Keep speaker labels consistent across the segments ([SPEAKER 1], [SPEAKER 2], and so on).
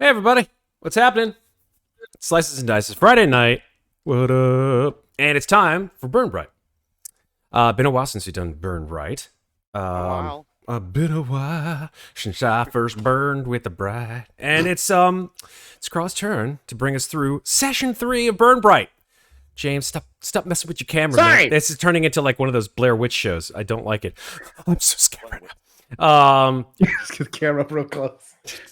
[SPEAKER 1] Hey everybody, what's happening? Slices and Dices Friday night. What up? And it's time for BurnBryte. Been a while since we've done BurnBryte. Been a while since I first burned with the bright. And it's Kraw's turn to bring us through session 3 of BurnBryte. James, stop messing with your camera.
[SPEAKER 2] Sorry!
[SPEAKER 1] Man. This is turning into like one of those Blair Witch shows. I don't like it. I'm so scared right now.
[SPEAKER 2] Just get the camera up real close.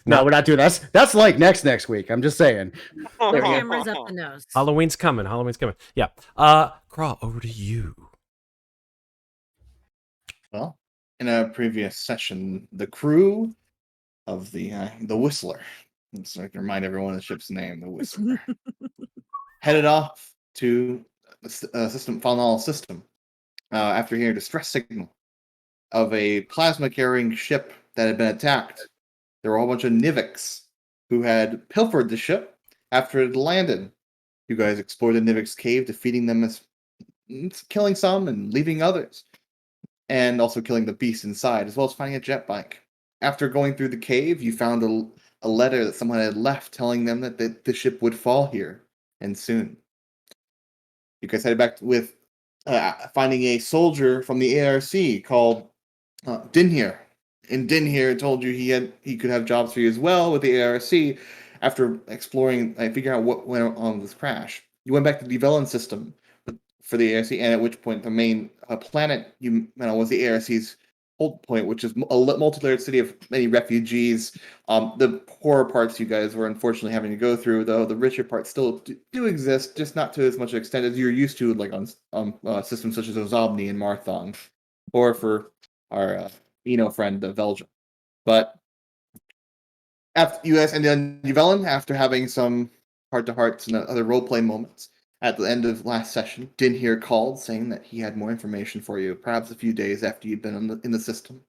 [SPEAKER 2] No, we're not doing that. That's like next week. I'm just saying.
[SPEAKER 3] The camera's up the nose.
[SPEAKER 1] Halloween's coming. Yeah. Kraw, over to you.
[SPEAKER 4] Well, in a previous session, the crew of the Whistler, let's remind everyone of the ship's name, the Whistler, headed off to the Final system after hearing a distress signal of a plasma-carrying ship that had been attacked. There were a whole bunch of Nivics who had pilfered the ship after it had landed. You guys explored the Nivics' cave, defeating them, killing some and leaving others, and also killing the beast inside, as well as finding a jet bike. After going through the cave, you found a letter that someone had left telling them that the ship would fall here, and soon. You guys headed back with finding a soldier from the ARC called Dinhir. And Dinhir told you he could have jobs for you as well with the ARC after exploring and figuring out what went on with this crash. You went back to the Vella system for the ARC, and at which point the main planet was the ARC's hold point, which is a multi-layered city of many refugees. The poorer parts you guys were unfortunately having to go through, though the richer parts still do exist, just not to as much extent as you're used to, like on systems such as Ozobni and Marthon, or for our friend, the Velja. But after you guys ended on Yvelin, after having some heart-to-hearts and other role-play moments, at the end of last session, Dinhir called saying that he had more information for you, perhaps a few days after you'd been in the system.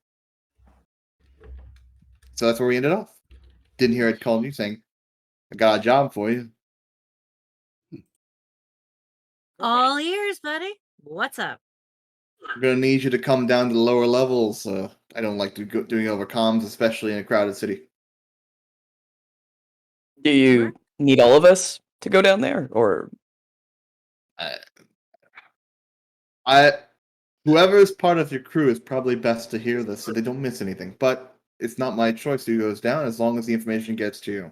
[SPEAKER 4] So that's where we ended off. Dinhir had called you saying, I got a job for you.
[SPEAKER 3] All ears, buddy. What's up?
[SPEAKER 4] I'm going to need you to come down to the lower levels. I don't like doing over comms, especially in a crowded city.
[SPEAKER 5] Do you need all of us to go down there, or?
[SPEAKER 4] Whoever is part of your crew is probably best to hear this so they don't miss anything. But it's not my choice who goes down as long as the information gets to you.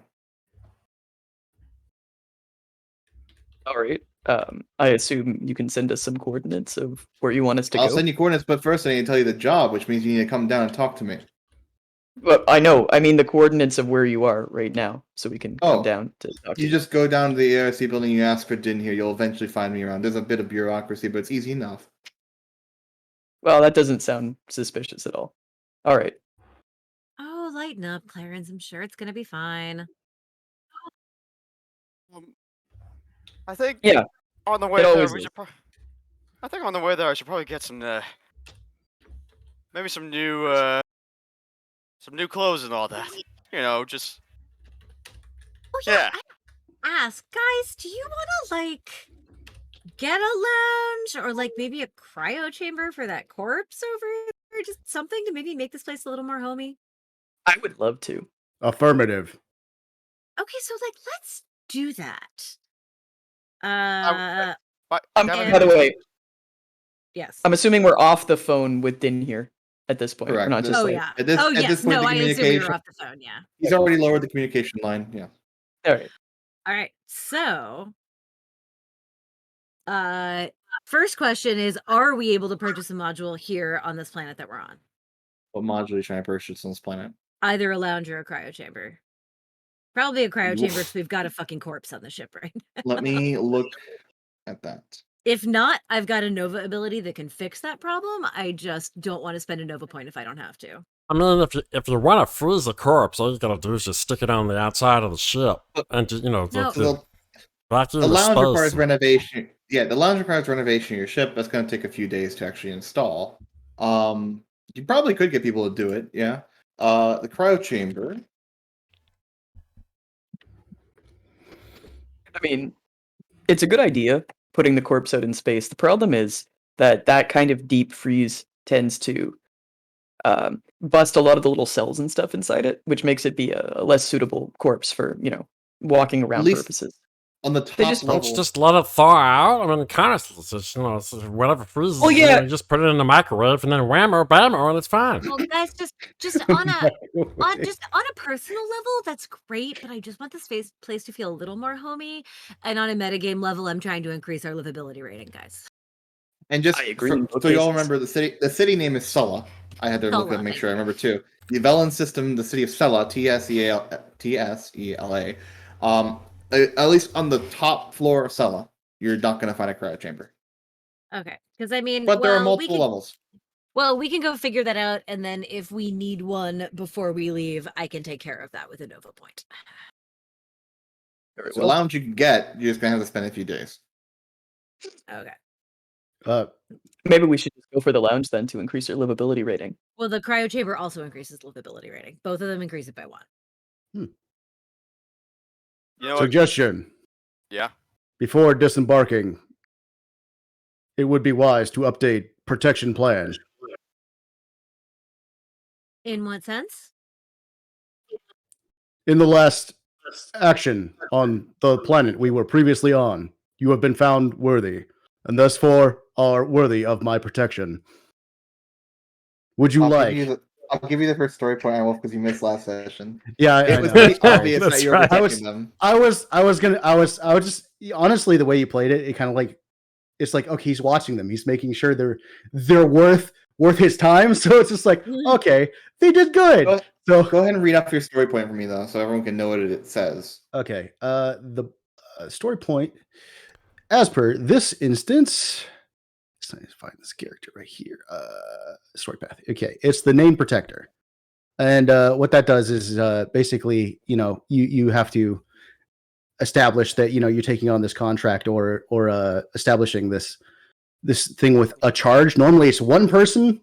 [SPEAKER 5] All right. I assume you can send us some coordinates of where you want us to go.
[SPEAKER 4] I'll send you coordinates, but first I need to tell you the job, which means you need to come down and talk to me.
[SPEAKER 5] But I know. I mean the coordinates of where you are right now, so we can come down to talk to you.
[SPEAKER 4] You just go down to the ARC building, you ask for Dinhir, you'll eventually find me around. There's a bit of bureaucracy, but it's easy enough.
[SPEAKER 5] Well, that doesn't sound suspicious at all. All right.
[SPEAKER 3] Oh, lighten up, Clarins. I'm sure it's gonna be fine.
[SPEAKER 6] I think
[SPEAKER 5] Yeah.
[SPEAKER 6] on the way there we should I think on the way there I should probably get some maybe some new clothes and all that. Just
[SPEAKER 3] Oh yeah. I ask, guys, do you wanna get a lounge or maybe a cryo chamber for that corpse over there? Just something to maybe make this place a little more homey?
[SPEAKER 5] I would love to.
[SPEAKER 2] Affirmative.
[SPEAKER 3] Okay, so let's do that.
[SPEAKER 5] By the way,
[SPEAKER 3] yes.
[SPEAKER 5] I'm assuming we're off the phone with Dinhir at this point.
[SPEAKER 4] Correct.
[SPEAKER 5] We're not just
[SPEAKER 3] yeah.
[SPEAKER 4] At this point,
[SPEAKER 3] I
[SPEAKER 4] the
[SPEAKER 3] assume we were
[SPEAKER 4] communication.
[SPEAKER 3] off the phone, yeah.
[SPEAKER 4] He's already lowered the communication line, yeah.
[SPEAKER 5] All right.
[SPEAKER 3] So, first question is, are we able to purchase a module here on this planet that we're on?
[SPEAKER 4] What module are you trying to purchase on this planet?
[SPEAKER 3] Either a lounge or a cryo chamber. Probably a cryo chamber because we've got a fucking corpse on the ship, right?
[SPEAKER 4] Let me look at that.
[SPEAKER 3] If not, I've got a Nova ability that can fix that problem. I just don't want to spend a Nova point if I don't have to.
[SPEAKER 1] I mean, if you want to freeze a corpse, all you gotta do is just stick it on the outside of the ship, and
[SPEAKER 4] The lounge requires renovation. Yeah, the lounge requires renovation of your ship. That's going to take a few days to actually install. You probably could get people to do it. Yeah. The cryo chamber.
[SPEAKER 5] I mean, it's a good idea putting the corpse out in space. The problem is that kind of deep freeze tends to bust a lot of the little cells and stuff inside it, which makes it be a less suitable corpse for walking around
[SPEAKER 4] least-
[SPEAKER 5] purposes.
[SPEAKER 4] On the top
[SPEAKER 5] just-
[SPEAKER 4] level,
[SPEAKER 1] Let's just let it thaw out. I mean, kind of, it's whatever freezes.
[SPEAKER 5] Well, yeah.
[SPEAKER 1] Just put it in the microwave and then whammo, bammo, and it's fine.
[SPEAKER 3] Well, guys, just on a personal level, that's great. But I just want this place to feel a little more homey. And on a metagame level, I'm trying to increase our livability rating, guys.
[SPEAKER 4] and just
[SPEAKER 5] I agree in both
[SPEAKER 4] so you all
[SPEAKER 5] cases.
[SPEAKER 4] remember the city name is Stella. I had to look
[SPEAKER 3] Stella,
[SPEAKER 4] and make
[SPEAKER 3] thank
[SPEAKER 4] sure I remember too. The Velan system, the city of Stella, Tsela. At least on the top floor of Stella, you're not going to find a cryo chamber.
[SPEAKER 3] Okay, because I mean,
[SPEAKER 4] But there are
[SPEAKER 3] well,
[SPEAKER 4] multiple levels.
[SPEAKER 3] Well, we can go figure that out, and then if we need one before we leave, I can take care of that with a Nova point.
[SPEAKER 5] Very
[SPEAKER 4] So
[SPEAKER 5] well.
[SPEAKER 4] the lounge you can get, you're just going to have to spend a few days.
[SPEAKER 3] Okay.
[SPEAKER 5] Maybe we should just go for the lounge then to increase our livability rating.
[SPEAKER 3] Well, the cryo chamber also increases livability rating. Both of them increase it by 1.
[SPEAKER 6] You know what?
[SPEAKER 2] Suggestion:
[SPEAKER 6] Yeah.
[SPEAKER 2] before disembarking, it would be wise to update protection plan.
[SPEAKER 3] In what sense?
[SPEAKER 2] In the last action on the planet we were previously on, you have been found worthy, and thus far are worthy of my protection. Would you like?
[SPEAKER 4] I'll give you the first story point, Wolf, because you missed last session.
[SPEAKER 2] Yeah, I
[SPEAKER 4] It was
[SPEAKER 2] know.
[SPEAKER 4] pretty obvious
[SPEAKER 1] That's
[SPEAKER 4] that you were
[SPEAKER 1] right.
[SPEAKER 4] protecting them.
[SPEAKER 2] I was just honestly, the way you played it, it kind of like, it's like, okay, he's watching them, he's making sure they're worth his time. So it's just like, okay, they did good. So
[SPEAKER 4] Go ahead and read off your story point for me, though, so everyone can know what it says.
[SPEAKER 2] okay, the story point, as per this instance, let's find this character right here. Story path. Okay, it's the name protector, and what that does is basically, you have to establish that you're taking on this contract or establishing this thing with a charge. Normally, it's one person.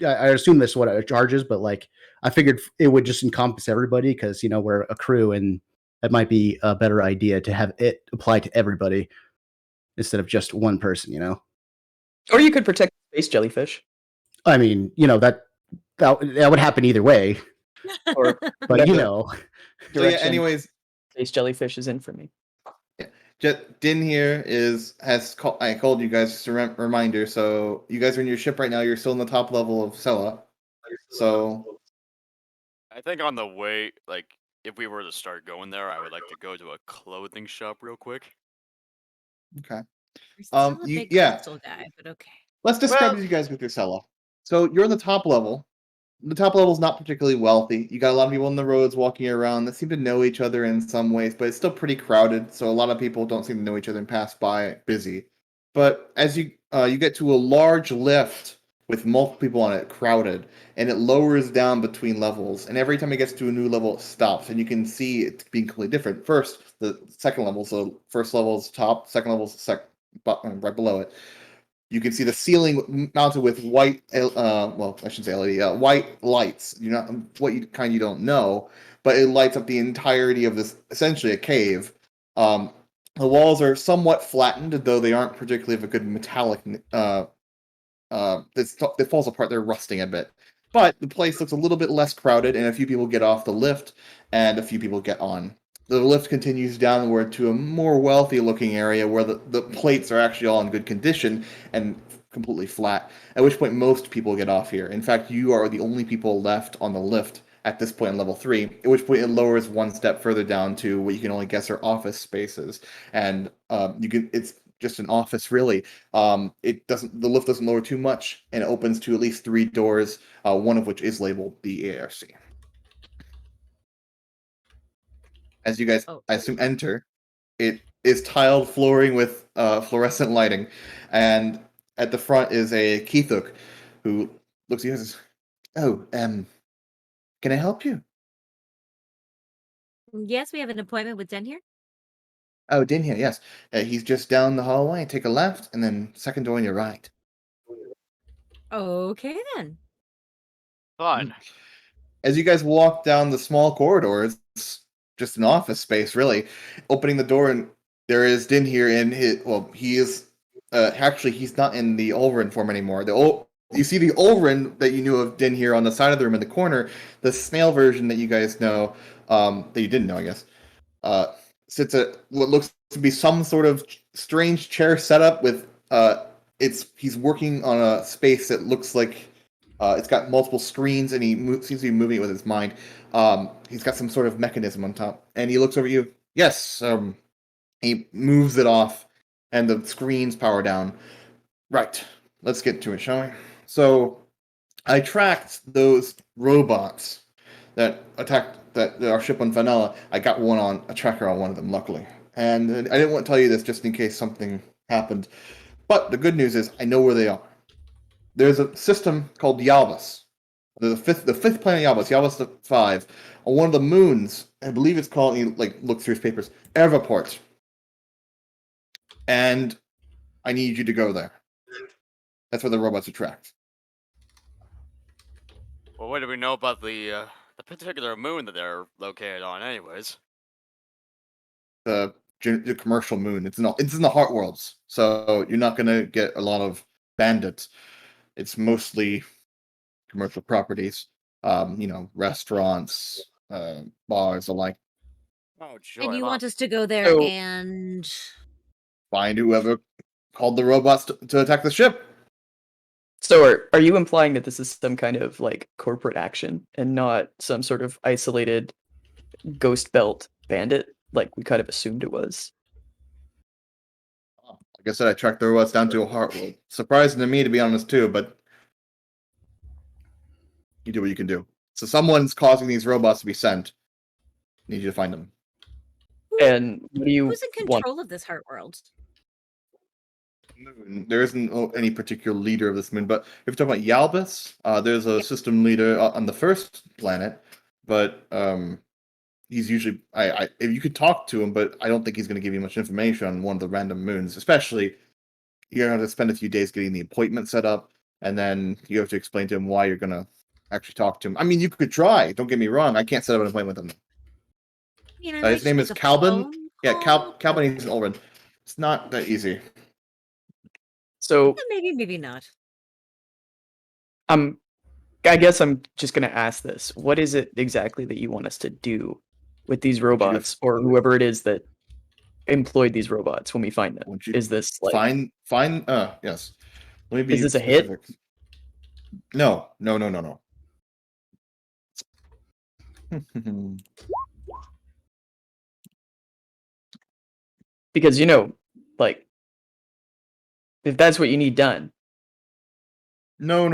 [SPEAKER 2] I assume that's what a charge is, but like I figured it would just encompass everybody because we're a crew, and that might be a better idea to have it apply to everybody instead of just one person.
[SPEAKER 5] Or you could protect space jellyfish.
[SPEAKER 2] I mean, that would happen either way.
[SPEAKER 5] Or
[SPEAKER 2] But
[SPEAKER 4] So yeah,
[SPEAKER 5] direction
[SPEAKER 4] anyways,
[SPEAKER 5] space jellyfish is in for me.
[SPEAKER 4] Din here I called you guys just a reminder. So you guys are in your ship right now. You're still in the top level of Stella. So
[SPEAKER 6] I think on the way, like, if we were to start going there, I would like to go to a clothing shop real quick.
[SPEAKER 4] okay.
[SPEAKER 3] You're still a big
[SPEAKER 4] yeah.
[SPEAKER 3] crystal guy, but okay.
[SPEAKER 4] Let's describe
[SPEAKER 6] Well-
[SPEAKER 4] you guys with your Stella. So you're in the top level. The top level is not particularly wealthy. You got a lot of people on the roads walking around that seem to know each other in some ways, but it's still pretty crowded. So a lot of people don't seem to know each other and pass by busy. But as you get to a large lift with multiple people on it, crowded, and it lowers down between levels. And every time it gets to a new level, it stops, and you can see it being completely different. First, the second level. So first level is top, second level is right below it. You can see the ceiling mounted with white, well, I shouldn't say LED, white lights. You don't know, but it lights up the entirety of this, essentially a cave. The walls are somewhat flattened, though they aren't particularly of a good metallic. It falls apart. They're rusting a bit, but the place looks a little bit less crowded, and a few people get off the lift, and a few people get on. The lift continues downward to a more wealthy-looking area where the plates are actually all in good condition and completely flat, at which point most people get off here. In fact, you are the only people left on the lift at this point in level 3, at which point it lowers one step further down to what you can only guess are office spaces. And it's just an office, really. The lift doesn't lower too much, and it opens to at least 3 doors, one of which is labeled the ARC. As you guys, I assume, enter, it is tiled flooring with fluorescent lighting, and at the front is a Keithuk who looks at you and says, "Oh, can I help you?"
[SPEAKER 3] Yes, we have an appointment with Den here.
[SPEAKER 4] "Oh, Din here, yes. He's just down the hallway. Take a left, and then second door on your right."
[SPEAKER 3] Okay, then.
[SPEAKER 6] Fine.
[SPEAKER 4] As you guys walk down the small corridor, it's just an office space, really. Opening the door, and there is Din here in his. Well, he is. Actually, he's not in the Ulverin form anymore. The You see the Ulrin that you knew of in here on the side of the room in the corner. The snail version that you guys know, that you didn't know, I guess, sits at what looks to be some sort of strange chair setup with he's working on a space that looks like it's got multiple screens, and he seems to be moving it with his mind. He's got some sort of mechanism on top, and he looks over at you. Yes, he moves it off, and the screens power down. Right, let's get to it, shall we? So, I tracked those robots that attacked our ship on Vanilla. I got a tracker on one of them, luckily. And I didn't want to tell you this just in case something happened. But the good news is I know where they are. There's a system called Yalbus. The fifth planet Yalbus, Yalbus 5, on one of the moons. I believe it's called. Look through his papers. Everport. And I need you to go there. That's where the robots are tracked.
[SPEAKER 6] Well, what do we know about the particular moon that they're located on, anyways?
[SPEAKER 4] The commercial moon. It's in the Heart Worlds, so you're not gonna get a lot of bandits. It's mostly commercial properties. Restaurants, bars alike.
[SPEAKER 6] Oh, joy.
[SPEAKER 3] And you want us to go there
[SPEAKER 5] So-
[SPEAKER 3] and
[SPEAKER 4] Find whoever called the robots to attack the ship.
[SPEAKER 5] So are you implying that this is some kind of like corporate action and not some sort of isolated ghost belt bandit like we kind of assumed it was?
[SPEAKER 4] Like I said, I tracked the robots down to a Heart World. Surprising to me, to be honest, too, but you do what you can do. So someone's causing these robots to be sent. Need you to find them.
[SPEAKER 5] And what do you
[SPEAKER 3] who's in
[SPEAKER 5] want?
[SPEAKER 3] control of this heart world?
[SPEAKER 4] Moon. There isn't any particular leader of this moon, but if you're talking about Yalbus, there's a system leader on the first planet, but he's usually if you could talk to him, but I don't think he's going to give you much information on one of the random moons. Especially, you're going to have to spend a few days getting the appointment set up, and then you have to explain to him why you're going to actually talk to him. I mean, you could try. Don't get me wrong. I can't set up an appointment with him. His name is Calvin. Yeah, Calvin. He's an Ulrin. It's not that easy.
[SPEAKER 5] So
[SPEAKER 3] Maybe not.
[SPEAKER 5] I guess I'm just gonna ask this. What is it exactly that you want us to do with these robots or whoever it is that employed these robots when we find them? Is this like
[SPEAKER 4] find yes. Let me be
[SPEAKER 5] Is this a hit?
[SPEAKER 4] specific. No.
[SPEAKER 5] because like if that's what you need done.
[SPEAKER 4] No.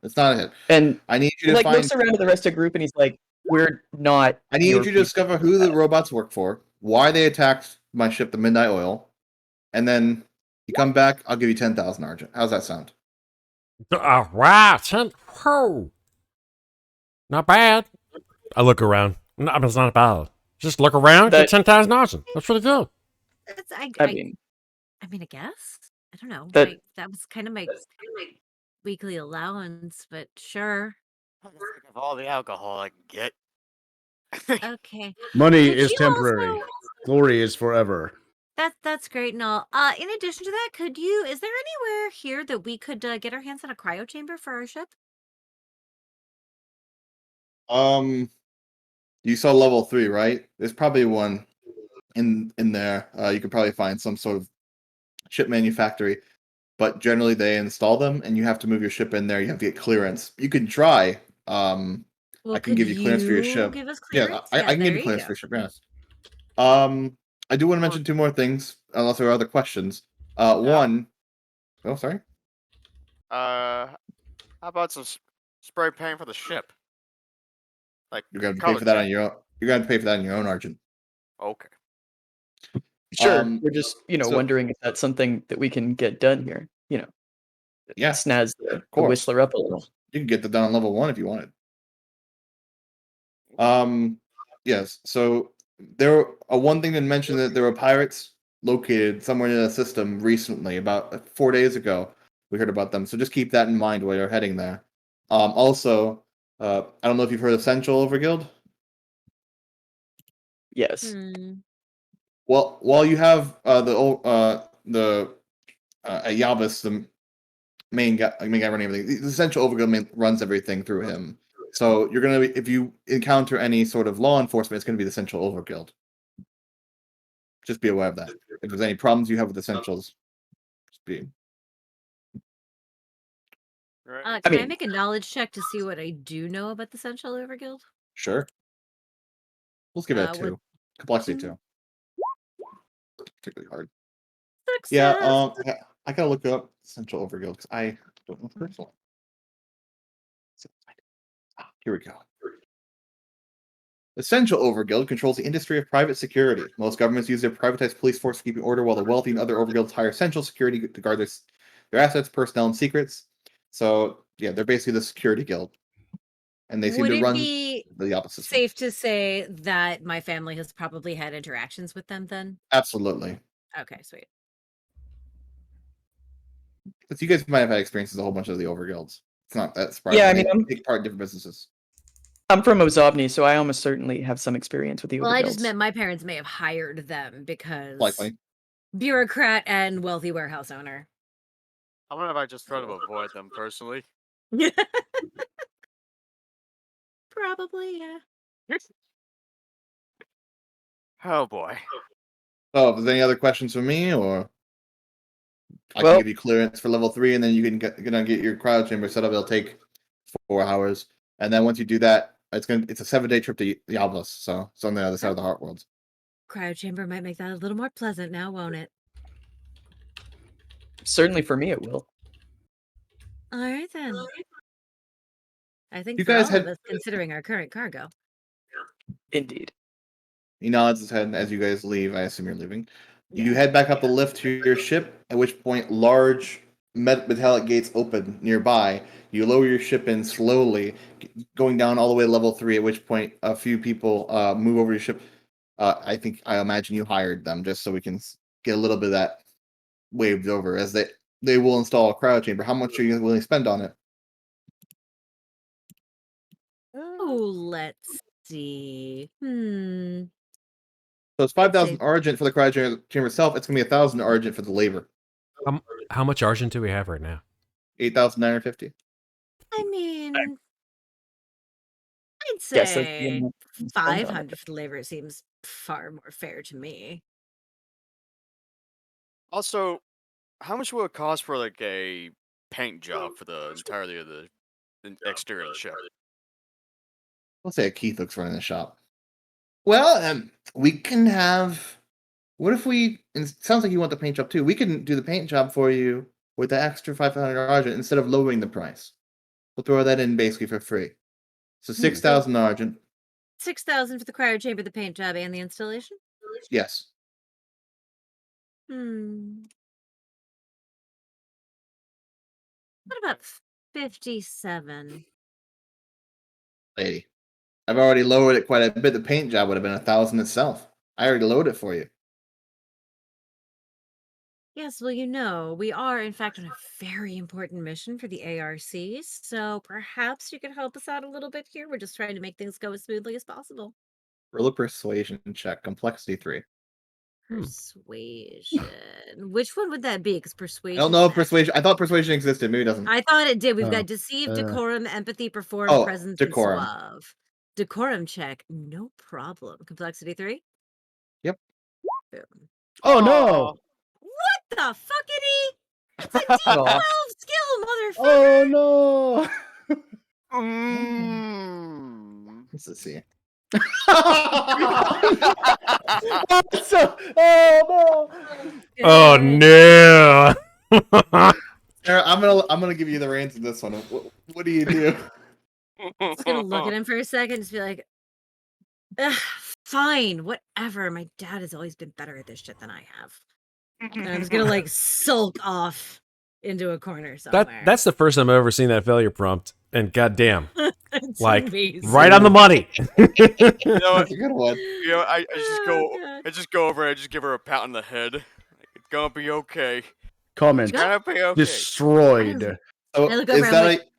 [SPEAKER 4] It's not a hit.
[SPEAKER 5] And
[SPEAKER 4] I need you to
[SPEAKER 5] like
[SPEAKER 4] find.
[SPEAKER 5] looks around at the rest of the group and he's like, we're not.
[SPEAKER 4] I need you to discover who the robots work for, why they attacked my ship, the Midnight Oil, and then you come back. I'll give you 10,000 Argent. How's that sound?
[SPEAKER 1] Wow, whoa. Not bad. I look around. No, it's not bad. Just look around, get 10,000 Argent. That's really good.
[SPEAKER 3] That's,
[SPEAKER 5] I mean,
[SPEAKER 3] I guess. I don't know.
[SPEAKER 5] That-
[SPEAKER 3] That was kind of my weekly allowance, but sure.
[SPEAKER 6] I'm gonna think of all the alcohol I can get.
[SPEAKER 3] Okay.
[SPEAKER 2] Money
[SPEAKER 3] Could
[SPEAKER 2] is
[SPEAKER 3] you
[SPEAKER 2] temporary.
[SPEAKER 3] also-
[SPEAKER 2] Glory is forever.
[SPEAKER 3] That's great and all. In addition to that, is there anywhere here that we could get our hands on a cryo chamber for our ship?
[SPEAKER 4] You saw level 3, right? There's probably one in there. You could probably find some sort of ship manufactory, but generally they install them, and you have to move your ship in there. You have to get clearance. You can try.
[SPEAKER 3] Well,
[SPEAKER 4] I can give you clearance for your ship.
[SPEAKER 3] Give us
[SPEAKER 4] Yeah,
[SPEAKER 3] clearance?
[SPEAKER 4] I can give you clearance for your ship. Yes. I do want to mention two more things, unless there are other questions. One. Oh, sorry.
[SPEAKER 6] How about some spray paint for the ship? Like
[SPEAKER 4] You're gonna pay
[SPEAKER 6] color
[SPEAKER 4] for that on
[SPEAKER 6] check.
[SPEAKER 4] your own. You're gonna pay for that on your own, Argent.
[SPEAKER 6] Okay.
[SPEAKER 5] sure. We're just,
[SPEAKER 4] so-
[SPEAKER 5] wondering if that's something that we can get done here.
[SPEAKER 4] Yeah,
[SPEAKER 5] Snazz the
[SPEAKER 4] course.
[SPEAKER 5] Whistler up a little.
[SPEAKER 4] you can get that done on level 1 if you wanted. Yes. So one thing to mention that there were pirates located somewhere in the system recently, about 4 days ago. We heard about them, so just keep that in mind while you're heading there. Also, I don't know if you've heard of Central Overguild.
[SPEAKER 5] Yes.
[SPEAKER 4] Well, while you have at Yabus, main guy running everything. The Essential Overguild runs everything through him. So you're gonna if you encounter any sort of law enforcement, it's gonna be the Essential Overguild. Just be aware of that. If there's any problems you have with Essentials, just be.
[SPEAKER 6] Right.
[SPEAKER 3] Can I make a knowledge check to see what I do know about the Central Overguild?
[SPEAKER 4] Sure. Let's give it a 2.
[SPEAKER 3] What-
[SPEAKER 4] Complexity 2. Particularly hard.
[SPEAKER 3] Success.
[SPEAKER 4] Yeah, I gotta look up Central Overguild because I don't know personally. Here we go. Essential Overguild controls the industry of private security. Most governments use their privatized police force for keeping order, while the wealthy and other overguilds hire essential security to guard their assets, personnel, and secrets. So, yeah, they're basically the security guild. And they seem
[SPEAKER 3] Would
[SPEAKER 4] to
[SPEAKER 3] it
[SPEAKER 4] run
[SPEAKER 3] be
[SPEAKER 4] the opposite.
[SPEAKER 3] safe to say that my family has probably had interactions with them then?
[SPEAKER 4] Absolutely.
[SPEAKER 3] Okay, sweet.
[SPEAKER 4] But you guys might have had experiences with a whole bunch of the overguilds. It's not that surprising.
[SPEAKER 5] Yeah, I mean,
[SPEAKER 4] they take part in different businesses.
[SPEAKER 5] I'm from Ozobni, so I almost certainly have some experience with the
[SPEAKER 3] Well, I just
[SPEAKER 5] overguilds.
[SPEAKER 3] meant my parents may have hired them because
[SPEAKER 4] Likely.
[SPEAKER 3] bureaucrat and wealthy warehouse owner.
[SPEAKER 6] I wonder if I just try to avoid them personally.
[SPEAKER 3] Probably, yeah.
[SPEAKER 6] Oh boy.
[SPEAKER 4] So, if there's any other questions for me, or I
[SPEAKER 5] Well-
[SPEAKER 4] can give you clearance for level 3, and then you can get your cryo chamber set up. It'll take 4 hours, and then once you do that, it's a 7-day trip to Yablos, so it's on the other side of the Heart Worlds.
[SPEAKER 3] Cryo chamber might make that a little more pleasant now, won't it?
[SPEAKER 5] Certainly for me, it will.
[SPEAKER 3] All right then. I think
[SPEAKER 4] You
[SPEAKER 3] for
[SPEAKER 4] guys
[SPEAKER 3] all
[SPEAKER 4] had-
[SPEAKER 3] of us, considering our current cargo.
[SPEAKER 5] Indeed.
[SPEAKER 4] He nods his head as you guys leave. I assume you're leaving. You head back up the lift to your ship, at which point large metallic gates open nearby. You lower your ship in slowly, going down all the way to level 3, at which point a few people move over your ship. I imagine you hired them just so we can get a little bit of that waved over, as they will install a cryo chamber. How much are you willing to spend on it?
[SPEAKER 3] Oh, let's see.
[SPEAKER 4] So it's 5,000 argent for the cryo chamber itself. It's going to be 1,000 argent for the labor.
[SPEAKER 1] How much argent do we have right now?
[SPEAKER 4] 8,950.
[SPEAKER 3] I mean, I'd
[SPEAKER 5] Guess that's the
[SPEAKER 3] say
[SPEAKER 5] amount we spend on it.
[SPEAKER 3] 500 for the labor seems far more fair to me.
[SPEAKER 6] Also, how much will it cost for like a paint job for the entirety of the exterior of the ship?
[SPEAKER 4] Let's say Keith looks running the shop. Well, we can have. What if we? It sounds like you want the paint job too. We can do the paint job for you with the extra 500 argent instead of lowering the price. We'll throw that in basically for free. So 6,000 argent.
[SPEAKER 3] 6,000 for the cryo chamber, the paint job, and the installation?
[SPEAKER 4] Yes.
[SPEAKER 3] What about 57?
[SPEAKER 4] Lady, I've already lowered it quite a bit. The paint job would have been 1,000 itself. I already lowered it for you.
[SPEAKER 3] Yes, well, we are in fact on a very important mission for the ARCs, so perhaps you could help us out a little bit here. We're just trying to make things go as smoothly as possible.
[SPEAKER 4] Roll a persuasion check, complexity 3.
[SPEAKER 3] Persuasion. Which one would that be? Because
[SPEAKER 4] I
[SPEAKER 3] persuasion.
[SPEAKER 4] don't know if persuasion. I thought persuasion existed. Maybe it doesn't.
[SPEAKER 3] I thought it did. We've
[SPEAKER 2] Oh,
[SPEAKER 3] got deceive, decorum, empathy, perform,
[SPEAKER 4] oh,
[SPEAKER 3] presence,
[SPEAKER 4] decorum.
[SPEAKER 3] and suave. Decorum check, no problem. Complexity 3.
[SPEAKER 4] Yep.
[SPEAKER 3] Boom.
[SPEAKER 2] Oh no!
[SPEAKER 3] What the fuckity? It's a D12
[SPEAKER 5] Aw.
[SPEAKER 3] skill, motherfucker.
[SPEAKER 2] Oh no!
[SPEAKER 4] Let's see.
[SPEAKER 2] So, oh
[SPEAKER 1] Oh no!
[SPEAKER 4] Sarah, I'm gonna give you the reins in this one. What do you do?
[SPEAKER 3] I'm just gonna look at him for a second and just be like, "Ugh, fine, whatever. My dad has always been better at this shit than I have." And I'm just gonna like sulk off into a corner somewhere.
[SPEAKER 1] That's the first time I've ever seen that failure prompt, and goddamn,
[SPEAKER 3] It's
[SPEAKER 1] like
[SPEAKER 3] amazing.
[SPEAKER 1] right on the money.
[SPEAKER 6] You know what?
[SPEAKER 4] That's a good one.
[SPEAKER 6] You know, I just go,
[SPEAKER 3] Oh, God.
[SPEAKER 6] I just go over, and I just give her a pat on the head. Like, it's gonna be okay.
[SPEAKER 2] Comment
[SPEAKER 6] It's gonna be okay.
[SPEAKER 2] destroyed.
[SPEAKER 4] So,
[SPEAKER 3] I look
[SPEAKER 4] is
[SPEAKER 3] over, I'm
[SPEAKER 4] that
[SPEAKER 3] like-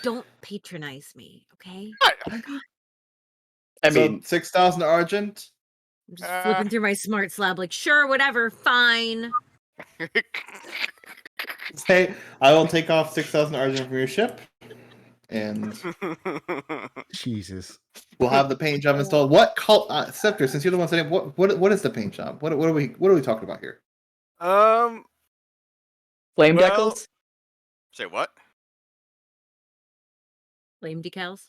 [SPEAKER 3] Don't patronize me, okay?
[SPEAKER 5] I mean,
[SPEAKER 4] 6,000 argent?
[SPEAKER 3] I'm just flipping through my smart slab, like, sure, whatever, fine.
[SPEAKER 4] Hey, I will take off 6,000 argent from your ship, and
[SPEAKER 2] Jesus.
[SPEAKER 4] we'll have the paint job installed. What Septur? Since you're the one saying what is the paint job? What are we talking about here?
[SPEAKER 5] Flame
[SPEAKER 6] Well-
[SPEAKER 5] decals?
[SPEAKER 6] Say what?
[SPEAKER 3] Flame decals.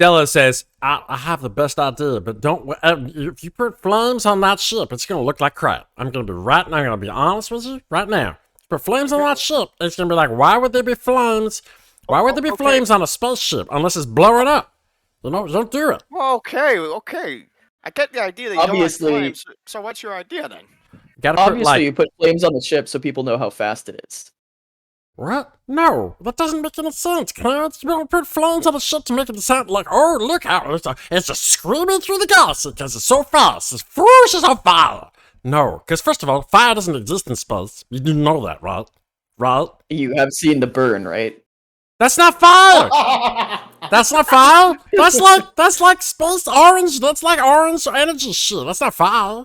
[SPEAKER 1] Stella says, I have the best idea, but don't. If you put flames on that ship, it's going to look like crap. I'm going to be I'm going to be honest with you right now. Put flames on that ship, it's going to be like, why would there be flames? Why would there be flames on a spaceship unless it's blowing up? You know, don't do it.
[SPEAKER 6] Okay. I get the idea that you
[SPEAKER 5] Obviously-
[SPEAKER 6] don't like flames. So what's your idea then?
[SPEAKER 1] Gotta put,
[SPEAKER 5] Obviously, you put flames on the ship so people know how fast it is.
[SPEAKER 1] What? No, that doesn't make any sense, Clarence. You don't put flames on the ship to make it sound like, oh, look how it's just screaming through the galaxy because it's so fast. It's ferocious on fire. No, because first of all, fire doesn't exist in space. You do know that, right? Right?
[SPEAKER 5] You have seen the burn, right?
[SPEAKER 1] That's not fire. That's not fire. That's like space orange. That's like orange energy shit. That's not fire.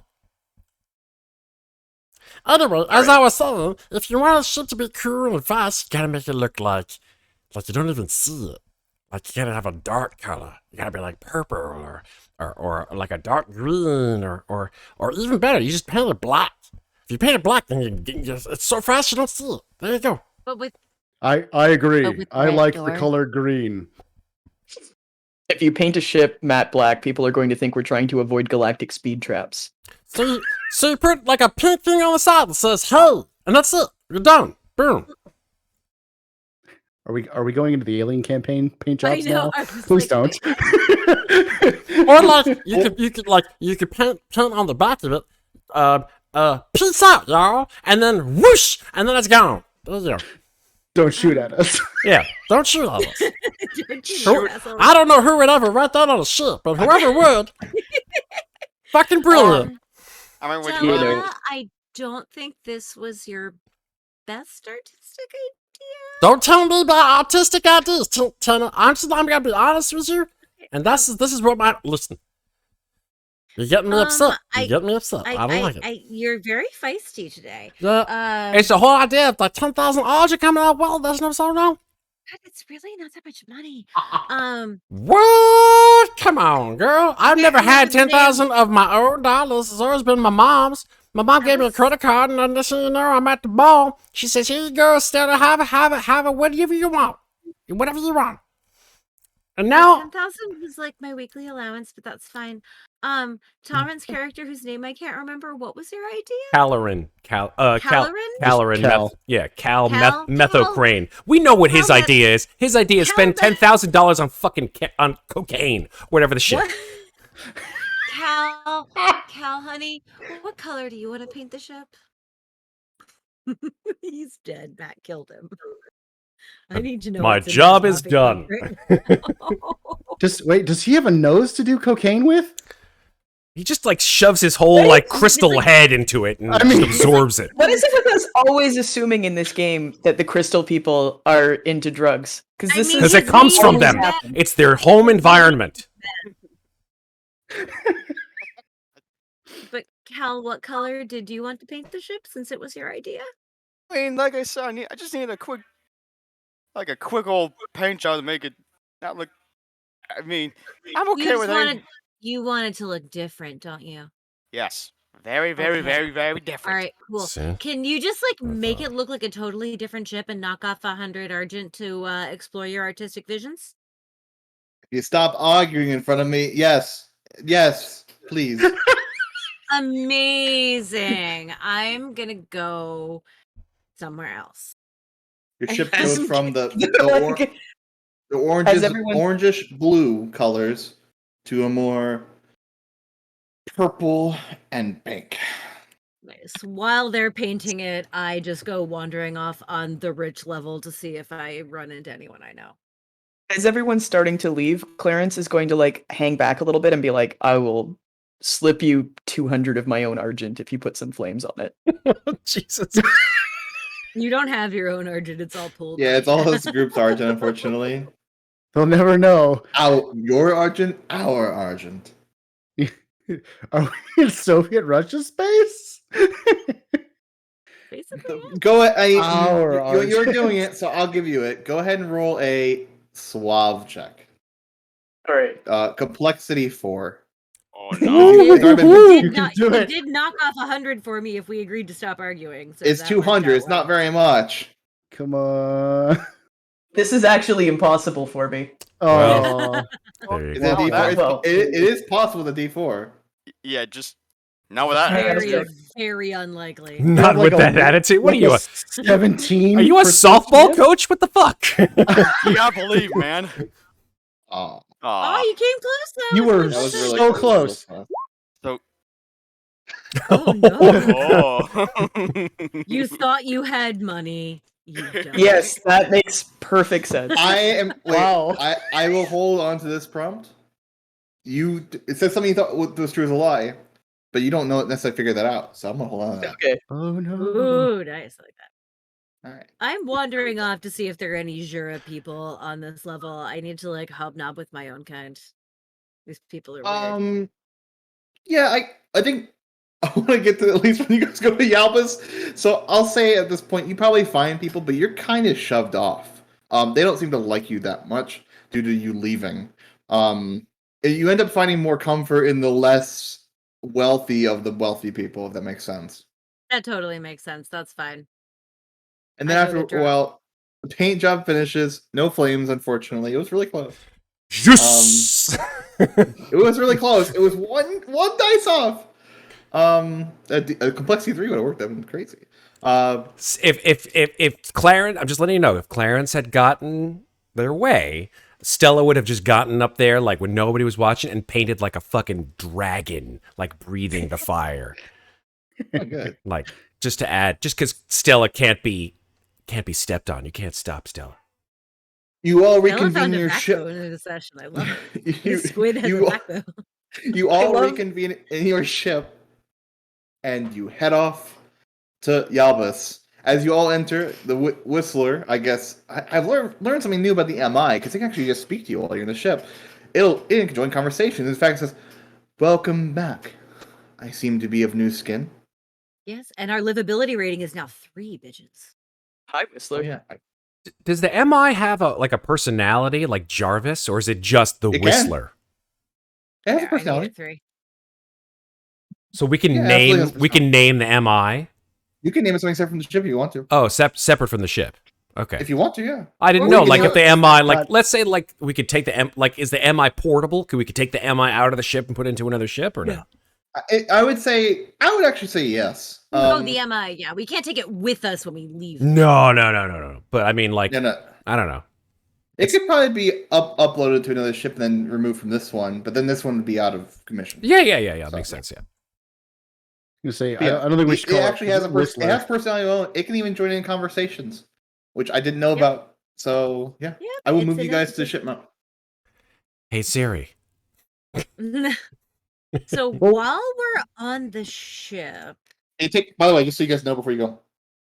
[SPEAKER 1] Anyway, as I was saying, if you want a ship to be cool and fast, you gotta make it look like you don't even see it. Like you gotta have a dark color. You gotta be like purple or like a dark green or even better, you just paint it black. If you paint it black, then it's so fast you don't see it. There you go.
[SPEAKER 3] But with
[SPEAKER 2] I agree.
[SPEAKER 3] But with
[SPEAKER 2] I
[SPEAKER 3] red
[SPEAKER 2] like
[SPEAKER 3] door.
[SPEAKER 2] the color green.
[SPEAKER 5] If you paint a ship matte black, people are going to think we're trying to avoid galactic speed traps.
[SPEAKER 1] So you put like a pink thing on the side that says "Hey," and that's it. You're done. Boom.
[SPEAKER 2] Are we going into the alien campaign paint
[SPEAKER 3] I
[SPEAKER 2] jobs
[SPEAKER 3] know,
[SPEAKER 2] now?
[SPEAKER 3] I was
[SPEAKER 2] Please
[SPEAKER 3] like-
[SPEAKER 2] don't.
[SPEAKER 1] Or like you could paint on the back of it. Peace out, y'all, and then whoosh, and then it's gone. There you go.
[SPEAKER 2] Don't shoot at us.
[SPEAKER 1] Yeah, don't shoot at us.
[SPEAKER 3] Don't you
[SPEAKER 1] Who-
[SPEAKER 3] know, asshole?
[SPEAKER 1] I don't know who would ever write that on a ship, but whoever would, fucking brilliant.
[SPEAKER 6] I mean, would
[SPEAKER 3] Stella,
[SPEAKER 6] you
[SPEAKER 5] know-
[SPEAKER 6] rather?
[SPEAKER 3] I don't think this was your best artistic idea.
[SPEAKER 1] Don't tell me about artistic ideas, Tina. I'm gonna be honest with you, and this is what my listen. You're getting me upset. You're getting me upset. I don't like it.
[SPEAKER 3] You're very feisty today.
[SPEAKER 1] Yeah, it's the whole idea of like 10,000 odds are coming out. Well, there's no so no.
[SPEAKER 3] God, it's really not that much money.
[SPEAKER 1] What? Come on, girl. I've
[SPEAKER 3] Okay,
[SPEAKER 1] never had
[SPEAKER 3] listen,
[SPEAKER 1] 10,000 of my own dollars. It's always been my mom's. My mom gave me a credit card, and then you know, I'm at the ball. She says, "Here you go, Stella. Have it, whatever you want, whatever you want." And now,
[SPEAKER 3] 10,000 was like my weekly allowance, but that's fine. Tommen's character, whose name I can't remember, what was your idea?
[SPEAKER 1] Kalerin,
[SPEAKER 3] Kalerin?
[SPEAKER 1] Kalerin,
[SPEAKER 2] Cal.
[SPEAKER 1] Cal
[SPEAKER 3] Cal?
[SPEAKER 1] Methocrain. We know what his
[SPEAKER 3] Cal
[SPEAKER 1] idea is. His idea is
[SPEAKER 3] Cal
[SPEAKER 1] spend
[SPEAKER 3] Meth-
[SPEAKER 1] $10,000 on fucking on cocaine, whatever the shit.
[SPEAKER 3] What? Cal, honey, what color do you want to paint the ship? He's dead. Matt killed him. I need to know.
[SPEAKER 1] My
[SPEAKER 3] what's in
[SPEAKER 1] job
[SPEAKER 3] that
[SPEAKER 1] is
[SPEAKER 3] coffee
[SPEAKER 1] done.
[SPEAKER 3] cup right now.
[SPEAKER 2] Does he have a nose to do cocaine with?
[SPEAKER 1] He just like shoves his whole like crystal head into it and
[SPEAKER 2] I mean-
[SPEAKER 1] just absorbs it.
[SPEAKER 5] What is it with us always assuming in this game that the crystal people are into drugs? Because
[SPEAKER 3] I
[SPEAKER 5] this
[SPEAKER 3] mean,
[SPEAKER 5] is
[SPEAKER 1] Because it
[SPEAKER 3] his
[SPEAKER 1] comes
[SPEAKER 3] name
[SPEAKER 1] from
[SPEAKER 3] is
[SPEAKER 1] them.
[SPEAKER 3] Matt.
[SPEAKER 1] It's their home environment.
[SPEAKER 3] But Cal, what color did you want to paint the ship since it was your idea?
[SPEAKER 6] I mean, like I said, I just need a quick old paint job to make it not look. I mean, I'm
[SPEAKER 3] You
[SPEAKER 6] okay
[SPEAKER 3] just
[SPEAKER 6] with
[SPEAKER 3] wanted,
[SPEAKER 6] it.
[SPEAKER 3] you wanted to look different, don't you?
[SPEAKER 6] Yes, very, very,
[SPEAKER 3] Okay.
[SPEAKER 6] very, very
[SPEAKER 3] All
[SPEAKER 6] different.
[SPEAKER 3] right, cool.
[SPEAKER 1] See?
[SPEAKER 3] Can you just like make
[SPEAKER 1] thought-
[SPEAKER 3] it look like a totally different ship and knock off 100 argent to explore your artistic visions?
[SPEAKER 4] You stop arguing in front of me. Yes, please.
[SPEAKER 3] Amazing. I'm gonna go somewhere else.
[SPEAKER 4] Your ship
[SPEAKER 3] Has-
[SPEAKER 4] goes from the
[SPEAKER 5] Has everyone-
[SPEAKER 4] orangish blue colors to a more purple and pink.
[SPEAKER 3] Nice. While they're painting it, I just go wandering off on the rich level to see if I run into anyone I know.
[SPEAKER 5] As everyone's starting to leave, Clarence is going to like hang back a little bit and be like, I will slip you 200 of my own argent if you put some flames on it.
[SPEAKER 1] Jesus.
[SPEAKER 3] You don't have your own argent, it's all pulled.
[SPEAKER 4] Yeah, it's all this group's argent, unfortunately.
[SPEAKER 2] They'll never know.
[SPEAKER 4] Your argent, our argent.
[SPEAKER 2] Are we in Soviet Russia space?
[SPEAKER 3] Basically,
[SPEAKER 4] Go you're
[SPEAKER 2] Hours.
[SPEAKER 4] doing it, so I'll give you it. Go ahead and roll a suave check.
[SPEAKER 5] All right.
[SPEAKER 4] Complexity 4.
[SPEAKER 6] Oh
[SPEAKER 3] he
[SPEAKER 6] no.
[SPEAKER 3] did,
[SPEAKER 2] You
[SPEAKER 3] he
[SPEAKER 2] can do it.
[SPEAKER 3] did knock off 100 for me if we agreed to stop arguing. So
[SPEAKER 4] It's
[SPEAKER 3] that worked
[SPEAKER 4] 200.
[SPEAKER 3] out
[SPEAKER 4] It's not
[SPEAKER 3] well.
[SPEAKER 4] very much.
[SPEAKER 2] Come on.
[SPEAKER 5] This is actually impossible for me.
[SPEAKER 2] Oh,
[SPEAKER 1] There you
[SPEAKER 4] Is
[SPEAKER 1] go.
[SPEAKER 4] it a
[SPEAKER 5] Wow,
[SPEAKER 4] D4?
[SPEAKER 5] well.
[SPEAKER 4] It is possible with a D4.
[SPEAKER 6] Yeah, just not with that
[SPEAKER 3] Very,
[SPEAKER 6] attitude.
[SPEAKER 3] very unlikely.
[SPEAKER 2] You
[SPEAKER 1] Not
[SPEAKER 2] have,
[SPEAKER 1] with
[SPEAKER 2] like,
[SPEAKER 1] that attitude. What are you?
[SPEAKER 2] 17?
[SPEAKER 1] Are you a softball coach? What the fuck?
[SPEAKER 6] You gotta believe, man.
[SPEAKER 4] Oh,
[SPEAKER 3] Oh,
[SPEAKER 6] Aw.
[SPEAKER 3] you came close though.
[SPEAKER 2] You were
[SPEAKER 4] that was
[SPEAKER 3] close.
[SPEAKER 4] really
[SPEAKER 2] so close.
[SPEAKER 6] So,
[SPEAKER 3] Oh no!
[SPEAKER 6] oh.
[SPEAKER 3] You thought you had money. You don't.
[SPEAKER 5] Yes, that makes perfect sense.
[SPEAKER 4] I am. Wait,
[SPEAKER 2] Wow.
[SPEAKER 4] I will hold on to this prompt. It says something you thought was true as a lie, but you don't know necessarily figure that out. So I'm gonna hold on to that.
[SPEAKER 5] Okay.
[SPEAKER 2] Oh no.
[SPEAKER 3] Ooh, nice like that.
[SPEAKER 4] All right.
[SPEAKER 3] I'm wandering off to see if there are any Jura people on this level. I need to like hobnob with my own kind. These people are weird.
[SPEAKER 4] Yeah, I think I want to get to at least when you guys go to Yalbus. So I'll say at this point, you probably find people, but you're kind of shoved off. They don't seem to like you that much due to you leaving. You end up finding more comfort in the less wealthy of the wealthy people, if that makes sense.
[SPEAKER 3] That totally makes sense. That's fine.
[SPEAKER 4] And then
[SPEAKER 3] I know
[SPEAKER 4] after
[SPEAKER 3] the
[SPEAKER 4] a
[SPEAKER 3] drill.
[SPEAKER 4] while, the paint job finishes. No flames, unfortunately. It was really close.
[SPEAKER 1] Yes.
[SPEAKER 4] It was really close. It was one dice off. A complexity 3 would have worked. That would have been crazy.
[SPEAKER 1] If Clarence, I'm just letting you know, if Clarence had gotten their way, Stella would have just gotten up there like when nobody was watching and painted like a fucking dragon, like breathing the fire.
[SPEAKER 4] Oh, good.
[SPEAKER 1] Like just to add, just because Stella can't be stepped on. You can't stop Stella.
[SPEAKER 4] You all
[SPEAKER 3] Stella
[SPEAKER 4] reconvene
[SPEAKER 3] found a
[SPEAKER 4] your ship.
[SPEAKER 3] backbone in the session. I love it.
[SPEAKER 4] you,
[SPEAKER 3] This squid has
[SPEAKER 4] you-
[SPEAKER 3] a backbone.
[SPEAKER 4] you all
[SPEAKER 5] love-
[SPEAKER 4] reconvene in your ship, and you head off to Yalbus. As you all enter, the Whistler, I guess, I've learned something new about the MI, because it can actually just speak to you while you're in the ship. It can join conversation. In fact, it says, "Welcome back. I seem to be of new skin."
[SPEAKER 3] Yes, and our livability rating is now 3 bitches.
[SPEAKER 5] Hi, Whistler.
[SPEAKER 4] Oh, yeah.
[SPEAKER 1] Does the MI have a personality like Jarvis, or is it just the
[SPEAKER 4] It can.
[SPEAKER 1] Whistler?
[SPEAKER 4] It has a
[SPEAKER 3] Yeah, I made
[SPEAKER 4] personality.
[SPEAKER 3] it 3.
[SPEAKER 1] So we can
[SPEAKER 4] Yeah, absolutely has
[SPEAKER 1] name the MI.
[SPEAKER 4] You can name it something separate from the ship if you want to.
[SPEAKER 1] Oh, separate from the ship. Okay.
[SPEAKER 4] If you want to, yeah.
[SPEAKER 1] I didn't
[SPEAKER 2] Or
[SPEAKER 1] know.
[SPEAKER 2] we can
[SPEAKER 1] Like
[SPEAKER 2] do
[SPEAKER 1] if the
[SPEAKER 2] it-
[SPEAKER 1] MI, like
[SPEAKER 2] God.
[SPEAKER 1] let's say, like we could take is the MI portable? Could we take the MI out of the ship and put it into another ship, or no?
[SPEAKER 4] I would actually say yes.
[SPEAKER 3] Oh, the MI. Yeah, we can't take it with us when we leave.
[SPEAKER 1] No. But I mean, like,
[SPEAKER 4] No.
[SPEAKER 1] I don't know.
[SPEAKER 4] It could probably be uploaded to another ship and then removed from this one, but then this one would be out of commission.
[SPEAKER 1] Yeah.
[SPEAKER 4] So,
[SPEAKER 1] Makes sense. Yeah.
[SPEAKER 2] You say
[SPEAKER 4] Yeah,
[SPEAKER 2] I don't think we should
[SPEAKER 4] it
[SPEAKER 2] call
[SPEAKER 4] actually has it
[SPEAKER 2] Whistler.
[SPEAKER 4] has personality of its own. It can even join in conversations, which I didn't know about. So yeah,
[SPEAKER 3] Yep,
[SPEAKER 4] I will
[SPEAKER 3] it's
[SPEAKER 4] move
[SPEAKER 3] an
[SPEAKER 4] you guys to
[SPEAKER 3] entity.
[SPEAKER 4] ship mount.
[SPEAKER 1] Hey Siri.
[SPEAKER 3] So while we're on the ship,
[SPEAKER 4] By the way, just so you guys know before you go,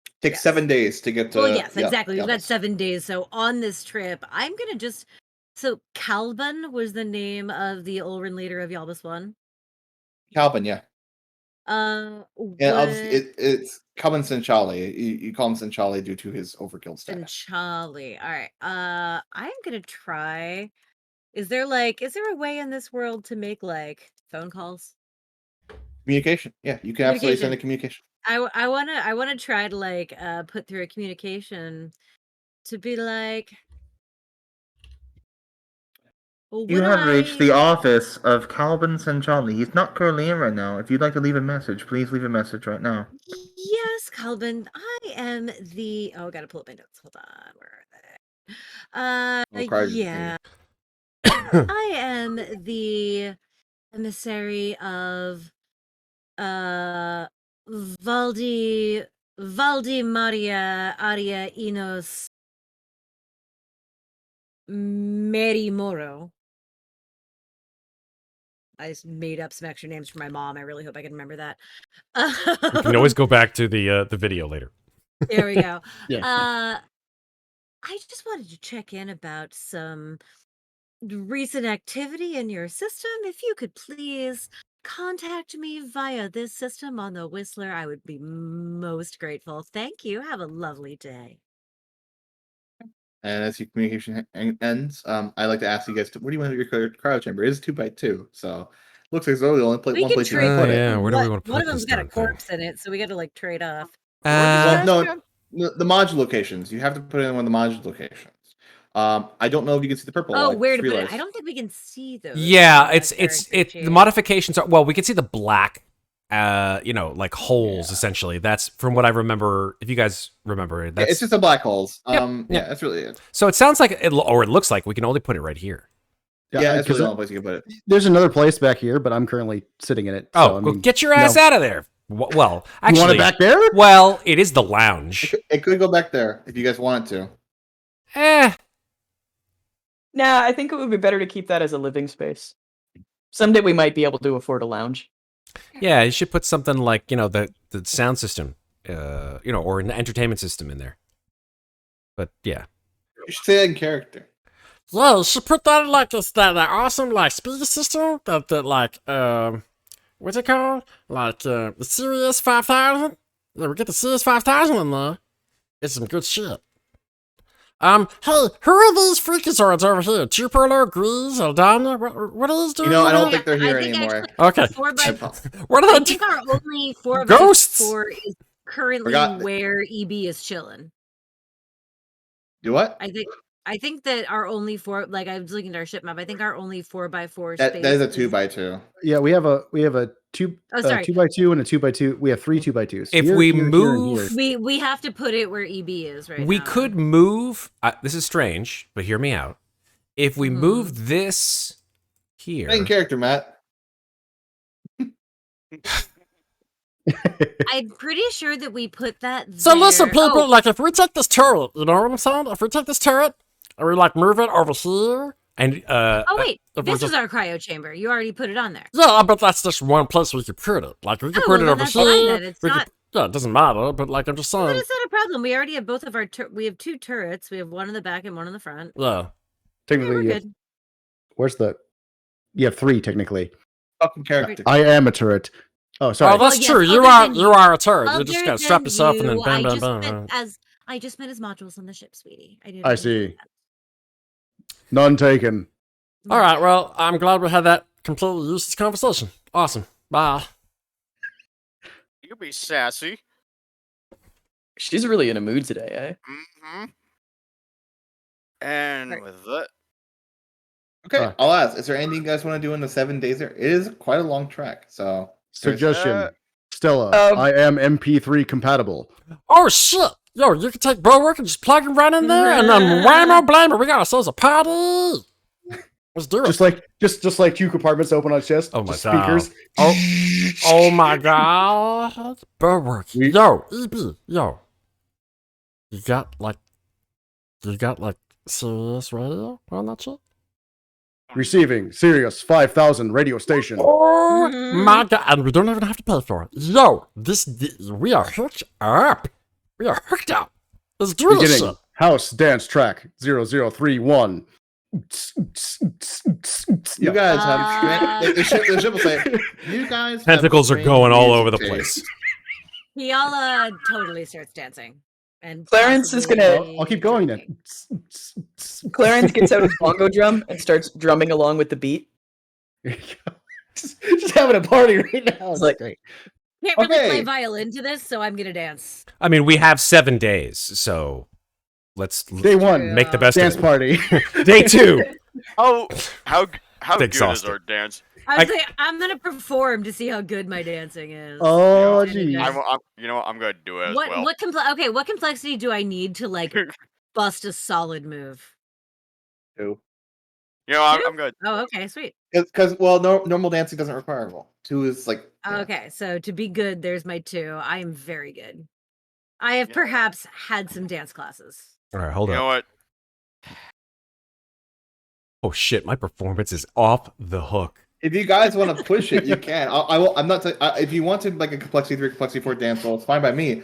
[SPEAKER 4] it takes
[SPEAKER 3] Yes.
[SPEAKER 4] 7 days to get to.
[SPEAKER 3] well, yes, exactly. We've got
[SPEAKER 4] Yalbus.
[SPEAKER 3] 7 days. So on this trip, I'm gonna just. So Calban was the name of the Ulrin leader of Yalbus 1.
[SPEAKER 4] Calvin, yeah.
[SPEAKER 3] Uh,
[SPEAKER 4] Yeah,
[SPEAKER 3] was
[SPEAKER 4] it's Calvin Sinchali. You call him Sinchali due to his overkill status.
[SPEAKER 3] Charlie. All right. I'm gonna try. Is there a way in this world to make like phone calls?
[SPEAKER 4] Communication. Yeah, you can absolutely send a communication.
[SPEAKER 3] I wanna try to like put through a communication to be like. Well,
[SPEAKER 4] You
[SPEAKER 3] would
[SPEAKER 4] have reached the
[SPEAKER 3] I-
[SPEAKER 4] office of Calvin Sinchali. He's not currently in right now. If you'd like to leave a message, please leave a message right now.
[SPEAKER 3] Yes, Calvin. I am the. Oh, I gotta pull up my notes. Hold on. Where are they?
[SPEAKER 4] Required to
[SPEAKER 3] Yeah. I am the emissary of Valdi Maria Aria Inos Mary Moro. I just made up some extra names for my mom. I really hope I can remember that.
[SPEAKER 1] You can always go back to the video later.
[SPEAKER 3] There we go.
[SPEAKER 2] Yeah.
[SPEAKER 3] I just wanted to check in about some recent activity in your system. If you could please contact me via this system on the Whistler, I would be most grateful. Thank you. Have a lovely day.
[SPEAKER 4] And as your communication ends, I'd like to ask you guys, where do you want your cryo chamber? It is 2x2, so looks like it's only the only
[SPEAKER 3] We
[SPEAKER 4] one
[SPEAKER 3] could
[SPEAKER 4] place you
[SPEAKER 3] trade.
[SPEAKER 4] can put it.
[SPEAKER 1] Yeah, where do we want to
[SPEAKER 3] One
[SPEAKER 1] put
[SPEAKER 3] of
[SPEAKER 1] this
[SPEAKER 3] them's got a
[SPEAKER 1] darn thing?
[SPEAKER 3] corpse in it, so we got to like trade off.
[SPEAKER 4] Well, no, the module locations. You have to put in one of the module locations. I don't know if you can see the purple.
[SPEAKER 3] Oh,
[SPEAKER 4] like,
[SPEAKER 3] where to put
[SPEAKER 4] realized.
[SPEAKER 3] it? I don't think we can see those.
[SPEAKER 1] Yeah,
[SPEAKER 3] on
[SPEAKER 1] it's
[SPEAKER 3] that character
[SPEAKER 1] the
[SPEAKER 3] sheet.
[SPEAKER 1] modifications are, well, we can see the black like holes essentially. That's from what I remember. If you guys remember, that's
[SPEAKER 4] It's just the black holes.
[SPEAKER 1] Yep.
[SPEAKER 4] Yeah, that's really it.
[SPEAKER 1] so it sounds like it looks like we can only put it right here.
[SPEAKER 4] Yeah, that's really the
[SPEAKER 2] because
[SPEAKER 4] only place you can put it.
[SPEAKER 2] there's another place back here, but I'm currently sitting in it.
[SPEAKER 1] Oh,
[SPEAKER 2] so, I
[SPEAKER 1] well,
[SPEAKER 2] mean,
[SPEAKER 1] get your ass
[SPEAKER 2] no.
[SPEAKER 1] out of there. Well,
[SPEAKER 2] You want
[SPEAKER 1] actually,
[SPEAKER 2] it back there?
[SPEAKER 1] well, it is the lounge.
[SPEAKER 4] It could go back there if you guys wanted to.
[SPEAKER 1] Eh,
[SPEAKER 5] Nah, I think it would be better to keep that as a living space. Someday we might be able to afford a lounge.
[SPEAKER 1] yeah, you should put something like the sound system, or an entertainment system in there. But yeah.
[SPEAKER 4] You should say that in character.
[SPEAKER 7] Yeah, you should put that in like that awesome like speaker system that like what's it called? Like the Sirius 5000. Yeah, we get the Sirius 5000 in there. It's some good shit. Hey, who are these freakazoids over here? Tupelo, Grease, Eldana? What are these doing?
[SPEAKER 4] I don't
[SPEAKER 3] Yeah,
[SPEAKER 4] think they're
[SPEAKER 3] I
[SPEAKER 4] here
[SPEAKER 3] think
[SPEAKER 4] anymore.
[SPEAKER 1] Okay.
[SPEAKER 3] 4x4
[SPEAKER 1] What are
[SPEAKER 3] I
[SPEAKER 1] they?
[SPEAKER 3] think our only 4x4
[SPEAKER 1] Ghosts?
[SPEAKER 3] is currently
[SPEAKER 4] Forgot-
[SPEAKER 3] where EB is chilling.
[SPEAKER 4] Do what?
[SPEAKER 3] I think that our only like I was looking at our ship map. I think our only 4x4
[SPEAKER 4] That
[SPEAKER 3] space
[SPEAKER 4] is a 2x2.
[SPEAKER 2] Yeah, we have a 2
[SPEAKER 3] Oh, sorry.
[SPEAKER 2] 2x2 and a 2x2. We have 3 2x2s.
[SPEAKER 1] If
[SPEAKER 2] Here,
[SPEAKER 1] we
[SPEAKER 2] here, here, and
[SPEAKER 1] move-
[SPEAKER 2] here.
[SPEAKER 3] We have to put it where EB is right
[SPEAKER 1] We
[SPEAKER 3] now.
[SPEAKER 1] could move. This is strange, but hear me out. If we
[SPEAKER 3] Mhm.
[SPEAKER 1] move this here,
[SPEAKER 4] Main character, Matt.
[SPEAKER 3] I'm pretty sure that we put that.
[SPEAKER 7] So listen,
[SPEAKER 3] there.
[SPEAKER 7] people,
[SPEAKER 3] Oh,
[SPEAKER 7] like if we take this turret, you know what I'm saying? If we take this turret and we like move it over here,
[SPEAKER 1] and
[SPEAKER 3] oh wait,
[SPEAKER 7] if we
[SPEAKER 3] this
[SPEAKER 7] just-
[SPEAKER 3] is our cryo chamber. You already put it on there.
[SPEAKER 7] yeah, but that's just one place we could put it. Like we could
[SPEAKER 3] Oh,
[SPEAKER 7] put
[SPEAKER 3] well,
[SPEAKER 7] it
[SPEAKER 3] then
[SPEAKER 7] over
[SPEAKER 3] that's fine
[SPEAKER 7] here.
[SPEAKER 3] then. It's
[SPEAKER 7] we
[SPEAKER 3] not-
[SPEAKER 7] could, yeah, it doesn't matter. But like I'm just
[SPEAKER 3] But
[SPEAKER 7] saying,
[SPEAKER 3] it's not a problem. We already have both of our. We have 2 turrets. We have one in the back and one in the front.
[SPEAKER 7] yeah.
[SPEAKER 3] Yeah, we're
[SPEAKER 2] Technically, you have-
[SPEAKER 3] good.
[SPEAKER 2] where's the? You have 3 technically.
[SPEAKER 4] Fucking character.
[SPEAKER 2] I am a turret. Oh, sorry.
[SPEAKER 7] Oh, that's
[SPEAKER 3] yes,
[SPEAKER 7] true. You
[SPEAKER 3] other
[SPEAKER 7] are
[SPEAKER 3] than
[SPEAKER 7] you are a turret. You
[SPEAKER 3] Other
[SPEAKER 7] just gotta strap
[SPEAKER 3] than
[SPEAKER 7] yourself and then
[SPEAKER 3] you,
[SPEAKER 7] bam, bam,
[SPEAKER 3] just
[SPEAKER 7] bam.
[SPEAKER 3] meant I just meant as modules on the ship, sweetie. I didn't.
[SPEAKER 2] I
[SPEAKER 3] mean to
[SPEAKER 2] see.
[SPEAKER 3] do that.
[SPEAKER 2] None taken.
[SPEAKER 7] All right. Well, I'm glad we had that completely useless conversation. Awesome. Bye.
[SPEAKER 6] You be sassy.
[SPEAKER 5] She's really in a mood today, eh?
[SPEAKER 6] Mm-hmm. And
[SPEAKER 3] Right.
[SPEAKER 6] with that,
[SPEAKER 4] Okay, I'll ask. Is there anything you guys want to do in the 7 days there? It is quite a long trek, so
[SPEAKER 2] Suggestion.
[SPEAKER 6] Uh,
[SPEAKER 2] Stella, I am MP3 compatible.
[SPEAKER 7] Oh shit! Yo, you can take bulwark and just plug him right in there, and then whammo blammo, we got ourselves a party. Let's do it.
[SPEAKER 2] Just like 2 compartments open on chest.
[SPEAKER 1] Oh my
[SPEAKER 2] just
[SPEAKER 1] God.
[SPEAKER 2] speakers.
[SPEAKER 7] Oh my god. Bulwark. Yo, EB, yo. You got like serious radio on that shit?
[SPEAKER 2] Receiving Sirius 5000 radio station.
[SPEAKER 7] Oh
[SPEAKER 3] Mhm.
[SPEAKER 7] my god, and we don't even have to pay for it. Yo, we are hooked up. We are hooked up. Let's do this
[SPEAKER 2] Beginning
[SPEAKER 7] shit.
[SPEAKER 2] house dance track 0031.
[SPEAKER 4] you guys have
[SPEAKER 3] Uh,
[SPEAKER 4] the ship will say you guys have
[SPEAKER 1] tentacles are
[SPEAKER 4] strange
[SPEAKER 1] going all over the
[SPEAKER 4] music
[SPEAKER 1] place.
[SPEAKER 4] taste.
[SPEAKER 3] Kiala totally starts dancing, and
[SPEAKER 5] Clarence is gonna-
[SPEAKER 3] possibly
[SPEAKER 2] I'll keep going
[SPEAKER 3] drinking.
[SPEAKER 2] then.
[SPEAKER 5] Clarence gets out his bongo drum and starts drumming along with the beat.
[SPEAKER 2] just having a party right now.
[SPEAKER 5] It's like-
[SPEAKER 2] great.
[SPEAKER 3] Can't really play
[SPEAKER 4] Okay.
[SPEAKER 3] violin to this, so I'm gonna dance.
[SPEAKER 1] I mean, we have 7 days, so let's
[SPEAKER 2] Day 1,
[SPEAKER 1] make the best
[SPEAKER 2] dance
[SPEAKER 1] of
[SPEAKER 2] party.
[SPEAKER 1] it. Day 2.
[SPEAKER 6] how good
[SPEAKER 1] Exhausted.
[SPEAKER 6] is our dance?
[SPEAKER 3] I was like, I'm gonna perform to see how good my dancing is.
[SPEAKER 2] Oh,
[SPEAKER 3] Yeah,
[SPEAKER 2] geez.
[SPEAKER 3] guys.
[SPEAKER 6] You know what? I'm gonna do it as
[SPEAKER 3] What
[SPEAKER 6] well.
[SPEAKER 3] what complexity do I need to like bust a solid move?
[SPEAKER 4] Two.
[SPEAKER 6] You know, I'm good.
[SPEAKER 3] Oh, okay, sweet.
[SPEAKER 4] Because normal dancing doesn't require roll. 2 is like yeah.
[SPEAKER 3] Okay, so to be good, there's my 2. I am very good. I have
[SPEAKER 6] Yeah.
[SPEAKER 3] perhaps had some dance classes.
[SPEAKER 1] All right, hold
[SPEAKER 6] You
[SPEAKER 1] on.
[SPEAKER 6] know what?
[SPEAKER 1] Oh shit, my performance is off the hook.
[SPEAKER 4] If you guys want to push it, you can. I will. I'm not. If you want to like a complexity 3, complexity 4 dance roll, it's fine by me.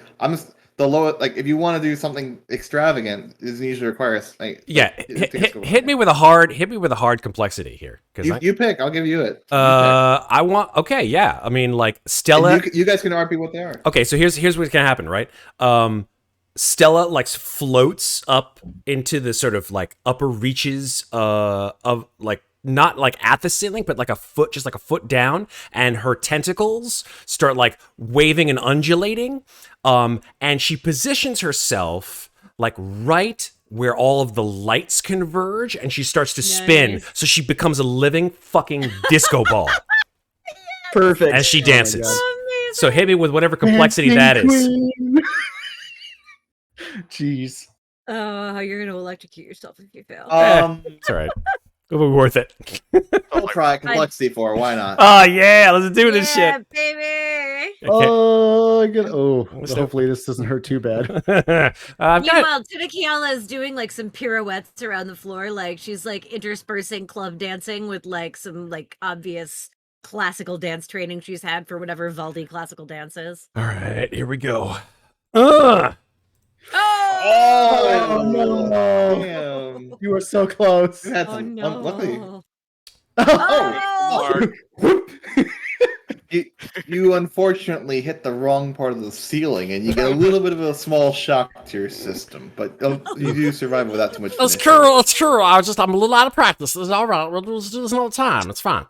[SPEAKER 4] the low, like if you want to do something extravagant, it usually requires like
[SPEAKER 1] hit me with a hard complexity here, because
[SPEAKER 4] you pick. I'll give you it.
[SPEAKER 1] I want I mean, like Stella.
[SPEAKER 4] You guys can RP what they are.
[SPEAKER 1] Okay, so here's what's gonna happen, right? Stella like floats up into the sort of like upper reaches of like not like at the ceiling, but like just like a foot down, and her tentacles start like waving and undulating. And she positions herself like right where all of the lights converge, and she starts to spin, so she becomes a living fucking disco ball.
[SPEAKER 5] Perfect.
[SPEAKER 1] As she dances.
[SPEAKER 3] Oh,
[SPEAKER 1] So hit me with whatever complexity that is.
[SPEAKER 2] Jeez.
[SPEAKER 3] Oh, you're gonna electrocute yourself if you fail.
[SPEAKER 1] It's all right. It'll be worth it.
[SPEAKER 4] I'll try complexity for her. Why not?
[SPEAKER 1] Oh yeah, let's do this
[SPEAKER 3] yeah,
[SPEAKER 1] shit,
[SPEAKER 3] baby.
[SPEAKER 1] Okay.
[SPEAKER 2] Hopefully this doesn't hurt too bad.
[SPEAKER 3] Meanwhile, TinaKiala is doing like some pirouettes around the floor, like she's like interspersing club dancing with like some like obvious classical dance training she's had for whatever Valdi classical dance is.
[SPEAKER 1] All right, here we go.
[SPEAKER 3] Oh,
[SPEAKER 2] no!
[SPEAKER 4] Damn.
[SPEAKER 2] You were so close.
[SPEAKER 4] You had
[SPEAKER 3] oh
[SPEAKER 4] some,
[SPEAKER 3] no!
[SPEAKER 4] luckily.
[SPEAKER 3] Oh!
[SPEAKER 4] You unfortunately hit the wrong part of the ceiling, and you get a little bit of a small shock to your system, but you do survive without too much.
[SPEAKER 7] It's cool. It's cool. I'm a little out of practice. It's all right. We'll just do this another time. It's fine.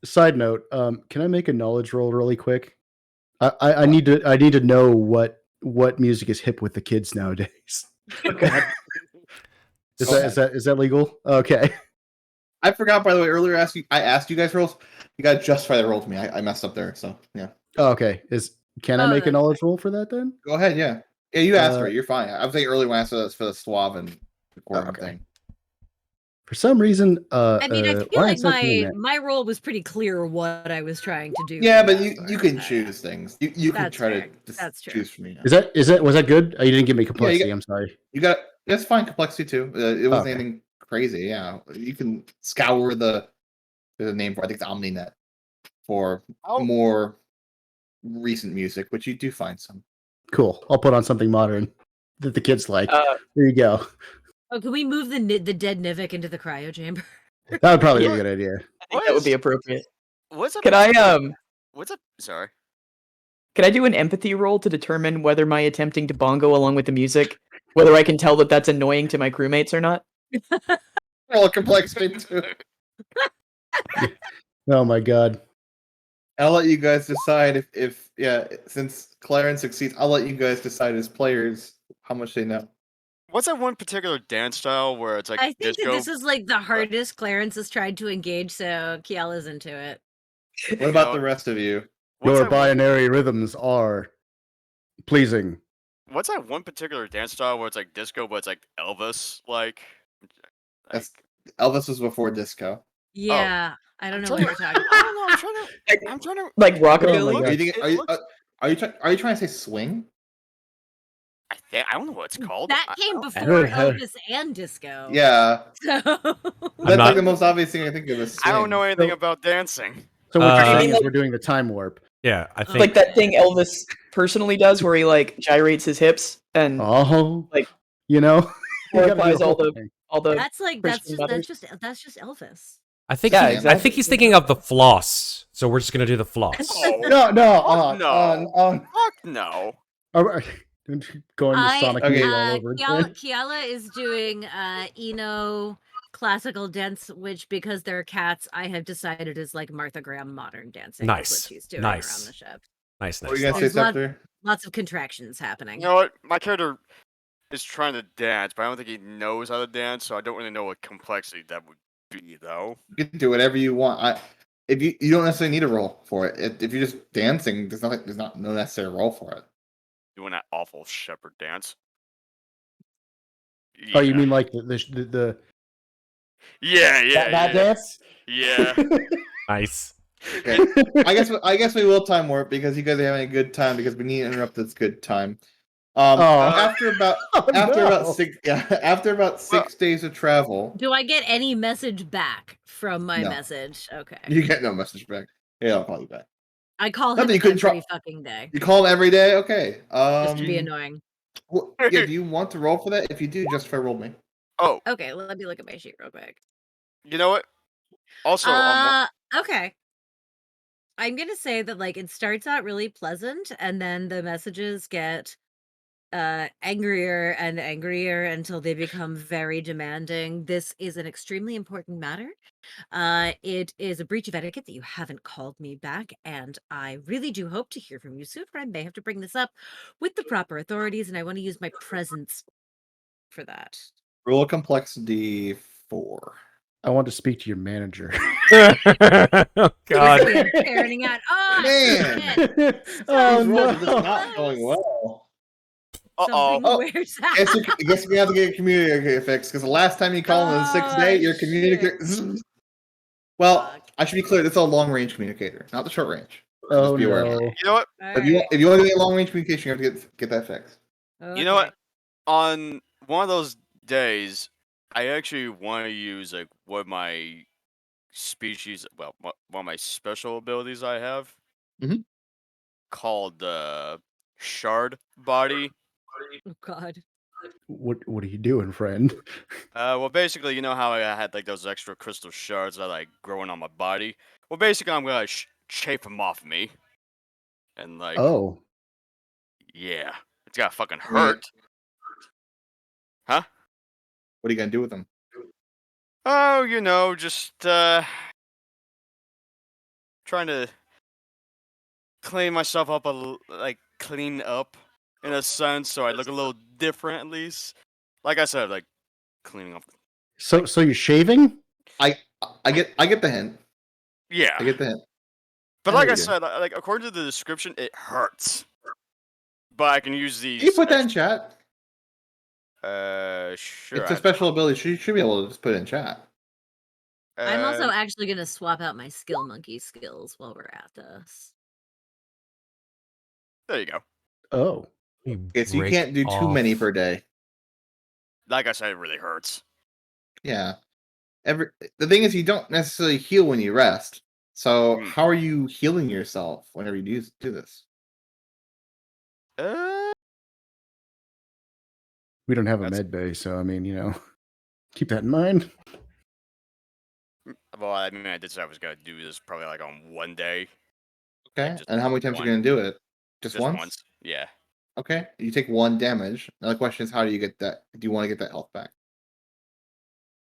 [SPEAKER 2] Side note: can I make a knowledge roll really quick? I need to know what music is hip with the kids nowadays.
[SPEAKER 5] Okay.
[SPEAKER 2] Is that legal? Okay.
[SPEAKER 4] I forgot, by the way, earlier I asked you guys rolls. You got to justify the roll to me. I messed up there, so yeah.
[SPEAKER 2] Oh, okay. Can I make a knowledge roll for that then?
[SPEAKER 4] Go ahead, yeah. Yeah, you asked for it. You're fine. I was thinking earlier when I asked for the suave and recording thing.
[SPEAKER 2] For some reason,
[SPEAKER 3] I mean, I feel like my role was pretty clear what I was trying to do.
[SPEAKER 4] Yeah, but you can choose things. You can try
[SPEAKER 3] fair.
[SPEAKER 4] to
[SPEAKER 3] That's true.
[SPEAKER 4] choose from me.
[SPEAKER 2] was that good? Oh, you didn't give me complexity. I'm sorry.
[SPEAKER 4] You got that's fine. Complexity too. It wasn't
[SPEAKER 2] Okay.
[SPEAKER 4] anything crazy. Yeah, you can scour the name for. I think it's OmniNet for more recent music, which you do find some.
[SPEAKER 2] Cool. I'll put on something modern that the kids like. There you go.
[SPEAKER 3] Oh, can we move the dead Nivik into the cryo chamber?
[SPEAKER 2] That would probably be a good idea.
[SPEAKER 5] I think that would be appropriate.
[SPEAKER 6] What's up?
[SPEAKER 5] Can I
[SPEAKER 6] What's up? Sorry.
[SPEAKER 5] Can I do an empathy roll to determine whether my attempting to bongo along with the music, whether I can tell that that's annoying to my crewmates or not?
[SPEAKER 4] Roll complexity too.
[SPEAKER 2] Oh my god.
[SPEAKER 4] I'll let you guys decide if since Clarins succeeds, I'll let you guys decide as players how much they know.
[SPEAKER 6] What's that one particular dance style where it's like
[SPEAKER 3] I think
[SPEAKER 6] disco?
[SPEAKER 3] that this is like the hardest Clarins has tried to engage, so Kiala's into it.
[SPEAKER 4] What about the rest of you?
[SPEAKER 6] What's
[SPEAKER 2] Your
[SPEAKER 6] that
[SPEAKER 2] binary rhythms are pleasing.
[SPEAKER 6] What's that one particular dance style where it's like disco, but it's like Elvis? Like
[SPEAKER 4] Elvis was before disco.
[SPEAKER 3] Yeah, I don't know what you're talking about.
[SPEAKER 6] I don't know. I'm trying to.
[SPEAKER 5] Like
[SPEAKER 2] Oh
[SPEAKER 5] rockabilly?
[SPEAKER 2] my God.
[SPEAKER 4] Are you trying to say swing?
[SPEAKER 6] I don't know what it's called.
[SPEAKER 3] That came before
[SPEAKER 2] know.
[SPEAKER 3] Elvis and disco.
[SPEAKER 4] Yeah,
[SPEAKER 3] So
[SPEAKER 4] that's like the most obvious thing I think of. Is
[SPEAKER 6] I don't
[SPEAKER 4] swing.
[SPEAKER 6] know anything about dancing.
[SPEAKER 2] So what you're
[SPEAKER 1] Uh,
[SPEAKER 2] saying is we're doing the time warp.
[SPEAKER 1] Yeah, I think
[SPEAKER 5] Like that thing Elvis personally does where he like gyrates his hips and
[SPEAKER 2] Oh,
[SPEAKER 5] Like-
[SPEAKER 2] you know, you gotta do
[SPEAKER 5] glorifies
[SPEAKER 2] the
[SPEAKER 5] all
[SPEAKER 2] whole
[SPEAKER 5] the
[SPEAKER 2] thing.
[SPEAKER 3] that's like
[SPEAKER 5] Christian mothers.
[SPEAKER 3] that's just Elvis.
[SPEAKER 1] I think
[SPEAKER 5] Yeah,
[SPEAKER 1] he- I
[SPEAKER 5] exactly.
[SPEAKER 1] think he's thinking of the floss. So we're just gonna do the floss.
[SPEAKER 6] Oh,
[SPEAKER 2] No,
[SPEAKER 6] no. Fuck no.
[SPEAKER 2] Going to Sonic
[SPEAKER 4] Okay.
[SPEAKER 2] Mood all over again.
[SPEAKER 3] Kiala is doing Eno classical dance, which because they're cats, I have decided is like Martha Graham modern dancing. Is
[SPEAKER 1] Nice.
[SPEAKER 3] what she's doing
[SPEAKER 1] Nice.
[SPEAKER 3] around the ship.
[SPEAKER 1] Nice,
[SPEAKER 4] What were
[SPEAKER 1] nice.
[SPEAKER 4] you gonna say,
[SPEAKER 3] There's lot-
[SPEAKER 4] Septur?
[SPEAKER 3] Lots of contractions happening.
[SPEAKER 6] You know what? My character is trying to dance, but I don't think he knows how to dance, so I don't really know what complexity that would be, though.
[SPEAKER 4] You can do whatever you want. If you don't necessarily need a roll for it. If you're just dancing, there's not no necessary roll for it.
[SPEAKER 6] Doing that awful shepherd dance.
[SPEAKER 2] Oh, you
[SPEAKER 6] Yeah.
[SPEAKER 2] mean like the
[SPEAKER 6] Yeah.
[SPEAKER 2] that dance?
[SPEAKER 6] Yeah.
[SPEAKER 1] Nice.
[SPEAKER 4] Okay. I guess we will time warp because you guys are having a good time because we need to interrupt this good time. After about after about 6 days of travel,
[SPEAKER 3] Do I get any message back from my
[SPEAKER 4] No.
[SPEAKER 3] message? Okay.
[SPEAKER 4] you get no message back. Yeah, I'll call you back.
[SPEAKER 3] I call
[SPEAKER 4] Not
[SPEAKER 3] him
[SPEAKER 4] that you couldn't
[SPEAKER 3] every
[SPEAKER 4] try-
[SPEAKER 3] fucking day.
[SPEAKER 4] You call him every day, okay?
[SPEAKER 3] Just to be annoying.
[SPEAKER 4] Well, yeah, do you want to roll for that? If you do, justify roll me.
[SPEAKER 6] Oh,
[SPEAKER 3] Okay, let me look at my sheet real quick.
[SPEAKER 6] you know what? Also,
[SPEAKER 3] Okay. I'm gonna say that like it starts out really pleasant, and then the messages get angrier and angrier until they become very demanding. This is an extremely important matter. It is a breach of etiquette that you haven't called me back, and I really do hope to hear from you soon, or I may have to bring this up with the proper authorities, and I want to use my presence for that.
[SPEAKER 4] Roll a complexity 4.
[SPEAKER 2] I want to speak to your manager.
[SPEAKER 1] Oh God.
[SPEAKER 3] Parenting out. Oh,
[SPEAKER 4] Man!
[SPEAKER 3] shit.
[SPEAKER 2] Oh
[SPEAKER 4] These rolls are just
[SPEAKER 2] no!
[SPEAKER 4] not going well.
[SPEAKER 6] uh-oh.
[SPEAKER 3] Something weird.
[SPEAKER 4] Guess we have to get your communicator fixed because the last time you called on the 6th day, your communicator. Well,
[SPEAKER 3] Fuck.
[SPEAKER 4] I should be clear. This is a long range communicator, not the short range. So
[SPEAKER 2] Oh
[SPEAKER 4] just be aware of
[SPEAKER 2] no!
[SPEAKER 4] that.
[SPEAKER 6] You know what?
[SPEAKER 4] If you want to do a long range communication, you have to get that fixed.
[SPEAKER 6] You know what? On one of those days, I actually want to use like one of my species, well, one of my special abilities I have,
[SPEAKER 4] Mhm.
[SPEAKER 6] called Shard Body.
[SPEAKER 3] Oh God.
[SPEAKER 2] What are you doing, friend?
[SPEAKER 6] Well, basically, you know how I had like those extra crystal shards that like growing on my body. Well, basically, I'm gonna chafe them off me, and like,
[SPEAKER 2] Oh,
[SPEAKER 6] yeah, it's gotta fucking
[SPEAKER 4] What are you-
[SPEAKER 6] hurt, huh?
[SPEAKER 4] What are you gonna do with them?
[SPEAKER 6] Oh, you know, just trying to clean myself up like clean up in a sense, so I look a little different at least. Like I said, like cleaning up.
[SPEAKER 2] so you're shaving?
[SPEAKER 4] I get the hint.
[SPEAKER 6] Yeah,
[SPEAKER 4] I get the hint.
[SPEAKER 6] but
[SPEAKER 4] I know
[SPEAKER 6] like I
[SPEAKER 4] you do.
[SPEAKER 6] said, like according to the description, it hurts. But I can use these.
[SPEAKER 4] Can you put that in chat?
[SPEAKER 6] Sure.
[SPEAKER 4] It's a special ability. You should be able to just put it in chat.
[SPEAKER 3] I'm also actually gonna swap out my skill monkey skills while we're at this.
[SPEAKER 6] There you go.
[SPEAKER 2] Oh,
[SPEAKER 4] Okay, so you can't do too many per day.
[SPEAKER 6] Like I said, it really hurts.
[SPEAKER 4] Yeah. The thing is, you don't necessarily heal when you rest. So how are you healing yourself whenever you do this?
[SPEAKER 2] we don't have a med bay, so I mean, keep that in mind.
[SPEAKER 6] Well, I mean, I did say I was gonna do this probably like on one day.
[SPEAKER 4] Okay.
[SPEAKER 6] just
[SPEAKER 4] And how many times are you gonna do it? Just once?
[SPEAKER 6] Yeah.
[SPEAKER 4] Okay. You take 1 damage. Now the question is, how do you get that? Do you want to get that health back?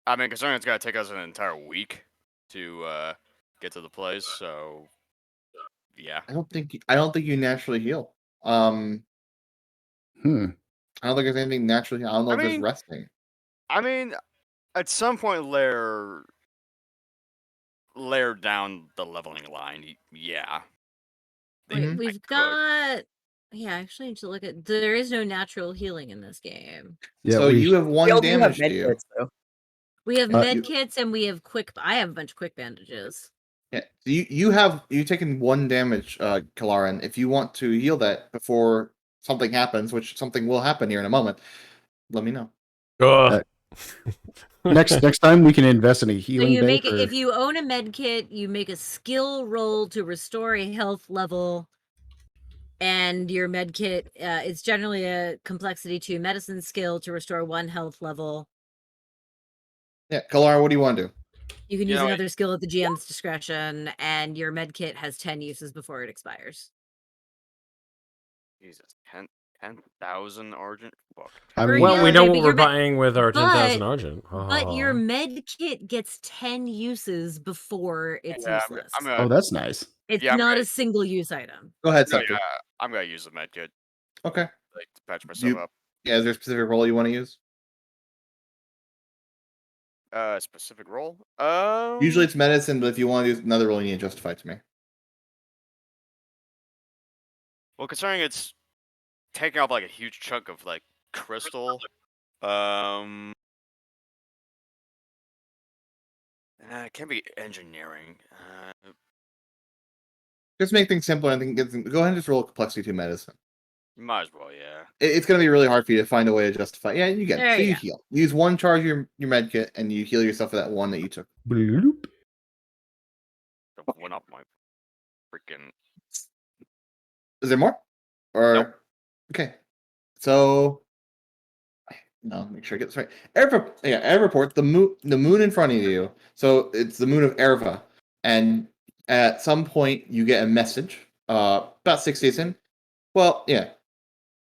[SPEAKER 6] I mean, considering it's gonna take us an entire week to get to the place, so yeah.
[SPEAKER 4] I don't think you naturally heal. I don't think there's anything naturally. I don't know if there's resting.
[SPEAKER 6] I mean, at some point, layer down the leveling line. Yeah.
[SPEAKER 3] Wait, we've got. Yeah, I actually need to look at. There is no natural healing in this game.
[SPEAKER 2] Yeah,
[SPEAKER 4] so you have 1 damage to you.
[SPEAKER 3] We have med kits and we have quick. I have a bunch of quick bandages.
[SPEAKER 4] Yeah, you've taken 1 damage, Kalerin. If you want to heal that before something happens, which something will happen here in a moment, let me know.
[SPEAKER 2] Next time we can invest in a
[SPEAKER 3] So
[SPEAKER 2] healing
[SPEAKER 3] you
[SPEAKER 2] bay.
[SPEAKER 3] make it if you own a med kit, you make a skill roll to restore a health level, and your med kit it's generally a complexity 2 medicine skill to restore 1 health level.
[SPEAKER 4] Yeah, Kalerin, what do you want to do?
[SPEAKER 3] You can use another skill at the GM's discretion, and your med kit has 10 uses before it expires.
[SPEAKER 6] Jesus, 10,000 Argent? Fuck.
[SPEAKER 2] I mean,
[SPEAKER 1] well, we know what we're buying with our 10,000 Argent.
[SPEAKER 3] But your med kit gets 10 uses before it's useless.
[SPEAKER 2] Oh, that's nice.
[SPEAKER 3] It's not a single use item.
[SPEAKER 4] Go ahead, Septur.
[SPEAKER 6] I'm gonna use the med kit.
[SPEAKER 4] Okay.
[SPEAKER 6] Like to patch myself up.
[SPEAKER 4] Yeah, is there a specific role you want to use?
[SPEAKER 6] Specific role?
[SPEAKER 4] Usually it's medicine, but if you want to use another role, you need to justify it to me.
[SPEAKER 6] Well, considering it's taking off like a huge chunk of like crystal, it can be engineering.
[SPEAKER 4] Just make things simpler. I think go ahead and just roll complexity 2 medicine.
[SPEAKER 6] Might as well, yeah.
[SPEAKER 4] It's going to be really hard for you to find a way to justify. Yeah, you get it. So you heal. You use 1 charge of your med kit, and you heal yourself for that 1 that you took.
[SPEAKER 2] Bloop.
[SPEAKER 6] One up my freaking.
[SPEAKER 4] Is there more? Or
[SPEAKER 6] nope.
[SPEAKER 4] Okay. So, no, make sure I get this right. Airport, the moon in front of you. So it's the moon of Erva, and at some point you get a message. About 6 days in. Well, yeah,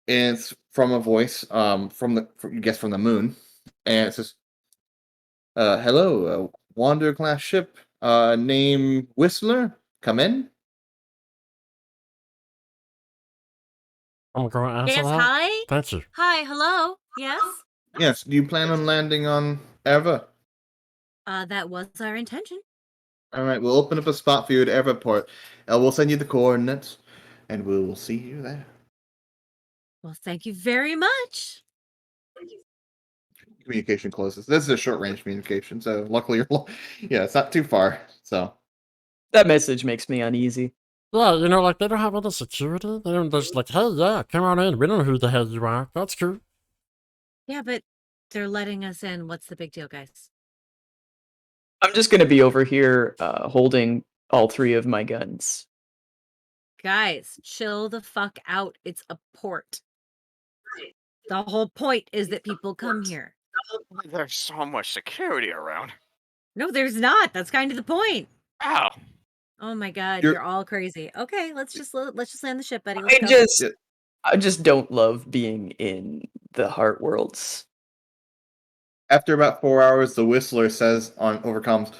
[SPEAKER 4] it's from a voice. From the moon, and it says, "Hello, Wander class ship. Name Whistler. Come in."
[SPEAKER 7] I'm going to answer
[SPEAKER 3] Yes,
[SPEAKER 7] that.
[SPEAKER 3] hi?
[SPEAKER 7] Thank you.
[SPEAKER 3] Hi, hello? Yes?
[SPEAKER 4] Yes. Do you plan on landing on Erva?
[SPEAKER 3] That was our intention.
[SPEAKER 4] All right, we'll open up a spot for you at Everport. We'll send you the coordinates, and we will see you there.
[SPEAKER 3] Well, thank you very much.
[SPEAKER 4] Communication closes. This is a short-range communication, so luckily yeah, it's not too far. So
[SPEAKER 5] That message makes me uneasy.
[SPEAKER 7] Yeah, you know, like, they don't have any security. They don't just like, hey, yeah, come on in. We don't know who the hell you are. That's cool.
[SPEAKER 3] Yeah, but they're letting us in. What's the big deal, guys?
[SPEAKER 5] I'm just gonna be over here holding all 3 of my guns.
[SPEAKER 3] Guys, chill the fuck out. It's a port. The whole point is that people come here.
[SPEAKER 6] There's so much security around.
[SPEAKER 3] No, there's not. That's kind of the point.
[SPEAKER 6] Ow.
[SPEAKER 3] Oh my god,
[SPEAKER 4] You're-
[SPEAKER 3] you're all crazy. Okay, let's just land the ship, buddy. Let's go.
[SPEAKER 5] I just don't love being in the heart worlds.
[SPEAKER 4] after about 4 hours, the Whistler says on overcomes,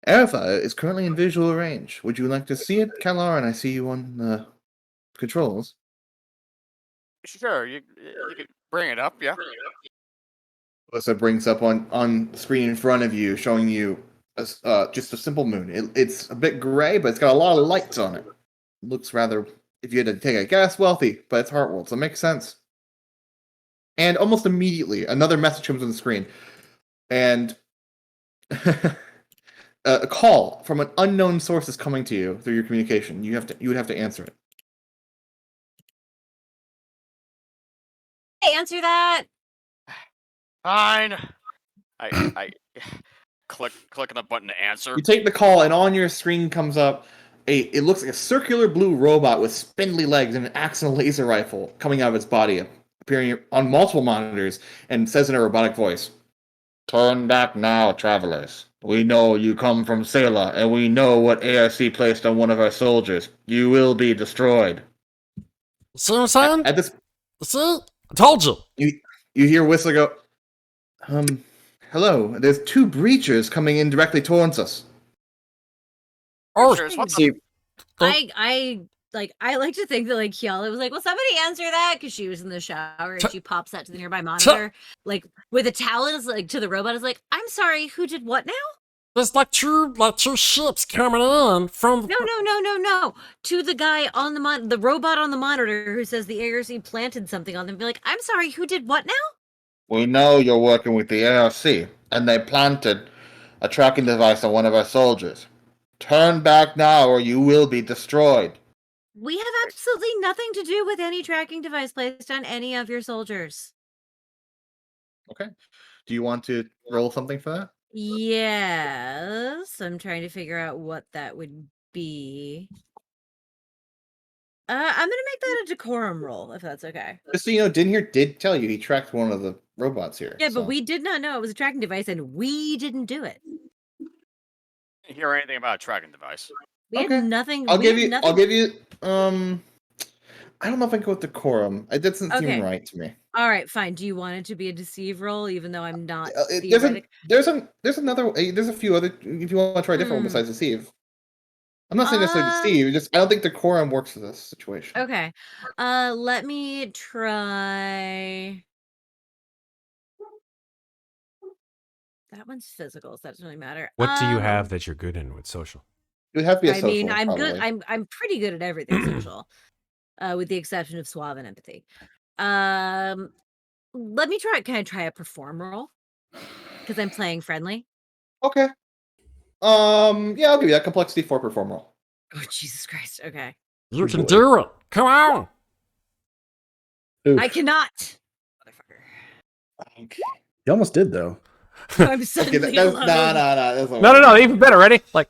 [SPEAKER 4] "Erva is currently in visual range. Would you like to see it, Kalerin? I see you on the controls."
[SPEAKER 6] Sure, you can bring it up, yeah.
[SPEAKER 4] Alyssa brings up on screen in front of you, showing you just a simple moon. It's a bit gray, but it's got a lot of lights on it. It looks rather, if you had to take a guess, wealthy, but it's Heartworld, so it makes sense. And almost immediately, another message comes on the screen, and a call from an unknown source is coming to you through your communication. You would have to answer it.
[SPEAKER 3] Hey, answer that.
[SPEAKER 6] Fine. I click on the button to answer.
[SPEAKER 4] You take the call, and on your screen comes up it looks like a circular blue robot with spindly legs and an axe and a laser rifle coming out of its body, appearing on multiple monitors, and says in a robotic voice, "Turn back now, travelers. We know you come from Stella, and we know what ARC placed on one of our soldiers. You will be destroyed."
[SPEAKER 7] See what I'm saying?
[SPEAKER 4] At this,
[SPEAKER 7] See? I told you.
[SPEAKER 4] you hear Whistler go, "Hello, there's 2 breachers coming in directly towards us."
[SPEAKER 7] Oh,
[SPEAKER 6] Sure, what
[SPEAKER 5] See,
[SPEAKER 3] I like to think that like Kiala was like, "Well, somebody answer that," because she was in the shower and she pops that to the nearby monitor, like with a talon, like to the robot. Is like, "I'm sorry, who did what now?"
[SPEAKER 7] there's like two ships coming in from.
[SPEAKER 3] No. To the guy on the robot on the monitor who says the ARC planted something on them. Be like, "I'm sorry, who did what now?"
[SPEAKER 4] "We know you're working with the ARC, and they planted a tracking device on one of our soldiers. Turn back now, or you will be destroyed."
[SPEAKER 3] We have absolutely nothing to do with any tracking device placed on any of your soldiers.
[SPEAKER 4] Okay. Do you want to roll something for that?
[SPEAKER 3] Yes, I'm trying to figure out what that would be. I'm gonna make that a decorum roll, if that's okay.
[SPEAKER 4] Just so you know, did tell you he tracked one of the robots here.
[SPEAKER 3] Yeah,
[SPEAKER 4] so.
[SPEAKER 3] but we did not know it was a tracking device, and we didn't do it.
[SPEAKER 6] didn't hear anything about a tracking device.
[SPEAKER 3] We
[SPEAKER 4] Okay.
[SPEAKER 3] had nothing.
[SPEAKER 4] I'll
[SPEAKER 3] we
[SPEAKER 4] give
[SPEAKER 3] had
[SPEAKER 4] you.
[SPEAKER 3] nothing.
[SPEAKER 4] I'll give you. I don't know if I can go with decorum. It doesn't
[SPEAKER 3] Okay.
[SPEAKER 4] seem right to me.
[SPEAKER 3] All right, fine. Do you want it to be a deceive roll, even though I'm not?
[SPEAKER 4] There's another. There's a few other. If you want to try a different one besides deceive. I'm not saying necessarily deceive. I don't think decorum works for this situation.
[SPEAKER 3] Okay. Let me try. That one's physical, so that doesn't really matter.
[SPEAKER 1] What do you have that you're good in with social?
[SPEAKER 4] It would have to be a
[SPEAKER 3] I
[SPEAKER 4] social.
[SPEAKER 3] mean, I'm good.
[SPEAKER 4] probably.
[SPEAKER 3] I'm pretty good at everything social, with the exception of suave and empathy. Let me try. Can I try a perform roll? Because I'm playing friendly.
[SPEAKER 4] Okay. Yeah, I'll give you that complexity 4 perform roll.
[SPEAKER 3] Oh Jesus Christ! Okay,
[SPEAKER 7] You
[SPEAKER 4] Good
[SPEAKER 7] can
[SPEAKER 4] boy.
[SPEAKER 7] do it. Come on.
[SPEAKER 2] Oof.
[SPEAKER 3] I cannot. Motherfucker.
[SPEAKER 4] Okay.
[SPEAKER 2] You almost did though.
[SPEAKER 3] I'm
[SPEAKER 4] Okay,
[SPEAKER 3] suddenly
[SPEAKER 4] that's,
[SPEAKER 3] alone.
[SPEAKER 4] nah, that's
[SPEAKER 1] No. Even better. Ready? Like,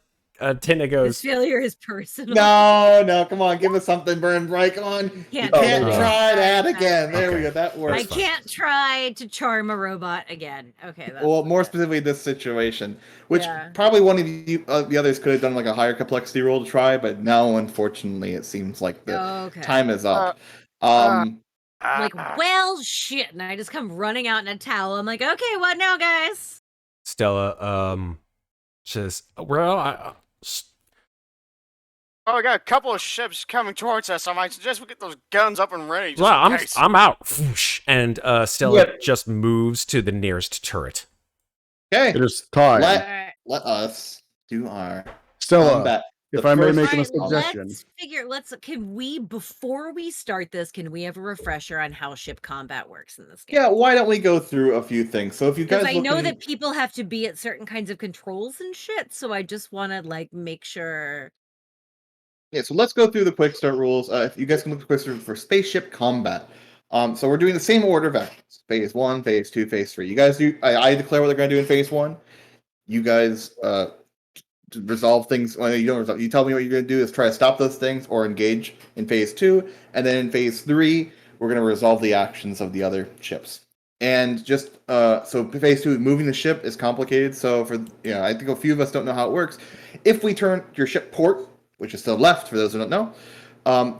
[SPEAKER 1] Tina
[SPEAKER 3] This
[SPEAKER 1] goes,
[SPEAKER 3] failure is personal.
[SPEAKER 4] No, come on, give us something, BurnBryte. Come on, you can't try that again. There we go. That works.
[SPEAKER 3] I can't try to charm a robot again. Okay.
[SPEAKER 4] Well, more specifically this situation, which probably one of you, the others could have done like a higher complexity roll to try, but now unfortunately it seems like the time is up.
[SPEAKER 3] Like, well, shit, and I just come running out in a towel. I'm like, okay, what now, guys?
[SPEAKER 1] Stella says, well,
[SPEAKER 6] Oh, we got a couple of ships coming towards us. I might suggest we get those guns up and ready.
[SPEAKER 1] I'm out. And Stella just moves to the nearest turret.
[SPEAKER 4] Okay.
[SPEAKER 2] It is time.
[SPEAKER 4] Let us do our
[SPEAKER 2] Stella,
[SPEAKER 4] combat.
[SPEAKER 2] if I may make a suggestion.
[SPEAKER 3] Can we, before we start this, can we have a refresher on how ship combat works in this game?
[SPEAKER 4] Yeah, why don't we go through a few things? So if you guys
[SPEAKER 3] Because I know that people have to be at certain kinds of controls and shit, so I just want to, like, make sure...
[SPEAKER 4] Yeah, so let's go through the quick start rules. If you guys can look at the quick start for spaceship combat. So we're doing the same order of actions. Phase 1, Phase 2, Phase 3. You guys do... I declare what they're going to do in Phase 1. You guys... resolve things. Well, you don't resolve. You tell me what you're going to do is try to stop those things or engage in Phase 2, and then in Phase 3, we're going to resolve the actions of the other ships. And just so Phase 2, moving the ship is complicated. So I think a few of us don't know how it works. If we turn your ship port, which is to the left, for those who don't know,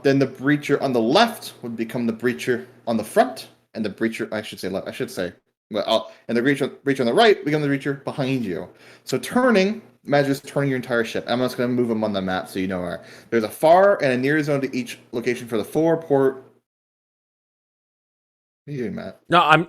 [SPEAKER 4] then the breacher on the left would become the breacher on the front, and the breacher and the breacher on the right become the breacher behind you. So imagine just turning your entire ship. I'm just going to move them on the map so you know where. There's a far and a near zone to each location for the 4 port. What are you doing, Matt?
[SPEAKER 1] No,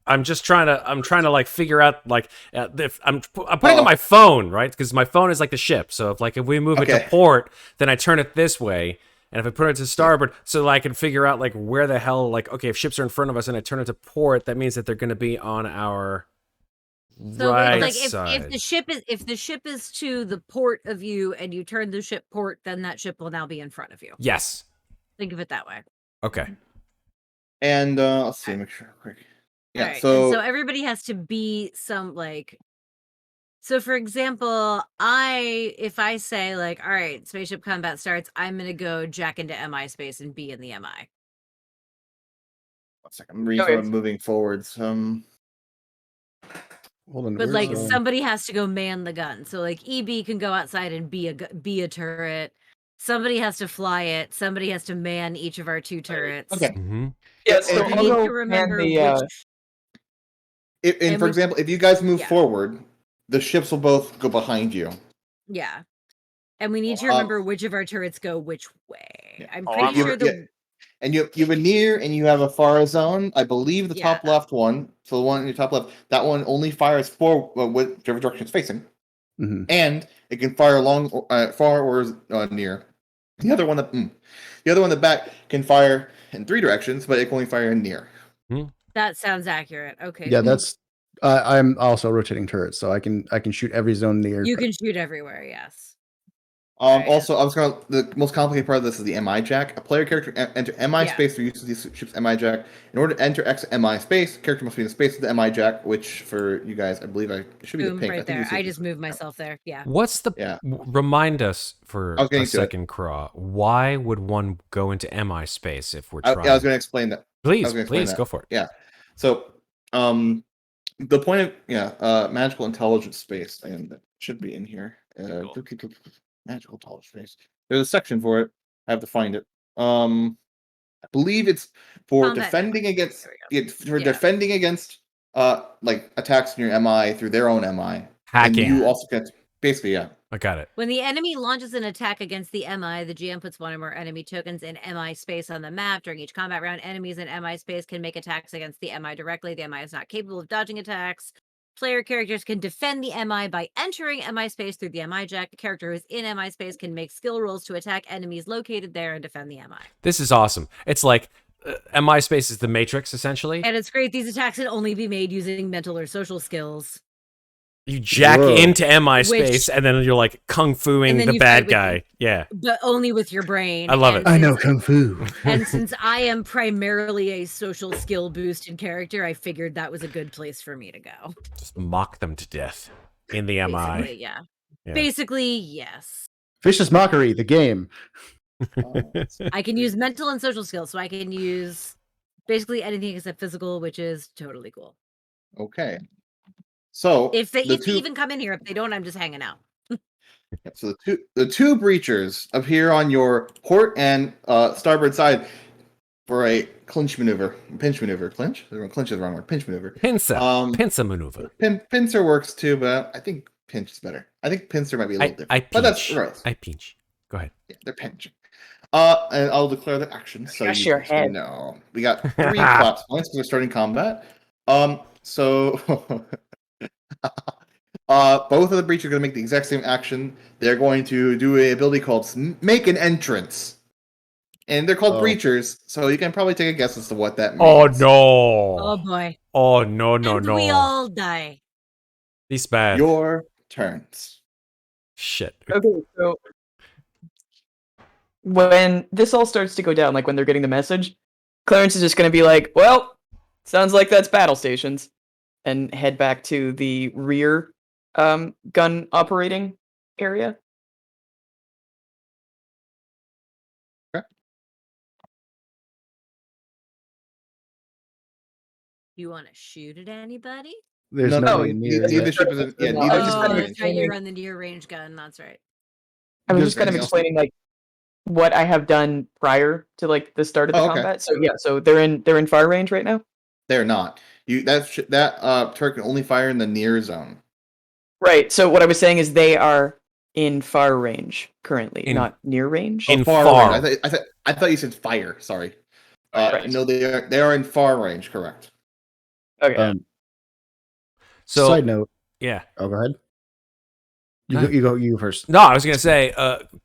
[SPEAKER 1] I'm just trying to like figure out like if I'm putting on my phone, right? Because my phone is like the ship. So if we move it to port, then I turn it this way. And if I put it to starboard, so I can figure out like where the hell, like, okay, if ships are in front of us and I turn it to port, that means that they're going to be on our right side.
[SPEAKER 3] If the ship is to the port of you and you turn the ship port, then that ship will now be in front of you.
[SPEAKER 1] Yes.
[SPEAKER 3] Think of it that way.
[SPEAKER 1] Okay.
[SPEAKER 4] And let's see, make sure quick. Yeah.
[SPEAKER 3] Right.
[SPEAKER 4] So
[SPEAKER 3] everybody has to be some like. So, for example, if I say, like, all right, spaceship combat starts, I'm going to go jack into MI space and be in the MI.
[SPEAKER 4] 1 second. I'm moving forwards.
[SPEAKER 2] Hold on,
[SPEAKER 3] but, like, somebody has to go man the gun. So, like, EB can go outside and be a turret. Somebody has to fly it. Somebody has to man each of our 2 turrets.
[SPEAKER 4] Okay.
[SPEAKER 1] Mm-hmm.
[SPEAKER 5] Yeah, so
[SPEAKER 3] you need to remember
[SPEAKER 4] for example, if you guys move forward, the ships will both go behind you.
[SPEAKER 3] Yeah. And we need to remember which of our turrets go which way. I'm pretty sure
[SPEAKER 4] And you have a near and you have a far zone. I believe the top left one, so the one in your top left, that one only fires forward, whichever direction it's facing.
[SPEAKER 2] Mm-hmm.
[SPEAKER 4] And it can fire far or near. The other one in the back can fire in 3 directions, but it can only fire in near.
[SPEAKER 3] That sounds accurate. Okay.
[SPEAKER 2] Yeah, that's I'm also rotating turrets, so I can shoot every zone near.
[SPEAKER 3] You can shoot everywhere, yes.
[SPEAKER 4] Also, the most complicated part of this is the MI jack. A player character enter MI space through use of these ship's MI jack. In order to enter X MI space, character must be in the space of the MI jack, which for you guys, I believe it should be the pink.
[SPEAKER 3] Right there. I just moved myself there. Yeah.
[SPEAKER 1] What's remind us for a second, Kraw. Why would one go into MI space if we're trying?
[SPEAKER 4] I was going to explain that.
[SPEAKER 1] Please go for it.
[SPEAKER 4] Yeah. So, the point of magical intelligence space, and that should be in here. Magical intelligence space. There's a section for it. I have to find it. I believe it's for defending against defending against like attacks in your MI through their own MI.
[SPEAKER 1] Hacking.
[SPEAKER 4] And you also get basically
[SPEAKER 1] I got it.
[SPEAKER 3] When the enemy launches an attack against the MI, the GM puts 1 or more enemy tokens in MI space on the map. During each combat round, enemies in MI space can make attacks against the MI directly. The MI is not capable of dodging attacks. Player characters can defend the MI by entering MI space through the MI jack. The character who's in MI space can make skill rolls to attack enemies located there and defend the MI.
[SPEAKER 1] This is awesome. It's like MI space is the Matrix, essentially.
[SPEAKER 3] And it's great. These attacks can only be made using mental or social skills.
[SPEAKER 1] You jack into MI space, and then you're like kung fuing the bad guy.
[SPEAKER 3] But only with your brain.
[SPEAKER 1] I love it.
[SPEAKER 2] I know kung fu.
[SPEAKER 3] And since I am primarily a social skill boosted character, I figured that was a good place for me to go.
[SPEAKER 1] Just mock them to death in the MI.
[SPEAKER 3] Yeah.
[SPEAKER 1] Yeah.
[SPEAKER 3] Basically, yes.
[SPEAKER 2] Vicious Mockery, the game.
[SPEAKER 3] I can use mental and social skills, so I can use basically anything except physical, which is totally cool.
[SPEAKER 4] Okay. So
[SPEAKER 3] If they
[SPEAKER 4] the two
[SPEAKER 3] even come in here, if they don't, I'm just hanging out.
[SPEAKER 4] so the two breachers appear on your port and starboard side for a pinch maneuver. Clinch is the wrong word. Pinch maneuver.
[SPEAKER 1] Pincer maneuver.
[SPEAKER 4] Pincer works too, but I think pinch is better. I think pincer might be a little different.
[SPEAKER 1] I pinch.
[SPEAKER 4] But that's right.
[SPEAKER 1] I pinch. Go ahead.
[SPEAKER 4] Yeah, they're pinching. And I'll declare the action. So
[SPEAKER 5] Crush
[SPEAKER 4] you
[SPEAKER 5] your head.
[SPEAKER 4] know. We got 3 collapse points because we're starting combat. So both of the breachers are going to make the exact same action. They're going to do an ability called Make an Entrance. And they're called breachers, so you can probably take a guess as to what that means.
[SPEAKER 1] Oh no!
[SPEAKER 3] Oh boy!
[SPEAKER 1] Oh no!
[SPEAKER 3] And we all die.
[SPEAKER 1] This bad.
[SPEAKER 4] Your turns.
[SPEAKER 1] Shit.
[SPEAKER 5] Okay, so when this all starts to go down, like when they're getting the message, Clarins is just going to be like, well, sounds like that's battle stations, and head back to the rear gun operating area.
[SPEAKER 3] You want to shoot at anybody?
[SPEAKER 2] There's
[SPEAKER 4] No,
[SPEAKER 2] nobody
[SPEAKER 5] no,
[SPEAKER 2] near
[SPEAKER 4] neither
[SPEAKER 2] yet.
[SPEAKER 4] ship is in, yeah,
[SPEAKER 5] Oh,
[SPEAKER 4] neither
[SPEAKER 5] I was
[SPEAKER 4] ship
[SPEAKER 5] just
[SPEAKER 4] is
[SPEAKER 5] kind
[SPEAKER 4] in
[SPEAKER 5] of
[SPEAKER 4] range.
[SPEAKER 3] That's right. You're on the near range gun. That's right.
[SPEAKER 5] I was
[SPEAKER 2] There's
[SPEAKER 5] just kind of
[SPEAKER 4] anything else?
[SPEAKER 5] explaining like what I have done prior to like the start of the
[SPEAKER 4] Oh, okay.
[SPEAKER 5] combat. So yeah, so they're in fire range right now.
[SPEAKER 4] They're not. That turret can only fire in the near zone.
[SPEAKER 5] Right. So what I was saying is they are in fire range currently, not near range.
[SPEAKER 1] In
[SPEAKER 4] far
[SPEAKER 1] far.
[SPEAKER 4] range. I thought you said fire. Sorry.
[SPEAKER 5] Right.
[SPEAKER 4] No, they are in far range. Correct.
[SPEAKER 5] Okay.
[SPEAKER 1] So
[SPEAKER 2] Side note.
[SPEAKER 1] yeah.
[SPEAKER 2] Oh, go ahead.
[SPEAKER 1] Huh?
[SPEAKER 2] You go first.
[SPEAKER 1] No, I was gonna say,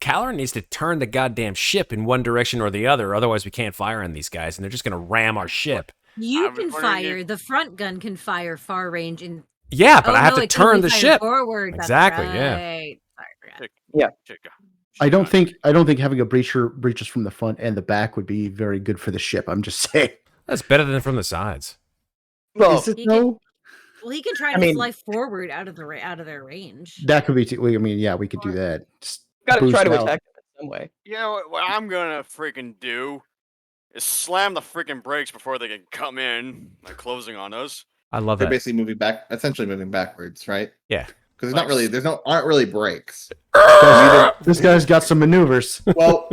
[SPEAKER 1] Kalerin needs to turn the goddamn ship in one direction or the other, otherwise we can't fire on these guys, and they're just gonna ram our ship.
[SPEAKER 3] You
[SPEAKER 6] I was
[SPEAKER 3] can
[SPEAKER 6] wondering
[SPEAKER 3] fire.
[SPEAKER 6] if-
[SPEAKER 3] The front gun can fire far range in.
[SPEAKER 1] Yeah, but
[SPEAKER 3] Oh,
[SPEAKER 1] I have
[SPEAKER 3] no,
[SPEAKER 1] to
[SPEAKER 3] it can
[SPEAKER 1] turn
[SPEAKER 3] only
[SPEAKER 1] the
[SPEAKER 3] fire
[SPEAKER 1] ship.
[SPEAKER 3] forward. That's
[SPEAKER 1] Exactly, yeah.
[SPEAKER 3] right. Sorry, I forgot.
[SPEAKER 5] Yeah.
[SPEAKER 2] I don't think having a breaches from the front and the back would be very good for the ship. I'm just saying.
[SPEAKER 1] That's better than from the sides.
[SPEAKER 5] Well,
[SPEAKER 2] Is it
[SPEAKER 3] He
[SPEAKER 2] though?
[SPEAKER 3] Well, he can try
[SPEAKER 5] I
[SPEAKER 3] to
[SPEAKER 5] mean-
[SPEAKER 3] fly forward out of their range.
[SPEAKER 2] That could be. I mean, yeah, we could do that. Just
[SPEAKER 5] got to try
[SPEAKER 2] boost
[SPEAKER 5] to
[SPEAKER 2] out.
[SPEAKER 5] attack them in some way.
[SPEAKER 6] You know what I'm gonna freaking do is slam the freaking brakes before they can come in, like closing on us.
[SPEAKER 1] I love
[SPEAKER 4] They're
[SPEAKER 1] that.
[SPEAKER 4] basically essentially moving backwards, right?
[SPEAKER 1] Yeah.
[SPEAKER 4] Because aren't really brakes.
[SPEAKER 2] This guy's got some maneuvers.
[SPEAKER 4] Well,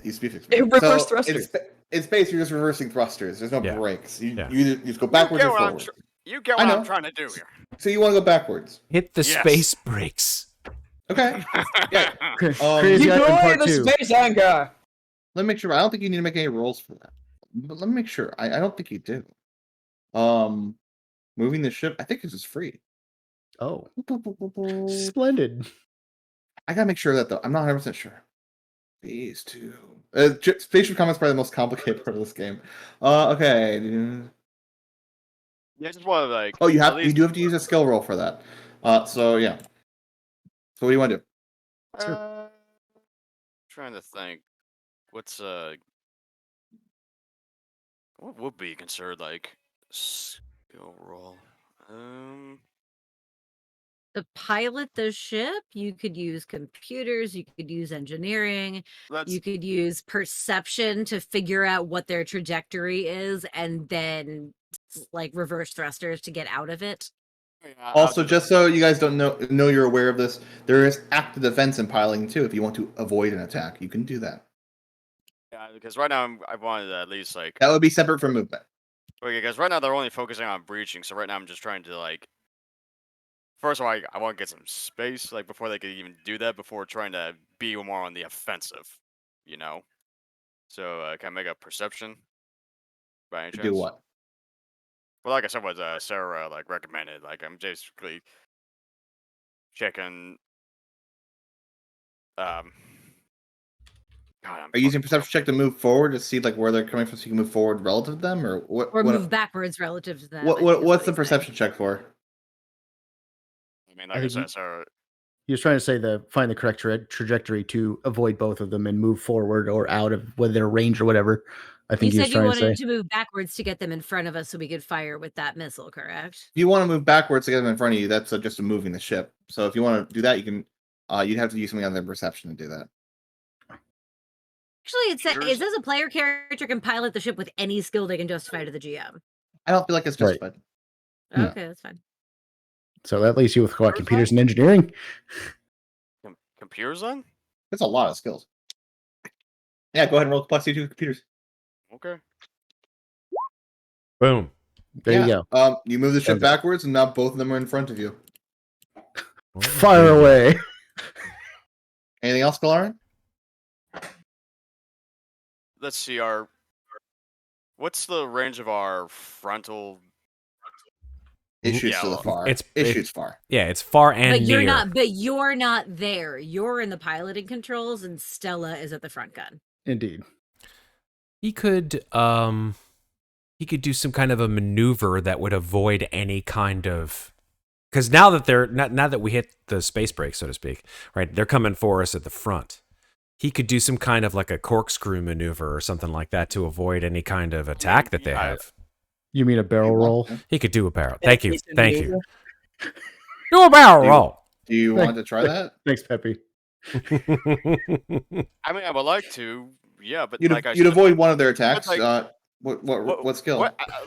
[SPEAKER 4] he speaks.
[SPEAKER 5] Reverse thrusters.
[SPEAKER 4] In space, you're just reversing thrusters. There's no
[SPEAKER 1] Yeah.
[SPEAKER 4] brakes. You
[SPEAKER 1] Yeah.
[SPEAKER 4] either just go backwards
[SPEAKER 6] you
[SPEAKER 4] or
[SPEAKER 6] get what
[SPEAKER 4] forward.
[SPEAKER 6] you get
[SPEAKER 4] I
[SPEAKER 6] what
[SPEAKER 4] know.
[SPEAKER 6] I'm trying to do here.
[SPEAKER 4] So you want to go backwards?
[SPEAKER 1] Hit the
[SPEAKER 6] Yes.
[SPEAKER 1] space brakes.
[SPEAKER 4] Okay. Yeah.
[SPEAKER 2] Crazy
[SPEAKER 5] Deploy
[SPEAKER 2] Eye in part
[SPEAKER 5] the
[SPEAKER 2] 2.
[SPEAKER 5] space anchor.
[SPEAKER 4] Let me make sure. I don't think you need to make any rolls for that. But let me make sure. I don't think you do. Moving the ship, I think it's just free.
[SPEAKER 2] Oh, splendid.
[SPEAKER 4] I gotta make sure that though. I'm not 100% sure. These two. Spatial combat's probably the most complicated part of this game. Okay.
[SPEAKER 6] Yeah, just want to like.
[SPEAKER 4] Oh, you
[SPEAKER 6] at
[SPEAKER 4] do have to use a skill roll for that. So yeah. So what do you want to do?
[SPEAKER 6] Trying to think. What's what would be considered like skill roll?
[SPEAKER 3] To pilot the ship, you could use computers, you could use engineering, you could use perception to figure out what their trajectory is, and then like reverse thrusters to get out of it.
[SPEAKER 4] Also, just so you guys don't know you're aware of this, there is active defense in piloting too. If you want to avoid an attack, you can do that.
[SPEAKER 6] Yeah, because right now I wanted to at least like.
[SPEAKER 4] That would be separate from movement.
[SPEAKER 6] Okay, because right now they're only focusing on breaching, so right now I'm just trying to like. First of all, I want to get some space, like before they could even do that, before trying to be more on the offensive, you know. So can I make a perception? By any chance?
[SPEAKER 4] Do what?
[SPEAKER 6] Well, like I said, what Sarah like recommended. Like I'm basically checking. God,
[SPEAKER 4] Are you using perception check to move forward to see like where they're coming from, so you can move forward relative to them, or what?
[SPEAKER 3] Or move backwards relative to them.
[SPEAKER 4] What's the perception check for?
[SPEAKER 6] I mean, like I said, Sarah.
[SPEAKER 2] He was trying to say find the correct trajectory to avoid both of them and move forward or out of whether their range or whatever. I think
[SPEAKER 3] You
[SPEAKER 2] he was
[SPEAKER 3] said you
[SPEAKER 2] trying to
[SPEAKER 3] wanted
[SPEAKER 2] say.
[SPEAKER 3] to move backwards to get them in front of us so we could fire with that missile, correct?
[SPEAKER 4] If you want to move backwards to get them in front of you, that's just moving the ship. So if you want to do that, you can. You'd have to use something on their perception to do that.
[SPEAKER 3] Actually, it says a player character can pilot the ship with any skill they can justify to the GM.
[SPEAKER 4] I don't feel like it's
[SPEAKER 2] Right.
[SPEAKER 4] justified.
[SPEAKER 2] No.
[SPEAKER 3] Okay, that's fine.
[SPEAKER 2] So that leaves you with what? Computers and engineering?
[SPEAKER 6] Computers then?
[SPEAKER 4] That's a lot of skills. Yeah, go ahead and roll complexity 2 computers.
[SPEAKER 6] Okay.
[SPEAKER 1] Boom.
[SPEAKER 2] There you go.
[SPEAKER 4] You move the ship
[SPEAKER 2] Okay.
[SPEAKER 4] backwards, and now both of them are in front of you.
[SPEAKER 2] Fire away.
[SPEAKER 4] Anything else, Kalerin?
[SPEAKER 6] Let's see what's the range of our frontal?
[SPEAKER 4] It shoots to the
[SPEAKER 6] Yeah,
[SPEAKER 4] far.
[SPEAKER 1] it's-
[SPEAKER 4] It
[SPEAKER 1] it-
[SPEAKER 4] shoots far.
[SPEAKER 1] Yeah, it's far and
[SPEAKER 3] But
[SPEAKER 1] near.
[SPEAKER 3] you're not there. You're in the piloting controls, and Stella is at the front gun.
[SPEAKER 2] Indeed.
[SPEAKER 1] He could do some kind of a maneuver that would avoid any kind of, because now that we hit the space break, so to speak, right? They're coming for us at the front. He could do some kind of like a corkscrew maneuver or something like that to avoid any kind of attack that they have.
[SPEAKER 2] You mean a barrel roll?
[SPEAKER 1] He could do a barrel. Thank you. Thank you. Do a barrel roll.
[SPEAKER 4] Do you want to try that?
[SPEAKER 2] Thanks, Peppy.
[SPEAKER 6] I mean, I would like to, yeah, but
[SPEAKER 4] You'd,
[SPEAKER 6] like I
[SPEAKER 4] you'd
[SPEAKER 6] said,
[SPEAKER 4] avoid one of their attacks.
[SPEAKER 6] like-
[SPEAKER 4] What skill?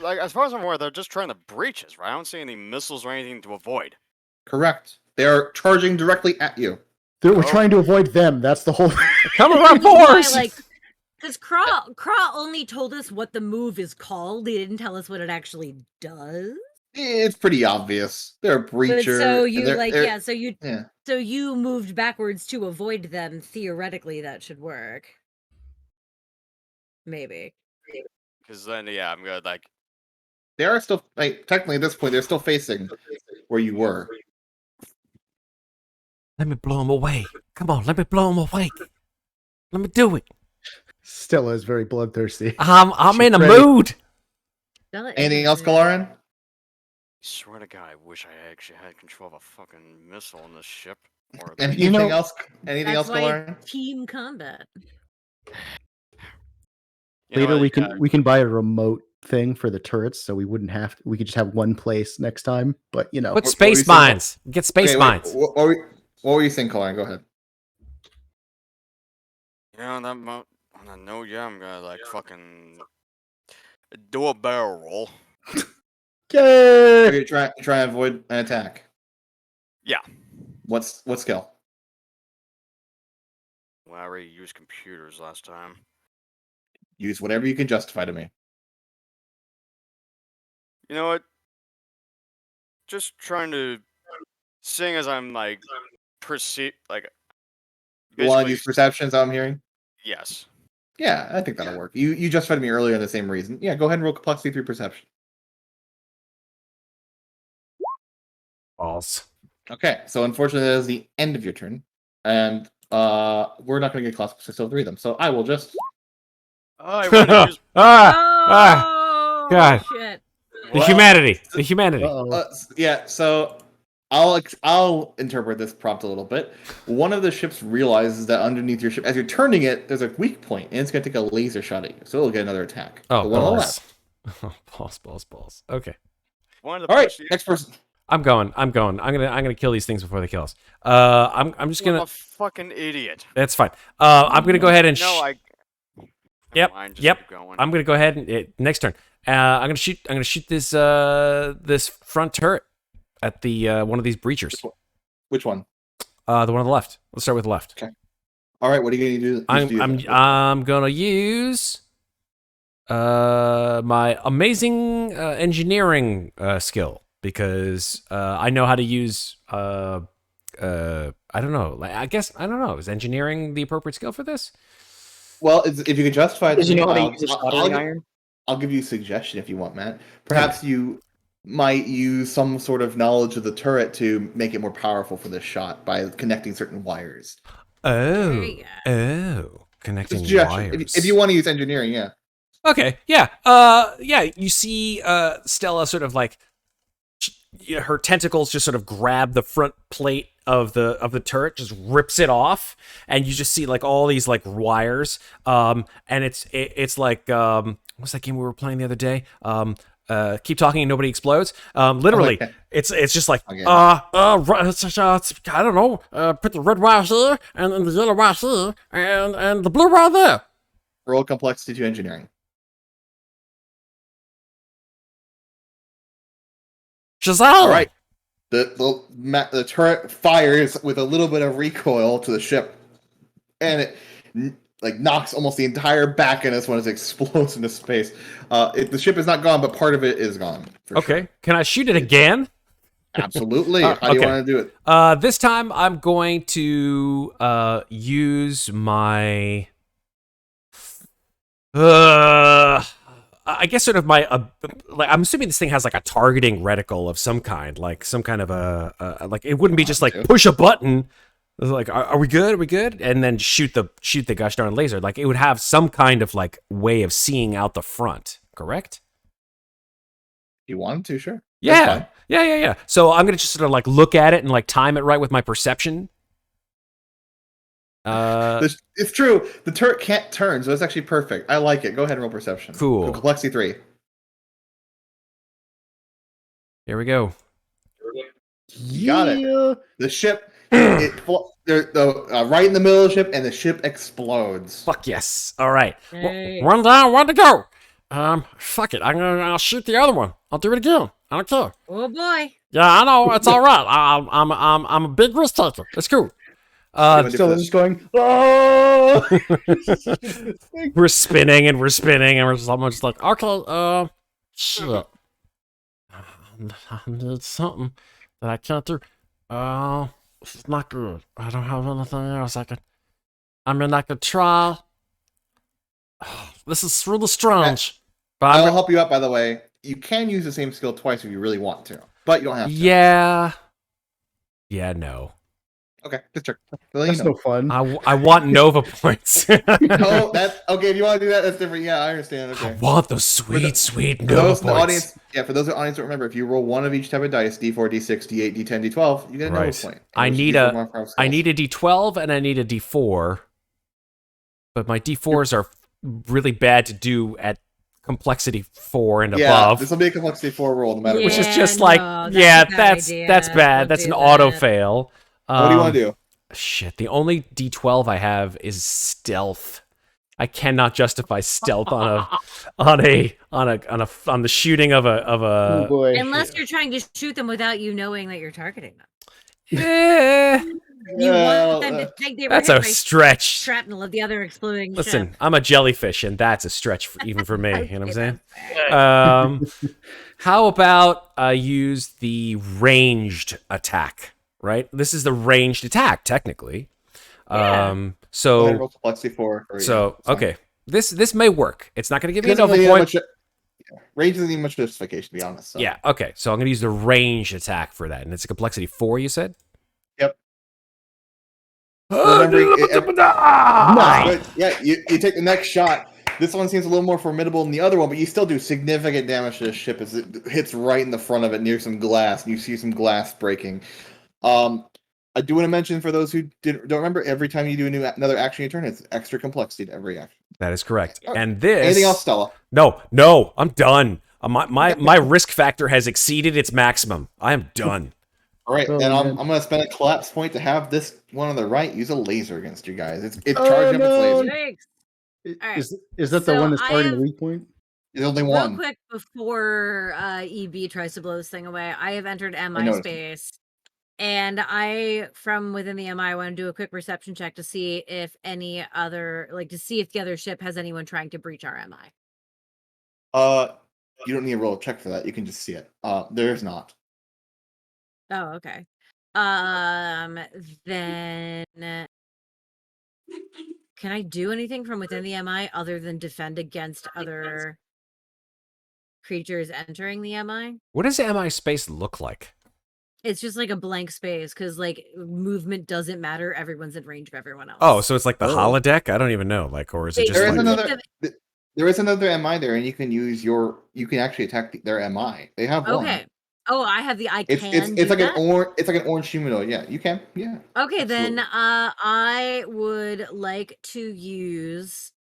[SPEAKER 6] like as far as I'm aware, they're just trying to breach us, right? I don't see any missiles or anything to avoid.
[SPEAKER 4] Correct. They are charging directly at you.
[SPEAKER 2] We're trying to avoid them. That's the whole thing.
[SPEAKER 1] Come around
[SPEAKER 3] Which is why,
[SPEAKER 1] force.
[SPEAKER 3] like, because Kraw only told us what the move is called. They didn't tell us what it actually does.
[SPEAKER 4] It's pretty obvious. They're a
[SPEAKER 3] But
[SPEAKER 4] breacher.
[SPEAKER 3] so
[SPEAKER 4] and
[SPEAKER 3] you
[SPEAKER 4] they're-
[SPEAKER 3] so you moved backwards to avoid them. Theoretically, that should work. Maybe.
[SPEAKER 6] Because then, yeah, I'm gonna like.
[SPEAKER 4] They are still technically at this point. They're still facing where you were.
[SPEAKER 1] Let me blow him away. Come on, let me blow him away. Let me do it.
[SPEAKER 2] Stella is very bloodthirsty.
[SPEAKER 1] I'm
[SPEAKER 2] She's
[SPEAKER 1] in a
[SPEAKER 2] ready.
[SPEAKER 1] mood.
[SPEAKER 3] Stella
[SPEAKER 4] Anything
[SPEAKER 3] isn't
[SPEAKER 4] else,
[SPEAKER 3] really-
[SPEAKER 4] Kalerin?
[SPEAKER 6] Swear to God, I wish I actually had control of a fucking missile in this ship. Or
[SPEAKER 4] Anything
[SPEAKER 2] know-
[SPEAKER 4] else? Anything
[SPEAKER 3] That's
[SPEAKER 4] else,
[SPEAKER 3] why
[SPEAKER 4] Kalerin?
[SPEAKER 3] it's team combat.
[SPEAKER 6] You know
[SPEAKER 2] Later,
[SPEAKER 6] what,
[SPEAKER 2] we can buy a remote thing for the turrets, so we wouldn't have to. We could just have one place next time. But
[SPEAKER 1] Put
[SPEAKER 4] what were you
[SPEAKER 1] space
[SPEAKER 4] saying?
[SPEAKER 1] mines. Get space
[SPEAKER 4] Okay, wait,
[SPEAKER 1] mines.
[SPEAKER 4] What were you saying, Kalerin? Go ahead.
[SPEAKER 6] you know, on that note, yeah, I'm gonna like fucking do a barrel roll.
[SPEAKER 2] yay!
[SPEAKER 4] You're trying to avoid an attack.
[SPEAKER 6] Yeah.
[SPEAKER 4] What skill?
[SPEAKER 6] Well, I already used computers last time.
[SPEAKER 4] Use whatever you can justify to me.
[SPEAKER 6] You know what? Just trying to, seeing as I'm like perceive like.
[SPEAKER 4] You want to
[SPEAKER 6] basically-
[SPEAKER 4] use perceptions? I'm hearing.
[SPEAKER 6] Yes.
[SPEAKER 4] Yeah, I think that'll work. You justified to me earlier in the same reason. Yeah, go ahead and roll complexity 3 perception.
[SPEAKER 1] Balls.
[SPEAKER 4] Okay, so unfortunately that is the end of your turn, and we're not going to get classical still 3 of them. So I will just.
[SPEAKER 6] Oh, I wanted to use.
[SPEAKER 3] Oh,
[SPEAKER 1] God.
[SPEAKER 3] shit.
[SPEAKER 1] The
[SPEAKER 6] Well,
[SPEAKER 1] humanity. The humanity.
[SPEAKER 2] Uh-oh.
[SPEAKER 4] Yeah, so I'll interpret this prompt a little bit. One of the ships realizes that underneath your ship, as you're turning it, there's a weak point, and it's going to take a laser shot at you, so it'll get another attack.
[SPEAKER 1] Oh,
[SPEAKER 4] The one on the
[SPEAKER 1] balls.
[SPEAKER 4] left.
[SPEAKER 1] Balls. Okay.
[SPEAKER 6] One of the
[SPEAKER 4] All right,
[SPEAKER 6] perce-
[SPEAKER 4] next person.
[SPEAKER 1] I'm going. I'm gonna kill these things before they kill us. I'm just
[SPEAKER 6] I'm
[SPEAKER 1] gonna.
[SPEAKER 6] a fucking idiot.
[SPEAKER 1] That's fine. I'm gonna go ahead and.
[SPEAKER 6] No, I.
[SPEAKER 1] Yep,
[SPEAKER 6] Never mind, just
[SPEAKER 1] yep.
[SPEAKER 6] keep going.
[SPEAKER 1] I'm gonna go ahead and next turn. I'm gonna shoot this this front turret at the one of these breachers.
[SPEAKER 4] Which one?
[SPEAKER 1] The one on the left. Let's start with the left.
[SPEAKER 4] Okay. All right, what are you going to do?
[SPEAKER 1] I'm gonna use my amazing engineering skill because I know how to use I don't know. Like I guess I don't know. Is engineering the appropriate skill for this?
[SPEAKER 4] Well, if you can justify it,
[SPEAKER 5] Does
[SPEAKER 4] to
[SPEAKER 5] you
[SPEAKER 4] me,
[SPEAKER 5] know how to
[SPEAKER 4] I'll-
[SPEAKER 5] use a
[SPEAKER 4] I'll-
[SPEAKER 5] soldering
[SPEAKER 4] I'll-
[SPEAKER 5] iron?
[SPEAKER 4] I'll give you a suggestion if you want, Matt. Perhaps you might use some sort of knowledge of the turret to make it more powerful for this shot by connecting certain wires.
[SPEAKER 1] Oh,
[SPEAKER 3] you
[SPEAKER 1] connecting
[SPEAKER 4] Suggestion.
[SPEAKER 1] wires.
[SPEAKER 4] If you want to use engineering, yeah.
[SPEAKER 1] Okay, yeah. Yeah, you see Stella sort of like her tentacles just sort of grab the front plate the turret just rips it off, and you just see like all these like wires. And it's like what's that game we were playing the other day? Keep talking and nobody explodes. Literally,
[SPEAKER 4] Okay.
[SPEAKER 1] it's just like
[SPEAKER 4] Okay.
[SPEAKER 7] I don't know. Put the red wire here and the yellow wire here and the blue wire there.
[SPEAKER 4] Roll complexity to engineering.
[SPEAKER 7] Shazam!
[SPEAKER 4] All right. The turret fires with a little bit of recoil to the ship, and it like knocks almost the entire back end as when it explodes into space. The ship is not gone, but part of it is gone. for
[SPEAKER 1] okay.
[SPEAKER 4] sure.
[SPEAKER 1] Can I shoot it again?
[SPEAKER 4] Absolutely. How do you
[SPEAKER 1] Okay.
[SPEAKER 4] want to do it?
[SPEAKER 1] This time I'm going to use my I guess sort of my like I'm assuming this thing has like a targeting reticle of some kind, like some kind of a like it wouldn't be just like push a button. It's like are we good? Are we good? And then shoot the gosh darn laser. Like it would have some kind of like way of seeing out the front, correct?
[SPEAKER 4] You want to? Sure. That's
[SPEAKER 1] Yeah.
[SPEAKER 4] fine.
[SPEAKER 1] Yeah. So I'm gonna just sort of like look at it and like time it right with my perception.
[SPEAKER 4] It's true. The turret can't turn, so it's actually perfect. I like it. Go ahead and roll perception.
[SPEAKER 1] Cool.
[SPEAKER 4] Complexity 3.
[SPEAKER 1] Here we go.
[SPEAKER 4] You got it. The ship, right in the middle of the ship, and the ship explodes.
[SPEAKER 1] Fuck yes. All right.
[SPEAKER 3] Hey.
[SPEAKER 7] One down, one to go. Fuck it. I'll shoot the other one. I'll do it again. I don't care.
[SPEAKER 3] Oh boy.
[SPEAKER 7] Yeah, I know. It's all right. I'm a big risk taker. It's cool.
[SPEAKER 2] Still just going, oh!
[SPEAKER 1] We're spinning and we're spinning and we're just
[SPEAKER 7] I'm just like, okay, shit. I need something that I can't do. It's not good. I don't have anything else I could try. This is really strange. But
[SPEAKER 4] I'll help you out, by the way. You can use the same skill twice if you really want to, but you don't have to.
[SPEAKER 1] Yeah. Yeah, no.
[SPEAKER 4] Okay, just check.
[SPEAKER 2] That's no fun.
[SPEAKER 1] I want Nova points.
[SPEAKER 4] No, that's okay. If you want to do that, that's different. Yeah, I understand.
[SPEAKER 1] I
[SPEAKER 4] Okay.
[SPEAKER 1] want those sweet
[SPEAKER 4] For
[SPEAKER 1] Nova
[SPEAKER 4] those in the
[SPEAKER 1] points.
[SPEAKER 4] audience, for those in the audience, remember if you roll one of each type of dice, D4, D6, D8, D10, D12, you get a Nova
[SPEAKER 1] Right.
[SPEAKER 4] point.
[SPEAKER 1] I
[SPEAKER 4] And
[SPEAKER 1] need
[SPEAKER 4] those
[SPEAKER 1] a-
[SPEAKER 4] D4 more
[SPEAKER 1] I
[SPEAKER 4] skills.
[SPEAKER 1] need a D12 and I need a D4. But my D4s are really bad to do at complexity 4 and above.
[SPEAKER 4] This will be a complexity 4 roll no matter
[SPEAKER 1] Which
[SPEAKER 4] what.
[SPEAKER 1] is
[SPEAKER 3] Yeah,
[SPEAKER 1] just like,
[SPEAKER 3] no,
[SPEAKER 1] yeah,
[SPEAKER 3] that's a bad
[SPEAKER 1] that's
[SPEAKER 3] idea.
[SPEAKER 1] bad.
[SPEAKER 3] Don't
[SPEAKER 1] That's
[SPEAKER 3] do
[SPEAKER 1] an auto
[SPEAKER 3] that.
[SPEAKER 1] fail.
[SPEAKER 4] What do you want to do?
[SPEAKER 1] Shit, the only D12 I have is stealth. I cannot justify stealth on the shooting of a
[SPEAKER 2] Oh boy.
[SPEAKER 3] Unless you're trying to shoot them without you knowing that you're targeting them.
[SPEAKER 1] Eh,
[SPEAKER 3] You
[SPEAKER 4] Well,
[SPEAKER 3] want them to think they were
[SPEAKER 1] that's
[SPEAKER 3] hit
[SPEAKER 1] a
[SPEAKER 3] by
[SPEAKER 1] stretch.
[SPEAKER 3] shrapnel of the other exploding
[SPEAKER 1] Listen,
[SPEAKER 3] ship.
[SPEAKER 1] I'm a jellyfish, and that's a stretch even for me. You know what I'm saying?
[SPEAKER 3] Okay,
[SPEAKER 1] How about I use the ranged attack? Right, this is the ranged attack technically.
[SPEAKER 3] Yeah.
[SPEAKER 4] Go ahead and
[SPEAKER 1] So
[SPEAKER 4] roll complexity 4.
[SPEAKER 1] okay, this may work. It's not going to give me a
[SPEAKER 4] Doesn't
[SPEAKER 1] Nova
[SPEAKER 4] really
[SPEAKER 1] point.
[SPEAKER 4] much. Range doesn't need much justification, to be honest. So.
[SPEAKER 1] Yeah, okay. So I'm going to use the ranged attack for that, and it's a complexity 4. You said.
[SPEAKER 4] Yep.
[SPEAKER 1] Oh,
[SPEAKER 4] Remember,
[SPEAKER 1] Nine.
[SPEAKER 4] But yeah, you take the next shot. This one seems a little more formidable than the other one, but you still do significant damage to the ship as it hits right in the front of it near some glass, and you see some glass breaking. I do want to mention for those who don't remember, every time you do another action you turn, it's extra complexity to every action.
[SPEAKER 1] That is correct.
[SPEAKER 4] Oh,
[SPEAKER 1] And this.
[SPEAKER 4] Anything else, Stella?
[SPEAKER 1] No, I'm done. My risk factor has exceeded its maximum. I am done.
[SPEAKER 4] All right,
[SPEAKER 2] Oh,
[SPEAKER 4] then I'm
[SPEAKER 2] man.
[SPEAKER 4] going to spend a collapse point to have this one on the right use a laser against you guys. It's
[SPEAKER 2] Oh,
[SPEAKER 4] charged up
[SPEAKER 2] no.
[SPEAKER 4] its laser.
[SPEAKER 3] Thanks. Alright,
[SPEAKER 2] Is that the
[SPEAKER 3] so
[SPEAKER 2] one that's
[SPEAKER 3] I
[SPEAKER 2] targeting
[SPEAKER 3] have-
[SPEAKER 2] the weak point?
[SPEAKER 4] There's only
[SPEAKER 3] Real
[SPEAKER 4] one.
[SPEAKER 3] quick before EB tries to blow this thing away, I have entered MI
[SPEAKER 4] noticed.
[SPEAKER 3] space, and I, from within the MI, want to do a quick perception check to see if any other, to see if the other ship has anyone trying to breach our MI.
[SPEAKER 4] You don't need to roll a check for that. You can just see it. There's not.
[SPEAKER 3] Oh, okay. Then can I do anything from within the MI other than defend against other creatures entering the MI?
[SPEAKER 1] What does MI space look like?
[SPEAKER 3] It's just like a blank space because movement doesn't matter. Everyone's in range of everyone else.
[SPEAKER 1] Oh, so it's like the
[SPEAKER 2] Oh.
[SPEAKER 1] holodeck? I don't even know. Or is it
[SPEAKER 3] They-
[SPEAKER 1] just
[SPEAKER 4] There is
[SPEAKER 1] like
[SPEAKER 4] another. There is another MI there, and you can use your. You can actually attack their MI. They have one.
[SPEAKER 3] Okay. Oh, I have the I
[SPEAKER 4] It's
[SPEAKER 3] can
[SPEAKER 4] it's
[SPEAKER 3] do
[SPEAKER 4] like
[SPEAKER 3] that?
[SPEAKER 4] it's like an orange humanoid. Yeah, you can. Yeah.
[SPEAKER 3] Okay, then
[SPEAKER 4] absolutely.
[SPEAKER 3] I would like to use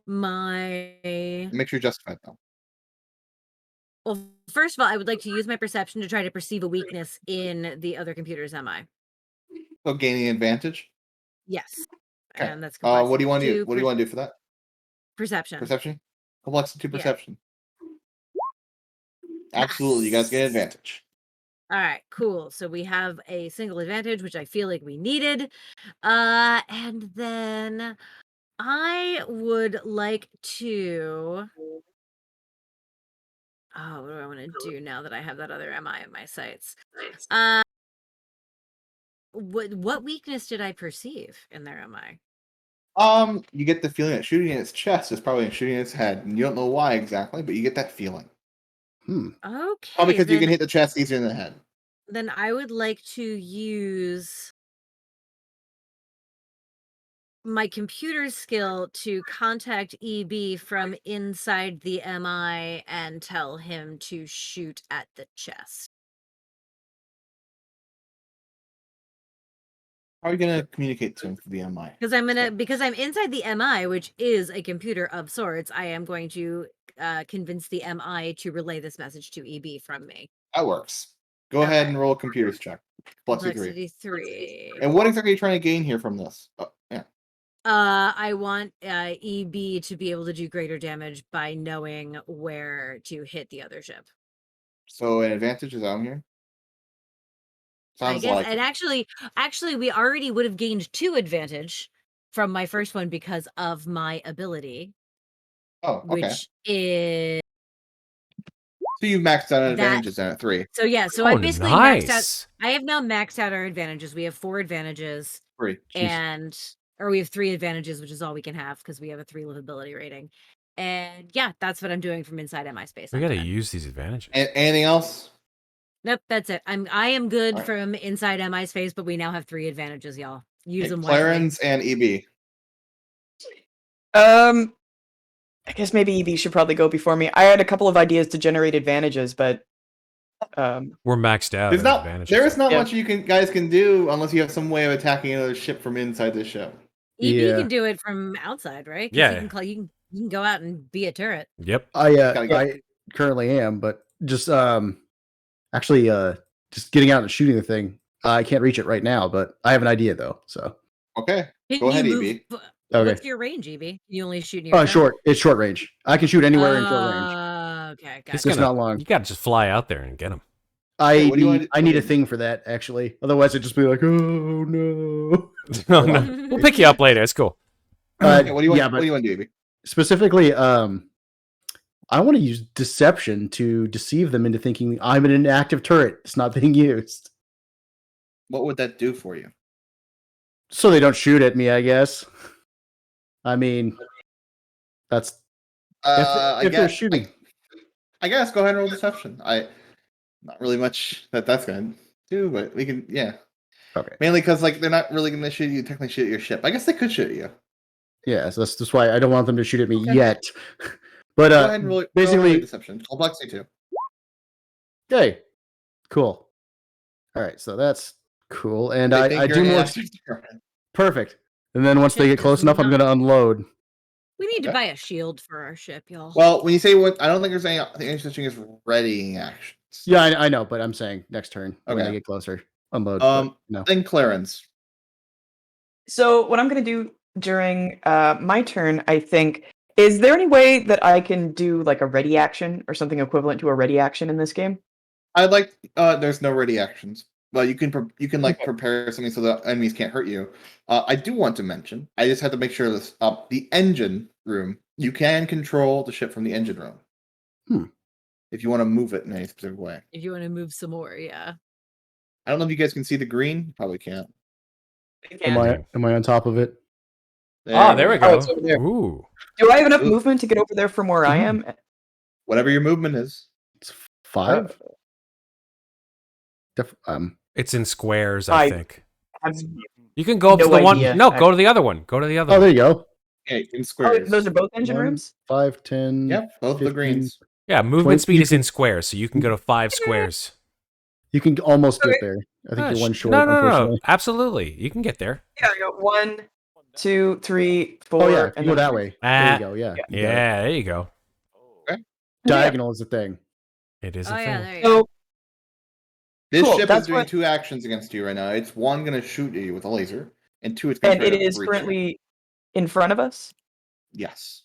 [SPEAKER 3] my
[SPEAKER 4] Make sure you're justified though.
[SPEAKER 3] well, first of all, I would like to use my perception to try to perceive a weakness in the other computer's MI.
[SPEAKER 4] So gaining advantage.
[SPEAKER 3] Yes.
[SPEAKER 4] Okay.
[SPEAKER 3] And that's complexity
[SPEAKER 4] What do you want to do?
[SPEAKER 3] 2
[SPEAKER 4] What do you want to do for that?
[SPEAKER 3] perception.
[SPEAKER 4] Perception. Complexity 2
[SPEAKER 3] Yeah.
[SPEAKER 4] perception. Absolutely, you guys get
[SPEAKER 3] Yes.
[SPEAKER 4] advantage.
[SPEAKER 3] All right, cool. So we have a single advantage, which I feel like we needed. And then I would like to. Oh, what do I want to do now that I have that other MI in my sights? What weakness did I perceive in their MI?
[SPEAKER 4] You get the feeling that shooting in its chest is probably shooting in its head, and you don't know why exactly, but you get that feeling.
[SPEAKER 2] Hmm.
[SPEAKER 3] Okay.
[SPEAKER 4] Probably because you
[SPEAKER 3] then,
[SPEAKER 4] can hit the chest easier than the head.
[SPEAKER 3] Then I would like to use my computer skill to contact EB from inside the MI and tell him to shoot at the chest.
[SPEAKER 4] How are you gonna communicate to him through the MI?
[SPEAKER 3] Because I'm inside the MI, which is a computer of sorts. I am going to convince the MI to relay this message to EB from me.
[SPEAKER 4] That works. Go ahead
[SPEAKER 3] Okay.
[SPEAKER 4] and roll a computers check. Complexity 3.
[SPEAKER 3] Complexity 3.
[SPEAKER 4] And what exactly are you trying to gain here from this? Oh, yeah.
[SPEAKER 3] I want EB to be able to do greater damage by knowing where to hit the other ship.
[SPEAKER 4] So an advantage is out here.
[SPEAKER 3] I
[SPEAKER 4] Sounds
[SPEAKER 3] guess,
[SPEAKER 4] like
[SPEAKER 3] and actually, we already would have gained 2 advantage from my first one because of my ability,
[SPEAKER 4] oh, okay.
[SPEAKER 3] which is
[SPEAKER 4] So you've maxed out
[SPEAKER 3] that.
[SPEAKER 4] advantages then at 3.
[SPEAKER 3] So yeah, so
[SPEAKER 1] Oh,
[SPEAKER 3] I basically maxed out.
[SPEAKER 1] nice.
[SPEAKER 3] I have now maxed out our advantages. We have 4 advantages,
[SPEAKER 4] 3.
[SPEAKER 3] or we have 3 advantages, which is all we can have because we have a 3 livability rating. And yeah, that's what I'm doing from inside MI space.
[SPEAKER 1] We
[SPEAKER 3] I'm
[SPEAKER 1] got to
[SPEAKER 3] done.
[SPEAKER 1] use these advantages.
[SPEAKER 4] Anything else?
[SPEAKER 3] Nope, that's it. I am good
[SPEAKER 4] Alright.
[SPEAKER 3] from inside MI space, but we now have 3 advantages, y'all. Use
[SPEAKER 4] Okay,
[SPEAKER 3] them wisely.
[SPEAKER 4] Clarins and EB.
[SPEAKER 5] I guess maybe EB should probably go before me. I had a couple of ideas to generate advantages, but
[SPEAKER 1] We're maxed out.
[SPEAKER 4] There's
[SPEAKER 1] on
[SPEAKER 4] not
[SPEAKER 1] advantages.
[SPEAKER 4] there is not
[SPEAKER 5] Yeah.
[SPEAKER 4] much you guys can do unless you have some way of attacking another ship from inside the ship.
[SPEAKER 3] EB
[SPEAKER 2] Yeah.
[SPEAKER 3] can do it from outside, right? 'Cause
[SPEAKER 1] Yeah.
[SPEAKER 3] you can go out and be a turret.
[SPEAKER 1] Yep.
[SPEAKER 2] I currently am, but just actually just getting out and shooting the thing. I can't reach it right now, but I have an idea though. So
[SPEAKER 4] Okay.
[SPEAKER 3] Can
[SPEAKER 4] Go ahead,
[SPEAKER 3] you
[SPEAKER 4] EB.
[SPEAKER 3] move-
[SPEAKER 2] Okay.
[SPEAKER 3] What's your range, EB? You only shoot near.
[SPEAKER 2] short. It's short range. I can shoot anywhere in short range.
[SPEAKER 3] Okay,
[SPEAKER 1] He's
[SPEAKER 3] gotcha.
[SPEAKER 2] Just not long.
[SPEAKER 1] You got to just fly out there and get him.
[SPEAKER 2] I
[SPEAKER 4] what do you want
[SPEAKER 2] need,
[SPEAKER 4] to-
[SPEAKER 2] I need a thing for that actually. Otherwise, it'd just be like, oh no.
[SPEAKER 1] No, no. We'll pick you up later. It's cool.
[SPEAKER 4] Okay, what do you want?
[SPEAKER 2] yeah,
[SPEAKER 4] What
[SPEAKER 2] but
[SPEAKER 4] do you want to do, EB?
[SPEAKER 2] specifically, I want to use deception to deceive them into thinking I'm an inactive turret. It's not being used,
[SPEAKER 4] What would that do for you?
[SPEAKER 2] so they don't shoot at me. I guess. I mean, that's if they're shooting.
[SPEAKER 4] I guess go ahead and roll deception. Not really much that's gonna do, but we can. Yeah.
[SPEAKER 2] Okay.
[SPEAKER 4] Mainly because like they're not really gonna shoot you. Technically, shoot at your ship. I guess they could shoot at you.
[SPEAKER 2] Yeah, so that's why I don't want them to shoot at me
[SPEAKER 4] Okay.
[SPEAKER 2] yet. But
[SPEAKER 4] Go ahead and roll
[SPEAKER 2] basically,
[SPEAKER 4] deception. Complexity 2.
[SPEAKER 2] okay, cool. All right, so that's cool, and
[SPEAKER 4] They
[SPEAKER 2] I
[SPEAKER 4] think
[SPEAKER 2] do
[SPEAKER 4] you're an
[SPEAKER 2] more.
[SPEAKER 4] inactive turret.
[SPEAKER 2] Perfect. And then once they
[SPEAKER 3] Ship
[SPEAKER 2] get close
[SPEAKER 3] does
[SPEAKER 2] enough, I'm
[SPEAKER 3] not-
[SPEAKER 2] going to unload.
[SPEAKER 3] We need to
[SPEAKER 4] Okay.
[SPEAKER 3] buy a shield for our ship, y'all.
[SPEAKER 4] Well, when you say what, I don't think there's any such thing as readying actions.
[SPEAKER 2] Yeah, I know, but I'm saying next turn when
[SPEAKER 4] Okay.
[SPEAKER 2] they get closer, unload. No.
[SPEAKER 4] Then Clarins.
[SPEAKER 5] so what I'm gonna do during my turn, I think, is there any way that I can do like a ready action or something equivalent to a ready action in this game?
[SPEAKER 4] I'd like. There's no ready actions, but you can like
[SPEAKER 5] Okay.
[SPEAKER 4] prepare something so that enemies can't hurt you. I do want to mention. I just have to make sure this. The engine room. You can control the ship from the engine room. If you want to move it in any specific way.
[SPEAKER 3] If you want to move some more, yeah.
[SPEAKER 4] I don't know if you guys can see the green. You probably can't.
[SPEAKER 2] Am I on top of it?
[SPEAKER 1] There we
[SPEAKER 5] Oh,
[SPEAKER 1] go.
[SPEAKER 5] it's over there.
[SPEAKER 1] Ooh.
[SPEAKER 5] Do I have enough
[SPEAKER 4] Ooh.
[SPEAKER 5] movement to get over there from where I am?
[SPEAKER 4] Whatever your movement is.
[SPEAKER 2] It's 5.
[SPEAKER 1] It's in squares, I
[SPEAKER 5] I-
[SPEAKER 1] think.
[SPEAKER 5] Have-
[SPEAKER 1] You can go up
[SPEAKER 5] No
[SPEAKER 1] to the
[SPEAKER 5] idea.
[SPEAKER 1] one. No, go to the other one. Go to the other
[SPEAKER 2] Oh,
[SPEAKER 1] one.
[SPEAKER 2] there you go.
[SPEAKER 4] Okay, in
[SPEAKER 5] Oh,
[SPEAKER 4] squares.
[SPEAKER 5] those are both engine
[SPEAKER 2] 1,
[SPEAKER 5] rooms?
[SPEAKER 2] 5, 10.
[SPEAKER 4] Yep, both the
[SPEAKER 2] 15.
[SPEAKER 4] greens.
[SPEAKER 1] Yeah, movement
[SPEAKER 2] 20
[SPEAKER 1] speed is in squares, so you can go to 5 squares.
[SPEAKER 2] You can almost get
[SPEAKER 5] Okay.
[SPEAKER 2] there. I think you're one short,
[SPEAKER 1] No,
[SPEAKER 2] unfortunately.
[SPEAKER 1] absolutely, you can get there.
[SPEAKER 5] Yeah, I got 1, 2, 3, 4.
[SPEAKER 2] Oh, yeah. If you
[SPEAKER 5] and
[SPEAKER 2] go
[SPEAKER 5] then
[SPEAKER 2] that way. There you go. Yeah. you got it.
[SPEAKER 1] Yeah, there you go.
[SPEAKER 2] Diagonal is the thing.
[SPEAKER 1] It is
[SPEAKER 3] Oh
[SPEAKER 1] a
[SPEAKER 3] yeah,
[SPEAKER 1] thing.
[SPEAKER 3] there you go.
[SPEAKER 5] So
[SPEAKER 4] This
[SPEAKER 5] Cool,
[SPEAKER 4] ship is
[SPEAKER 5] that's
[SPEAKER 4] doing
[SPEAKER 5] what-
[SPEAKER 4] 2 actions against you right now. It's 1 going to shoot at you with a laser, and 2 it's going
[SPEAKER 5] and
[SPEAKER 4] to try
[SPEAKER 5] it
[SPEAKER 4] to
[SPEAKER 5] is
[SPEAKER 4] breach you.
[SPEAKER 5] currently in front of us.
[SPEAKER 4] Yes.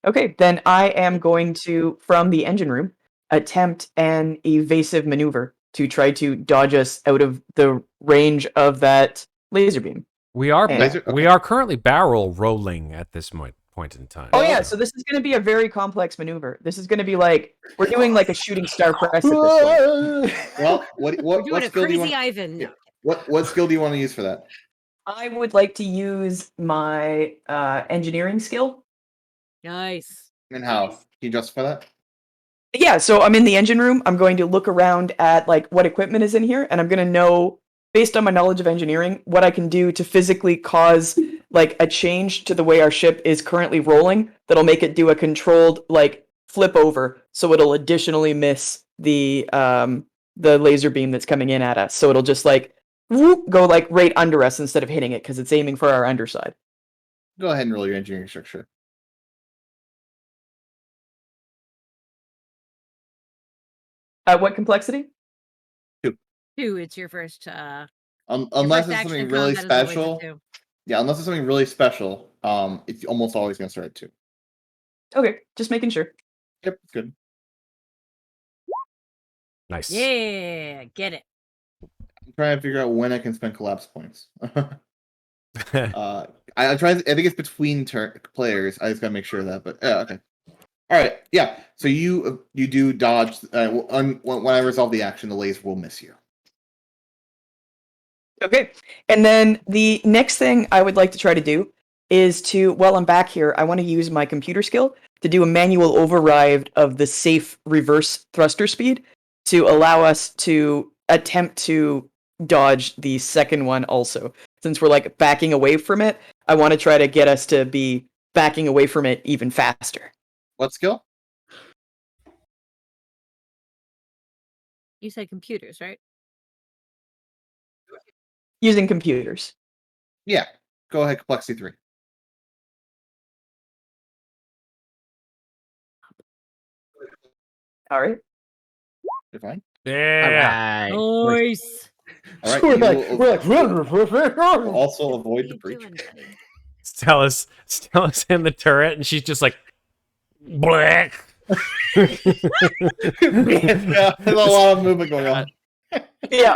[SPEAKER 5] Okay, then I am going to, from the engine room, attempt an evasive maneuver to try to dodge us out of the range of that laser beam.
[SPEAKER 1] We are
[SPEAKER 5] Laser-
[SPEAKER 1] we are currently barrel rolling at this point in time.
[SPEAKER 5] Oh yeah, so this is going to be a very complex maneuver. This is going to be like we're doing like a shooting star press at this point.
[SPEAKER 4] Well,
[SPEAKER 3] We're
[SPEAKER 4] what
[SPEAKER 3] doing a
[SPEAKER 4] skill do you
[SPEAKER 3] crazy
[SPEAKER 4] want?
[SPEAKER 3] Ivan.
[SPEAKER 4] Yeah. What skill do you want to use for that?
[SPEAKER 5] I would like to use my engineering skill.
[SPEAKER 3] Nice.
[SPEAKER 4] And how? Can you justify that?
[SPEAKER 5] Yeah, so I'm in the engine room. I'm going to look around at like what equipment is in here, and I'm going to know, based on my knowledge of engineering, what I can do to physically cause like a change to the way our ship is currently rolling that'll make it do a controlled like flip over, so it'll additionally miss the laser beam that's coming in at us. So it'll just like whoop, go like right under us instead of hitting it because it's aiming for our underside.
[SPEAKER 4] Go ahead and roll your engineering structure.
[SPEAKER 5] What complexity?
[SPEAKER 3] 2, it's your first your
[SPEAKER 4] Unless
[SPEAKER 3] first
[SPEAKER 4] it's
[SPEAKER 3] action
[SPEAKER 4] something
[SPEAKER 3] in
[SPEAKER 4] really
[SPEAKER 3] combat is always a
[SPEAKER 4] special.
[SPEAKER 3] 2.
[SPEAKER 4] Yeah, unless it's something really special, it's almost always going to start at 2.
[SPEAKER 5] Okay, just making sure.
[SPEAKER 4] Yep, good.
[SPEAKER 1] Nice.
[SPEAKER 3] Yeah, get it.
[SPEAKER 4] I'm trying to figure out when I can spend collapse points. I try. I think it's between players. I just gotta make sure of that. But yeah, okay. All right. Yeah. So you do dodge. When I resolve the action, the laser will miss you.
[SPEAKER 5] Okay. And then the next thing I would like to try to do is to, while I'm back here, I want to use my computer skill to do a manual override of the safe reverse thruster speed to allow us to attempt to dodge the second one also. Since we're like backing away from it, I want to try to get us to be backing away from it even faster.
[SPEAKER 4] What skill?
[SPEAKER 3] You said computers, right?
[SPEAKER 5] Using computers.
[SPEAKER 4] Yeah. Go ahead. Complexity 3.
[SPEAKER 5] All right.
[SPEAKER 4] You're fine.
[SPEAKER 1] Yeah.
[SPEAKER 3] Nice.
[SPEAKER 4] All right.
[SPEAKER 2] We're
[SPEAKER 4] you
[SPEAKER 2] like,
[SPEAKER 4] will also avoid the
[SPEAKER 3] What are
[SPEAKER 4] breach.
[SPEAKER 3] you doing, buddy?
[SPEAKER 1] Stella's in the turret, and she's just like, black.
[SPEAKER 4] Yeah, there's a lot of movement going on.
[SPEAKER 5] Yeah,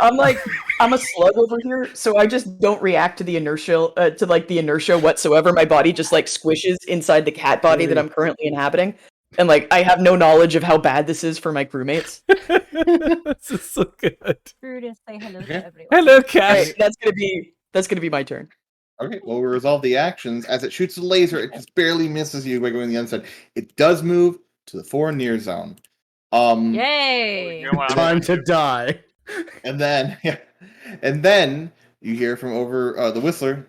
[SPEAKER 5] I'm a slug over here, so I just don't react to the inertia whatsoever. My body just like squishes inside the cat body that I'm currently inhabiting, and like I have no knowledge of how bad this is for my crewmates.
[SPEAKER 1] This is so good.
[SPEAKER 3] Brutus, say hello
[SPEAKER 4] Okay.
[SPEAKER 3] to everyone.
[SPEAKER 1] Hello,
[SPEAKER 5] All
[SPEAKER 1] Cash.
[SPEAKER 5] right, that's gonna be my turn.
[SPEAKER 4] Okay, well, we resolve the actions. As it shoots the laser, it just barely misses you by going the inside. It does move to the 4 near zone.
[SPEAKER 3] Yay!
[SPEAKER 6] You know what, I'm
[SPEAKER 2] Time
[SPEAKER 6] going
[SPEAKER 2] to die.
[SPEAKER 4] And then you hear from over the Whistler,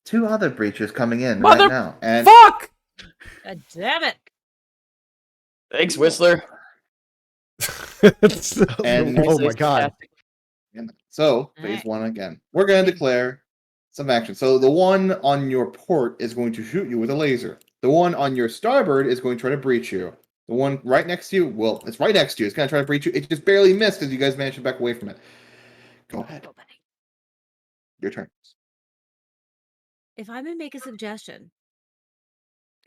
[SPEAKER 4] 2 other breaches coming in
[SPEAKER 1] Mother-
[SPEAKER 4] right now. And
[SPEAKER 1] Fuck!
[SPEAKER 3] God damn it!
[SPEAKER 5] Thanks, Whistler.
[SPEAKER 4] And-
[SPEAKER 2] oh my god.
[SPEAKER 4] so phase
[SPEAKER 3] Alright.
[SPEAKER 4] 1 again. We're going to declare some action. So the one on your port is going to shoot you with a laser. The one on your starboard is going to try to breach you. The one right next to you, well, it's right next to you. It's going to try to breach you. It just barely missed because you guys managed to back away from it. Go ahead.
[SPEAKER 3] Go, buddy.
[SPEAKER 4] Your turn.
[SPEAKER 3] If I may make a suggestion,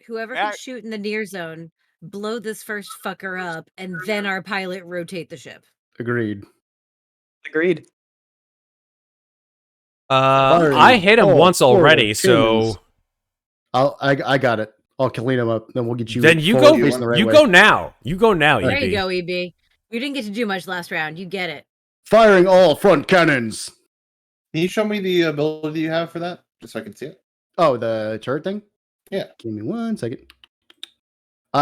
[SPEAKER 3] whoever
[SPEAKER 6] Yeah.
[SPEAKER 3] can shoot in the near zone, blow this first fucker up, and then our pilot rotate the ship.
[SPEAKER 2] Agreed.
[SPEAKER 5] Agreed.
[SPEAKER 1] I hit him
[SPEAKER 2] Oh,
[SPEAKER 1] once
[SPEAKER 2] oh,
[SPEAKER 1] already,
[SPEAKER 2] goodness.
[SPEAKER 1] so
[SPEAKER 2] I got it. I'll clean him up. Then we'll get you.
[SPEAKER 1] then you
[SPEAKER 2] forward
[SPEAKER 1] go.
[SPEAKER 2] facing the right
[SPEAKER 1] You
[SPEAKER 2] way.
[SPEAKER 1] go now. You go now,
[SPEAKER 3] There
[SPEAKER 1] EB.
[SPEAKER 3] you go, EB. We didn't get to do much last round. You get it.
[SPEAKER 2] Firing all front cannons.
[SPEAKER 4] Can you show me the ability you have for that? Just so I can see it.
[SPEAKER 2] Oh, the turret thing?
[SPEAKER 4] Yeah.
[SPEAKER 2] Give me 1 second.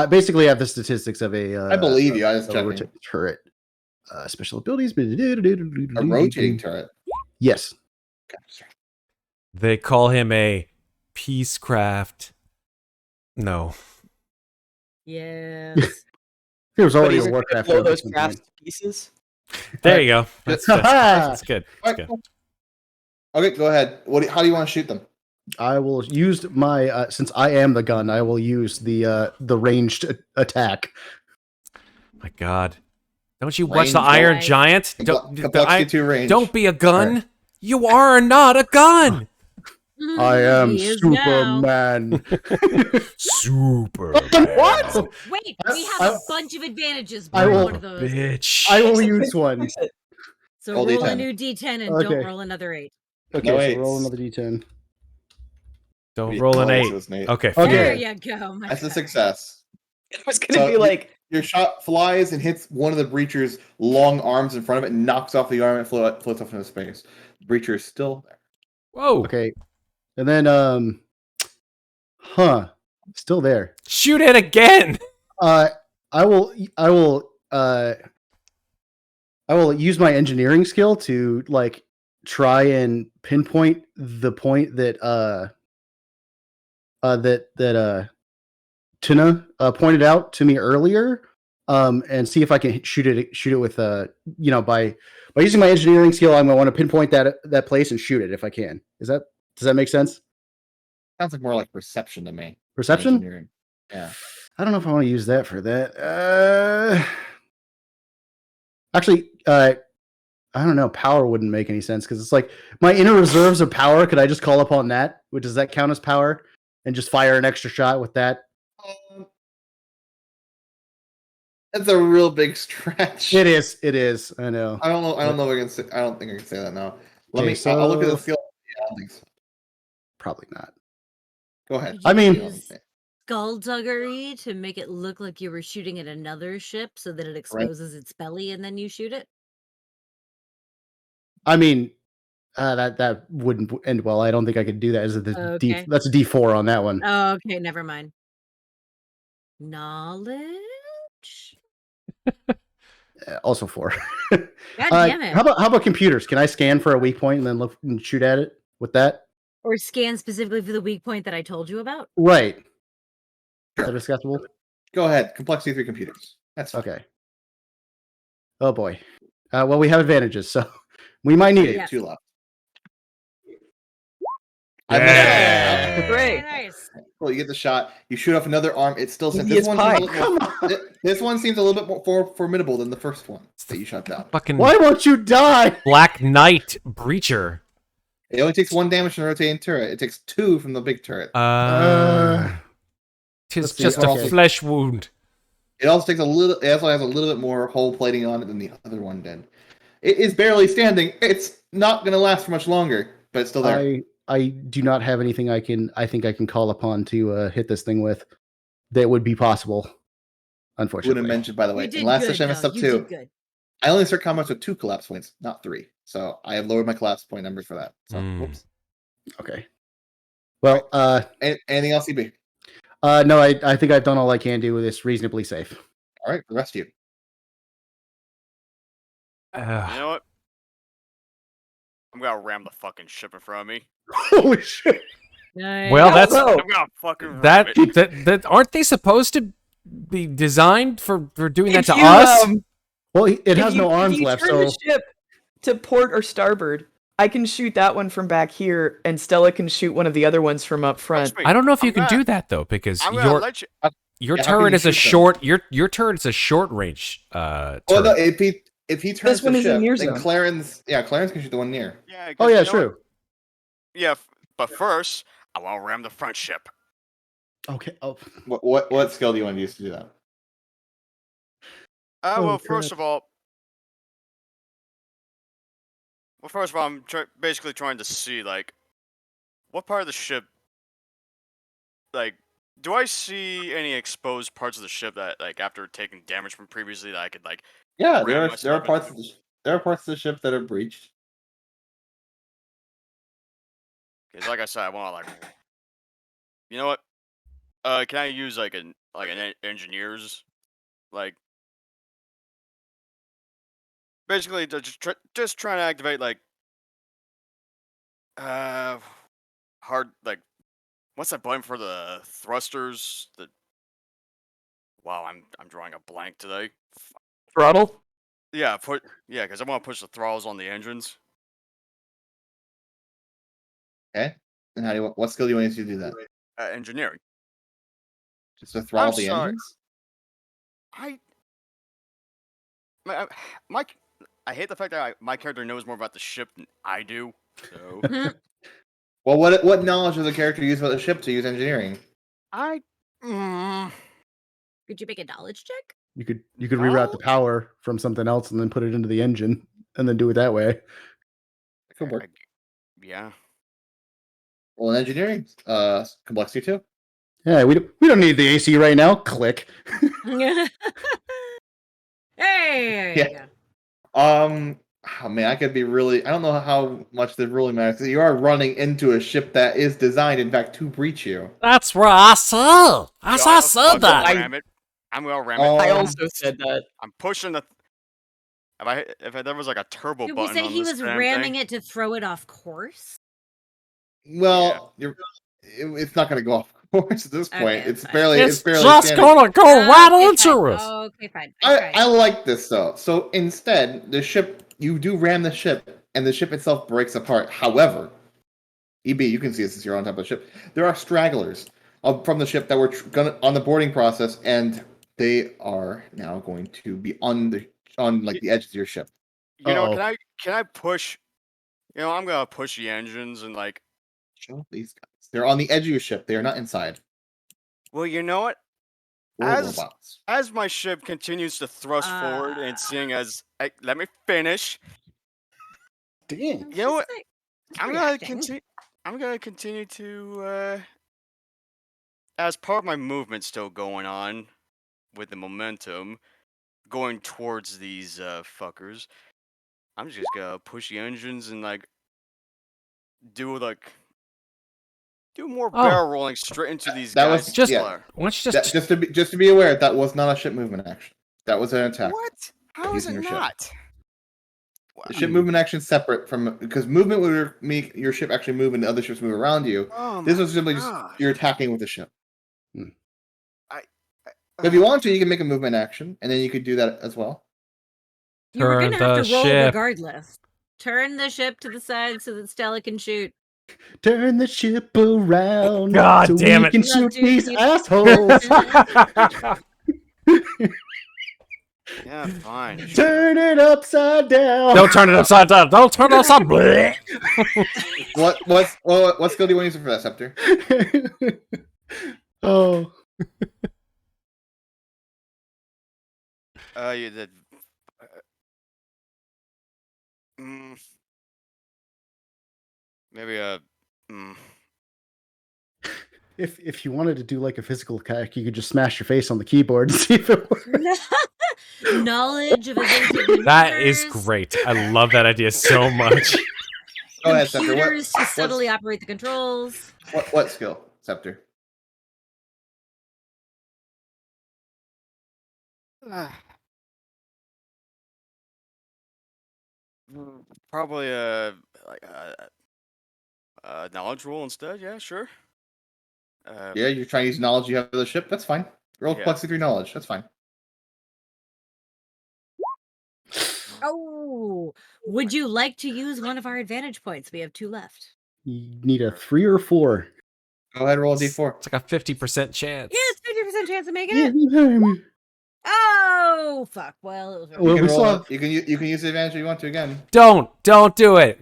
[SPEAKER 2] Basically, I have the statistics of a.
[SPEAKER 4] I believe you. I was
[SPEAKER 2] a
[SPEAKER 4] checking.
[SPEAKER 2] turret. Special abilities.
[SPEAKER 4] A rotating turret.
[SPEAKER 2] Yes.
[SPEAKER 4] Okay, sorry.
[SPEAKER 1] They call him a peacecraft. No.
[SPEAKER 3] Yes.
[SPEAKER 2] There was already
[SPEAKER 5] But
[SPEAKER 2] a
[SPEAKER 5] he's
[SPEAKER 2] Warcraft.
[SPEAKER 5] blow
[SPEAKER 2] joke at
[SPEAKER 5] those
[SPEAKER 2] some
[SPEAKER 5] crafts
[SPEAKER 2] point.
[SPEAKER 5] to pieces.
[SPEAKER 1] There you go. That's good. That's good.
[SPEAKER 4] Alright, cool. Okay, go ahead. How do you want to shoot them?
[SPEAKER 2] I will use my since I am the gun. I will use the ranged attack.
[SPEAKER 1] My God, don't you watch the
[SPEAKER 4] Range,
[SPEAKER 1] Iron
[SPEAKER 3] right.
[SPEAKER 1] Giant?
[SPEAKER 4] Complexity 2 range.
[SPEAKER 1] Don't be a gun. You are not a gun.
[SPEAKER 2] I am
[SPEAKER 3] He is now.
[SPEAKER 2] Superman.
[SPEAKER 1] Superman.
[SPEAKER 2] What?
[SPEAKER 3] Wait, we have a bunch of advantages.
[SPEAKER 2] I
[SPEAKER 3] Roll
[SPEAKER 2] will-
[SPEAKER 3] one of those.
[SPEAKER 1] Bitch.
[SPEAKER 2] I will use one.
[SPEAKER 3] So
[SPEAKER 4] Roll
[SPEAKER 3] roll a
[SPEAKER 4] D10.
[SPEAKER 3] new D10 and
[SPEAKER 2] Okay.
[SPEAKER 3] don't roll another 8.
[SPEAKER 2] Okay,
[SPEAKER 4] No
[SPEAKER 2] so
[SPEAKER 4] eights.
[SPEAKER 2] roll another d10.
[SPEAKER 1] Don't roll an 8.
[SPEAKER 4] Okay.
[SPEAKER 1] Okay.
[SPEAKER 2] Okay.
[SPEAKER 3] There you go. My
[SPEAKER 4] That's a
[SPEAKER 3] friend.
[SPEAKER 4] success.
[SPEAKER 5] It was gonna
[SPEAKER 4] So
[SPEAKER 5] be
[SPEAKER 4] you-
[SPEAKER 5] like,
[SPEAKER 4] Your shot flies and hits one of the breacher's long arms in front of it and knocks off the arm and floats off into space. The breacher is still there.
[SPEAKER 1] Whoa.
[SPEAKER 2] Okay, and then still there.
[SPEAKER 1] Shoot it again.
[SPEAKER 2] I will use my engineering skill to like try and pinpoint the point that Tina pointed out to me earlier, and see if I can shoot it with by using my engineering skill. I'm gonna want to pinpoint that place and shoot it if I can. Does that make sense?
[SPEAKER 4] Sounds like more like perception to me.
[SPEAKER 2] Perception?
[SPEAKER 4] Engineering. Yeah.
[SPEAKER 2] I don't know if I want to use that for that. Actually, I don't know. Power wouldn't make any sense because it's like my inner reserves of power. Could I just call upon that? Does that count as power? And just fire an extra shot with that?
[SPEAKER 4] That's a real big stretch.
[SPEAKER 2] It is. I know.
[SPEAKER 4] I don't know. I don't know. If I can say, I don't think I can say that now.
[SPEAKER 2] Okay,
[SPEAKER 4] I'll look at the
[SPEAKER 2] so-
[SPEAKER 4] skill. Yeah, I don't think so.
[SPEAKER 2] Probably not.
[SPEAKER 4] Go ahead.
[SPEAKER 2] I mean-
[SPEAKER 3] Use skullduggery to make it look like you were shooting at another ship so that it exposes its belly and then you shoot it.
[SPEAKER 2] I mean, that wouldn't end well. I don't think I could do that.
[SPEAKER 3] Okay.
[SPEAKER 2] That's a D4 on that one.
[SPEAKER 3] Oh, okay, never mind. Knowledge?
[SPEAKER 2] Also 4.
[SPEAKER 3] God damn it.
[SPEAKER 2] How about computers? Can I scan for a weak point and then look and shoot at it with that?
[SPEAKER 3] Or scan specifically for the weak point that I told you about?
[SPEAKER 2] Right. Is that acceptable?
[SPEAKER 4] Go ahead. Complexity 3 computers. That's fine.
[SPEAKER 2] Okay. Oh boy. Well, we have advantages, so we might need it.
[SPEAKER 3] Yeah.
[SPEAKER 4] 2 left.
[SPEAKER 1] Yeah.
[SPEAKER 5] Great.
[SPEAKER 3] Nice.
[SPEAKER 4] Well, you get the shot. You shoot off another arm. It's still
[SPEAKER 5] Easy
[SPEAKER 4] this
[SPEAKER 5] as
[SPEAKER 4] one.
[SPEAKER 5] pie.
[SPEAKER 4] Seems a little more, this one seems a little bit more formidable than the first one that you shot down.
[SPEAKER 1] Fucking
[SPEAKER 2] Why won't you die?
[SPEAKER 1] Black Knight breacher.
[SPEAKER 4] It only takes 1 damage from the rotating turret. It takes 2 from the big turret.
[SPEAKER 1] Tis
[SPEAKER 2] let's see,
[SPEAKER 1] just
[SPEAKER 2] okay.
[SPEAKER 1] a flesh wound.
[SPEAKER 4] It also takes a little. It also has a little bit more hull plating on it than the other one did. It is barely standing. It's not going to last for much longer, but it's still there.
[SPEAKER 2] I do not have anything I think I can call upon to hit this thing with that would be possible.
[SPEAKER 4] Would
[SPEAKER 2] Unfortunately.
[SPEAKER 4] have mentioned, by the way,
[SPEAKER 3] You did
[SPEAKER 4] in last
[SPEAKER 3] good,
[SPEAKER 4] session I messed
[SPEAKER 3] though.
[SPEAKER 4] up
[SPEAKER 3] You
[SPEAKER 4] too.
[SPEAKER 3] did good.
[SPEAKER 4] I only start combats with 2 collapse points, not 3. So I have lowered my collapse point numbers for that. So, whoops.
[SPEAKER 2] Okay. Well,
[SPEAKER 4] Anything else, EB?
[SPEAKER 2] no, I think I've done all I can do with this reasonably safe.
[SPEAKER 4] All right, the rest of you.
[SPEAKER 6] You know what? I'm gonna ram the fucking ship in front of me.
[SPEAKER 2] Holy shit!
[SPEAKER 3] Nice.
[SPEAKER 1] Well, that's
[SPEAKER 5] Bravo.
[SPEAKER 6] I'm gonna fucking ram
[SPEAKER 1] that,
[SPEAKER 6] it.
[SPEAKER 1] that aren't they supposed to be designed for doing that
[SPEAKER 5] If
[SPEAKER 1] to
[SPEAKER 5] you,
[SPEAKER 1] us?
[SPEAKER 2] Well, it
[SPEAKER 5] if
[SPEAKER 2] has
[SPEAKER 5] you-
[SPEAKER 2] no
[SPEAKER 5] if
[SPEAKER 2] arms
[SPEAKER 5] you
[SPEAKER 2] left,
[SPEAKER 5] turn
[SPEAKER 2] so
[SPEAKER 5] the ship to port or starboard, I can shoot that one from back here, and Stella can shoot one of the other ones from up front.
[SPEAKER 6] Trust me,
[SPEAKER 1] I don't know if you
[SPEAKER 6] I'm
[SPEAKER 1] can
[SPEAKER 6] gonna-
[SPEAKER 1] do that though, because
[SPEAKER 6] I'm gonna let you.
[SPEAKER 1] your
[SPEAKER 4] Yeah, how can
[SPEAKER 1] turret
[SPEAKER 4] you
[SPEAKER 1] is a
[SPEAKER 4] shoot them?
[SPEAKER 1] short your turret is a short range turret.
[SPEAKER 4] Well, no, if he turns
[SPEAKER 5] one
[SPEAKER 4] the
[SPEAKER 5] is in
[SPEAKER 4] ship,
[SPEAKER 5] near
[SPEAKER 4] then
[SPEAKER 5] zone.
[SPEAKER 4] Clarins can shoot the one near.
[SPEAKER 6] Yeah. 'cause
[SPEAKER 2] oh
[SPEAKER 6] you
[SPEAKER 2] yeah,
[SPEAKER 6] know
[SPEAKER 2] true.
[SPEAKER 6] what? Yeah, but first I want to ram the front ship.
[SPEAKER 2] Okay. Oh,
[SPEAKER 4] What skill do you want to use to do that?
[SPEAKER 6] Well,
[SPEAKER 2] Oh,
[SPEAKER 6] first
[SPEAKER 2] God.
[SPEAKER 6] of all, I'm basically trying to see like what part of the ship, like, do I see any exposed parts of the ship that, like, after taking damage from previously, that I could like.
[SPEAKER 4] Yeah,
[SPEAKER 6] Ram
[SPEAKER 4] there are
[SPEAKER 6] myself
[SPEAKER 4] parts
[SPEAKER 6] into-
[SPEAKER 4] there are parts of the ship that are breached.
[SPEAKER 6] Because like I said, I want to like. You know what? Can I use like an engineer's, like, basically to just trying to activate like hard, like, what's that button for the thrusters? Wow, I'm drawing a blank today.
[SPEAKER 5] Throttle?
[SPEAKER 6] Yeah, because I want to push the throttles on the engines.
[SPEAKER 4] Okay. And how do you? What skill do you want to do that?
[SPEAKER 6] Engineering.
[SPEAKER 4] Just to throttle
[SPEAKER 6] I'm
[SPEAKER 4] the
[SPEAKER 6] sorry.
[SPEAKER 4] engines?
[SPEAKER 6] I my I hate the fact that my character knows more about the ship than I do. So
[SPEAKER 4] Well, what knowledge does a character use about the ship to use engineering?
[SPEAKER 6] I
[SPEAKER 3] Could you make a knowledge check?
[SPEAKER 2] You could reroute the power from something else and then put it into the engine and then do it that way.
[SPEAKER 4] It could work.
[SPEAKER 6] yeah.
[SPEAKER 4] Well, in engineering, complexity 2.
[SPEAKER 2] Yeah, we don't need the AC right now. Click.
[SPEAKER 3] Hey, there you
[SPEAKER 4] Yeah.
[SPEAKER 3] go.
[SPEAKER 4] Oh man, I could be really. I don't know how much this really matters. You are running into a ship that is designed, in fact, to breach you.
[SPEAKER 7] That's what I said. I said that.
[SPEAKER 6] I'm gonna ram
[SPEAKER 4] Oh.
[SPEAKER 6] it.
[SPEAKER 5] I also said that.
[SPEAKER 6] I'm pushing the. If there was like a turbo
[SPEAKER 3] Did we
[SPEAKER 6] button
[SPEAKER 3] say
[SPEAKER 6] on
[SPEAKER 3] he
[SPEAKER 6] this
[SPEAKER 3] was
[SPEAKER 6] damn
[SPEAKER 3] ramming
[SPEAKER 6] thing,
[SPEAKER 3] it to throw it off course?
[SPEAKER 4] Well, it's not going to go off course at this point.
[SPEAKER 3] Okay,
[SPEAKER 4] It's
[SPEAKER 3] fine.
[SPEAKER 4] barely.
[SPEAKER 7] It's
[SPEAKER 4] barely
[SPEAKER 7] just
[SPEAKER 4] standing.
[SPEAKER 7] gonna go right into
[SPEAKER 3] fine.
[SPEAKER 7] us.
[SPEAKER 3] Okay, fine.
[SPEAKER 4] I like this though. So instead, the ship, you do ram the ship, and the ship itself breaks apart. However, EB, you can see this as you're on top of the ship. There are stragglers from the ship that were on the boarding process, and they are now going to be on the edge of your ship.
[SPEAKER 6] you know, can I push? You know, I'm gonna push the engines and like.
[SPEAKER 4] Show these guys. They're on the edge of your ship. They are not inside.
[SPEAKER 6] Well, you know what?
[SPEAKER 4] We're robots.
[SPEAKER 6] As my ship continues to thrust forward, and seeing as let me finish.
[SPEAKER 2] Dang.
[SPEAKER 6] You know what? I'm gonna
[SPEAKER 3] reacting.
[SPEAKER 6] continue. I'm gonna continue to, as part of my movement still going on, with the momentum, going towards these fuckers. I'm just gonna push the engines and like do more barrel rolling straight into these
[SPEAKER 4] That
[SPEAKER 6] guys.
[SPEAKER 4] was
[SPEAKER 7] Just-
[SPEAKER 4] yeah.
[SPEAKER 7] Why don't you just
[SPEAKER 4] Just to be aware, that was not a ship movement action. That was an attack.
[SPEAKER 6] What? How is
[SPEAKER 4] Using
[SPEAKER 6] it
[SPEAKER 4] your ship.
[SPEAKER 6] not?
[SPEAKER 4] The ship movement action is separate from because movement would make your ship actually move and the other ships move around you.
[SPEAKER 6] Oh
[SPEAKER 4] This
[SPEAKER 6] my
[SPEAKER 4] was simply just
[SPEAKER 6] gosh.
[SPEAKER 4] you're attacking with the ship.
[SPEAKER 6] I
[SPEAKER 4] If you want to, you can make a movement action, and then you could do that as well.
[SPEAKER 3] You were
[SPEAKER 7] Turn
[SPEAKER 3] gonna have
[SPEAKER 7] the
[SPEAKER 3] to roll
[SPEAKER 7] ship.
[SPEAKER 3] regardless. Turn the ship to the side so that Stella can shoot.
[SPEAKER 2] Turn the ship around.
[SPEAKER 7] God
[SPEAKER 2] so
[SPEAKER 7] damn
[SPEAKER 2] we
[SPEAKER 7] it.
[SPEAKER 2] can
[SPEAKER 3] Love
[SPEAKER 2] shoot
[SPEAKER 3] to
[SPEAKER 2] these
[SPEAKER 3] keep-
[SPEAKER 2] assholes.
[SPEAKER 6] Yeah, fine.
[SPEAKER 2] Turn it upside down.
[SPEAKER 7] Don't turn it upside down. Don't turn it upside down.
[SPEAKER 4] What skill do you want to use for that, Septur?
[SPEAKER 2] Oh.
[SPEAKER 6] You did. Maybe
[SPEAKER 2] If you wanted to do like a physical attack, you could just smash your face on the keyboard and see if it works.
[SPEAKER 3] Knowledge of evasive
[SPEAKER 1] That is
[SPEAKER 3] maneuvers,
[SPEAKER 1] great. I love that idea so much.
[SPEAKER 4] Go ahead, Septur.
[SPEAKER 3] computers to subtly operate the controls.
[SPEAKER 4] What skill, Septur?
[SPEAKER 6] probably like knowledge roll instead. Yeah, sure.
[SPEAKER 4] Yeah, you're trying to use knowledge you have of the ship. That's fine. Roll
[SPEAKER 6] Yeah.
[SPEAKER 4] complexity 3 knowledge. That's fine.
[SPEAKER 3] Oh, would you like to use one of our advantage points? We have 2 left.
[SPEAKER 2] You need a 3 or 4.
[SPEAKER 4] Go ahead, roll a d4.
[SPEAKER 1] It's like a 50% chance.
[SPEAKER 3] Yeah, it's 50% chance of making
[SPEAKER 2] Yeah,
[SPEAKER 3] it. Oh, fuck. Well, it was
[SPEAKER 2] Well,
[SPEAKER 4] You can,
[SPEAKER 2] we
[SPEAKER 4] roll
[SPEAKER 2] saw-
[SPEAKER 4] a- you can use the advantage if you want to again.
[SPEAKER 1] Don't do it.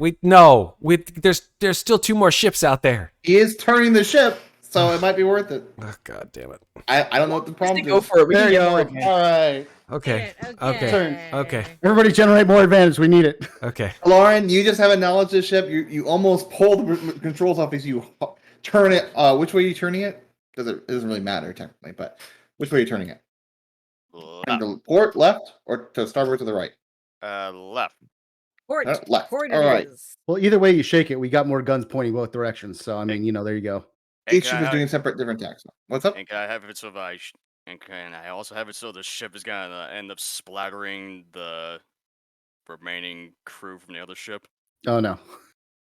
[SPEAKER 1] There's still 2 more ships out there.
[SPEAKER 4] He is turning the ship, so it might be worth it.
[SPEAKER 1] Oh, God damn it.
[SPEAKER 4] I don't know what the
[SPEAKER 5] Just
[SPEAKER 4] problem
[SPEAKER 5] to go
[SPEAKER 4] is.
[SPEAKER 5] for it. We
[SPEAKER 2] There
[SPEAKER 5] can
[SPEAKER 2] you
[SPEAKER 5] get
[SPEAKER 2] go.
[SPEAKER 5] more
[SPEAKER 2] All
[SPEAKER 5] advantage.
[SPEAKER 2] right.
[SPEAKER 1] Okay.
[SPEAKER 3] Okay.
[SPEAKER 2] Turn.
[SPEAKER 1] Okay.
[SPEAKER 2] Everybody generate more advantage. We need it.
[SPEAKER 1] Okay.
[SPEAKER 4] Lauren, you just have a knowledge of the ship. You almost pull the controls off as you turn it. Which way are you turning it? It doesn't really matter technically, but which way are you turning it?
[SPEAKER 6] Left.
[SPEAKER 4] To port left or to starboard to the right?
[SPEAKER 6] Left.
[SPEAKER 3] Port.
[SPEAKER 4] Left.
[SPEAKER 3] Port
[SPEAKER 4] All
[SPEAKER 3] it
[SPEAKER 4] right.
[SPEAKER 3] is.
[SPEAKER 2] Well, either way you shake it, we got more guns pointing both directions. So, I mean, there you go.
[SPEAKER 6] Hey,
[SPEAKER 4] Each ship is doing different attacks. What's up?
[SPEAKER 6] And can I have it so that and can I also have it so the ship is gonna end up splattering the remaining crew from the other ship?
[SPEAKER 2] Oh, no.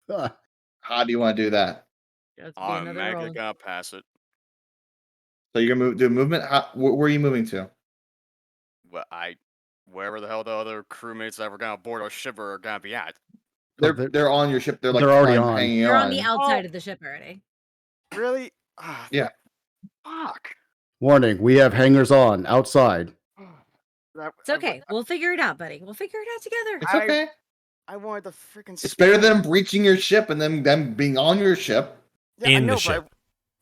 [SPEAKER 2] Ah,
[SPEAKER 4] How do you want to do that?
[SPEAKER 3] That's
[SPEAKER 6] I'm
[SPEAKER 3] another
[SPEAKER 6] mega
[SPEAKER 3] roll.
[SPEAKER 6] gonna pass it.
[SPEAKER 4] So you're gonna do movement. Where are you moving to?
[SPEAKER 6] wherever the hell the other crewmates that were gonna board our ship are gonna be at.
[SPEAKER 4] They're on your ship. They're like
[SPEAKER 2] They're already
[SPEAKER 4] kind of
[SPEAKER 2] on.
[SPEAKER 4] hanging
[SPEAKER 3] You're on
[SPEAKER 4] on.
[SPEAKER 3] the outside of the ship already.
[SPEAKER 6] Really? Ah,
[SPEAKER 4] Yeah.
[SPEAKER 6] fuck.
[SPEAKER 2] Warning: we have hangers on outside.
[SPEAKER 3] It's okay. We'll figure it out, buddy. We'll figure it out together.
[SPEAKER 4] It's okay.
[SPEAKER 6] I wanted the freaking.
[SPEAKER 4] It's better than breaching your ship and them being on your ship.
[SPEAKER 6] Yeah, I
[SPEAKER 1] in the
[SPEAKER 6] know,
[SPEAKER 1] ship.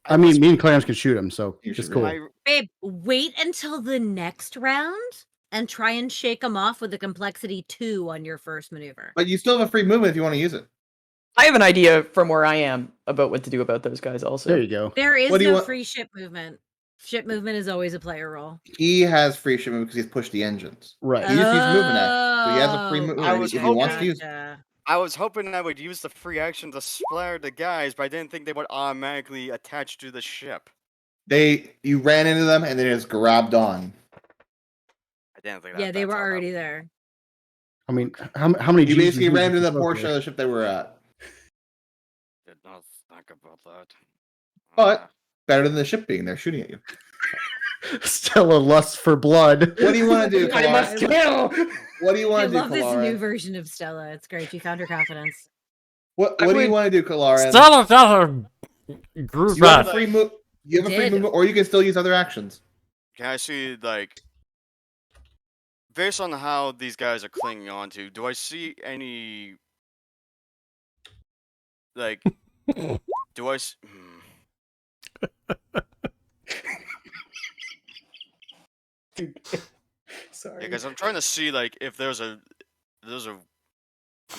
[SPEAKER 2] I mean, me and Clarence can shoot him, so
[SPEAKER 4] You
[SPEAKER 2] it's
[SPEAKER 4] should
[SPEAKER 2] cool.
[SPEAKER 4] really-
[SPEAKER 3] Babe, wait until the next round and try and shake them off with a complexity 2 on your first maneuver.
[SPEAKER 4] But you still have a free movement if you want to use it.
[SPEAKER 5] I have an idea from where I am about what to do about those guys. Also,
[SPEAKER 2] There you go.
[SPEAKER 3] There is
[SPEAKER 4] What do you
[SPEAKER 3] no
[SPEAKER 4] want-
[SPEAKER 3] free ship movement. Ship movement is always a player roll.
[SPEAKER 4] He has free ship movement because he's pushed the engines.
[SPEAKER 2] Right.
[SPEAKER 4] He just used movement action. So he has a free movement
[SPEAKER 6] I was
[SPEAKER 4] if he wants to use.
[SPEAKER 3] gotcha.
[SPEAKER 6] I was hoping I would use the free action to splatter the guys, but I didn't think they would automatically attach to the ship.
[SPEAKER 4] You ran into them and then just grabbed on.
[SPEAKER 6] I didn't think that.
[SPEAKER 3] Yeah, they
[SPEAKER 6] that's
[SPEAKER 3] were
[SPEAKER 6] how that
[SPEAKER 3] already there.
[SPEAKER 2] I mean, how many?
[SPEAKER 4] You
[SPEAKER 2] Gs
[SPEAKER 4] basically
[SPEAKER 2] would
[SPEAKER 4] ran into the
[SPEAKER 2] okay.
[SPEAKER 4] portion of the ship they were at.
[SPEAKER 6] Did not think about that.
[SPEAKER 4] But better than the ship being there shooting at you.
[SPEAKER 2] Stella lusts for blood.
[SPEAKER 4] What do you want to do,
[SPEAKER 3] I
[SPEAKER 4] Kalerin?
[SPEAKER 3] must
[SPEAKER 2] kill.
[SPEAKER 4] What do you
[SPEAKER 3] I
[SPEAKER 4] want to do,
[SPEAKER 3] love this new
[SPEAKER 4] Kalerin?
[SPEAKER 3] version of Stella. It's great. She found her confidence.
[SPEAKER 4] What
[SPEAKER 5] I
[SPEAKER 4] do you
[SPEAKER 5] would-
[SPEAKER 4] want to do, Kalerin?
[SPEAKER 7] Stella got her groove
[SPEAKER 4] You have
[SPEAKER 7] back.
[SPEAKER 4] a free move. You have a free
[SPEAKER 3] Did.
[SPEAKER 4] movement, or you can still use other actions.
[SPEAKER 6] Can I see, like, based on how these guys are clinging on to, do I see any, like, do I?
[SPEAKER 2] Sorry.
[SPEAKER 6] Because I'm trying to see, like, if there's a, I'm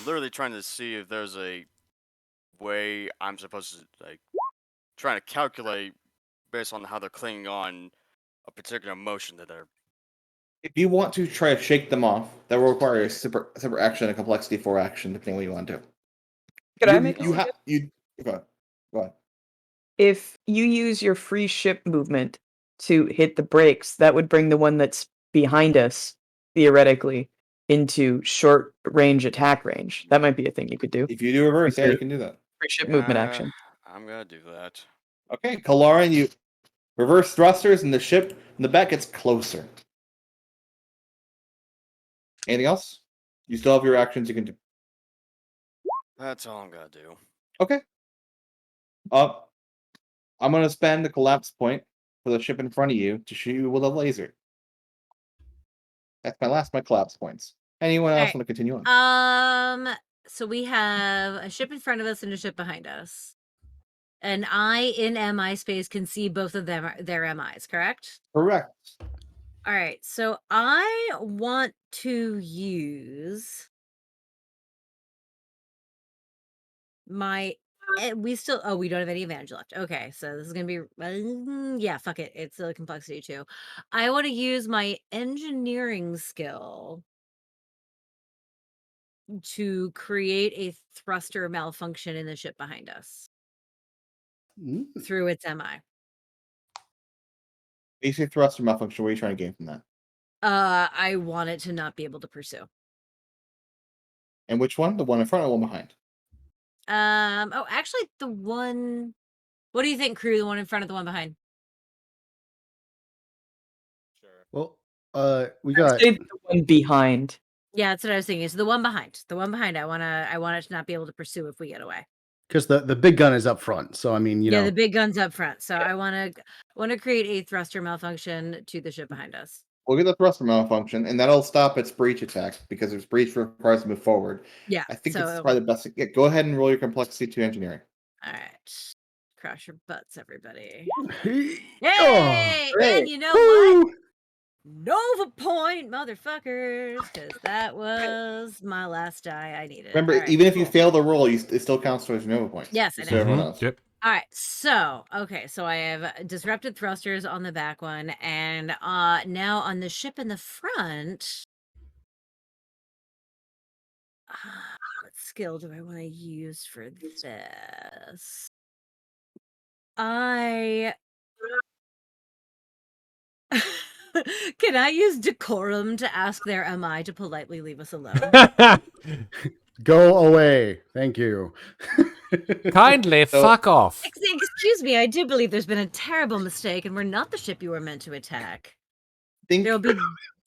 [SPEAKER 6] literally trying to see if there's a way I'm supposed to, like, trying to calculate based on how they're clinging on a particular motion that they're.
[SPEAKER 4] If you want to try to shake them off, that will require a separate action, a complexity 4 action, depending on what you want to do.
[SPEAKER 5] could I make a
[SPEAKER 4] you have
[SPEAKER 5] suggestion?
[SPEAKER 4] you go ahead.
[SPEAKER 5] If you use your free ship movement to hit the brakes, that would bring the one that's behind us, theoretically, into short range attack range. That might be a thing you could do.
[SPEAKER 4] If you do reverse, yeah, you can do that.
[SPEAKER 5] Free ship movement action.
[SPEAKER 6] I'm gonna do that.
[SPEAKER 4] Okay, Kalerin, you reverse thrusters, and the ship in the back gets closer. Anything else? You still have your actions you can do.
[SPEAKER 6] That's all I'm gonna do.
[SPEAKER 4] Okay. I'm gonna spend the collapse point for the ship in front of you to shoot you with a laser. That's my collapse points. Anyone else
[SPEAKER 3] Alright.
[SPEAKER 4] want to continue on?
[SPEAKER 3] So we have a ship in front of us and a ship behind us. And I in MI space can see both of them their MIs, correct?
[SPEAKER 4] Correct.
[SPEAKER 3] All right. So I want to use my we don't have any advantage left. Okay, so this is gonna be yeah, fuck it. It's a complexity 2. I want to use my engineering skill to create a thruster malfunction in the ship behind us
[SPEAKER 2] Mm.
[SPEAKER 3] through its MI.
[SPEAKER 4] Basic thruster malfunction. What are you trying to gain from that?
[SPEAKER 3] I want it to not be able to pursue.
[SPEAKER 4] And which one? The one in front or the one behind?
[SPEAKER 3] Oh, actually, the one. What do you think, crew? The one in front of the one behind?
[SPEAKER 2] Well, we
[SPEAKER 5] I'd
[SPEAKER 2] got.
[SPEAKER 5] say the one behind.
[SPEAKER 3] Yeah, that's what I was thinking. So the one behind. The one behind. I want it to not be able to pursue if we get away.
[SPEAKER 2] Because the big gun is up front, so I mean, you
[SPEAKER 3] Yeah,
[SPEAKER 2] know,
[SPEAKER 3] the big gun's up front. So I want to create a thruster malfunction to the ship behind us.
[SPEAKER 4] We'll get the thruster malfunction, and that'll stop its breach attack because its breach requires to move forward.
[SPEAKER 3] Yeah.
[SPEAKER 4] I think
[SPEAKER 3] so,
[SPEAKER 4] it's probably the best. Yeah, go ahead and roll your complexity 2 engineering.
[SPEAKER 3] all right. Crush your butts, everybody.
[SPEAKER 2] Hey!
[SPEAKER 3] Hey!
[SPEAKER 4] great.
[SPEAKER 3] And you know what?
[SPEAKER 2] Woo!
[SPEAKER 3] Nova point, motherfuckers, because that was my last die I needed.
[SPEAKER 4] Remember,
[SPEAKER 3] All right,
[SPEAKER 4] even if you
[SPEAKER 3] cool.
[SPEAKER 4] fail the roll, it still counts towards your Nova points.
[SPEAKER 3] Yes, I
[SPEAKER 4] Just
[SPEAKER 3] know.
[SPEAKER 4] so everyone
[SPEAKER 1] Mhm.
[SPEAKER 4] knows.
[SPEAKER 1] Yep.
[SPEAKER 3] All right, so I have disrupted thrusters on the back one, and now on the ship in the front. What skill do I want to use for this? Can I use decorum to ask their MI to politely leave us alone?
[SPEAKER 2] Go away. Thank you.
[SPEAKER 1] Kindly
[SPEAKER 4] So-
[SPEAKER 1] fuck off.
[SPEAKER 3] Excuse me, I do believe there's been a terrible mistake, and we're not the ship you were meant to attack.
[SPEAKER 4] Think
[SPEAKER 3] There'll be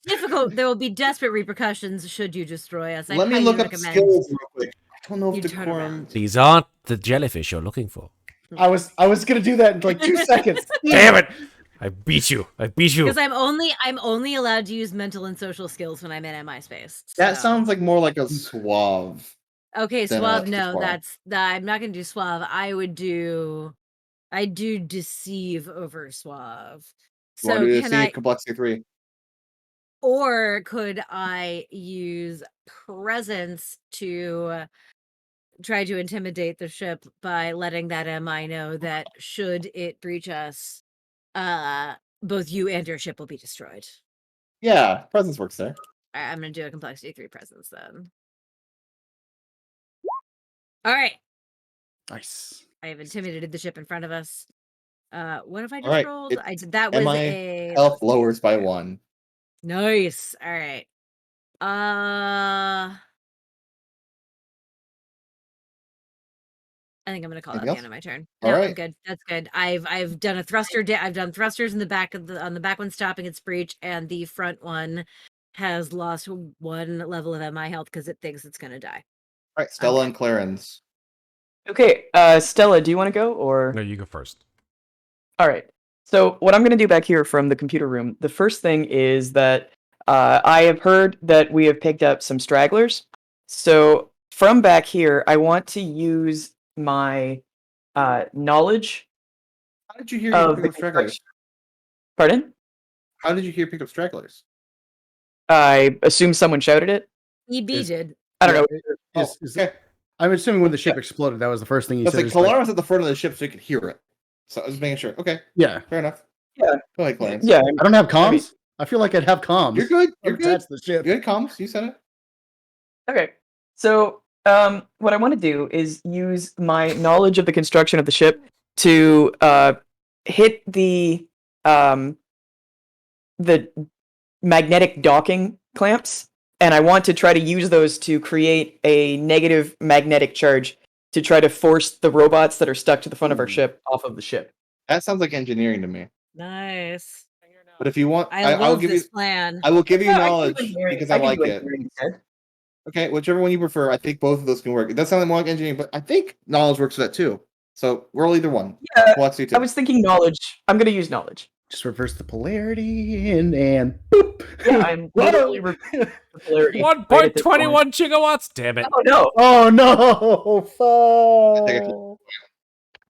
[SPEAKER 3] difficult. There will be desperate repercussions should you destroy us. I
[SPEAKER 4] Let me
[SPEAKER 3] highly
[SPEAKER 4] look up
[SPEAKER 3] recommend
[SPEAKER 4] skills real quick. I don't know
[SPEAKER 3] you
[SPEAKER 4] if
[SPEAKER 3] turn
[SPEAKER 4] decorum.
[SPEAKER 3] around.
[SPEAKER 1] These aren't the jellyfish you're looking for.
[SPEAKER 2] I was gonna do that in like 2 seconds.
[SPEAKER 1] Damn it! I beat you.
[SPEAKER 3] Because I'm only allowed to use mental and social skills when I'm in MI space.
[SPEAKER 4] That
[SPEAKER 3] so.
[SPEAKER 4] sounds like more like a suave.
[SPEAKER 3] Okay,
[SPEAKER 4] than
[SPEAKER 3] suave.
[SPEAKER 4] a
[SPEAKER 3] No,
[SPEAKER 4] suave.
[SPEAKER 3] I'm not gonna do suave. I do deceive over suave.
[SPEAKER 4] You want
[SPEAKER 3] So
[SPEAKER 4] to do
[SPEAKER 3] can
[SPEAKER 4] deceive
[SPEAKER 3] I,
[SPEAKER 4] complexity 3?
[SPEAKER 3] or could I use presence to try to intimidate the ship by letting that MI know that should it breach us, both you and your ship will be destroyed.
[SPEAKER 4] Yeah, presence works there.
[SPEAKER 3] I'm gonna do a complexity 3 presence then. All right.
[SPEAKER 2] Nice.
[SPEAKER 3] I have intimidated the ship in front of us. What have I just
[SPEAKER 4] All right,
[SPEAKER 3] rolled?
[SPEAKER 4] it's
[SPEAKER 3] I did that was
[SPEAKER 4] MI
[SPEAKER 3] a
[SPEAKER 4] health lowers by 1.
[SPEAKER 3] nice. All right. I think I'm gonna call that
[SPEAKER 4] Anything
[SPEAKER 3] the
[SPEAKER 4] else?
[SPEAKER 3] end of my turn.
[SPEAKER 4] All
[SPEAKER 3] No, I'm
[SPEAKER 4] right.
[SPEAKER 3] good. That's good. I've done a thruster. I've done thrusters in the back of on the back one stopping its breach, and the front one has lost 1 level of MI health because it thinks it's gonna die.
[SPEAKER 4] All right, Stella
[SPEAKER 3] Okay.
[SPEAKER 4] and Clarins.
[SPEAKER 5] Okay, Stella, do you want to go or?
[SPEAKER 1] No, you go first.
[SPEAKER 5] All right. So what I'm going to do back here from the computer room, the first thing is that I have heard that we have picked up some stragglers. So from back here, I want to use my knowledge
[SPEAKER 4] How did you hear you
[SPEAKER 5] of
[SPEAKER 4] pick
[SPEAKER 5] the
[SPEAKER 4] up stragglers?
[SPEAKER 5] Pardon?
[SPEAKER 4] How did you hear pick up stragglers?
[SPEAKER 5] I assume someone shouted it.
[SPEAKER 3] EB
[SPEAKER 2] Is-
[SPEAKER 3] did.
[SPEAKER 5] I don't know.
[SPEAKER 4] Okay.
[SPEAKER 2] I'm assuming when the ship exploded, that was the first thing he
[SPEAKER 4] That's
[SPEAKER 2] said.
[SPEAKER 4] like
[SPEAKER 2] is like,
[SPEAKER 4] Kalerin was at the front of the ship so you could hear it. So I was making sure. Okay,
[SPEAKER 2] yeah,
[SPEAKER 4] fair enough.
[SPEAKER 5] Yeah.
[SPEAKER 4] Go ahead, Clarins.
[SPEAKER 5] Yeah.
[SPEAKER 2] I don't have comms. I,
[SPEAKER 5] mean-
[SPEAKER 2] feel like I'd have comms.
[SPEAKER 4] You're good. You're good.
[SPEAKER 2] That's the ship.
[SPEAKER 4] Good comms. You said it.
[SPEAKER 5] Okay. So what I want to do is use my knowledge of the construction of the ship to hit the magnetic docking clamps, and I want to try to use those to create a negative magnetic charge to try to force the robots that are stuck to the front of our ship off of the ship.
[SPEAKER 4] That sounds like engineering to me.
[SPEAKER 3] Nice.
[SPEAKER 4] But if you want,
[SPEAKER 3] I
[SPEAKER 4] I'll
[SPEAKER 3] love
[SPEAKER 4] give
[SPEAKER 3] this
[SPEAKER 4] you.
[SPEAKER 3] plan.
[SPEAKER 4] I will give you
[SPEAKER 5] Yeah, I can do
[SPEAKER 4] knowledge
[SPEAKER 5] engineering.
[SPEAKER 4] because I
[SPEAKER 5] can
[SPEAKER 4] like
[SPEAKER 5] do
[SPEAKER 4] it.
[SPEAKER 5] engineering instead.
[SPEAKER 4] Okay, whichever one you prefer. I think both of those can work. It does sound like more like engineering, but I think knowledge works for that too. So roll either one.
[SPEAKER 5] Yeah,
[SPEAKER 4] Complexity
[SPEAKER 5] I
[SPEAKER 4] 2.
[SPEAKER 5] was thinking knowledge. I'm going to use knowledge.
[SPEAKER 2] Just reverse the polarity and boop.
[SPEAKER 5] Yeah, I'm literally reversing the polarity. right at this point.
[SPEAKER 1] 1.21 gigawatts. Damn it.
[SPEAKER 5] Oh no!
[SPEAKER 2] Oh no! Fuck.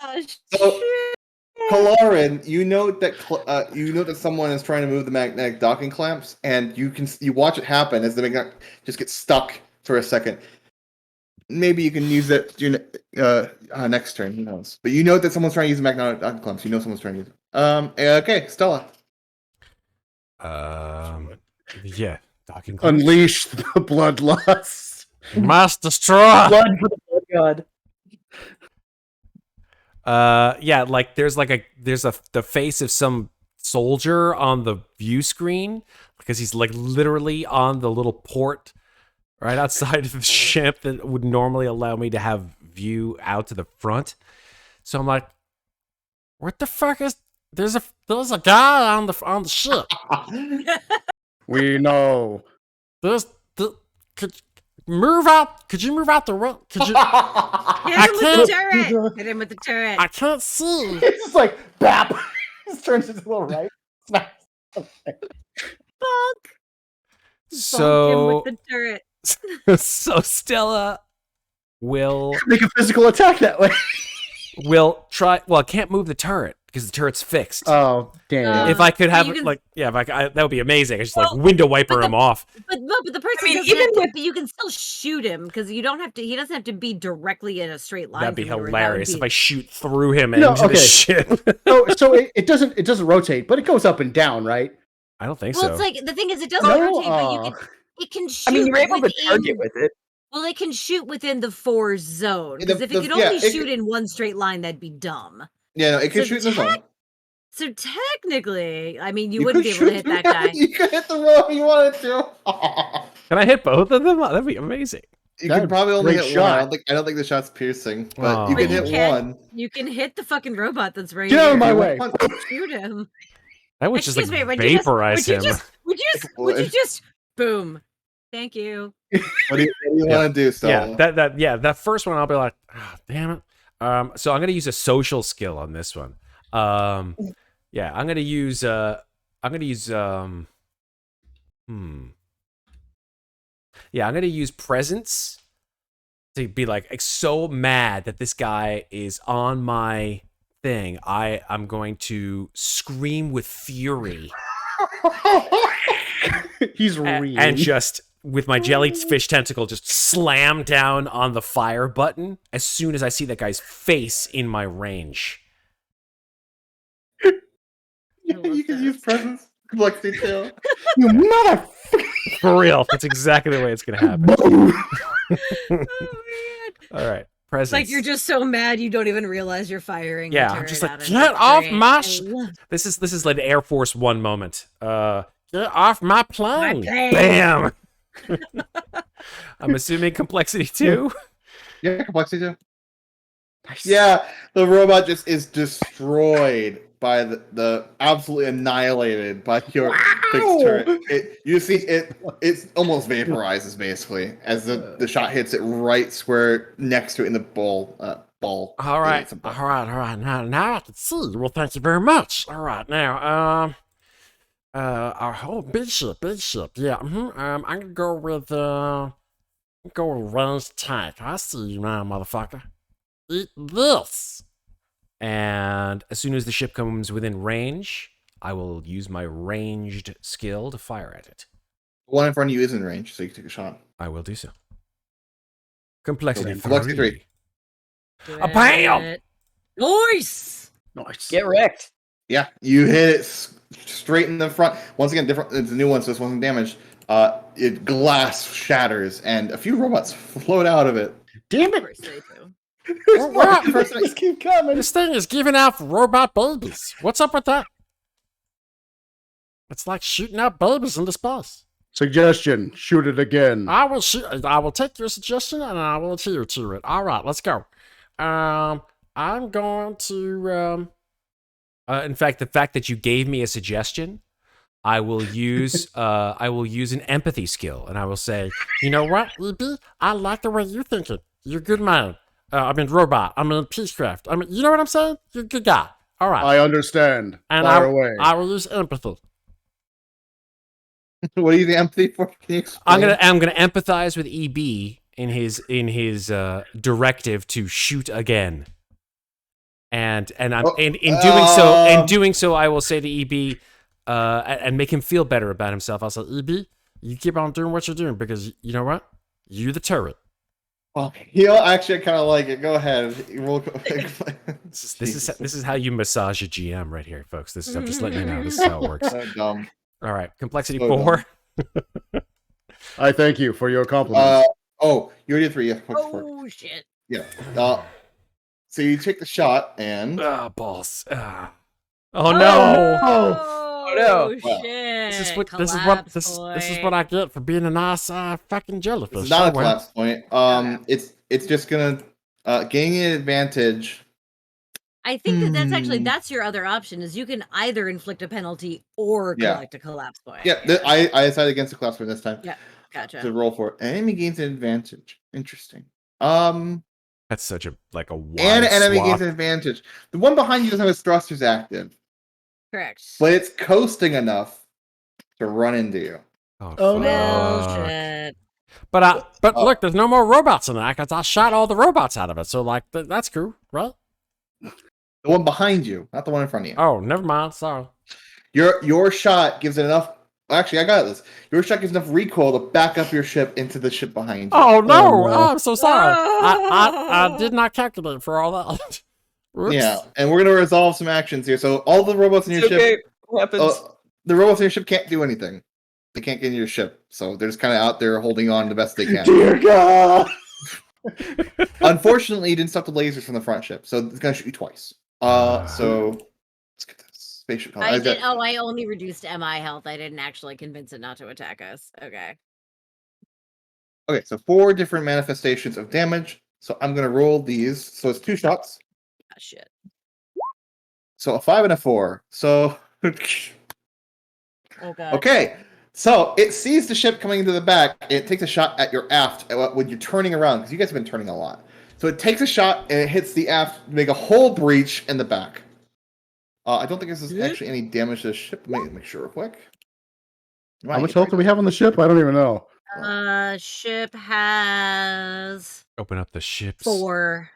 [SPEAKER 3] Oh,
[SPEAKER 4] So-
[SPEAKER 3] shit.
[SPEAKER 4] Kalerin, you note that someone is trying to move the magnetic docking clamps, and you watch it happen as the magnet just gets stuck for a second. Maybe you can use it next turn. Who knows? But you note that someone's trying to use the magnetic docking clamps. You know someone's trying to use it. Okay, Stella.
[SPEAKER 1] Yeah. Docking clamps.
[SPEAKER 2] Unleash the bloodlust.
[SPEAKER 7] Mass destroy.
[SPEAKER 5] Blood for the blood god.
[SPEAKER 1] Yeah, like there's the face of some soldier on the view screen because he's like literally on the little port right outside of the ship that would normally allow me to have view out to the front. So I'm like, what the fuck is there's a guy on the ship.
[SPEAKER 2] We know.
[SPEAKER 7] Could move out. Could you move out the room? Could you?
[SPEAKER 3] Hit
[SPEAKER 7] I
[SPEAKER 3] him with
[SPEAKER 7] can't-
[SPEAKER 3] the turret. Hit him with the turret.
[SPEAKER 7] I can't see.
[SPEAKER 2] It's just like bap. Just turns into a little right.
[SPEAKER 3] Bonk. Bonk him
[SPEAKER 1] So
[SPEAKER 3] with the turret.
[SPEAKER 1] so Stella will
[SPEAKER 2] Make a physical attack that way.
[SPEAKER 1] try. Well, I can't move the turret because the turret's fixed.
[SPEAKER 2] Oh damn!
[SPEAKER 1] If I could have
[SPEAKER 3] you
[SPEAKER 1] it,
[SPEAKER 3] can-
[SPEAKER 1] like, yeah, that would be amazing. I just like
[SPEAKER 3] Well,
[SPEAKER 1] window wiper
[SPEAKER 3] but
[SPEAKER 1] him off.
[SPEAKER 3] But the person
[SPEAKER 5] mean,
[SPEAKER 3] doesn't
[SPEAKER 5] even
[SPEAKER 3] have to,
[SPEAKER 5] with-
[SPEAKER 3] but you can still shoot him because you don't have to. He doesn't have to be directly in a straight line.
[SPEAKER 1] That'd be
[SPEAKER 3] from you, or that would
[SPEAKER 1] hilarious
[SPEAKER 3] be-
[SPEAKER 1] if I shoot through him
[SPEAKER 2] No,
[SPEAKER 1] into the
[SPEAKER 2] okay.
[SPEAKER 1] ship.
[SPEAKER 2] So it doesn't rotate, but it goes up and down, right?
[SPEAKER 1] I don't think
[SPEAKER 3] Well,
[SPEAKER 1] so.
[SPEAKER 3] it's like the thing is, it doesn't
[SPEAKER 2] No?
[SPEAKER 3] rotate, but you
[SPEAKER 2] Aw.
[SPEAKER 3] can. It can shoot.
[SPEAKER 5] I mean, you're able to
[SPEAKER 3] within,
[SPEAKER 5] target with it.
[SPEAKER 3] Well, it can shoot within the 4 zone.
[SPEAKER 4] The-
[SPEAKER 3] Because if it
[SPEAKER 4] the-
[SPEAKER 3] could
[SPEAKER 4] yeah,
[SPEAKER 3] only
[SPEAKER 4] it
[SPEAKER 3] shoot
[SPEAKER 4] could-
[SPEAKER 3] in one straight line, that'd be dumb.
[SPEAKER 4] Yeah, no, it can
[SPEAKER 3] So
[SPEAKER 4] shoot in the zone.
[SPEAKER 3] So technically, I mean, you wouldn't be able to hit that guy.
[SPEAKER 4] You could hit the row you wanted to.
[SPEAKER 1] Can I hit both of them? That'd be amazing.
[SPEAKER 4] You
[SPEAKER 2] That'd
[SPEAKER 4] could probably only
[SPEAKER 2] great
[SPEAKER 4] hit
[SPEAKER 2] shot.
[SPEAKER 4] one. I don't think the shot's piercing, but
[SPEAKER 1] Oh.
[SPEAKER 4] you
[SPEAKER 1] But
[SPEAKER 4] can
[SPEAKER 3] you
[SPEAKER 4] hit
[SPEAKER 3] can't-
[SPEAKER 4] one.
[SPEAKER 3] You can hit the fucking robot that's right
[SPEAKER 2] Get out of
[SPEAKER 3] here.
[SPEAKER 2] my way.
[SPEAKER 3] Shoot him.
[SPEAKER 1] That would just like
[SPEAKER 3] Excuse me,
[SPEAKER 1] vaporize him.
[SPEAKER 3] would you just boom? Thank you.
[SPEAKER 4] What do you want to do, Stella?
[SPEAKER 1] That first one I'll be like, oh, damn it. So I'm gonna use a social skill on this one. I'm gonna use I'm gonna use presence to be like so mad that this guy is on my thing. I'm going to scream with fury.
[SPEAKER 2] He's real.
[SPEAKER 1] And just with my jellyfish tentacle just slam down on the fire button as soon as I see that guy's face in my range.
[SPEAKER 4] You can use presence, complexity too. You motherfucker!
[SPEAKER 1] For real, that's exactly the way it's gonna happen.
[SPEAKER 3] Oh man.
[SPEAKER 1] All right, presence.
[SPEAKER 3] It's like you're just so mad you don't even realize you're firing.
[SPEAKER 1] Yeah,
[SPEAKER 3] the
[SPEAKER 1] I'm just
[SPEAKER 3] turret
[SPEAKER 1] like,
[SPEAKER 3] at
[SPEAKER 1] get
[SPEAKER 3] him.
[SPEAKER 1] off
[SPEAKER 3] Great.
[SPEAKER 1] my.
[SPEAKER 3] I love
[SPEAKER 1] This is like an Air Force One moment. Get off my plane!
[SPEAKER 3] plane.
[SPEAKER 1] Bam. I'm assuming complexity 2.
[SPEAKER 4] Yeah, complexity too. Yeah, the robot just is destroyed by the absolutely annihilated by your fixed turret. You see it almost vaporizes basically as the shot hits it right square next to it in the ball.
[SPEAKER 1] All right. Now I can see. Well, thank you very much. All right, now our whole big ship. Yeah. I'm gonna go with ranged tank. I see you now, motherfucker. Eat this. And as soon as the ship comes within range, I will use my ranged skill to fire at it.
[SPEAKER 4] The one in front of you is in range, so you can take a shot.
[SPEAKER 1] I will do so. Complexity
[SPEAKER 4] Okay, complexity
[SPEAKER 1] 3.
[SPEAKER 3] Do
[SPEAKER 1] A bam!
[SPEAKER 3] it. Nice.
[SPEAKER 2] Nice.
[SPEAKER 5] Get wrecked.
[SPEAKER 4] Yeah, you hit it straight in the front. Once again, different. It's a new one, so this wasn't damaged. Glass shatters, and a few robots float out of it.
[SPEAKER 2] Damn
[SPEAKER 3] Of
[SPEAKER 2] it!
[SPEAKER 3] course they do.
[SPEAKER 2] Just keep coming.
[SPEAKER 7] This thing is giving out robot babies. What's up with that? It's like shooting out babies into space.
[SPEAKER 2] Suggestion: shoot it again.
[SPEAKER 7] I will take your suggestion and I will adhere to it. All right, let's go. I'm going to.
[SPEAKER 1] In fact, the fact that you gave me a suggestion, I will use an empathy skill, and I will say,
[SPEAKER 7] You know what, EB? I like the way you're thinking. You're a good man. Robot. Peacecraft. You know what I'm saying? You're a good guy. All right.
[SPEAKER 2] I understand.
[SPEAKER 7] And
[SPEAKER 2] Fire away.
[SPEAKER 7] I will use empathy.
[SPEAKER 4] What are you the empathy for? Can you explain?
[SPEAKER 1] I'm gonna empathize with EB in his directive to shoot again, and in doing so, I will say to EB, and make him feel better about himself. I'll say, EB, you keep on doing what you're doing because you know what, you're the turret.
[SPEAKER 4] Well, actually, I kind of like it. Go ahead.
[SPEAKER 1] This is how you massage a GM right here, folks. I'm just letting you know. This is how it works.
[SPEAKER 4] So dumb.
[SPEAKER 1] All right, complexity
[SPEAKER 4] So
[SPEAKER 1] 4.
[SPEAKER 2] I thank you for your compliment.
[SPEAKER 4] You already did 3. Yeah. Complexity 4.
[SPEAKER 3] Oh shit.
[SPEAKER 4] Yeah. So you take the shot and
[SPEAKER 1] Balls. Oh no!
[SPEAKER 3] Oh
[SPEAKER 5] no.
[SPEAKER 3] shit.
[SPEAKER 7] This is what
[SPEAKER 3] Collapse
[SPEAKER 7] this is
[SPEAKER 3] point.
[SPEAKER 7] what I get for being a nice fucking jellyfish.
[SPEAKER 4] it's not a
[SPEAKER 7] Oh, well.
[SPEAKER 4] collapse point. It's just gonna gain an advantage.
[SPEAKER 3] I think that's actually that's your other option is you can either inflict a penalty or
[SPEAKER 4] Yeah.
[SPEAKER 3] collect a collapse point.
[SPEAKER 4] Yeah, I decided against the collapse point this time.
[SPEAKER 3] Yeah, gotcha.
[SPEAKER 4] To roll for it. Enemy gains an advantage. Interesting.
[SPEAKER 1] That's such a wide
[SPEAKER 4] And enemy
[SPEAKER 1] swath.
[SPEAKER 4] gains an advantage. The one behind you doesn't have its thrusters active,
[SPEAKER 3] Correct.
[SPEAKER 4] but it's coasting enough to run into you.
[SPEAKER 2] Oh,
[SPEAKER 3] Well,
[SPEAKER 1] fuck.
[SPEAKER 3] shit.
[SPEAKER 7] But look, there's no more robots in that because I shot all the robots out of it. So that's cool, right?
[SPEAKER 4] The one behind you, not the one in front of you.
[SPEAKER 7] Oh, never mind. Sorry.
[SPEAKER 4] Your shot gives it enough. Actually, I got this. Your shot gives enough recoil to back up your ship into the ship behind you.
[SPEAKER 7] Oh no!
[SPEAKER 2] Oh, no.
[SPEAKER 7] I'm so sorry. I did not calculate for all that. Whoops.
[SPEAKER 4] Yeah, and we're gonna resolve some actions here. So all the robots in your
[SPEAKER 5] It's
[SPEAKER 4] ship,
[SPEAKER 5] okay. What happens?
[SPEAKER 4] the robots in your ship can't do anything. They can't get into your ship, so they're just kind of out there holding on the best they can.
[SPEAKER 2] Dear God!
[SPEAKER 4] Unfortunately, you didn't stop the lasers from the front ship, so it's gonna shoot you twice. So let's get this spaceship.
[SPEAKER 3] I only reduced MI health. I didn't actually convince it not to attack us. Okay.
[SPEAKER 4] Okay, so 4 different manifestations of damage. So I'm gonna roll these. So it's 2 shots.
[SPEAKER 3] Ah, shit.
[SPEAKER 4] So a 5 and a 4. So
[SPEAKER 3] Oh god.
[SPEAKER 4] Okay, so it sees the ship coming into the back, and it takes a shot at your aft when you're turning around, because you guys have been turning a lot. So it takes a shot, and it hits the aft to make a whole breach in the back. I don't think this is actually any damage to the ship. Let me make sure real quick.
[SPEAKER 2] How much health do we have on the ship? I don't even know.
[SPEAKER 3] Ship has
[SPEAKER 1] Open up the ships.
[SPEAKER 3] 4.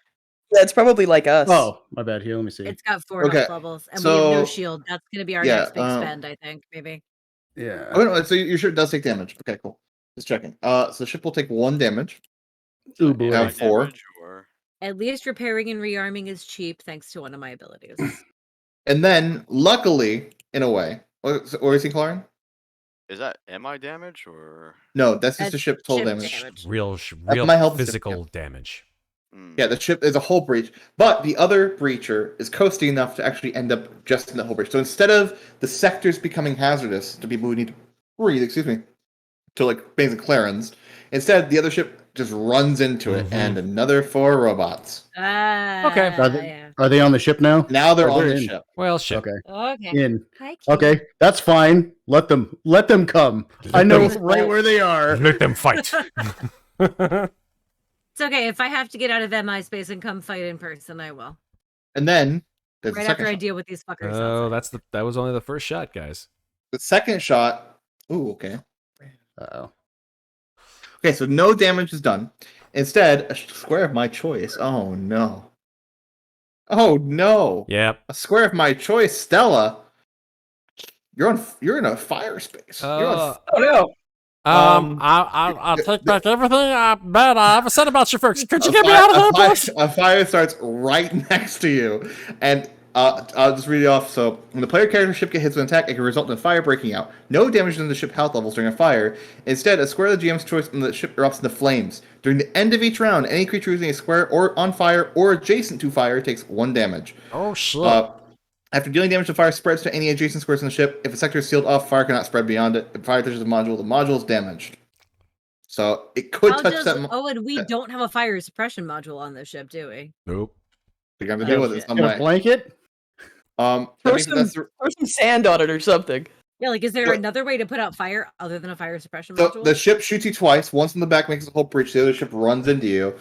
[SPEAKER 5] Yeah, it's probably like us.
[SPEAKER 2] Oh, my bad. Here, let me see.
[SPEAKER 3] It's got 4
[SPEAKER 4] Okay,
[SPEAKER 3] health levels, and we have no
[SPEAKER 4] so-
[SPEAKER 3] shield. That's going to be our
[SPEAKER 4] yeah,
[SPEAKER 3] next big spend, I think. Maybe.
[SPEAKER 2] Yeah.
[SPEAKER 4] Oh, no, so your ship does take damage. Okay, cool. Just checking. So the ship will take 1 damage.
[SPEAKER 2] Ooh, boy.
[SPEAKER 4] Have 4.
[SPEAKER 6] Damage or...
[SPEAKER 3] At least repairing and rearming is cheap, thanks to one of my abilities.
[SPEAKER 4] And then, luckily, in a way, what is he, Kalerin?
[SPEAKER 6] Is that MI damage or?
[SPEAKER 4] No, that's just the
[SPEAKER 3] That's
[SPEAKER 4] ship total
[SPEAKER 3] ship
[SPEAKER 4] damage.
[SPEAKER 1] Real
[SPEAKER 4] my health is
[SPEAKER 1] physical damage.
[SPEAKER 6] Hmm.
[SPEAKER 4] Yeah, the ship is a hull breach, but the other breacher is coasty enough to actually end up just in the hull breach. So instead of the sectors becoming hazardous to people who need to breathe, to like basically Clarins, instead the other ship just runs into it, and another 4 robots.
[SPEAKER 1] Okay.
[SPEAKER 3] Yeah.
[SPEAKER 2] Are they on the ship now?
[SPEAKER 4] Now they're
[SPEAKER 2] Oh,
[SPEAKER 4] on
[SPEAKER 2] they're
[SPEAKER 4] the
[SPEAKER 2] in.
[SPEAKER 4] ship.
[SPEAKER 1] Well, shit.
[SPEAKER 2] Okay.
[SPEAKER 3] Okay.
[SPEAKER 2] In.
[SPEAKER 3] Hi, Keith.
[SPEAKER 2] Okay, that's fine. Let them come. I know
[SPEAKER 1] them-
[SPEAKER 2] right where they are.
[SPEAKER 1] Let them fight.
[SPEAKER 3] It's okay. If I have to get out of MI space and come fight in person, I will.
[SPEAKER 4] And then there's
[SPEAKER 3] Right
[SPEAKER 4] the
[SPEAKER 3] after
[SPEAKER 4] second
[SPEAKER 3] I
[SPEAKER 4] shot.
[SPEAKER 3] deal with these fuckers.
[SPEAKER 1] Oh,
[SPEAKER 3] outside.
[SPEAKER 1] that was only the first shot, guys.
[SPEAKER 4] The second shot. Ooh, okay.
[SPEAKER 2] Uh-oh.
[SPEAKER 4] Okay, so no damage is done. Instead, a square of my choice. Oh no. Oh no.
[SPEAKER 1] Yep.
[SPEAKER 4] A square of my choice, Stella. You're in a fire space. You're on
[SPEAKER 5] Oh no!
[SPEAKER 7] I'll take back everything bad I ever said about you folks. Could you
[SPEAKER 4] a
[SPEAKER 7] get me
[SPEAKER 4] fi-
[SPEAKER 7] out of
[SPEAKER 4] a
[SPEAKER 7] here,
[SPEAKER 4] fire,
[SPEAKER 7] please?
[SPEAKER 4] a fire starts right next to you, and I'll just read it off. So, when the player character ship gets hit with an attack, it can result in a fire breaking out. No damage in the ship health levels during a fire. Instead, a square of the GM's choice on the ship erupts into flames. During the end of each round, any creature using a square or on fire or adjacent to fire takes 1 damage.
[SPEAKER 7] Oh shit.
[SPEAKER 4] After dealing damage, the fire spreads to any adjacent squares on the ship. If a sector is sealed off, fire cannot spread beyond it. If fire touches the module is damaged. So it could
[SPEAKER 3] How
[SPEAKER 4] touch
[SPEAKER 3] does-
[SPEAKER 4] that.
[SPEAKER 3] and we
[SPEAKER 4] that-
[SPEAKER 3] don't have a fire suppression module on this ship, do we?
[SPEAKER 1] Nope.
[SPEAKER 4] You're gonna
[SPEAKER 3] Oh,
[SPEAKER 4] deal with it
[SPEAKER 3] shit.
[SPEAKER 4] some
[SPEAKER 2] Get a
[SPEAKER 4] way.
[SPEAKER 2] blanket?
[SPEAKER 4] That
[SPEAKER 5] Throw
[SPEAKER 4] means that's the-
[SPEAKER 5] Throw some sand on it or something.
[SPEAKER 3] Yeah, like, is there
[SPEAKER 4] So-
[SPEAKER 3] another way to put out fire other than a fire suppression
[SPEAKER 4] So
[SPEAKER 3] module?
[SPEAKER 4] the ship shoots you twice. Once in the back makes a whole breach. The other ship runs into you.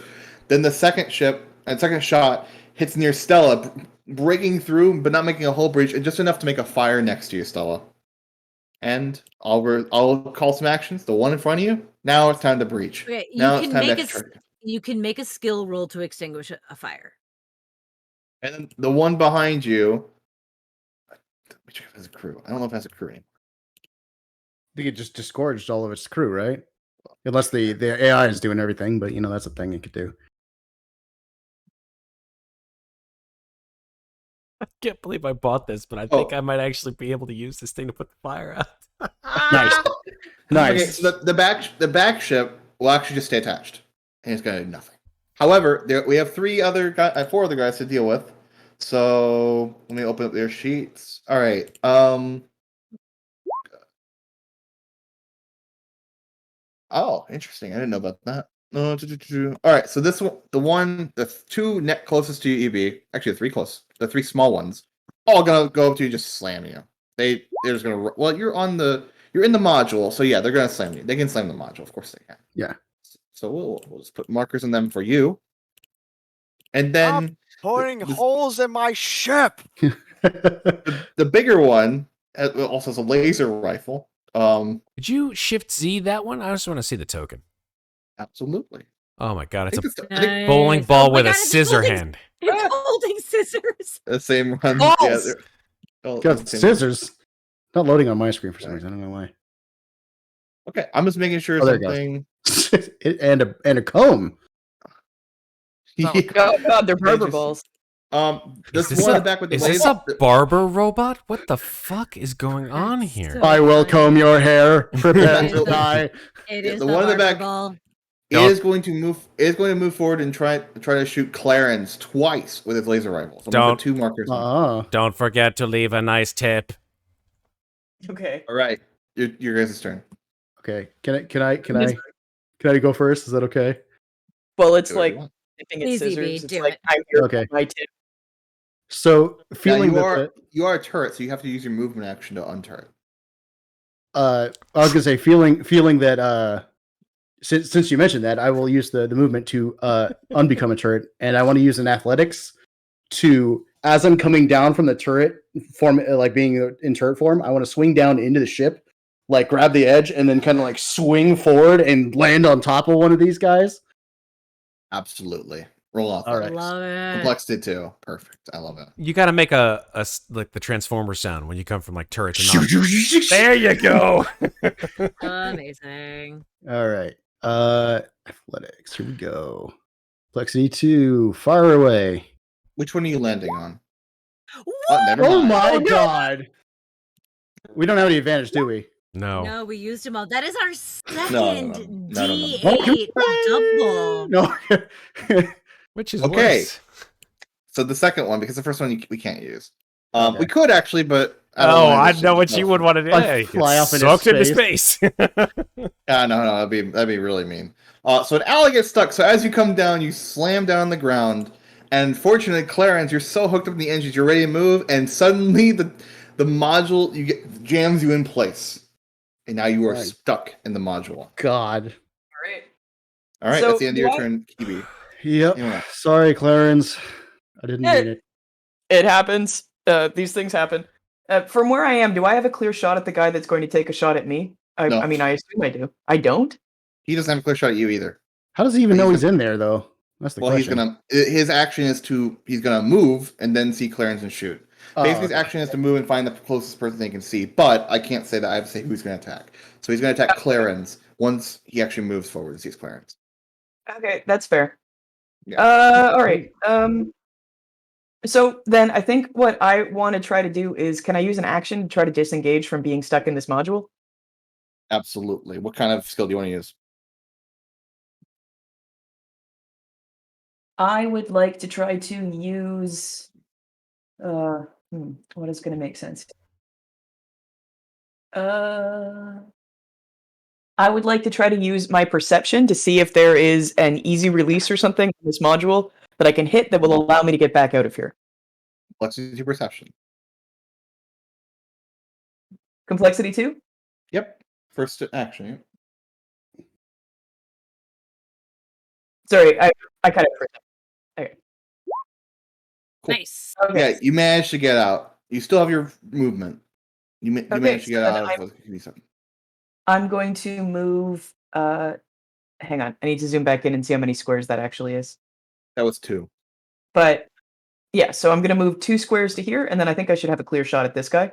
[SPEAKER 4] Then the second shot hits near Stella, breaking through but not making a whole breach, and just enough to make a fire next to you, Stella. And I'll call some actions. The one in front of you. Now it's time to breach.
[SPEAKER 3] Okay,
[SPEAKER 4] Now it's time to extract.
[SPEAKER 3] you can make a skill roll to extinguish a fire.
[SPEAKER 4] And then the one behind you. Let me check if it has a crew. I don't know if it has a crew anymore.
[SPEAKER 2] I think it just disgorged all of its crew, right? Unless the AI is doing everything, but that's a thing it could do.
[SPEAKER 1] I can't believe I bought this, but I think
[SPEAKER 4] Oh.
[SPEAKER 1] I might actually be able to use this thing to put the fire out.
[SPEAKER 2] Nice. Nice.
[SPEAKER 4] Okay, so the back ship will actually just stay attached, and it's gonna do nothing. However, we have 4 other guys to deal with. So let me open up their sheets. All right. Oh, interesting. I didn't know about that. All right. So this one, the 2 net closest to you, EB, actually the 3 small ones, all gonna go up to you, and just slam you. They're just gonna. Well, you're in the module, so yeah, they're gonna slam you. They can slam the module, of course they can.
[SPEAKER 2] Yeah.
[SPEAKER 4] So we'll just put markers on them for you, and then
[SPEAKER 6] Putting
[SPEAKER 4] this-
[SPEAKER 6] holes in my ship.
[SPEAKER 4] the bigger one also has a laser rifle.
[SPEAKER 1] Did you shift Z that one? I just want to see the token.
[SPEAKER 4] Absolutely.
[SPEAKER 1] Oh my god,
[SPEAKER 4] I
[SPEAKER 1] it's
[SPEAKER 4] think
[SPEAKER 1] a
[SPEAKER 4] I think
[SPEAKER 1] bowling
[SPEAKER 3] Nice.
[SPEAKER 1] ball
[SPEAKER 3] Oh my
[SPEAKER 1] with a
[SPEAKER 3] God, it's
[SPEAKER 1] scissor
[SPEAKER 3] holding-
[SPEAKER 1] hand.
[SPEAKER 3] It's holding scissors.
[SPEAKER 4] the same one.
[SPEAKER 5] Balls!
[SPEAKER 4] Yeah, they're all
[SPEAKER 2] Got
[SPEAKER 4] the same.
[SPEAKER 2] scissors. Not loading on my screen for some reason. I don't know why.
[SPEAKER 4] Okay, I'm just making sure
[SPEAKER 2] Oh, there it
[SPEAKER 4] something.
[SPEAKER 2] and a comb.
[SPEAKER 4] Yeah.
[SPEAKER 5] Oh god, they're
[SPEAKER 4] They
[SPEAKER 5] barber
[SPEAKER 4] just-
[SPEAKER 5] balls.
[SPEAKER 4] This
[SPEAKER 1] Is this
[SPEAKER 4] one in
[SPEAKER 1] a-
[SPEAKER 4] the back with the
[SPEAKER 1] Is this
[SPEAKER 4] laser.
[SPEAKER 1] a barber robot? What the fuck is going on
[SPEAKER 3] That's
[SPEAKER 1] here?
[SPEAKER 3] so-
[SPEAKER 2] I will comb your hair. Prepare
[SPEAKER 3] It
[SPEAKER 2] to
[SPEAKER 3] is.
[SPEAKER 2] die.
[SPEAKER 3] It
[SPEAKER 4] Yeah,
[SPEAKER 3] is
[SPEAKER 4] the
[SPEAKER 3] the
[SPEAKER 4] one in the
[SPEAKER 3] barber
[SPEAKER 4] back-
[SPEAKER 3] ball.
[SPEAKER 4] is going to move forward and try to shoot Clarins twice with his laser rifle. So I'm gonna
[SPEAKER 1] Don't.
[SPEAKER 4] put 2 markers. on.
[SPEAKER 1] Don't forget to leave a nice tip.
[SPEAKER 5] Okay.
[SPEAKER 4] All right, your guys' turn.
[SPEAKER 2] Okay. Can I go first? Is that okay?
[SPEAKER 5] Well, it's
[SPEAKER 4] Do whatever
[SPEAKER 5] like
[SPEAKER 4] you want.
[SPEAKER 5] I think it's
[SPEAKER 3] Easy, B,
[SPEAKER 5] scissors. It's
[SPEAKER 3] do
[SPEAKER 5] like
[SPEAKER 3] it.
[SPEAKER 5] I'm here
[SPEAKER 2] Okay.
[SPEAKER 5] for my tip.
[SPEAKER 2] So
[SPEAKER 4] Now,
[SPEAKER 2] feeling
[SPEAKER 4] you
[SPEAKER 2] that
[SPEAKER 4] are a turret, so you have to use your movement action to unturret.
[SPEAKER 2] I was gonna say, feeling that since you mentioned that, I will use the movement to unbecome a turret, and I want to use an athletics to, as I'm coming down from the turret form, like being in turret form, I want to swing down into the ship, like grab the edge, and then kind of like swing forward and land on top of one of these guys.
[SPEAKER 4] Absolutely. Roll off.
[SPEAKER 2] All right.
[SPEAKER 3] Love it.
[SPEAKER 4] Complexity 2. Perfect. I love it.
[SPEAKER 1] You got to make like the transformer sound when you come from like turret to non. There you go.
[SPEAKER 3] Amazing.
[SPEAKER 2] All right. Athletics. Here we go. Complexity 2. Fire away.
[SPEAKER 4] Which one are you landing on?
[SPEAKER 3] What?
[SPEAKER 4] Oh, never
[SPEAKER 2] Oh
[SPEAKER 4] mind.
[SPEAKER 2] my god. We don't have any advantage, do we?
[SPEAKER 1] No.
[SPEAKER 3] No, we used them all. That is our second
[SPEAKER 4] No.
[SPEAKER 3] D8 double.
[SPEAKER 2] No.
[SPEAKER 1] Which is
[SPEAKER 4] Okay.
[SPEAKER 1] worse.
[SPEAKER 4] So the second one, because the first one we can't use.
[SPEAKER 2] Okay.
[SPEAKER 4] We could actually, but
[SPEAKER 1] I know what you would want to do.
[SPEAKER 2] Like fly off into
[SPEAKER 1] soaked into
[SPEAKER 2] space.
[SPEAKER 1] space.
[SPEAKER 4] No, that'd be really mean. So an ally gets stuck. So as you come down, you slam down on the ground, and fortunately, Clarins, you're so hooked up in the engines, you're ready to move, and suddenly the module jams you in place, and now you are
[SPEAKER 2] Right.
[SPEAKER 4] stuck in the module.
[SPEAKER 2] God.
[SPEAKER 4] All right,
[SPEAKER 5] So
[SPEAKER 4] that's the end of your
[SPEAKER 5] do I-
[SPEAKER 4] turn, Kibi.
[SPEAKER 2] Yep.
[SPEAKER 4] Anyway.
[SPEAKER 2] Sorry, Clarins. I didn't mean it.
[SPEAKER 5] It happens. These things happen. From where I am, do I have a clear shot at the guy that's going to take a shot at me?
[SPEAKER 4] No.
[SPEAKER 5] I mean, I assume I do. I don't?
[SPEAKER 4] He doesn't have a clear shot at you either.
[SPEAKER 2] How does he even know he's in there, though? That's the
[SPEAKER 4] Well,
[SPEAKER 2] question.
[SPEAKER 4] his action is he's gonna move and then see Clarins and shoot. Basically, his
[SPEAKER 2] okay.
[SPEAKER 4] action is to move and find the closest person they can see. But I can't say that. I have to say who he's going to attack. So he's going to attack Clarins once he actually moves forward and sees Clarins.
[SPEAKER 5] Okay, that's fair.
[SPEAKER 4] Yeah.
[SPEAKER 5] All right. So then I think what I want to try to do is, can I use an action to try to disengage from being stuck in this module?
[SPEAKER 4] Absolutely. What kind of skill do you want to use?
[SPEAKER 5] I would like to try to use. What is going to make sense? I would like to try to use my perception to see if there is an easy release or something in this module that I can hit that will allow me to get back out of here.
[SPEAKER 4] Complexity to perception.
[SPEAKER 5] Complexity 2?
[SPEAKER 4] Yep. First action.
[SPEAKER 5] Sorry, I kind of forgot.
[SPEAKER 4] Cool.
[SPEAKER 3] Nice.
[SPEAKER 5] Okay.
[SPEAKER 4] Yeah, you managed to get out. You still have your movement. You managed to get
[SPEAKER 5] so
[SPEAKER 4] out
[SPEAKER 5] then
[SPEAKER 4] of the
[SPEAKER 5] I'm going to move. Hang on. I need to zoom back in and see how many squares that actually is.
[SPEAKER 4] That was 2.
[SPEAKER 5] But yeah, so I'm going to move 2 squares to here, and then I think I should have a clear shot at this guy.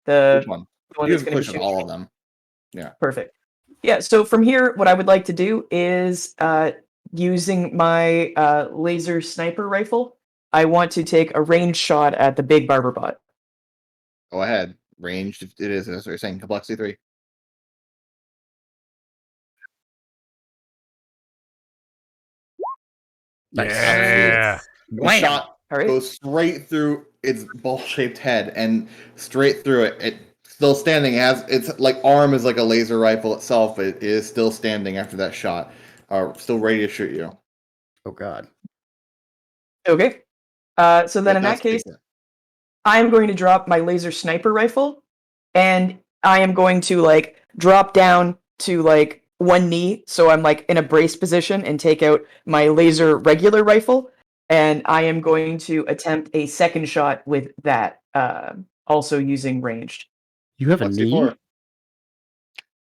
[SPEAKER 5] The
[SPEAKER 4] Which one?
[SPEAKER 5] one
[SPEAKER 4] You
[SPEAKER 5] that's
[SPEAKER 4] have
[SPEAKER 5] going to
[SPEAKER 4] a
[SPEAKER 5] be
[SPEAKER 4] push on
[SPEAKER 5] shooting
[SPEAKER 4] all
[SPEAKER 5] me.
[SPEAKER 4] of them. Yeah.
[SPEAKER 5] Perfect. Yeah, so from here, what I would like to do is using my laser sniper rifle, I want to take a ranged shot at the big barber bot.
[SPEAKER 4] Go ahead. Ranged, it is. That's what you're saying. Complexity 3.
[SPEAKER 2] Nice.
[SPEAKER 1] Yeah.
[SPEAKER 4] The shot
[SPEAKER 5] All right.
[SPEAKER 4] goes straight through its ball-shaped head and straight through it. It's still standing as its like arm is like a laser rifle itself, but it is still standing after that shot. Still ready to shoot you.
[SPEAKER 2] Oh god.
[SPEAKER 5] Okay. So then in that case, I am going to drop my laser sniper rifle, and I am going to like drop down to like one knee, so I'm like in a brace position, and take out my laser regular rifle, and I am going to attempt a second shot with that, also using ranged.
[SPEAKER 2] You have a
[SPEAKER 4] Complexity
[SPEAKER 2] knee?
[SPEAKER 4] 4.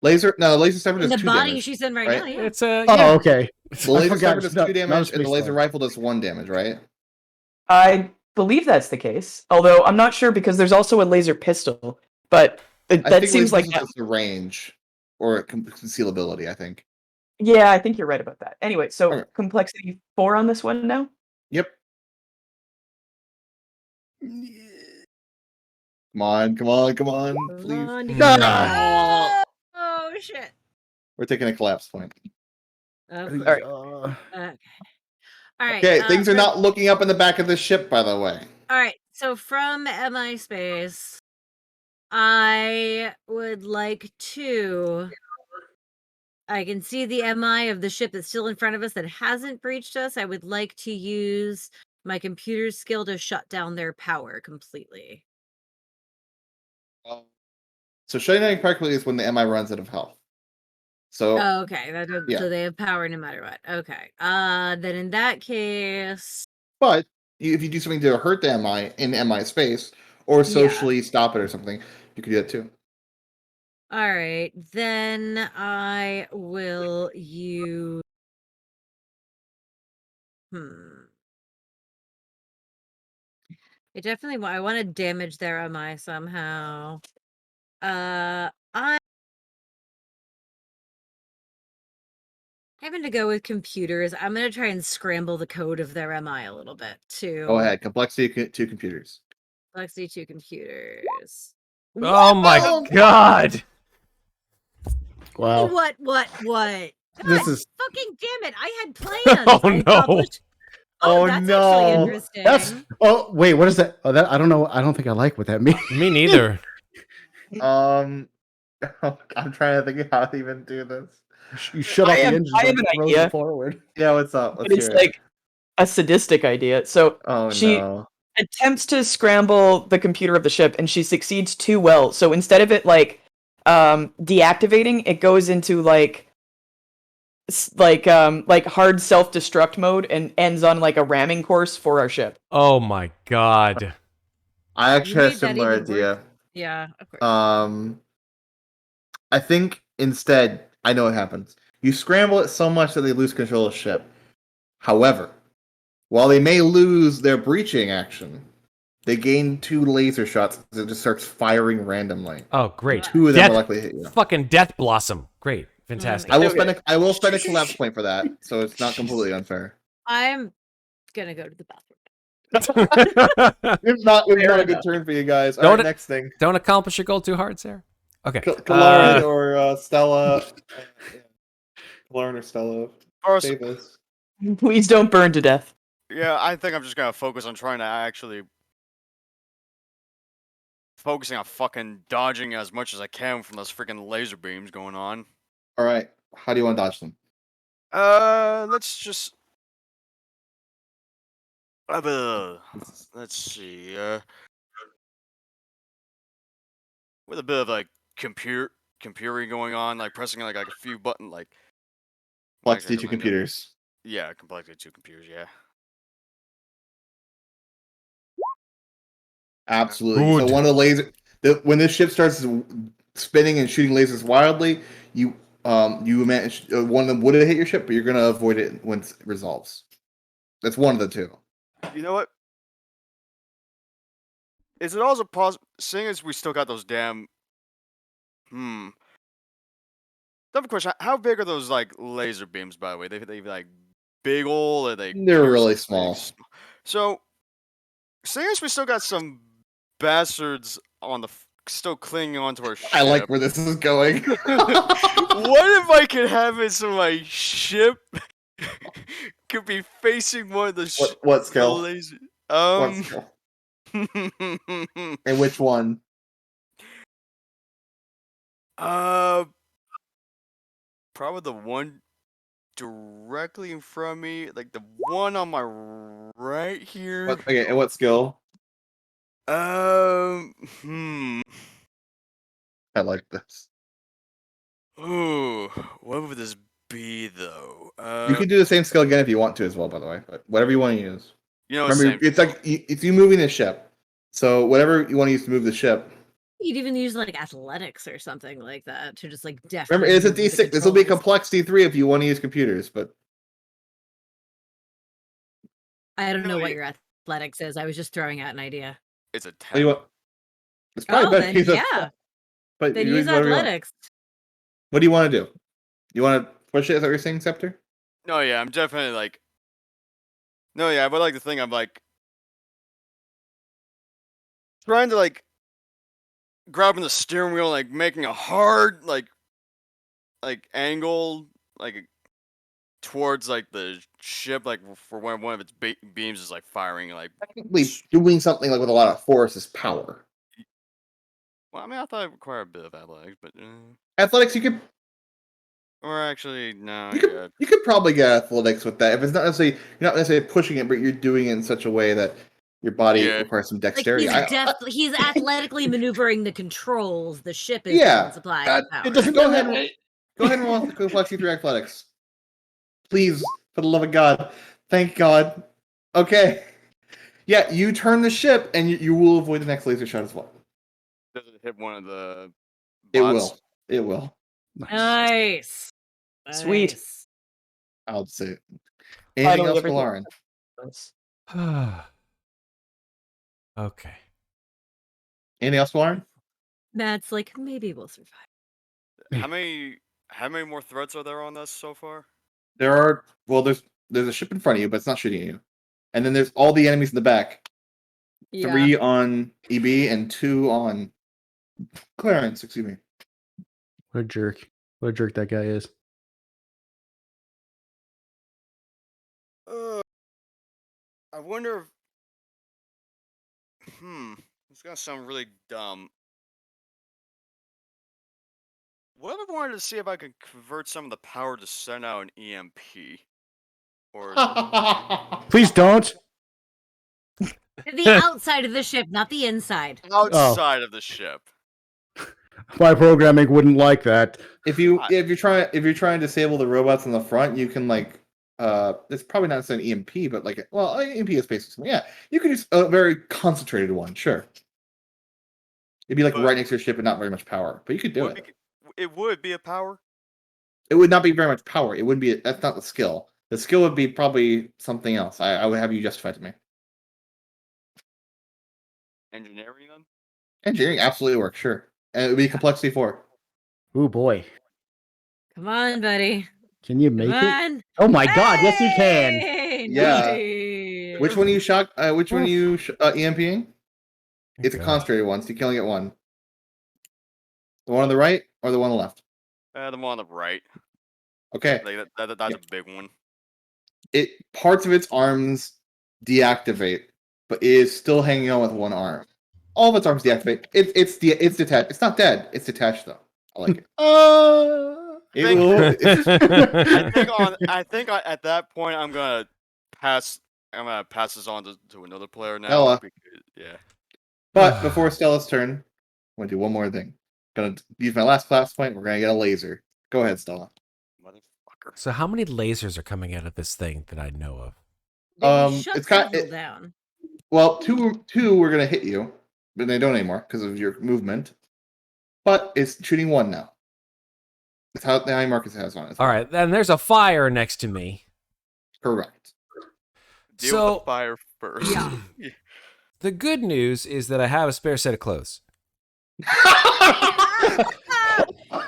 [SPEAKER 4] Laser sniper
[SPEAKER 3] In
[SPEAKER 4] does
[SPEAKER 3] the
[SPEAKER 4] 2
[SPEAKER 3] body
[SPEAKER 4] damage.
[SPEAKER 3] she's in right
[SPEAKER 4] right?
[SPEAKER 3] now, yeah.
[SPEAKER 1] It's
[SPEAKER 2] Oh,
[SPEAKER 1] yeah.
[SPEAKER 2] okay.
[SPEAKER 4] The laser
[SPEAKER 2] forgot
[SPEAKER 4] sniper
[SPEAKER 2] it's
[SPEAKER 4] does
[SPEAKER 2] not-
[SPEAKER 4] 2
[SPEAKER 2] not a
[SPEAKER 4] damage, and the
[SPEAKER 2] space
[SPEAKER 4] laser
[SPEAKER 2] thing.
[SPEAKER 4] rifle does 1 damage, right?
[SPEAKER 5] I believe that's the case, although I'm not sure because there's also a laser pistol, but
[SPEAKER 4] I
[SPEAKER 5] that
[SPEAKER 4] think
[SPEAKER 5] seems like
[SPEAKER 4] laser just the range or concealability, I think.
[SPEAKER 5] yeah, I think you're right about that. Anyway, so
[SPEAKER 4] Okay.
[SPEAKER 5] complexity 4 on this one now.
[SPEAKER 4] Yep. Come on, please.
[SPEAKER 3] Oh shit.
[SPEAKER 4] We're taking a collapse point.
[SPEAKER 3] Okay.
[SPEAKER 5] All right.
[SPEAKER 3] All right.
[SPEAKER 4] Okay, things are
[SPEAKER 3] for-
[SPEAKER 4] not looking up in the back of the ship, by the way.
[SPEAKER 3] All right. So from MI space, I would like to. I can see the MI of the ship that's still in front of us that hasn't breached us. I would like to use my computer's skill to shut down their power completely.
[SPEAKER 4] So shutting down practically is when the MI runs out of health. So
[SPEAKER 3] Oh, okay.
[SPEAKER 4] yeah.
[SPEAKER 3] So they have power no matter what. Okay. Then in that case,
[SPEAKER 4] But if you do something to hurt the MI in MI space or socially stop it or something, you could do that too.
[SPEAKER 3] all right. Then I will use. I definitely I want to damage their MI somehow. I'm having to go with computers. I'm gonna try and scramble the code of their MI a little bit to
[SPEAKER 4] Go ahead. Complexity to computers.
[SPEAKER 3] Complexity to computers.
[SPEAKER 1] Oh my god!
[SPEAKER 2] Wow.
[SPEAKER 3] What?
[SPEAKER 2] This
[SPEAKER 3] God
[SPEAKER 2] is
[SPEAKER 3] fucking damn it! I had plans.
[SPEAKER 1] Oh,
[SPEAKER 3] I
[SPEAKER 1] no.
[SPEAKER 3] accomplished-
[SPEAKER 4] Oh,
[SPEAKER 3] that's
[SPEAKER 4] no.
[SPEAKER 3] actually interesting.
[SPEAKER 2] that's. Oh wait, what is that? Oh, that I don't know. I don't think I like what that means.
[SPEAKER 1] Me neither.
[SPEAKER 4] I'm trying to think of how to even do this.
[SPEAKER 2] You shut off
[SPEAKER 5] I
[SPEAKER 2] the
[SPEAKER 5] have-
[SPEAKER 2] engines
[SPEAKER 5] I have
[SPEAKER 2] and
[SPEAKER 5] an
[SPEAKER 2] throw
[SPEAKER 5] idea.
[SPEAKER 2] it forward.
[SPEAKER 4] Yeah, what's up?
[SPEAKER 5] But
[SPEAKER 4] Let's
[SPEAKER 5] it's
[SPEAKER 4] hear it.
[SPEAKER 5] like a sadistic idea. So
[SPEAKER 4] Oh
[SPEAKER 5] she
[SPEAKER 4] no.
[SPEAKER 5] attempts to scramble the computer of the ship, and she succeeds too well. So instead of it like deactivating, it goes into like hard self-destruct mode and ends on like a ramming course for our ship.
[SPEAKER 1] Oh my god.
[SPEAKER 4] I actually had a
[SPEAKER 3] made that
[SPEAKER 4] similar
[SPEAKER 3] even
[SPEAKER 4] idea.
[SPEAKER 3] worse. Yeah, of course.
[SPEAKER 4] I think instead, I know what happens. You scramble it so much that they lose control of the ship. However, while they may lose their breaching action, they gain 2 laser shots as it just starts firing randomly.
[SPEAKER 1] Oh, great.
[SPEAKER 4] 2 of them
[SPEAKER 1] Death-
[SPEAKER 4] are likely to hit you.
[SPEAKER 1] Fucking Death Blossom. Great. Fantastic.
[SPEAKER 4] I will spend a collapse point for that, so it's not completely unfair.
[SPEAKER 3] I'm gonna go to the bathroom.
[SPEAKER 4] It's not a good
[SPEAKER 5] enough.
[SPEAKER 4] turn for you guys.
[SPEAKER 1] Don't
[SPEAKER 4] Alright,
[SPEAKER 1] it-
[SPEAKER 4] next thing.
[SPEAKER 1] Don't accomplish your goal too hard, Sarah. Okay.
[SPEAKER 4] Kalerin or Stella. Kalerin or Stella.
[SPEAKER 6] First,
[SPEAKER 4] Save us.
[SPEAKER 5] Please don't burn to death.
[SPEAKER 6] yeah, I think I'm just gonna focus on trying to actually focusing on fucking dodging as much as I can from those freaking laser beams going on.
[SPEAKER 4] Alright, how do you want to dodge them?
[SPEAKER 6] Let's just. Let's see. With a bit of like computing going on, like pressing like a few button, like.
[SPEAKER 4] Complexity to computers.
[SPEAKER 6] Yeah, complexity to computers. Yeah.
[SPEAKER 4] Absolutely.
[SPEAKER 1] Good.
[SPEAKER 4] So one of when this ship starts spinning and shooting lasers wildly, you manage one of them would have hit your ship, but you're gonna avoid it when it resolves. That's one of the two.
[SPEAKER 6] You know what? Is it also possible? Seeing as we still got those damn. I have a question. How big are those like laser beams? By the way, they like big ol' or
[SPEAKER 4] They're really small.
[SPEAKER 6] So, seeing as we still got some bastards on the still clinging onto our ship.
[SPEAKER 4] I like where this is going.
[SPEAKER 6] What if I could have it so my ship could be facing one of the
[SPEAKER 4] what skill?
[SPEAKER 6] laser?
[SPEAKER 4] What skill? And which one?
[SPEAKER 6] Probably the one directly in front of me, like the one on my right here.
[SPEAKER 4] Okay, and what skill?
[SPEAKER 6] I
[SPEAKER 4] like this.
[SPEAKER 6] Ooh, what would this be though?
[SPEAKER 4] You can do the same skill again if you want to as well, by the way. But whatever you want to use.
[SPEAKER 6] You know,
[SPEAKER 4] Remember, it's like it's you moving the ship. So whatever you want to use to move the ship.
[SPEAKER 3] You'd even use like athletics or something like that to just like
[SPEAKER 4] Remember, it's a D6. This will be a complexity 3 if you want to use computers, but
[SPEAKER 3] I don't know
[SPEAKER 6] No,
[SPEAKER 3] what
[SPEAKER 6] you-
[SPEAKER 3] your athletics is. I was just throwing out an idea.
[SPEAKER 6] it's a
[SPEAKER 4] what do you
[SPEAKER 6] 10.
[SPEAKER 4] want? It's probably better
[SPEAKER 3] then
[SPEAKER 4] to use a-
[SPEAKER 3] yeah.
[SPEAKER 4] but
[SPEAKER 3] Then
[SPEAKER 4] you
[SPEAKER 3] use
[SPEAKER 4] whatever you want.
[SPEAKER 3] athletics.
[SPEAKER 4] What do you want to do? You want to push it? Is that what you're saying, Septur?
[SPEAKER 6] No, yeah, I'm definitely like. No, yeah, I would like to think I'm like trying to like grabbing the steering wheel, like making a hard like angle like towards like the ship, like for when one of its beams is like firing, like.
[SPEAKER 4] Technically, doing something like with a lot of force is power.
[SPEAKER 6] Well, I mean, I thought it required a bit of athletics, but
[SPEAKER 4] Athletics, you could
[SPEAKER 6] or actually no,
[SPEAKER 4] you could,
[SPEAKER 6] yeah.
[SPEAKER 4] you could probably get athletics with that. If it's not necessarily you're not necessarily pushing it, but you're doing it in such a way that Your body
[SPEAKER 6] Yeah.
[SPEAKER 4] requires some
[SPEAKER 3] Like
[SPEAKER 4] dexterity.
[SPEAKER 3] he's athletically maneuvering the controls. The ship is
[SPEAKER 4] Yeah,
[SPEAKER 3] supplying
[SPEAKER 4] that-
[SPEAKER 3] power.
[SPEAKER 2] It doesn't
[SPEAKER 4] Go
[SPEAKER 2] go
[SPEAKER 4] ahead.
[SPEAKER 2] ahead.
[SPEAKER 4] Go ahead and roll the complexity through athletics. Please, for the love of God. Thank God. Okay. Yeah, you turn the ship, and you will avoid the next laser shot as well.
[SPEAKER 6] Does it hit one of the
[SPEAKER 4] It
[SPEAKER 6] bots?
[SPEAKER 4] will. It will.
[SPEAKER 3] Nice.
[SPEAKER 5] Sweet.
[SPEAKER 3] Nice.
[SPEAKER 4] I'll say it. Anything
[SPEAKER 5] Finally,
[SPEAKER 4] else,
[SPEAKER 5] everything-
[SPEAKER 4] Kalerin?
[SPEAKER 1] Okay.
[SPEAKER 4] Anything else, Kalerin?
[SPEAKER 3] Matt's like, maybe we'll survive.
[SPEAKER 6] How many more threats are there on this so far?
[SPEAKER 4] There's a ship in front of you, but it's not shooting at you. And then there's all the enemies in the back.
[SPEAKER 3] Yeah.
[SPEAKER 4] 3 on EB and 2 on Clarins, excuse me.
[SPEAKER 2] What a jerk. What a jerk that guy is.
[SPEAKER 6] I wonder if... It's gonna sound really dumb. What if I wanted to see if I could convert some of the power to send out an EMP? Or...
[SPEAKER 2] Please don't.
[SPEAKER 3] The outside of the ship, not the inside.
[SPEAKER 6] outside of the ship.
[SPEAKER 2] My programming wouldn't like that.
[SPEAKER 4] If you're trying to disable the robots on the front, you can like it's probably not an EMP, but like EMP is basically yeah. You can use a very concentrated one, sure. It'd be like right next to your ship and not very much power, but you could do it.
[SPEAKER 6] It would be a power.
[SPEAKER 4] It would not be very much power. It wouldn't be. That's not the skill. The skill would be probably something else. I would have you justify it to me.
[SPEAKER 6] Engineering then?
[SPEAKER 4] Engineering absolutely works, sure. And it would be complexity 4.
[SPEAKER 2] Oh boy.
[SPEAKER 3] Come on, buddy.
[SPEAKER 2] Can you make
[SPEAKER 3] Come
[SPEAKER 2] it?
[SPEAKER 3] on.
[SPEAKER 2] Oh my god, yes you can.
[SPEAKER 3] Hey,
[SPEAKER 4] Yeah.
[SPEAKER 3] nice.
[SPEAKER 4] Which one are you shock? Which one are you EMPing? It's a
[SPEAKER 1] God.
[SPEAKER 4] concentrated one, so you can only get one. The one on the right or the one on the left?
[SPEAKER 6] The one on the right.
[SPEAKER 4] Okay.
[SPEAKER 6] Like that's a big one.
[SPEAKER 4] It parts of its arms deactivate, but it is still hanging on with one arm. All of its arms deactivate. It's detached. It's not dead. It's detached though. I like it.
[SPEAKER 6] I think at that point I'm gonna pass. I'm gonna pass this on to another player now.
[SPEAKER 4] Stella.
[SPEAKER 6] Yeah.
[SPEAKER 4] But before Stella's turn, I'm gonna do one more thing. Gonna use my last class point. We're gonna get a laser. Go ahead, Stella.
[SPEAKER 6] Motherfucker.
[SPEAKER 1] So how many lasers are coming out of this thing that I know of?
[SPEAKER 3] They shut
[SPEAKER 4] it's kind
[SPEAKER 3] several down.
[SPEAKER 4] well, two were gonna hit you, but they don't anymore because of your movement. But it's shooting one now. That's how the Marcus has on it.
[SPEAKER 1] All right, then there's a fire next to me.
[SPEAKER 4] Correct.
[SPEAKER 6] Deal with the fire first.
[SPEAKER 3] Yeah.
[SPEAKER 1] The good news is that I have a spare set of clothes.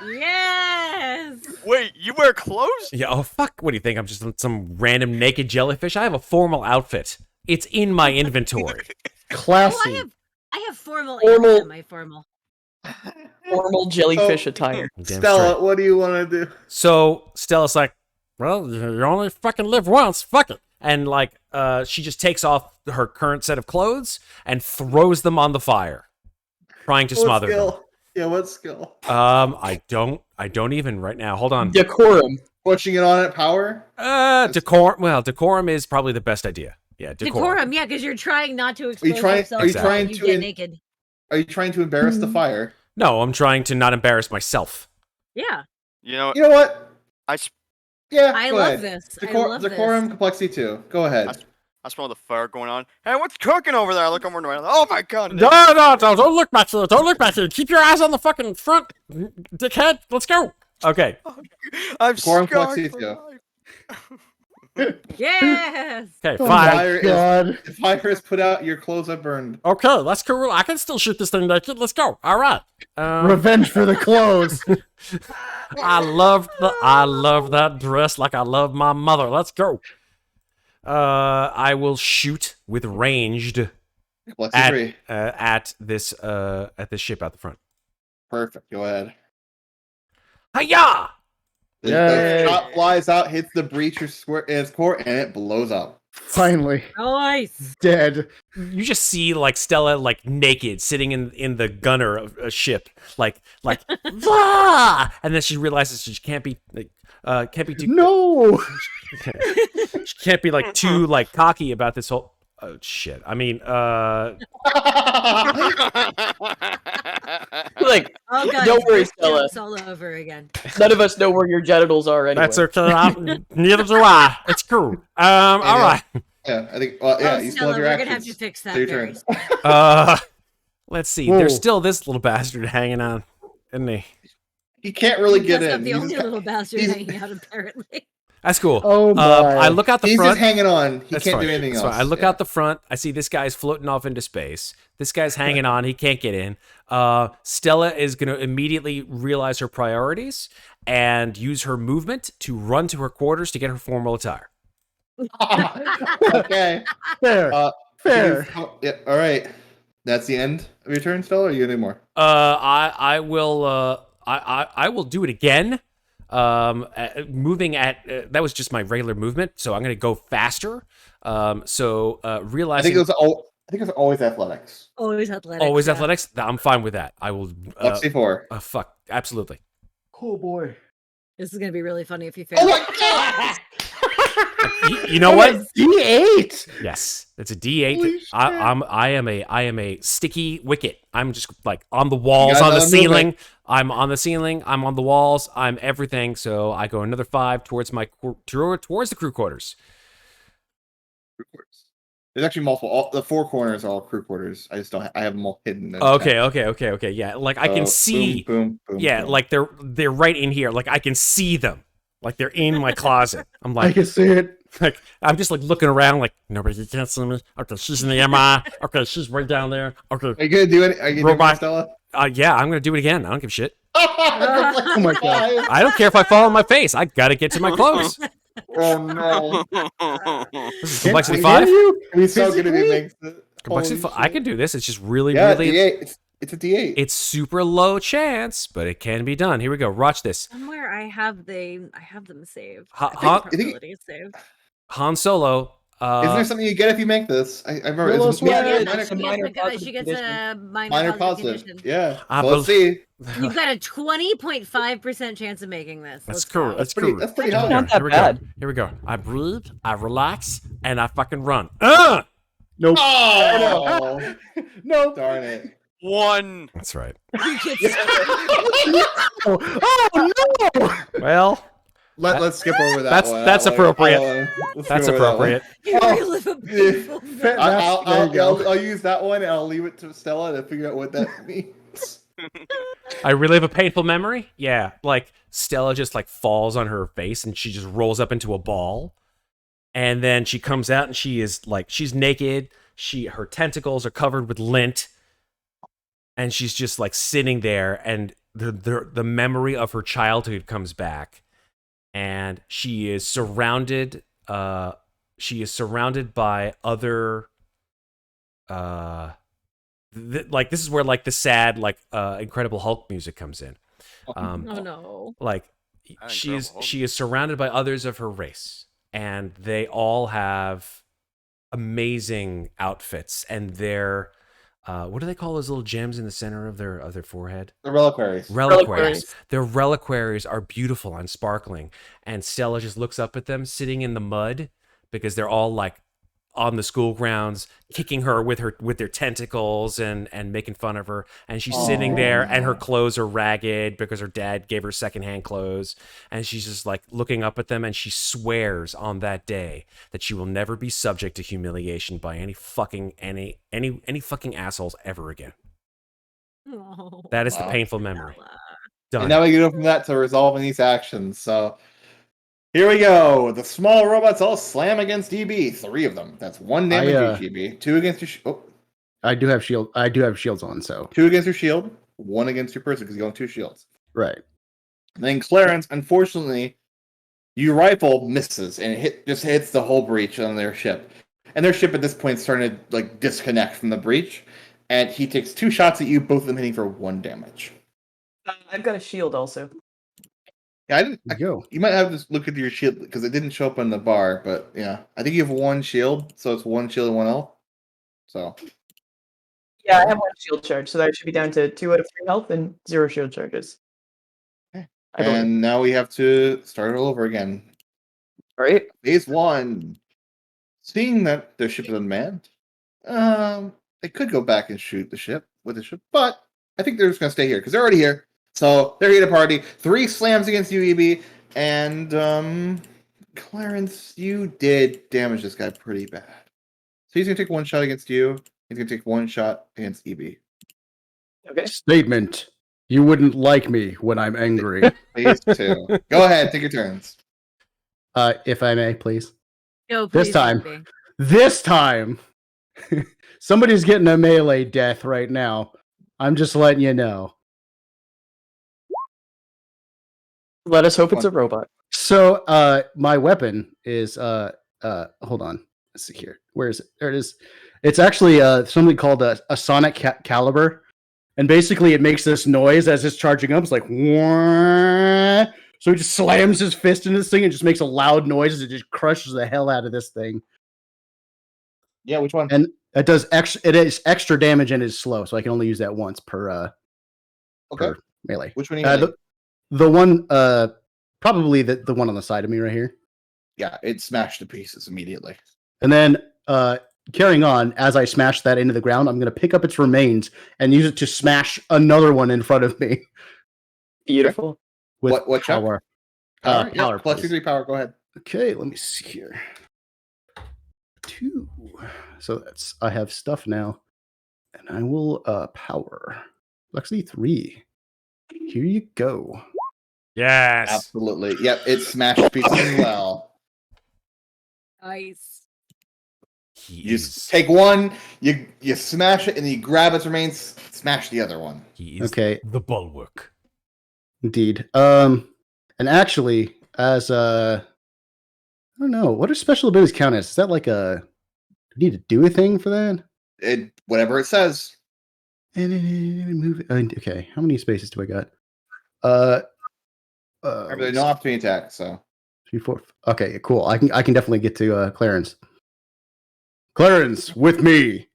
[SPEAKER 3] Yes.
[SPEAKER 6] Wait, you wear clothes?
[SPEAKER 1] Yeah, oh fuck, what do you think? I'm just some random naked jellyfish? I have a formal outfit. It's in my inventory.
[SPEAKER 2] Classy.
[SPEAKER 3] Oh, I have formal
[SPEAKER 5] Formal-
[SPEAKER 3] and semi-formal.
[SPEAKER 5] Formal jellyfish attire.
[SPEAKER 1] Damn
[SPEAKER 4] Stella,
[SPEAKER 1] straight.
[SPEAKER 4] what do you want to do?
[SPEAKER 1] So Stella's like, well, you only fucking live once. Fuck it. And like, she just takes off her current set of clothes and throws them on the fire, trying to smother them.
[SPEAKER 4] Yeah, what skill?
[SPEAKER 1] I don't even right now. Hold on.
[SPEAKER 5] Decorum.
[SPEAKER 4] Pushing it on at power?
[SPEAKER 1] Decorum. Well, decorum is probably the best idea. Yeah, decorum.
[SPEAKER 3] Yeah, because you're trying not to expose
[SPEAKER 4] trying-
[SPEAKER 3] yourself.
[SPEAKER 1] are you
[SPEAKER 3] so
[SPEAKER 1] trying
[SPEAKER 3] you
[SPEAKER 4] to
[SPEAKER 3] get
[SPEAKER 4] in-
[SPEAKER 3] naked.
[SPEAKER 4] Are you trying to embarrass the fire?
[SPEAKER 1] No, I'm trying to not embarrass myself.
[SPEAKER 3] Yeah,
[SPEAKER 6] You know,
[SPEAKER 4] You know what?
[SPEAKER 6] I
[SPEAKER 4] Yeah,
[SPEAKER 3] I
[SPEAKER 4] go
[SPEAKER 3] love
[SPEAKER 4] ahead.
[SPEAKER 3] this. I love
[SPEAKER 4] Decorum
[SPEAKER 3] this.
[SPEAKER 4] complexity 2. Go ahead.
[SPEAKER 6] I smell the fire going on. Hey, what's cooking over there? I look over and around. Oh my god!
[SPEAKER 7] No, don't look back here. Don't look back here. Keep your eyes on the fucking front, dickhead. Let's go.
[SPEAKER 1] Okay.
[SPEAKER 6] I'm
[SPEAKER 4] Decorum
[SPEAKER 6] scarred
[SPEAKER 4] complexity
[SPEAKER 6] for
[SPEAKER 4] 2.
[SPEAKER 6] life.
[SPEAKER 3] Yes.
[SPEAKER 1] Okay,
[SPEAKER 2] Oh
[SPEAKER 1] fine.
[SPEAKER 2] my god.
[SPEAKER 4] The fire is put out, your clothes are burned.
[SPEAKER 7] Okay, that's cool. I can still shoot this thing naked. Let's go. All right.
[SPEAKER 2] Revenge for the clothes.
[SPEAKER 1] I love that dress like I love my mother. Let's go. I will shoot with ranged
[SPEAKER 4] Complexity 3.
[SPEAKER 1] at this ship out the front.
[SPEAKER 4] Perfect. Go ahead.
[SPEAKER 1] Hiya!
[SPEAKER 4] The
[SPEAKER 2] Yay.
[SPEAKER 4] shot flies out, hits the breacher in its core, and it blows up.
[SPEAKER 2] Finally.
[SPEAKER 3] Nice.
[SPEAKER 2] Dead.
[SPEAKER 1] You just see like Stella like naked sitting in the gunner of a ship like "Wah!" And then she realizes she can't be too
[SPEAKER 2] No.
[SPEAKER 1] she can't be like too like cocky about this whole shit. I mean,
[SPEAKER 5] Like,
[SPEAKER 3] Oh god,
[SPEAKER 5] don't
[SPEAKER 3] it's
[SPEAKER 5] worry,
[SPEAKER 3] birth
[SPEAKER 5] Stella.
[SPEAKER 3] jokes all over again.
[SPEAKER 5] None of us know where your genitals are anyway.
[SPEAKER 7] That's okay. Neither do I. It's cool. All right.
[SPEAKER 4] Yeah, I think. Well, yeah,
[SPEAKER 3] Oh,
[SPEAKER 4] you still
[SPEAKER 3] Stella,
[SPEAKER 4] have your
[SPEAKER 3] we're
[SPEAKER 4] actions.
[SPEAKER 3] gonna have to fix
[SPEAKER 4] So
[SPEAKER 3] that
[SPEAKER 4] your
[SPEAKER 3] very
[SPEAKER 4] turn.
[SPEAKER 1] let's see.
[SPEAKER 2] Whoa.
[SPEAKER 1] There's still this little bastard hanging on, isn't he?
[SPEAKER 4] He can't really get
[SPEAKER 3] That's
[SPEAKER 4] in.
[SPEAKER 3] not the
[SPEAKER 4] He's
[SPEAKER 3] only
[SPEAKER 4] just-
[SPEAKER 3] little bastard
[SPEAKER 4] he's-
[SPEAKER 3] hanging out, apparently.
[SPEAKER 1] That's cool.
[SPEAKER 2] Oh my!
[SPEAKER 1] I look out the
[SPEAKER 4] He's
[SPEAKER 1] front.
[SPEAKER 4] just hanging on. He
[SPEAKER 1] That's
[SPEAKER 4] can't
[SPEAKER 1] fine.
[SPEAKER 4] do anything
[SPEAKER 1] That's
[SPEAKER 4] else.
[SPEAKER 1] fine. I look
[SPEAKER 4] Yeah.
[SPEAKER 1] out the front. I see this guy's floating off into space. This guy's hanging on. He can't get in. Stella is going to immediately realize her priorities and use her movement to run to her quarters to get her formal attire.
[SPEAKER 4] Okay.
[SPEAKER 2] Fair. Fair.
[SPEAKER 4] Yeah. All right. That's the end of your turn, Stella. Or you any more?
[SPEAKER 1] I will. I will do it again. Moving at that was just my regular movement, so I'm going to go faster.
[SPEAKER 4] I
[SPEAKER 1] Realizing
[SPEAKER 4] think it was always athletics.
[SPEAKER 3] Always athletics.
[SPEAKER 1] always
[SPEAKER 3] yeah.
[SPEAKER 1] athletics. I'm fine with that. I will.
[SPEAKER 4] Let's see four.
[SPEAKER 1] Fuck, absolutely.
[SPEAKER 2] Oh boy.
[SPEAKER 3] This is gonna be really funny if you fail.
[SPEAKER 4] Oh my god!
[SPEAKER 1] You know what?
[SPEAKER 2] D8.
[SPEAKER 1] Yes, it's a D8.
[SPEAKER 2] Holy
[SPEAKER 1] I am a sticky wicket. I'm just like on the walls,
[SPEAKER 4] got
[SPEAKER 1] on the
[SPEAKER 4] another
[SPEAKER 1] ceiling.
[SPEAKER 4] movement.
[SPEAKER 1] I'm on the ceiling. I'm on the walls. I'm everything. So I go another 5 towards towards the crew quarters.
[SPEAKER 4] There's actually multiple. The four corners are all crew quarters. I just don't. I have them all hidden. in
[SPEAKER 1] Okay. Yeah, like I can
[SPEAKER 4] boom,
[SPEAKER 1] see.
[SPEAKER 4] Boom.
[SPEAKER 1] Yeah,
[SPEAKER 4] boom.
[SPEAKER 1] like they're right in here. Like I can see them. Like they're in my closet. I'm
[SPEAKER 2] I
[SPEAKER 1] like,
[SPEAKER 2] can see it.
[SPEAKER 1] like I'm just like looking around. Like nobody can't see me. Okay, she's in the MI. Okay, she's right down there. Okay,
[SPEAKER 4] Are you gonna do it? Are you gonna do
[SPEAKER 1] Robot.
[SPEAKER 4] it, Stella?
[SPEAKER 1] yeah, I'm gonna do it again. I don't give a shit.
[SPEAKER 2] Oh my god.
[SPEAKER 1] I don't care if I fall on my face. I gotta get to my clothes.
[SPEAKER 4] Oh no!
[SPEAKER 1] This is
[SPEAKER 2] Can
[SPEAKER 1] complexity
[SPEAKER 2] I
[SPEAKER 1] 5.
[SPEAKER 2] hear you?
[SPEAKER 4] He's so good at
[SPEAKER 2] Physically?
[SPEAKER 4] he makes it.
[SPEAKER 1] Complexity
[SPEAKER 4] Holy
[SPEAKER 1] 5. I
[SPEAKER 4] shit.
[SPEAKER 1] can do this. It's just really,
[SPEAKER 4] Yeah,
[SPEAKER 1] really.
[SPEAKER 4] D8. It's a D8.
[SPEAKER 1] It's super low chance, but it can be done. Here we go. Watch this.
[SPEAKER 3] Somewhere I have them saved.
[SPEAKER 1] Ha-
[SPEAKER 3] I
[SPEAKER 1] ha-
[SPEAKER 3] think the probability is saved.
[SPEAKER 1] Han Solo.
[SPEAKER 4] Isn't there something you get if you make this? I remember.
[SPEAKER 2] Willow
[SPEAKER 4] It's
[SPEAKER 2] Sweat.
[SPEAKER 3] Yeah,
[SPEAKER 5] it's a minor
[SPEAKER 3] she
[SPEAKER 5] positive
[SPEAKER 3] gets
[SPEAKER 5] condition.
[SPEAKER 3] a
[SPEAKER 4] minor positive.
[SPEAKER 3] condition.
[SPEAKER 4] Yeah.
[SPEAKER 1] I
[SPEAKER 4] So let's see.
[SPEAKER 3] You've got a 20.5% chance of making this.
[SPEAKER 1] That's
[SPEAKER 3] Let's
[SPEAKER 1] cool.
[SPEAKER 3] go.
[SPEAKER 1] That's
[SPEAKER 4] Pretty.
[SPEAKER 1] cool.
[SPEAKER 4] That's pretty
[SPEAKER 5] That's
[SPEAKER 4] high.
[SPEAKER 5] not that
[SPEAKER 1] Here we go.
[SPEAKER 5] bad.
[SPEAKER 1] Here we go. I breathe, I relax, and I fucking run.
[SPEAKER 2] Nope.
[SPEAKER 4] Oh,
[SPEAKER 2] Nope.
[SPEAKER 4] darn it.
[SPEAKER 6] 1.
[SPEAKER 1] That's right.
[SPEAKER 2] Oh no.
[SPEAKER 1] Well,
[SPEAKER 4] Let's skip over that
[SPEAKER 1] That's-
[SPEAKER 4] one.
[SPEAKER 1] that's
[SPEAKER 4] That one.
[SPEAKER 1] appropriate.
[SPEAKER 4] Let's
[SPEAKER 1] that's
[SPEAKER 4] skip over that one.
[SPEAKER 1] appropriate.
[SPEAKER 3] You
[SPEAKER 4] Oh,
[SPEAKER 3] relive a
[SPEAKER 4] yeah.
[SPEAKER 3] painful
[SPEAKER 2] Fair-
[SPEAKER 3] memory.
[SPEAKER 2] There you go.
[SPEAKER 4] I'll use that one and I'll leave it to Stella to figure out what that means.
[SPEAKER 1] I relive a painful memory. Yeah, like Stella just like falls on her face and she just rolls up into a ball, and then she comes out and she is like she's naked. Her tentacles are covered with lint, and she's just like sitting there, and the memory of her childhood comes back, and she is surrounded. She is surrounded by other. Like this is where like the sad like Incredible Hulk music comes in.
[SPEAKER 3] Oh no.
[SPEAKER 1] Like
[SPEAKER 6] Incredible Hulk.
[SPEAKER 1] she is surrounded by others of her race, and they all have amazing outfits, and they're what do they call those little gems in the center of their forehead?
[SPEAKER 4] The reliquaries.
[SPEAKER 1] Reliquaries. Their reliquaries are beautiful and sparkling, and Stella just looks up at them sitting in the mud because they're all like on the school grounds kicking her with their tentacles and making fun of her, and she's sitting there and her clothes are ragged because her dad gave her secondhand clothes, and she's just like looking up at them, and she swears on that day that she will never be subject to humiliation by any fucking assholes ever again.
[SPEAKER 3] Oh,
[SPEAKER 1] That is the
[SPEAKER 4] Wow.
[SPEAKER 1] painful memory.
[SPEAKER 3] Stella.
[SPEAKER 1] Done.
[SPEAKER 4] And now we go from that to resolving these actions. So here we go. The small robots all slam against EB. 3 of them. That's 1 damage each EB. 2 against your
[SPEAKER 2] I do have shields on, so
[SPEAKER 4] 2 against your shield. 1 against your person because you own 2 shields.
[SPEAKER 2] right.
[SPEAKER 4] And then Clarins, unfortunately, your rifle misses and it just hits the whole breach on their ship. And their ship at this point is starting to like disconnect from the breach. And he takes 2 shots at you, both of them hitting for 1 damage.
[SPEAKER 5] I've got a shield also.
[SPEAKER 4] Yeah, I didn't.
[SPEAKER 2] There you go.
[SPEAKER 4] You might have to look at your shield because it didn't show up on the bar, but yeah, I think you have 1 shield, so it's 1 shield and 1 health. So
[SPEAKER 5] Yeah, I have 1 shield charge, so that should be down to 2 out of 3 health and 0 shield charges.
[SPEAKER 4] Okay.
[SPEAKER 5] I believe.
[SPEAKER 4] and now we have to start it all over again.
[SPEAKER 5] Right?
[SPEAKER 4] Phase 1. Seeing that their ship is unmanned, They could go back and shoot the ship with the ship, but I think they're just gonna stay here because they're already here. So they're here to party. 3 slams against you, EB, and Clarins, you did damage this guy pretty bad. So he's gonna take 1 shot against you. He's gonna take 1 shot against EB.
[SPEAKER 5] Okay.
[SPEAKER 2] Statement. You wouldn't like me when I'm angry.
[SPEAKER 4] Please too. Go ahead, take your turns.
[SPEAKER 2] If I may, please.
[SPEAKER 3] No,
[SPEAKER 2] This
[SPEAKER 3] please,
[SPEAKER 2] time.
[SPEAKER 3] Ruby.
[SPEAKER 2] This time, somebody's getting a melee death right now. I'm just letting you know.
[SPEAKER 5] Let us hope it's a robot.
[SPEAKER 2] So, my weapon is hold on. Let's see here. Where is it? There it is. It's actually something called a sonic caliber, and basically it makes this noise as it's charging up. It's like, wah! So he just slams his fist in this thing and just makes a loud noise as it just crushes the hell out of this thing.
[SPEAKER 4] Yeah, which one?
[SPEAKER 2] And it does extra. It is extra damage and is slow, so I can only use that once per
[SPEAKER 4] Okay.
[SPEAKER 2] per melee.
[SPEAKER 4] Which one are you
[SPEAKER 2] The one, probably the one on the side of me right here.
[SPEAKER 4] Yeah, it smashed to pieces immediately.
[SPEAKER 2] And then, carrying on, as I smash that into the ground, I'm going to pick up its remains and use it to smash another one in front of me.
[SPEAKER 5] Beautiful.
[SPEAKER 2] With
[SPEAKER 4] What check?
[SPEAKER 2] power.
[SPEAKER 4] Power?
[SPEAKER 2] Power,
[SPEAKER 4] Plus
[SPEAKER 2] please.
[SPEAKER 4] 3 power. Go ahead.
[SPEAKER 2] Okay, let me see here. 2. So that's I have stuff now, and I will power. Complexity 3. Here you go.
[SPEAKER 1] Yes.
[SPEAKER 4] Absolutely. Yep, it smashed to pieces as well.
[SPEAKER 3] Nice.
[SPEAKER 4] You take one, you smash it, and you grab its remains, smash the other one.
[SPEAKER 1] He is
[SPEAKER 2] Okay.
[SPEAKER 1] the bulwark.
[SPEAKER 2] Indeed. And actually, as I don't know, what do special abilities count as? Is that like a? Do you need to do a thing for that?
[SPEAKER 4] Whatever it says.
[SPEAKER 2] And move. Okay, how many spaces do I got?
[SPEAKER 4] Remember, there's no opportunity attack, so
[SPEAKER 2] 3, 4. Okay, cool. I can definitely get to Clarins. Clarins, with me,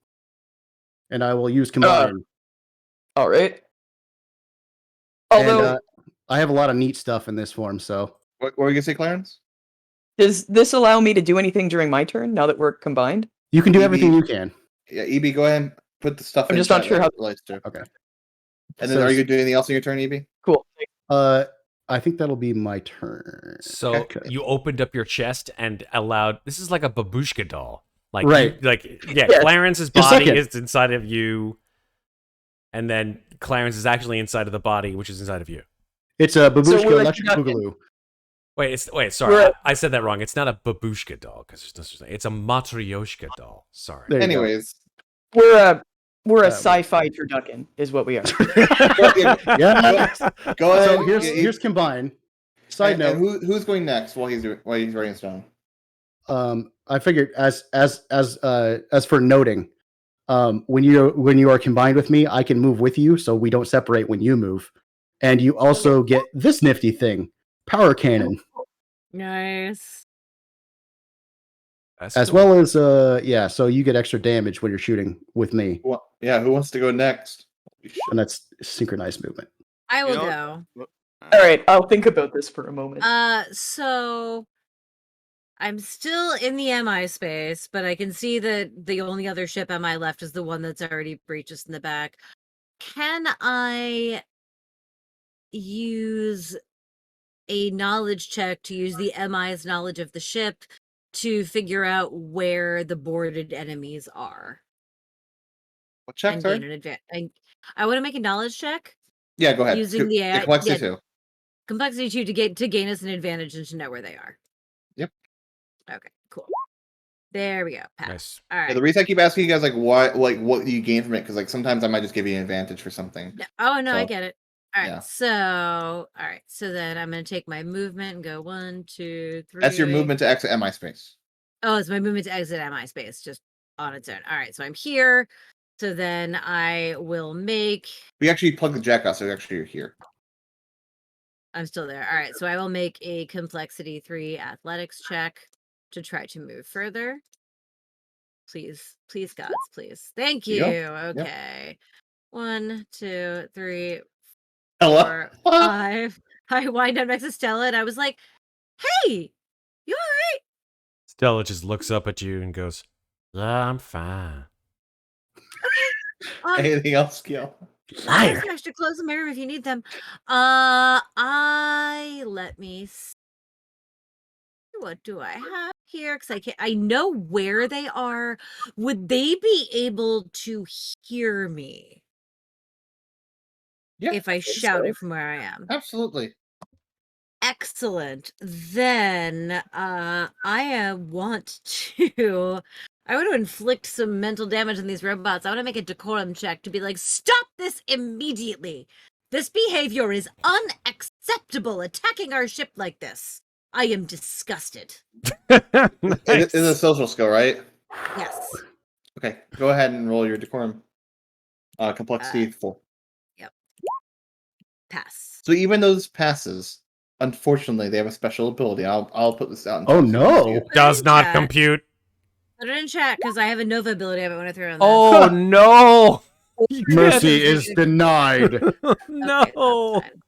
[SPEAKER 2] and I will use combine.
[SPEAKER 5] All right.
[SPEAKER 2] And,
[SPEAKER 5] Although,
[SPEAKER 2] I have a lot of neat stuff in this form, so
[SPEAKER 4] what were you gonna say, Clarence?
[SPEAKER 5] does this allow me to do anything during my turn now that we're combined?
[SPEAKER 2] you can do
[SPEAKER 4] EB.
[SPEAKER 2] everything you can.
[SPEAKER 4] Yeah, EB, go ahead and put the stuff
[SPEAKER 5] I'm
[SPEAKER 4] in
[SPEAKER 5] just not
[SPEAKER 4] chat
[SPEAKER 5] sure
[SPEAKER 4] that
[SPEAKER 5] how-
[SPEAKER 4] it relates to.
[SPEAKER 2] Okay.
[SPEAKER 4] And then are you gonna do anything else on your turn, EB?
[SPEAKER 5] Cool.
[SPEAKER 2] I think that'll be my turn.
[SPEAKER 1] So
[SPEAKER 2] Okay.
[SPEAKER 1] you opened up your chest and allowed. This is like a babushka doll. Like
[SPEAKER 2] Right.
[SPEAKER 1] Yeah.
[SPEAKER 5] Yeah.
[SPEAKER 1] Clarence's
[SPEAKER 2] Just a
[SPEAKER 1] body
[SPEAKER 2] second.
[SPEAKER 1] is inside of you, and then Clarence is actually inside of the body, which is inside of you.
[SPEAKER 2] It's a babushka
[SPEAKER 5] we're
[SPEAKER 2] electric
[SPEAKER 5] like-
[SPEAKER 2] boogaloo.
[SPEAKER 1] Wait, sorry,
[SPEAKER 5] We're-
[SPEAKER 1] I said that wrong. It's not a babushka doll because there's no such thing. It's a matryoshka doll. Sorry.
[SPEAKER 2] There you go.
[SPEAKER 4] Anyways.
[SPEAKER 5] We're a
[SPEAKER 2] Uh,
[SPEAKER 5] sci-fi turducken, is what we are.
[SPEAKER 2] Yeah.
[SPEAKER 4] Go ahead.
[SPEAKER 2] So here's combine. Side
[SPEAKER 4] and
[SPEAKER 2] note.
[SPEAKER 4] who's going next while he's writing this down?
[SPEAKER 2] I figured as for noting, when you are combined with me, I can move with you, so we don't separate when you move, and you also get this nifty thing, power cannon,
[SPEAKER 3] Nice.
[SPEAKER 1] That's
[SPEAKER 2] as
[SPEAKER 1] cool.
[SPEAKER 2] well as yeah. So you get extra damage when you're shooting with me,
[SPEAKER 4] Who wants to go next?
[SPEAKER 2] and that's synchronized movement.
[SPEAKER 3] I will
[SPEAKER 6] know-
[SPEAKER 3] go.
[SPEAKER 5] All right, I'll think about this for a moment.
[SPEAKER 3] So I'm still in the MI space, but I can see that the only other ship MI left is the one that's already breached us in the back. Can I use a knowledge check to use the MI's knowledge of the ship to figure out where the boarded enemies are?
[SPEAKER 4] What check,
[SPEAKER 3] And
[SPEAKER 4] sorry?
[SPEAKER 3] gain an advantage. I want to make a knowledge check
[SPEAKER 4] Yeah, go ahead.
[SPEAKER 3] using the AI.
[SPEAKER 4] complexity
[SPEAKER 3] yeah,
[SPEAKER 4] too.
[SPEAKER 3] Complexity 2 to gain us an advantage and to know where they are.
[SPEAKER 4] Yep.
[SPEAKER 3] Okay, cool. There we go. Pass.
[SPEAKER 1] Nice.
[SPEAKER 3] All right.
[SPEAKER 4] Yeah, the reason I keep asking you guys what do you gain from it? Because sometimes I might just give you an advantage for something.
[SPEAKER 3] Oh no, I
[SPEAKER 4] so,
[SPEAKER 3] get it. All right.
[SPEAKER 4] yeah.
[SPEAKER 3] So then I'm gonna take my movement and go 1, 2, 3.
[SPEAKER 4] That's your movement to exit MI space.
[SPEAKER 3] Oh, it's my movement to exit MI space just on its own. All right, so I'm here. So then I will make.
[SPEAKER 4] We actually plug the jack out, so actually you're here.
[SPEAKER 3] I'm still there. All right, so I will make a complexity 3 athletics check to try to move further. Please, gods, please. Thank you.
[SPEAKER 4] There you go. Yep.
[SPEAKER 3] Okay. 1, 2, 3,
[SPEAKER 4] Hello.
[SPEAKER 3] 4, 5. I wind up next to Stella and I was like, hey, you all right?
[SPEAKER 1] Stella just looks up at you and goes, "Yeah, I'm fine."
[SPEAKER 4] Anything else, Kiala?
[SPEAKER 3] I have
[SPEAKER 2] Liar.
[SPEAKER 3] some extra clothes in my room if you need them. Let me see. What do I have here? Because I know where they are. Would they be able to hear me
[SPEAKER 4] Yeah,
[SPEAKER 3] if I
[SPEAKER 5] think so.
[SPEAKER 3] shouted from where I am?
[SPEAKER 4] absolutely.
[SPEAKER 3] Excellent. Then I want to inflict some mental damage on these robots. I want to make a decorum check to be like, stop this immediately. This behavior is unacceptable. Attacking our ship like this. I am disgusted.
[SPEAKER 4] It's a
[SPEAKER 1] Nice.
[SPEAKER 4] social skill, right?
[SPEAKER 3] Yes.
[SPEAKER 4] Okay, go ahead and roll your decorum. Complexity full.
[SPEAKER 3] Pass.
[SPEAKER 4] So even those passes, unfortunately, they have a special ability. I'll put this out. In
[SPEAKER 2] Oh,
[SPEAKER 4] chat so you can see
[SPEAKER 2] no.
[SPEAKER 4] it.
[SPEAKER 1] Does not
[SPEAKER 3] chat.
[SPEAKER 1] compute.
[SPEAKER 3] Put it in chat because I have a Nova ability I want to throw on this.
[SPEAKER 1] Oh no! You
[SPEAKER 2] Mercy
[SPEAKER 3] can't-
[SPEAKER 2] is denied.
[SPEAKER 1] can't. No.
[SPEAKER 3] Okay, that's fine.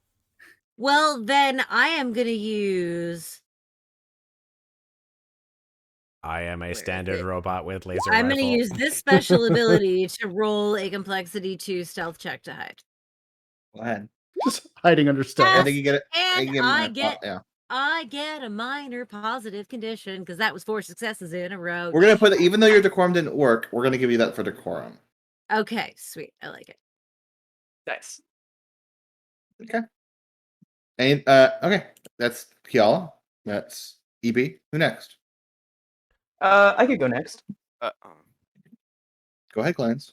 [SPEAKER 3] Well, then I am going to use.
[SPEAKER 1] I am a
[SPEAKER 3] is
[SPEAKER 1] standard
[SPEAKER 3] it?
[SPEAKER 1] robot with laser
[SPEAKER 3] I'm going to
[SPEAKER 1] rifle.
[SPEAKER 3] use this special ability to roll a complexity 2 stealth check to hide.
[SPEAKER 4] Go ahead.
[SPEAKER 2] Just hiding under
[SPEAKER 4] I
[SPEAKER 2] stealth.
[SPEAKER 4] think you get it.
[SPEAKER 3] And
[SPEAKER 4] you yeah.
[SPEAKER 3] I get a minor positive condition because that was 4 successes in a row.
[SPEAKER 4] We're gonna put even though your decorum didn't work, we're gonna give you that for decorum.
[SPEAKER 3] Okay, sweet. I like it.
[SPEAKER 5] Nice.
[SPEAKER 4] And okay, that's Kiala. That's EB. Who next?
[SPEAKER 5] I could go next.
[SPEAKER 4] Go ahead, Clarins.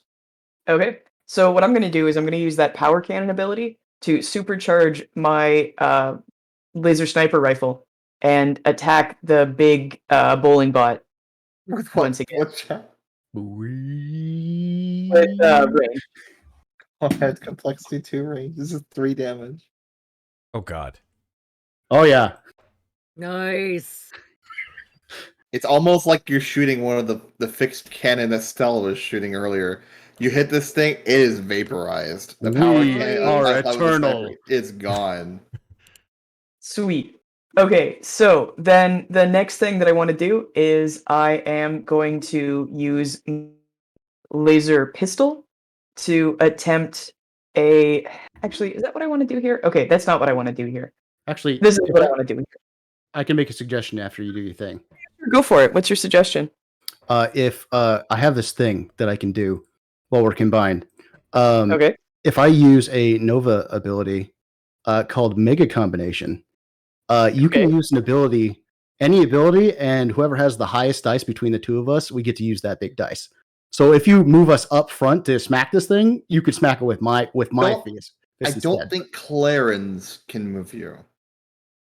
[SPEAKER 5] Okay. So what I'm going to do is I'm going to use that power cannon ability to supercharge my laser sniper rifle and attack the big bowling bot once again.
[SPEAKER 4] What's that?
[SPEAKER 5] With range.
[SPEAKER 4] Go ahead, complexity 2 range. This is 3 damage.
[SPEAKER 1] Oh god.
[SPEAKER 2] Oh, yeah.
[SPEAKER 3] Nice.
[SPEAKER 4] It's almost like you're shooting one of the fixed cannon that Stella was shooting earlier. You hit this thing, it is vaporized. The power
[SPEAKER 2] We
[SPEAKER 4] cannon
[SPEAKER 2] are
[SPEAKER 4] outside with the
[SPEAKER 2] eternal.
[SPEAKER 4] sniper, it's gone.
[SPEAKER 5] Sweet. Okay, so then the next thing that I want to do is I am going to use laser pistol to attempt a. Actually, is that what I want to do here? Okay, that's not what I want to do here.
[SPEAKER 2] Actually,
[SPEAKER 5] This is
[SPEAKER 2] if
[SPEAKER 5] what I want to do here.
[SPEAKER 2] I can make a suggestion after you do your thing.
[SPEAKER 5] Go for it. What's your suggestion?
[SPEAKER 2] If I have this thing that I can do while we're combined.
[SPEAKER 5] Okay.
[SPEAKER 2] If I use a Nova ability called Mega Combination, you can
[SPEAKER 5] Okay.
[SPEAKER 2] use any ability, and whoever has the highest dice between the two of us, we get to use that big dice. So if you move us up front to smack this thing, you could smack it with my
[SPEAKER 4] Don't-
[SPEAKER 2] fist.
[SPEAKER 4] I don't think Clarins can move you.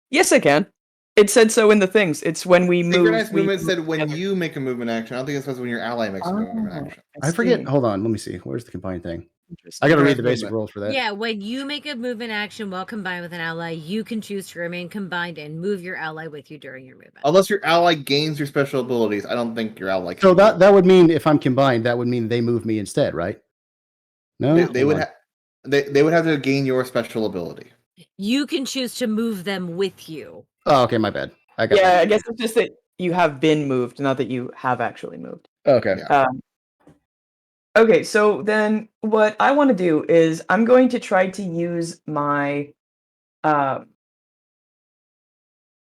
[SPEAKER 5] Yes, I can. It said so in the things. It's when we move.
[SPEAKER 4] Synchronized
[SPEAKER 5] we
[SPEAKER 4] movement
[SPEAKER 5] move
[SPEAKER 4] said when
[SPEAKER 5] together.
[SPEAKER 4] you make a movement action. I don't think it says when your ally makes a movement action.
[SPEAKER 2] I forget.
[SPEAKER 5] see.
[SPEAKER 2] Hold on, let me see. Where's the combined thing?
[SPEAKER 5] Interesting.
[SPEAKER 2] I got to read the
[SPEAKER 4] Synchronized
[SPEAKER 2] basic
[SPEAKER 4] movement.
[SPEAKER 2] rules for that.
[SPEAKER 3] Yeah, when you make a movement action while combined with an ally, you can choose to remain combined and move your ally with you during your movement.
[SPEAKER 4] Unless your ally gains your special abilities, I don't think your ally can.
[SPEAKER 2] So
[SPEAKER 4] move.
[SPEAKER 2] that would mean if I'm combined, that would mean they move me instead, right? No,
[SPEAKER 4] they would they would have to gain your special ability.
[SPEAKER 3] You can choose to move them with you.
[SPEAKER 2] Oh, okay, my bad. I got
[SPEAKER 5] Yeah,
[SPEAKER 2] that.
[SPEAKER 5] I guess it's just that you have been moved, not that you have actually moved.
[SPEAKER 2] Okay.
[SPEAKER 4] Yeah.
[SPEAKER 5] Okay, so then what I want to do is I'm going to try to use my,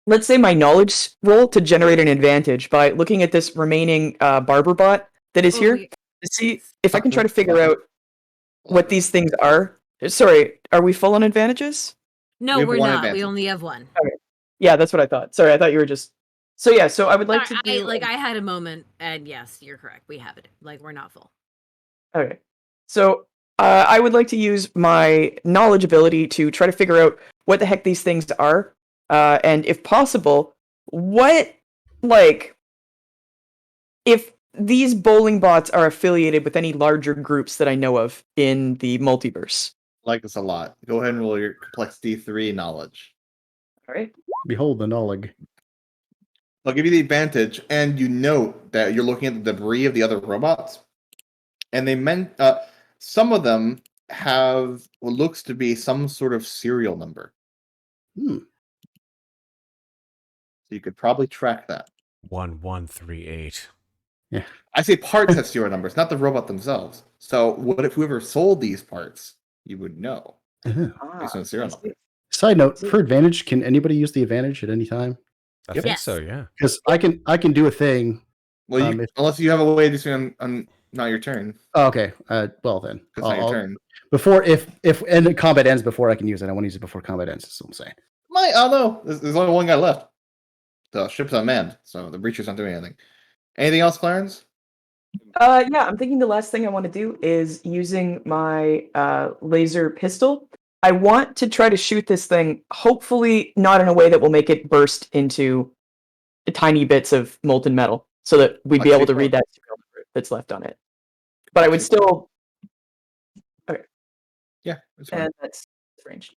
[SPEAKER 5] let's say my knowledge roll to generate an advantage by looking at this remaining barber bot that is
[SPEAKER 3] Oh,
[SPEAKER 5] here
[SPEAKER 3] yeah.
[SPEAKER 5] to see if I can try to figure out what these things are. Sorry, are we full on advantages?
[SPEAKER 3] No,
[SPEAKER 4] We have
[SPEAKER 3] we're
[SPEAKER 4] one
[SPEAKER 3] not.
[SPEAKER 4] advantage.
[SPEAKER 3] We only have one.
[SPEAKER 5] Yeah, that's what I thought. Sorry, I thought you were just. So yeah, so I would like to do.
[SPEAKER 3] I had a moment, and yes, you're correct. We have it. Like, we're not full.
[SPEAKER 5] Okay. So I would like to use my knowledge ability to try to figure out what the heck these things are, and if possible, what, like, if these bowling bots are affiliated with any larger groups that I know of in the multiverse.
[SPEAKER 4] Like this a lot. Go ahead and roll your complexity 3 knowledge.
[SPEAKER 5] All right.
[SPEAKER 2] Behold the knowledge.
[SPEAKER 4] I'll give you the advantage, and you note that you're looking at the debris of the other robots, and they meant some of them have what looks to be some sort of serial number.
[SPEAKER 2] Hmm.
[SPEAKER 4] So you could probably track that.
[SPEAKER 1] 1138.
[SPEAKER 4] I I say parts have serial numbers, not the robot themselves. So what if whoever sold these parts, you would know based on the serial number.
[SPEAKER 2] Side note, for advantage, can anybody use the advantage at any time?
[SPEAKER 1] I
[SPEAKER 5] Yep.
[SPEAKER 1] think
[SPEAKER 3] Yes.
[SPEAKER 1] so, yeah.
[SPEAKER 2] Because I can do a thing.
[SPEAKER 4] Well, you, unless you have a way to do on not your turn.
[SPEAKER 2] Oh, okay. Well then,
[SPEAKER 4] It's not your turn.
[SPEAKER 2] Before if and the combat ends before I can use it. I want to use it before combat ends. That's what I'm saying.
[SPEAKER 4] I don't know. There's only one guy left. The ship's unmanned, so the breacher's not doing anything. Anything else, Clarins?
[SPEAKER 5] Yeah, I'm thinking the last thing I want to do is using my laser pistol. I want to try to shoot this thing, hopefully not in a way that will make it burst into tiny bits of molten metal, so that we'd be able to read that serial number that's left on it. But I would still. Okay.
[SPEAKER 4] Yeah, it's fine.
[SPEAKER 5] And that's ranged.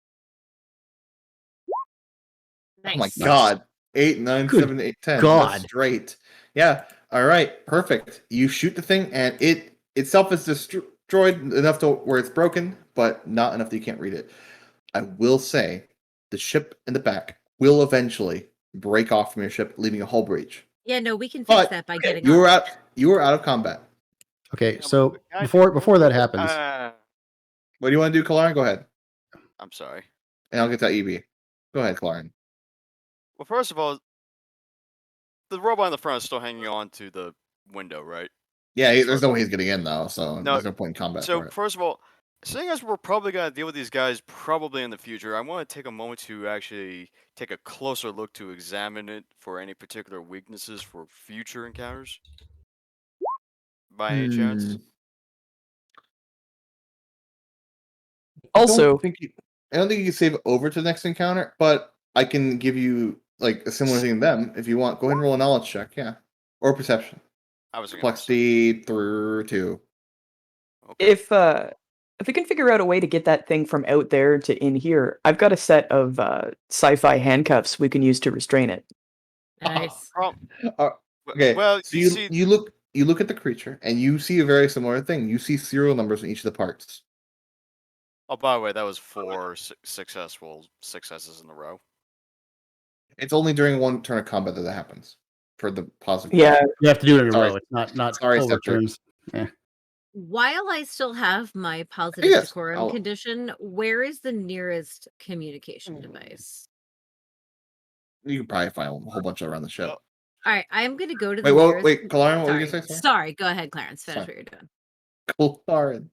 [SPEAKER 3] Nice.
[SPEAKER 4] Oh my god. 8, 9,
[SPEAKER 2] Good
[SPEAKER 4] 7, 8, 10.
[SPEAKER 2] God.
[SPEAKER 4] That's straight. Yeah. All right. Perfect. You shoot the thing, and it itself is destroyed enough to where it's broken, but not enough that you can't read it. I will say, the ship in the back will eventually break off from your ship, leaving a hull breach.
[SPEAKER 3] Yeah, no, we can fix
[SPEAKER 4] But
[SPEAKER 3] that by getting
[SPEAKER 4] you
[SPEAKER 3] on.
[SPEAKER 4] were out. You were out of combat.
[SPEAKER 2] Okay,
[SPEAKER 6] Yeah,
[SPEAKER 2] so
[SPEAKER 6] but guys,
[SPEAKER 2] before that happens,
[SPEAKER 4] What do you want to do, Kalerin? Go ahead,
[SPEAKER 6] I'm sorry.
[SPEAKER 4] and I'll get that EB. Go ahead, Kalerin.
[SPEAKER 6] Well, first of all, the robot in the front is still hanging on to the window, right?
[SPEAKER 4] Yeah, there's no way he's getting in though, so there's no point in combat.
[SPEAKER 6] So
[SPEAKER 4] for it.
[SPEAKER 6] first of all, seeing as we're probably gonna deal with these guys probably in the future, I want to take a moment to actually take a closer look to examine it for any particular weaknesses for future encounters. By any chance?
[SPEAKER 5] Also,
[SPEAKER 4] I don't think you can save it over to the next encounter, but I can give you like a similar thing to them if you want. Go ahead and roll a knowledge check, yeah, or perception.
[SPEAKER 6] I was gonna
[SPEAKER 4] Complexity through 2.
[SPEAKER 6] Okay.
[SPEAKER 5] If we can figure out a way to get that thing from out there to in here, I've got a set of sci-fi handcuffs we can use to restrain it.
[SPEAKER 3] Nice.
[SPEAKER 4] Okay,
[SPEAKER 6] Well,
[SPEAKER 4] so
[SPEAKER 6] you see,
[SPEAKER 4] you look at the creature and you see a very similar thing. You see serial numbers in each of the parts.
[SPEAKER 6] oh, by the way, that was 4 successes in a row.
[SPEAKER 4] It's only during one turn of combat that happens for the positive.
[SPEAKER 5] Yeah,
[SPEAKER 2] you have to do it in a
[SPEAKER 4] Sorry.
[SPEAKER 2] row. It's not
[SPEAKER 4] Sorry,
[SPEAKER 2] full
[SPEAKER 4] Septur.
[SPEAKER 2] returns.
[SPEAKER 3] While I still have my positive
[SPEAKER 4] Yes,
[SPEAKER 3] decorum condition, where is the nearest communication device?
[SPEAKER 4] You can probably find a whole bunch around the ship.
[SPEAKER 3] All right, I am going to go to the
[SPEAKER 4] Wait, well,
[SPEAKER 3] nearest.
[SPEAKER 4] wait, Kalerin, what were
[SPEAKER 3] Sorry.
[SPEAKER 4] you gonna say? Sorry.
[SPEAKER 3] Sorry, go ahead, Clarence. Finish
[SPEAKER 4] Sorry.
[SPEAKER 3] what you're doing.
[SPEAKER 4] Kalerin.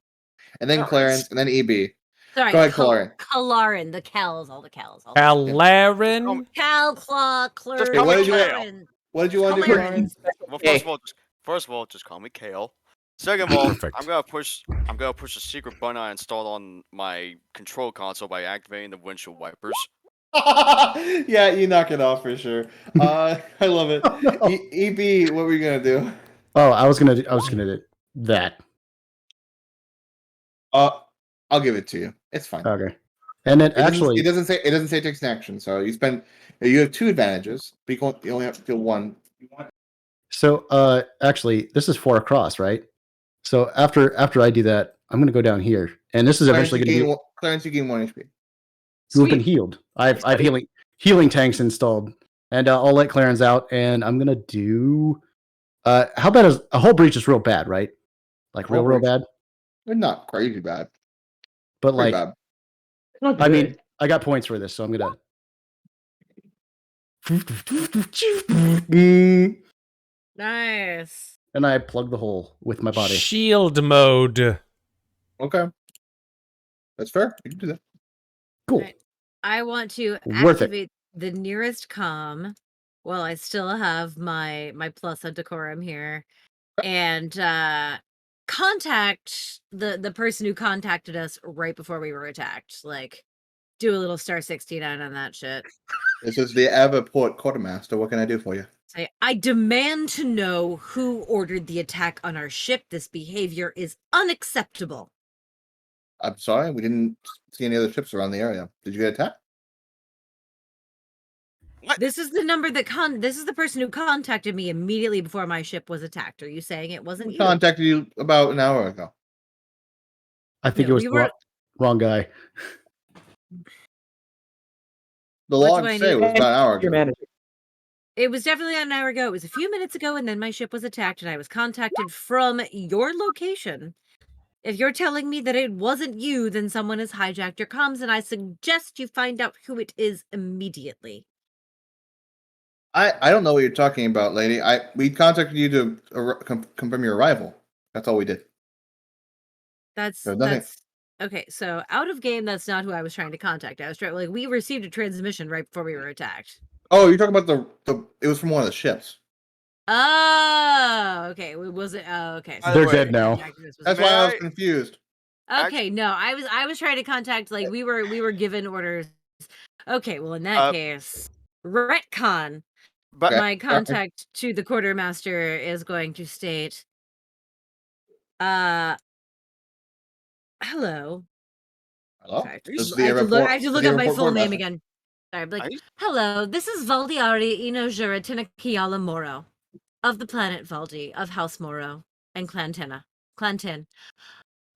[SPEAKER 4] And then Clarence, and then EB.
[SPEAKER 3] Sorry,
[SPEAKER 4] Go ahead, Kalerin.
[SPEAKER 3] Kalerin, the Kals, all the Kals.
[SPEAKER 1] Kalerin?
[SPEAKER 3] Cal, Claw, Clarence,
[SPEAKER 6] call
[SPEAKER 4] me
[SPEAKER 3] Kalerin.
[SPEAKER 4] What did you want to do,
[SPEAKER 3] Kalerin.
[SPEAKER 4] Kalerin?
[SPEAKER 6] Well,
[SPEAKER 5] Hey.
[SPEAKER 6] first of all, just call me Kale. Second of all,
[SPEAKER 1] Perfect.
[SPEAKER 6] I'm gonna push a secret button I installed on my control console by activating the windshield wipers.
[SPEAKER 4] Yeah, you knock it off for sure. I love it. EB, what were you gonna do?
[SPEAKER 2] Oh, I was gonna do that.
[SPEAKER 4] I'll give it to you. It's fine.
[SPEAKER 2] Okay, and then
[SPEAKER 4] It doesn't say it takes an action. So you have 2 advantages, but you only have to do 1.
[SPEAKER 2] so actually, this is 4 across, right? So after I do that, I'm gonna go down here, and this is eventually gonna be.
[SPEAKER 4] Clarence, you gain 1 HP.
[SPEAKER 2] You've been healed. I've healing tanks installed, and I'll let Clarins out, and I'm gonna do. How bad is a whole breach? Is real bad, right? Like
[SPEAKER 4] Whole
[SPEAKER 2] real
[SPEAKER 4] breach.
[SPEAKER 2] bad.
[SPEAKER 4] They're not crazy bad.
[SPEAKER 2] But
[SPEAKER 4] Pretty
[SPEAKER 2] like,
[SPEAKER 4] bad.
[SPEAKER 5] Not
[SPEAKER 2] I
[SPEAKER 5] good.
[SPEAKER 2] mean, I got points for this, so I'm gonna.
[SPEAKER 3] Nice.
[SPEAKER 2] And I plug the hole with my body.
[SPEAKER 1] Shield mode.
[SPEAKER 4] Okay. That's fair. You can do that.
[SPEAKER 2] Cool.
[SPEAKER 3] Right. I want to
[SPEAKER 2] Worth it.
[SPEAKER 3] activate the nearest comm while I still have my plus on decorum here, and contact the person who contacted us right before we were attacked. Like, do a little star 69 on that shit.
[SPEAKER 4] This is the Everport Quartermaster. What can I do for you?
[SPEAKER 3] Say, I demand to know who ordered the attack on our ship. This behavior is unacceptable.
[SPEAKER 4] I'm sorry, we didn't see any other ships around the area. Did you get attacked?
[SPEAKER 3] This is the number that this is the person who contacted me immediately before my ship was attacked. Are you saying it wasn't
[SPEAKER 4] We
[SPEAKER 3] you?
[SPEAKER 4] contacted you about an hour ago.
[SPEAKER 2] I think
[SPEAKER 3] No,
[SPEAKER 2] it was
[SPEAKER 3] we
[SPEAKER 2] the
[SPEAKER 3] were-
[SPEAKER 2] wrong guy.
[SPEAKER 4] The
[SPEAKER 3] What do
[SPEAKER 4] logs
[SPEAKER 3] I
[SPEAKER 4] say it
[SPEAKER 3] need?
[SPEAKER 4] was about an hour
[SPEAKER 5] Your
[SPEAKER 4] ago.
[SPEAKER 5] manager.
[SPEAKER 3] It was definitely an hour ago. It was a few minutes ago, and then my ship was attacked, and I was contacted from your location. If you're telling me that it wasn't you, then someone has hijacked your comms, and I suggest you find out who it is immediately.
[SPEAKER 4] I don't know what you're talking about, lady. We contacted you to confirm your arrival. That's all we did.
[SPEAKER 3] That's
[SPEAKER 4] nothing.
[SPEAKER 3] okay. So out of game, that's not who I was trying to contact. I was trying we received a transmission right before we were attacked.
[SPEAKER 4] Oh, you're talking about the it was from one of the ships.
[SPEAKER 3] Oh, okay. Was it? Oh, okay.
[SPEAKER 6] By
[SPEAKER 2] They're
[SPEAKER 6] the way,
[SPEAKER 2] dead now.
[SPEAKER 4] That's why I was confused.
[SPEAKER 3] Okay, no, I was trying to contact we were given orders. Okay, well in that case, retcon.
[SPEAKER 6] But
[SPEAKER 3] My contact to the quartermaster is going to state, hello.
[SPEAKER 4] Hello.
[SPEAKER 3] Sorry, I
[SPEAKER 4] This is
[SPEAKER 3] I have to look. I have to
[SPEAKER 4] this is
[SPEAKER 3] look
[SPEAKER 4] the
[SPEAKER 3] up my
[SPEAKER 4] airport
[SPEAKER 3] full name
[SPEAKER 4] quartermaster.
[SPEAKER 3] again. Sorry, I'm like,
[SPEAKER 6] Are you-
[SPEAKER 3] hello. This is Valdiari Inojura TinaKiala Moro of the planet Valdi of House Moro and Clantin.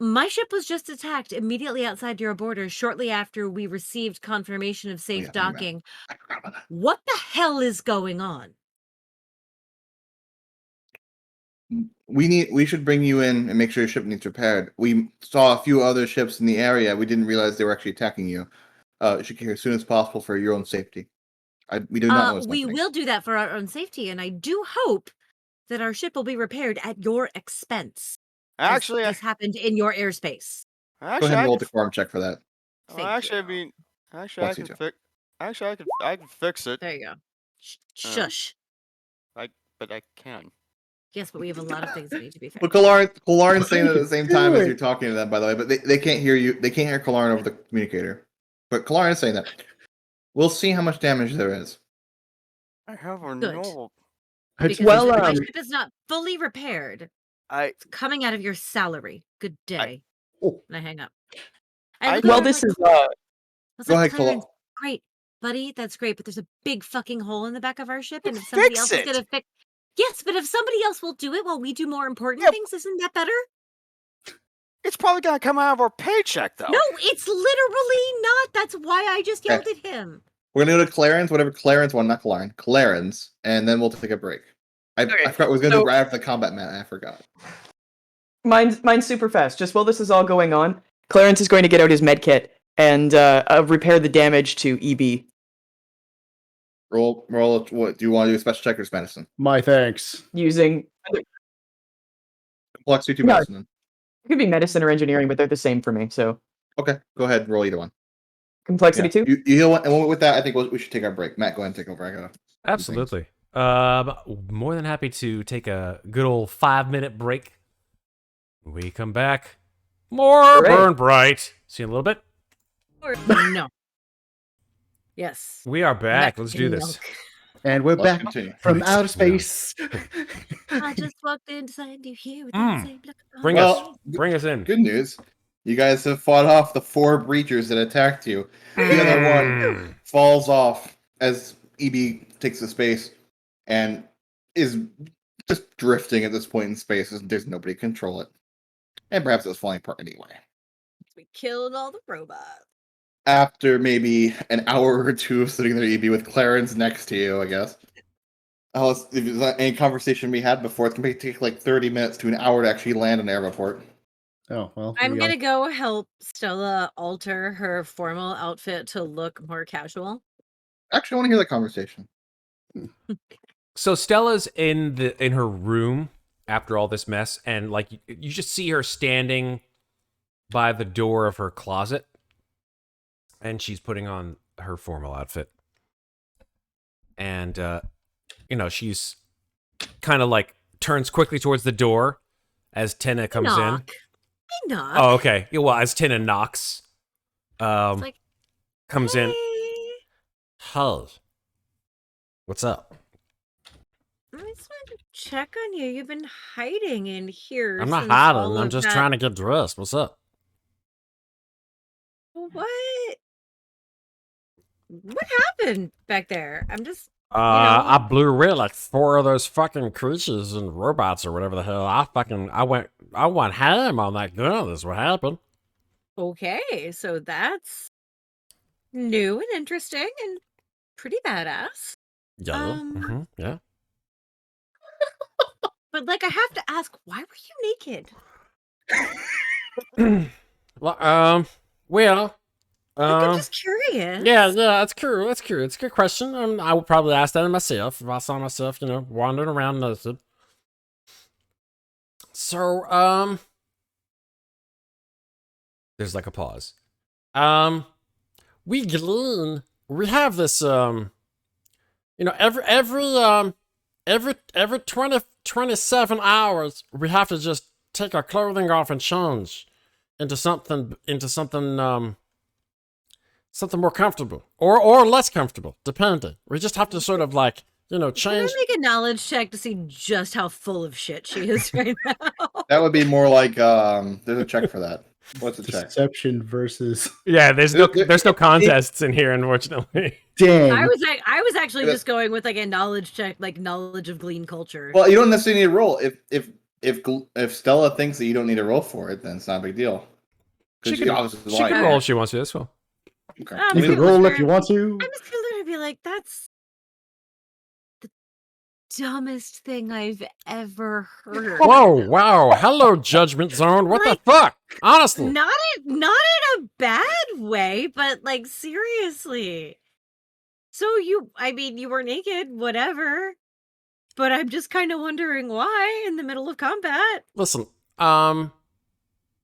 [SPEAKER 3] My ship was just attacked immediately outside your borders shortly after we received confirmation of safe docking.
[SPEAKER 4] I forgot about that.
[SPEAKER 3] What the hell is going on?
[SPEAKER 4] We should bring you in and make sure your ship needs repaired. We saw a few other ships in the area. We didn't realize they were actually attacking you. You should get here as soon as possible for your own safety. We do not know what's
[SPEAKER 3] We
[SPEAKER 4] happening.
[SPEAKER 3] will do that for our own safety, and I do hope that our ship will be repaired at your expense.
[SPEAKER 6] actually,
[SPEAKER 3] this happened in your airspace.
[SPEAKER 4] Go
[SPEAKER 6] actually,
[SPEAKER 4] ahead and
[SPEAKER 6] I
[SPEAKER 4] roll
[SPEAKER 6] can,
[SPEAKER 4] the quorum check for that.
[SPEAKER 3] Thank
[SPEAKER 6] actually, I
[SPEAKER 3] you.
[SPEAKER 6] mean, actually, I
[SPEAKER 4] Plus
[SPEAKER 6] can
[SPEAKER 4] you
[SPEAKER 6] fix. Actually, I can fix it,
[SPEAKER 3] There you go. Shush.
[SPEAKER 6] but I can.
[SPEAKER 3] Yes, but we have a lot of things that need to be fixed.
[SPEAKER 4] But Kalarin's saying it at the same time as
[SPEAKER 2] doing?
[SPEAKER 4] you're talking to them, by the way, but they can't hear you. They can't hear Kalarin over the communicator. But Kalarin's saying that. We'll see how much damage there is.
[SPEAKER 6] I have a
[SPEAKER 3] Good.
[SPEAKER 6] normal.
[SPEAKER 3] Because
[SPEAKER 5] Well,
[SPEAKER 3] if my ship is not fully repaired,
[SPEAKER 6] I
[SPEAKER 3] it's coming out of your salary. Good day.
[SPEAKER 2] Oh.
[SPEAKER 3] And I hang up.
[SPEAKER 6] I-
[SPEAKER 3] look at
[SPEAKER 5] Well,
[SPEAKER 3] her,
[SPEAKER 5] this
[SPEAKER 3] I'm
[SPEAKER 5] is
[SPEAKER 3] like, I was
[SPEAKER 4] Go
[SPEAKER 3] like,
[SPEAKER 4] ahead,
[SPEAKER 3] Clarins,
[SPEAKER 4] Kalal.
[SPEAKER 3] great, buddy, that's great, but there's a big fucking hole in the back of our ship, and if somebody
[SPEAKER 6] Fix
[SPEAKER 3] else
[SPEAKER 6] it.
[SPEAKER 3] is gonna fix, yes, but if somebody else will do it while we do more important
[SPEAKER 6] Yeah.
[SPEAKER 3] things, isn't that better?
[SPEAKER 6] It's probably gonna come out of our paycheck, though.
[SPEAKER 3] No, it's literally not. That's why I just
[SPEAKER 4] Okay.
[SPEAKER 3] yelled at him.
[SPEAKER 4] We're gonna go to Clarins, whatever Clarins one, not Kalarin. Clarins, and then we'll take a break. I forgot we was gonna do right after the combat mat. I forgot.
[SPEAKER 5] Mine's super fast. Just while this is all going on, Clarence is going to get out his med kit and repair the damage to EB.
[SPEAKER 4] Roll. What do you want to do? Special checkers medicine.
[SPEAKER 2] My thanks.
[SPEAKER 5] Using
[SPEAKER 4] Complexity 2
[SPEAKER 5] No.
[SPEAKER 4] medicine. Then.
[SPEAKER 5] it could be medicine or engineering, but they're the same for me. So
[SPEAKER 4] Okay, go ahead. Roll either one.
[SPEAKER 5] complexity
[SPEAKER 4] Yeah.
[SPEAKER 5] 2.
[SPEAKER 4] You heal one, and with that, I think we should take our break. Matt, go ahead and take over. I gotta.
[SPEAKER 1] Absolutely. More than happy to take a good old 5-minute break. When we come back, more
[SPEAKER 5] Hooray.
[SPEAKER 1] BurnBryte. See you in a little bit.
[SPEAKER 3] Or no. Yes.
[SPEAKER 1] We are back. Let's do
[SPEAKER 3] Milk.
[SPEAKER 1] this.
[SPEAKER 2] And we're
[SPEAKER 4] Let's
[SPEAKER 2] back
[SPEAKER 4] continue.
[SPEAKER 2] from
[SPEAKER 1] Right.
[SPEAKER 2] outer space.
[SPEAKER 3] I just walked inside you here with
[SPEAKER 1] Mm.
[SPEAKER 3] that same look on
[SPEAKER 1] Bring
[SPEAKER 3] my
[SPEAKER 1] us,
[SPEAKER 3] face.
[SPEAKER 1] bring us in.
[SPEAKER 4] Good news. You guys have fought off the 4 breachers that attacked you. The other one falls off as EB takes the space and is just drifting at this point in space. There's nobody to control it. And perhaps it was falling apart anyway.
[SPEAKER 3] We killed all the robots.
[SPEAKER 4] After maybe an hour or two of sitting there, EB, with Clarins next to you, I guess. If there's not any conversation we had before, it's going to take like 30 minutes to an hour to actually land an airport.
[SPEAKER 2] Oh, well.
[SPEAKER 3] I'm
[SPEAKER 2] we
[SPEAKER 3] gonna go help Stella alter her formal outfit to look more casual.
[SPEAKER 4] Actually, I want to hear that conversation.
[SPEAKER 1] So Stella's in her room after all this mess, and like you just see her standing by the door of her closet, and she's putting on her formal outfit, and she's kind of like turns quickly towards the door as Tina comes in.
[SPEAKER 3] Knock. I knock.
[SPEAKER 1] Oh, okay. Yeah, well, as Tina knocks,
[SPEAKER 3] It's like,
[SPEAKER 1] comes in.
[SPEAKER 3] "Hey."
[SPEAKER 1] Hey, what's up?
[SPEAKER 3] I just wanted to check on you. You've been hiding in here.
[SPEAKER 7] I'm not
[SPEAKER 3] since
[SPEAKER 7] hiding.
[SPEAKER 3] all
[SPEAKER 7] I'm
[SPEAKER 3] of
[SPEAKER 7] just
[SPEAKER 3] that-
[SPEAKER 7] trying to get dressed. What's up?
[SPEAKER 3] What? What happened back there? I'm just.
[SPEAKER 7] I blew away like 4 of those fucking creatures and robots or whatever the hell. I went ham on that gun. That's what happened.
[SPEAKER 3] Okay, so that's new and interesting and pretty badass.
[SPEAKER 1] Yeah. Yeah.
[SPEAKER 3] But like, I have to ask, why were you naked?
[SPEAKER 7] Well, well,
[SPEAKER 3] Like, I'm just curious.
[SPEAKER 7] yeah, that's cool. That's cool. It's a good question. I would probably ask that of myself if I saw myself, wandering around naked. So,
[SPEAKER 1] There's like a pause.
[SPEAKER 7] we glean. We have this, every 27 hours, we have to just take our clothing off and change into something, something more comfortable or less comfortable, depending. We just have to sort of like,
[SPEAKER 3] Can I
[SPEAKER 7] change.
[SPEAKER 3] make a knowledge check to see just how full of shit she is right now?
[SPEAKER 4] That would be more like there's a check for that. What's the check?
[SPEAKER 2] Deception versus.
[SPEAKER 1] Yeah, there's no contests in here, unfortunately.
[SPEAKER 2] Dang.
[SPEAKER 3] I was actually just going with like a knowledge check, like knowledge of Glean culture.
[SPEAKER 4] Well, you don't necessarily need to roll. If Stella thinks that you don't need to roll for it, then it's not a big deal.
[SPEAKER 1] She
[SPEAKER 4] You
[SPEAKER 1] can
[SPEAKER 4] obviously lie.
[SPEAKER 1] roll if she wants to. That's well.
[SPEAKER 4] Okay.
[SPEAKER 3] I'm
[SPEAKER 2] You
[SPEAKER 3] just
[SPEAKER 2] can
[SPEAKER 3] gonna
[SPEAKER 2] roll
[SPEAKER 3] look
[SPEAKER 2] if you want to.
[SPEAKER 3] I'm just gonna literally be like, that's the dumbest thing I've ever heard.
[SPEAKER 7] Whoa, wow. Hello, Judgment Zone. What the fuck? Honestly.
[SPEAKER 3] Not in a bad way, but like seriously. So you were naked, whatever. But I'm just kind of wondering why in the middle of combat.
[SPEAKER 7] Listen,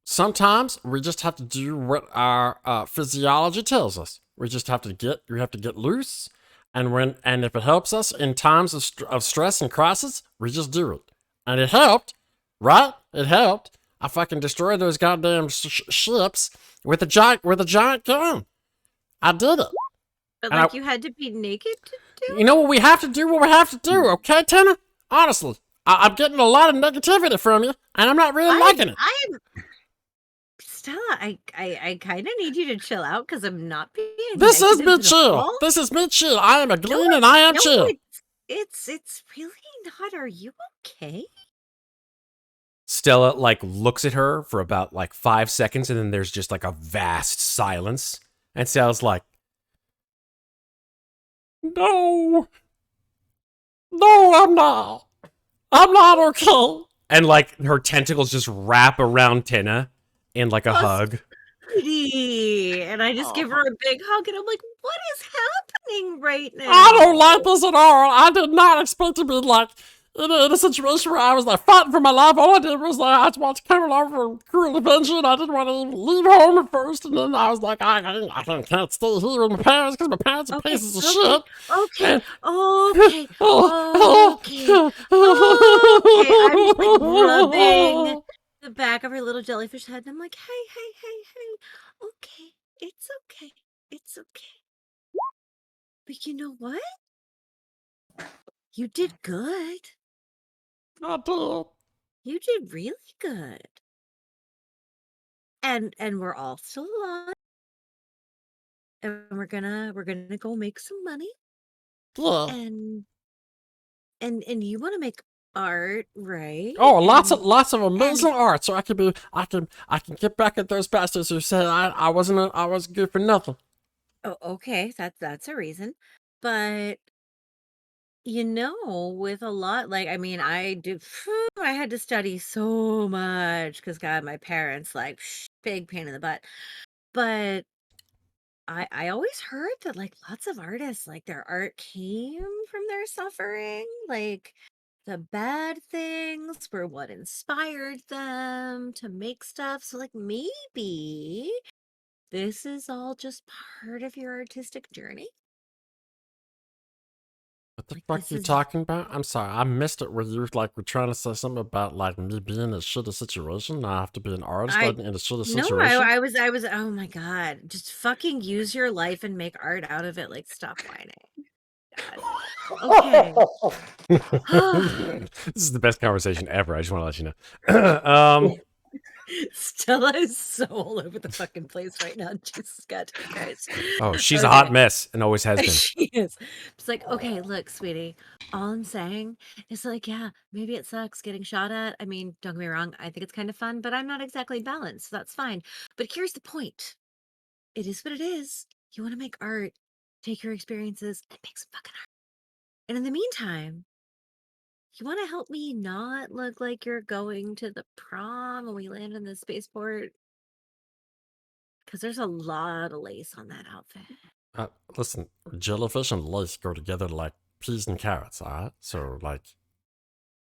[SPEAKER 7] sometimes we just have to do what our physiology tells us. We have to get loose, and if it helps us in times of stress and crisis, we just do it. And it helped, right? It helped. I fucking destroyed those goddamn ships with a giant gun. I did it.
[SPEAKER 3] But
[SPEAKER 7] And
[SPEAKER 3] like you had to be naked to do it?
[SPEAKER 7] You know what we have to do? What we have to do, okay, Tina? Honestly, I'm getting a lot of negativity from you, and I'm not really liking it.
[SPEAKER 3] Stella, I kind of need you to chill out because I'm not being.
[SPEAKER 7] This is me
[SPEAKER 3] negative at
[SPEAKER 7] chill.
[SPEAKER 3] all.
[SPEAKER 7] This is me chill. I am a Glean, and I am chill.
[SPEAKER 3] It's really not. Are you okay?
[SPEAKER 1] Stella like looks at her for about like 5 seconds, and then there's just like a vast silence, and Stella's like,
[SPEAKER 7] No, I'm not. I'm not okay.
[SPEAKER 1] and like her tentacles just wrap around Tina in like a hug.
[SPEAKER 3] Sweetie. And I just give her a big hug, and I'm like, what is happening right now?
[SPEAKER 7] I don't like this at all. I did not expect to be like in a situation where I was like fighting for my life. All I did was like I just wanted to come along for a cruel adventure. I didn't want to even leave home at first, and then I was like, I can't stay here with my parents because my parents are pieces of shit.
[SPEAKER 3] Okay.
[SPEAKER 7] And-
[SPEAKER 3] Okay. I'm just like rubbing the back of her little jellyfish head, and I'm like, hey. Okay. It's okay. But you know what? You did good.
[SPEAKER 7] I did.
[SPEAKER 3] You did really good. And we're all still alive. And we're gonna go make some money.
[SPEAKER 7] Yeah.
[SPEAKER 3] And you want to make art, right?
[SPEAKER 7] Oh,
[SPEAKER 3] And-
[SPEAKER 7] lots of amazing art. So I can get back at those bastards who said I wasn't good for nothing.
[SPEAKER 3] Oh, okay, that's a reason. But with a lot, like, I mean, I had to study so much because God, my parents, like, big pain in the butt. But I always heard that like lots of artists, like their art came from their suffering, like the bad things were what inspired them to make stuff. So like maybe this is all just part of your artistic journey.
[SPEAKER 7] What the
[SPEAKER 3] Like,
[SPEAKER 7] fuck
[SPEAKER 3] this
[SPEAKER 7] you
[SPEAKER 3] is-
[SPEAKER 7] talking about? I'm sorry, I missed it. Where you were trying to say something about like me being in a shitty situation? I have to be an artist
[SPEAKER 3] I-
[SPEAKER 7] in a shitty
[SPEAKER 3] No,
[SPEAKER 7] situation.
[SPEAKER 3] I was oh my God. Just fucking use your life and make art out of it. Like stop whining. God. Okay.
[SPEAKER 1] This is the best conversation ever. I just want to let you know.
[SPEAKER 3] Stella is so all over the fucking place right now. Jesus God Christ.
[SPEAKER 1] Oh, she's a hot
[SPEAKER 3] Okay.
[SPEAKER 1] mess and always has been.
[SPEAKER 3] She is. It's like, okay, look, sweetie. All I'm saying is like, yeah, maybe it sucks getting shot at. I mean, don't get me wrong. I think it's kind of fun, but I'm not exactly balanced. So that's fine. But here's the point. It is what it is. You want to make art, take your experiences and make some fucking art. And in the meantime, you want to help me not look like you're going to the prom when we land in the spaceport? Because there's a lot of lace on that outfit.
[SPEAKER 7] Listen, jellyfish and lace go together like peas and carrots, alright? So, like,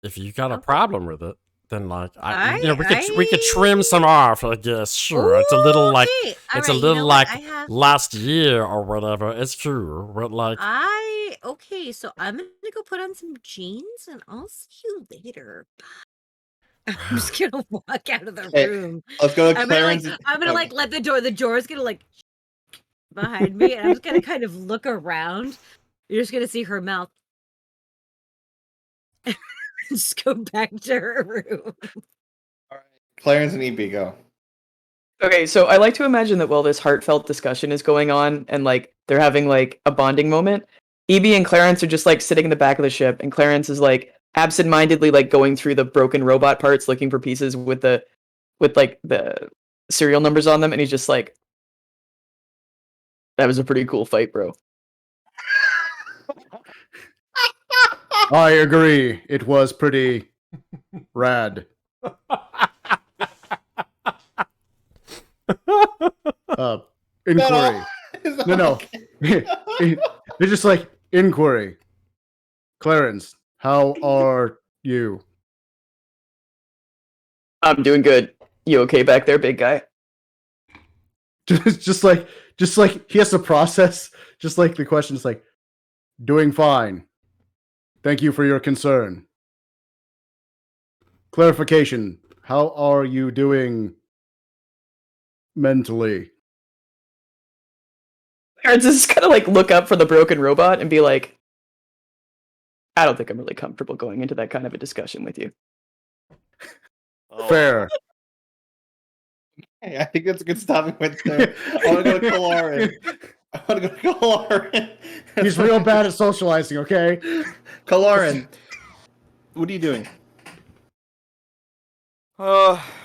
[SPEAKER 7] if you got a
[SPEAKER 3] Okay.
[SPEAKER 7] problem with it, then like
[SPEAKER 3] I-
[SPEAKER 7] we could trim some off, I guess. Sure, it's a little like
[SPEAKER 3] Okay, all
[SPEAKER 7] it's a
[SPEAKER 3] right, you
[SPEAKER 7] little
[SPEAKER 3] know what?
[SPEAKER 7] like
[SPEAKER 3] I have.
[SPEAKER 7] last year or whatever. It's true, but like
[SPEAKER 3] Okay, so I'm gonna go put on some jeans and I'll see you later. I'm just gonna walk out of the
[SPEAKER 4] Hey,
[SPEAKER 3] room.
[SPEAKER 4] Let's go to
[SPEAKER 3] I'm gonna
[SPEAKER 4] Clarins.
[SPEAKER 3] like let the door's gonna like behind me, and I'm just gonna kind of look around. You're just gonna see her mouth. Just go back to her room.
[SPEAKER 4] Clarins and EB, go.
[SPEAKER 5] Okay, so I like to imagine that while this heartfelt discussion is going on and like they're having like a bonding moment, EB and Clarence are just like sitting in the back of the ship, and Clarence is like absentmindedly like going through the broken robot parts looking for pieces with like the serial numbers on them, and he's just like, that was a pretty cool fight, bro.
[SPEAKER 2] I agree. It was pretty rad. Inquiry. No. They're just like, inquiry. Clarins, how are you?
[SPEAKER 5] I'm doing good. You okay back there, big guy?
[SPEAKER 2] just like he has to process. Just like the question is like, doing fine. Thank you for your concern. Clarification. How are you doing mentally?
[SPEAKER 5] Clarence is just gonna like look up for the broken robot and be like, I don't think I'm really comfortable going into that kind of a discussion with you.
[SPEAKER 6] Oh,
[SPEAKER 2] Fair.
[SPEAKER 4] Hey, I think that's a good stopping point there. I want to go to Kalerin. I want to go to Kalerin.
[SPEAKER 2] He's real bad at socializing, okay?
[SPEAKER 4] Kalerin, what are you doing?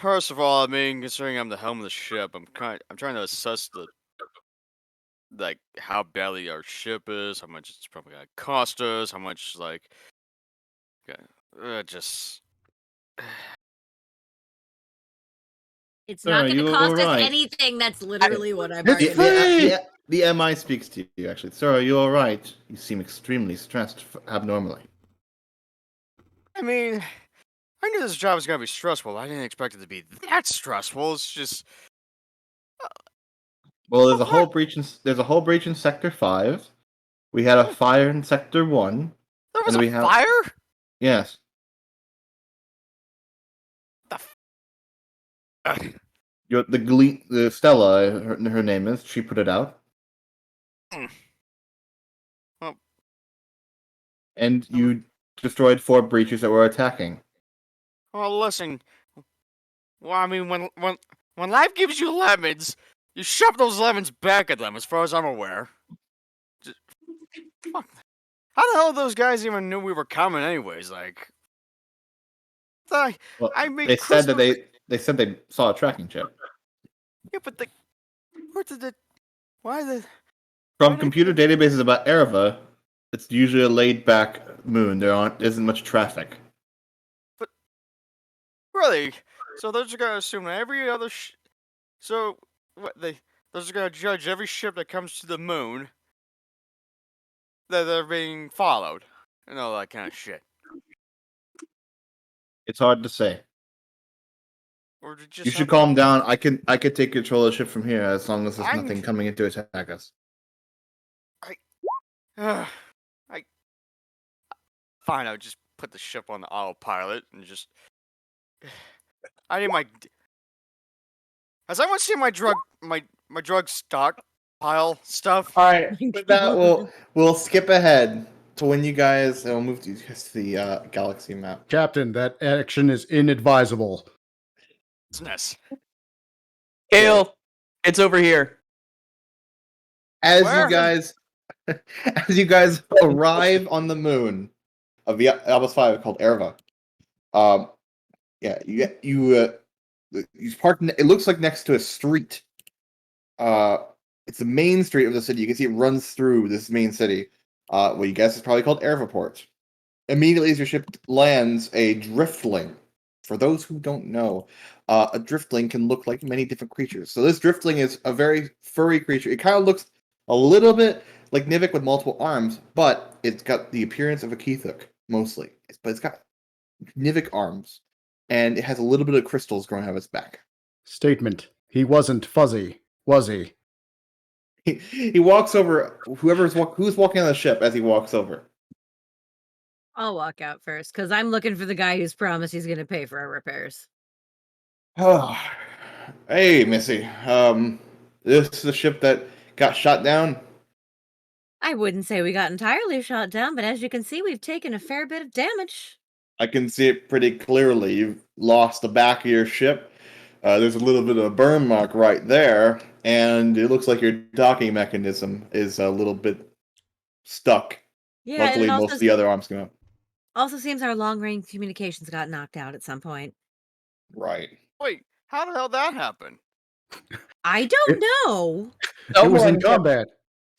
[SPEAKER 6] First of all, I mean, considering I'm the helm of the ship, I'm trying to assess like how badly our ship is, how much it's probably gonna cost us, how much like, just.
[SPEAKER 3] It's
[SPEAKER 4] No,
[SPEAKER 3] not going
[SPEAKER 4] you
[SPEAKER 3] to
[SPEAKER 4] were
[SPEAKER 3] cost us
[SPEAKER 4] right.
[SPEAKER 3] anything. That's literally what I'm
[SPEAKER 2] It's
[SPEAKER 3] arguing.
[SPEAKER 2] free!
[SPEAKER 4] The MI speaks to you, actually. Sir, are you alright? You seem extremely stressed abnormally.
[SPEAKER 6] I mean, I knew this job was gonna be stressful. I didn't expect it to be that stressful. It's just.
[SPEAKER 4] Well, there's a whole breach in Sector 5. We had a fire in Sector 1.
[SPEAKER 6] There was
[SPEAKER 4] And
[SPEAKER 6] a
[SPEAKER 4] we have-
[SPEAKER 6] fire?
[SPEAKER 4] Yes. The Stella, her name is. She put it out.
[SPEAKER 6] Well-
[SPEAKER 4] And you destroyed 4 breaches that were attacking.
[SPEAKER 6] Well, listen. Well, I mean, when life gives you lemons, you shove those lemons back at them. As far as I'm aware. Fuck. How the hell those guys even knew we were coming, anyways? Like,
[SPEAKER 4] Well,
[SPEAKER 6] I made
[SPEAKER 4] they said that
[SPEAKER 6] Christmas-
[SPEAKER 4] they said they saw a tracking chip.
[SPEAKER 6] Yeah, but where did it? Why the?
[SPEAKER 4] From
[SPEAKER 6] Why did-
[SPEAKER 4] computer databases about Ereva, it's usually a laid-back moon. There isn't much traffic.
[SPEAKER 6] Really? So they're just gonna assume that every other so what they're just gonna judge every ship that comes to the moon that they're being followed and all that kind of shit.
[SPEAKER 4] It's hard to say.
[SPEAKER 6] Or to just
[SPEAKER 4] You should calm down. I could take control of the ship from here as long as there's nothing coming in to attack us.
[SPEAKER 6] Fine, I'll just put the ship on the autopilot and just. I need my. Has anyone seen my drug stockpile stuff?
[SPEAKER 4] All right, with that we'll skip ahead to when you guys. We'll move to the galaxy map.
[SPEAKER 2] Captain, that action is inadvisable.
[SPEAKER 6] Business.
[SPEAKER 5] Kale, it's over here.
[SPEAKER 4] As
[SPEAKER 6] Where?
[SPEAKER 4] you guys arrive on the moon of the Albus 5 called Ereva. You park. It looks like next to a street. It's the main street of the city. You can see it runs through this main city. What you guess is probably called air report. Immediately as your ship lands, a driftling. For those who don't know, a driftling can look like many different creatures. So this driftling is a very furry creature. It kind of looks a little bit like Nivik with multiple arms, but it's got the appearance of a Keithuk, mostly. But it's got Nivik arms, and it has a little bit of crystals growing out of its back.
[SPEAKER 2] Statement. He wasn't fuzzy, was he?
[SPEAKER 4] He walks over, who's walking on the ship as he walks over.
[SPEAKER 3] I'll walk out first because I'm looking for the guy who's promised he's going to pay for our repairs.
[SPEAKER 4] Oh, hey, Missy. This is the ship that got shot down.
[SPEAKER 3] I wouldn't say we got entirely shot down, but as you can see, we've taken a fair bit of damage.
[SPEAKER 4] I can see it pretty clearly. You've lost the back of your ship. There's a little bit of a burn mark right there, and it looks like your docking mechanism is a little bit stuck.
[SPEAKER 3] Yeah,
[SPEAKER 4] Luckily,
[SPEAKER 3] and it
[SPEAKER 4] most of the other arms came up.
[SPEAKER 3] also seems our long-range communications got knocked out at some point.
[SPEAKER 4] Right.
[SPEAKER 6] Wait, how the hell that happen?
[SPEAKER 3] I don't know.
[SPEAKER 2] It was in
[SPEAKER 5] Someone kept
[SPEAKER 2] combat.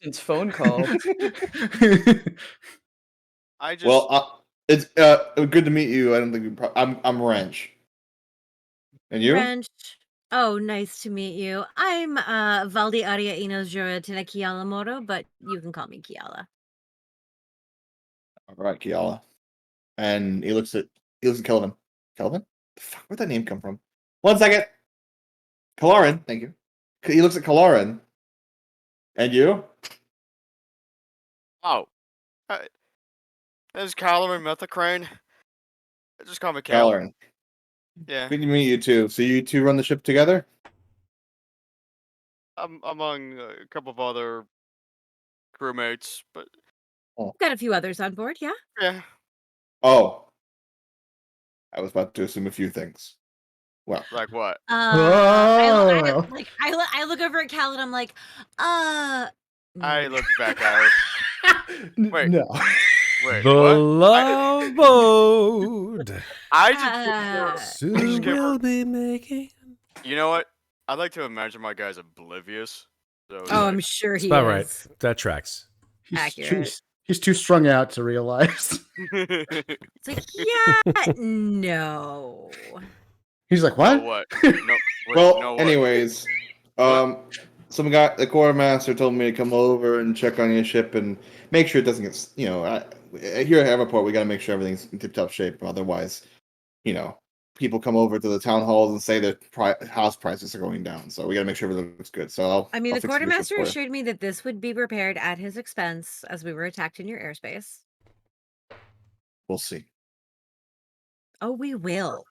[SPEAKER 5] Captain's phone call.
[SPEAKER 6] I just
[SPEAKER 4] Well, it's good to meet you. I don't think I'm Wrench. And you?
[SPEAKER 3] French. Oh, nice to meet you. I'm Valdi Aria Inozjura TinaKiala Moro, but you can call me Kiala.
[SPEAKER 4] All right, Kiala. And he looks at Kelvin. Kelvin? The fuck, where'd that name come from? 1 second. Kalerin, thank you. He looks at Kalerin. And you?
[SPEAKER 6] oh, there's Kalerin Methocrain. Just call me Cal.
[SPEAKER 4] Kalerin.
[SPEAKER 6] Yeah,
[SPEAKER 4] Good to meet you two. So you two run the ship together?
[SPEAKER 6] I'm among a couple of other crewmates, but
[SPEAKER 3] Got a few others on board, yeah?
[SPEAKER 6] yeah.
[SPEAKER 4] Oh. I was about to assume a few things. Well,
[SPEAKER 6] Like what?
[SPEAKER 3] I look over at Cal and I'm like,
[SPEAKER 6] I look back at her. Wait.
[SPEAKER 2] No.
[SPEAKER 6] Wait,
[SPEAKER 1] The
[SPEAKER 6] what?
[SPEAKER 1] love boat.
[SPEAKER 6] I just
[SPEAKER 1] Soon
[SPEAKER 6] give her-
[SPEAKER 1] we'll be making.
[SPEAKER 6] You know what? I'd like to imagine my guy's oblivious. So
[SPEAKER 3] Oh, I'm sure
[SPEAKER 1] It's
[SPEAKER 3] he
[SPEAKER 1] about
[SPEAKER 3] is.
[SPEAKER 1] right. That tracks.
[SPEAKER 3] Accurate.
[SPEAKER 2] He's too strung out to realize.
[SPEAKER 3] It's like, yeah, no.
[SPEAKER 2] He's like,
[SPEAKER 6] Oh,
[SPEAKER 2] what?
[SPEAKER 6] what? No. Wait,
[SPEAKER 4] well,
[SPEAKER 6] no, what?
[SPEAKER 4] anyways, some guy, the quartermaster, told me to come over and check on your ship and make sure it doesn't get, here at Everport, we got to make sure everything's in tip-top shape. Otherwise, people come over to the town halls and say that house prices are going down. So we got to make sure everything looks good. So
[SPEAKER 3] The
[SPEAKER 4] I'll fix your ship
[SPEAKER 3] quartermaster
[SPEAKER 4] for you.
[SPEAKER 3] assured me that this would be repaired at his expense as we were attacked in your airspace.
[SPEAKER 4] We'll see.
[SPEAKER 3] Oh, we will.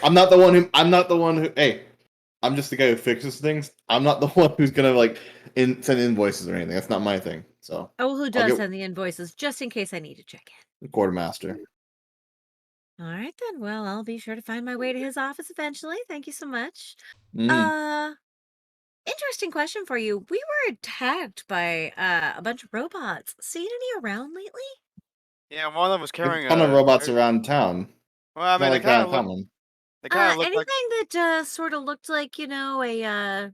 [SPEAKER 4] I'm not the one who. Hey, I'm just the guy who fixes things. I'm not the one who's gonna send invoices or anything. That's not my thing. So
[SPEAKER 3] Oh, who does
[SPEAKER 4] get-
[SPEAKER 3] send the invoices just in case I need to check in?
[SPEAKER 4] the quartermaster.
[SPEAKER 3] All right, then. Well, I'll be sure to find my way to his office eventually. Thank you so much. Interesting question for you. We were attacked by a bunch of robots. Seen any around lately?
[SPEAKER 6] Yeah, one of them was carrying
[SPEAKER 4] a ton of robots around town.
[SPEAKER 6] Well, I mean, they
[SPEAKER 4] Not that
[SPEAKER 6] kind of look.
[SPEAKER 4] uncommon.
[SPEAKER 6] They kind of look
[SPEAKER 3] Anything
[SPEAKER 6] like.
[SPEAKER 3] that sort of looked like, a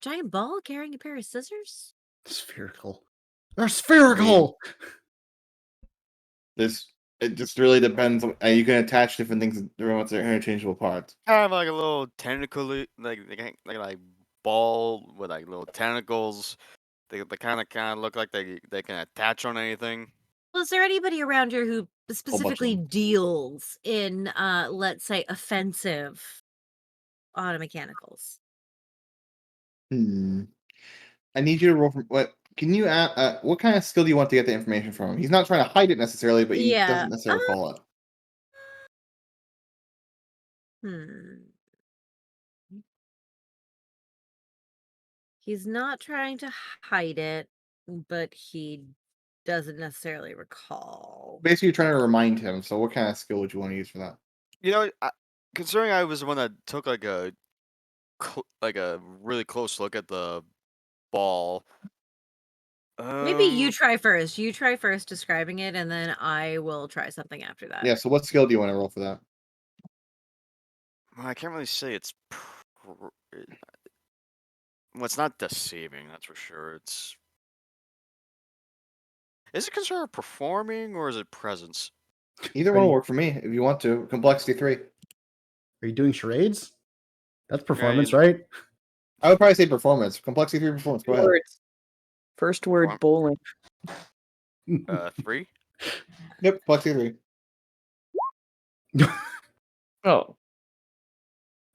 [SPEAKER 3] giant ball carrying a pair of scissors?
[SPEAKER 2] Spherical. They're spherical.
[SPEAKER 4] It just really depends. You can attach different things. The robots are interchangeable parts.
[SPEAKER 6] Kind of like a little tentacle, like ball with like little tentacles. They kind of look like they can attach on anything.
[SPEAKER 3] Well, is there anybody around here who specifically
[SPEAKER 4] them.
[SPEAKER 3] deals in, let's say, offensive automechanicals?
[SPEAKER 4] I need you to roll. What can you? What kind of skill do you want to get the information from him? He's not trying to hide it necessarily, but he
[SPEAKER 3] Yeah,
[SPEAKER 4] doesn't necessarily call it.
[SPEAKER 3] He's not trying to hide it, but he doesn't necessarily recall.
[SPEAKER 4] Basically, you're trying to remind him. So, what kind of skill would you want to use for that?
[SPEAKER 6] You know, considering I was the one that took like a really close look at the ball.
[SPEAKER 3] Maybe you try first. You try first describing it, and then I will try something after that.
[SPEAKER 4] Yeah. So, what skill do you want to roll for that?
[SPEAKER 6] Well, I can't really say it's. Well, it's not deceiving, that's for sure. It's Is it considered performing or is it presence?
[SPEAKER 4] Either one will work for me if you want to. Complexity 3.
[SPEAKER 2] Are you doing charades? That's
[SPEAKER 6] Yeah,
[SPEAKER 2] performance,
[SPEAKER 6] you-
[SPEAKER 2] right?
[SPEAKER 4] I would probably say performance. Complexity 3 performance. Go ahead.
[SPEAKER 5] Words. First word,
[SPEAKER 6] Form.
[SPEAKER 5] bowling.
[SPEAKER 6] 3.
[SPEAKER 4] Yep, complexity 3.
[SPEAKER 5] Oh.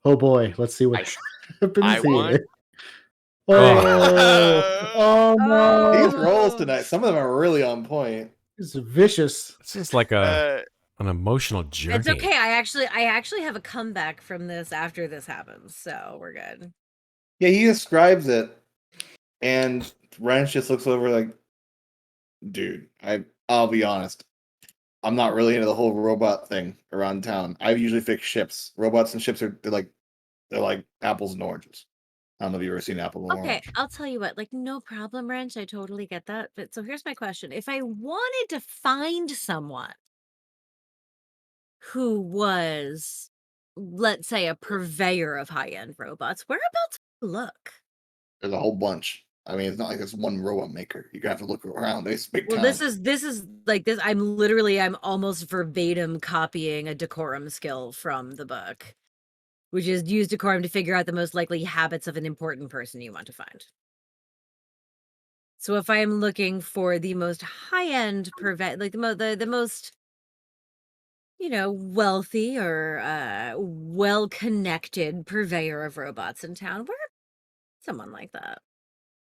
[SPEAKER 2] Oh boy, let's see what
[SPEAKER 6] I
[SPEAKER 2] happens
[SPEAKER 6] won.
[SPEAKER 2] here.
[SPEAKER 6] Oh.
[SPEAKER 2] Oh no!
[SPEAKER 4] These rolls tonight, some of them are really on point.
[SPEAKER 2] It's vicious.
[SPEAKER 1] This is like an emotional journey.
[SPEAKER 3] It's okay. I actually have a comeback from this after this happens, so we're good.
[SPEAKER 4] Yeah, he describes it, and Wrench just looks over like, dude, I'll be honest. I'm not really into the whole robot thing around town. I usually fix ships. Robots and ships are they're like apples and oranges. I don't know if you've ever seen apple and
[SPEAKER 3] Okay,
[SPEAKER 4] orange.
[SPEAKER 3] I'll tell you what, like, no problem, Wrench. I totally get that. But so here's my question. If I wanted to find someone who was, let's say, a purveyor of high-end robots, whereabouts would I look?
[SPEAKER 4] There's a whole bunch. I mean, it's not like there's one robot maker. You have to look around. It's a big
[SPEAKER 3] Well,
[SPEAKER 4] town.
[SPEAKER 3] this is like this. I'm almost verbatim copying a decorum skill from the book, which is use decorum to figure out the most likely habits of an important person you want to find. So if I am looking for the most high-end like the most, wealthy or well-connected purveyor of robots in town, where someone like that.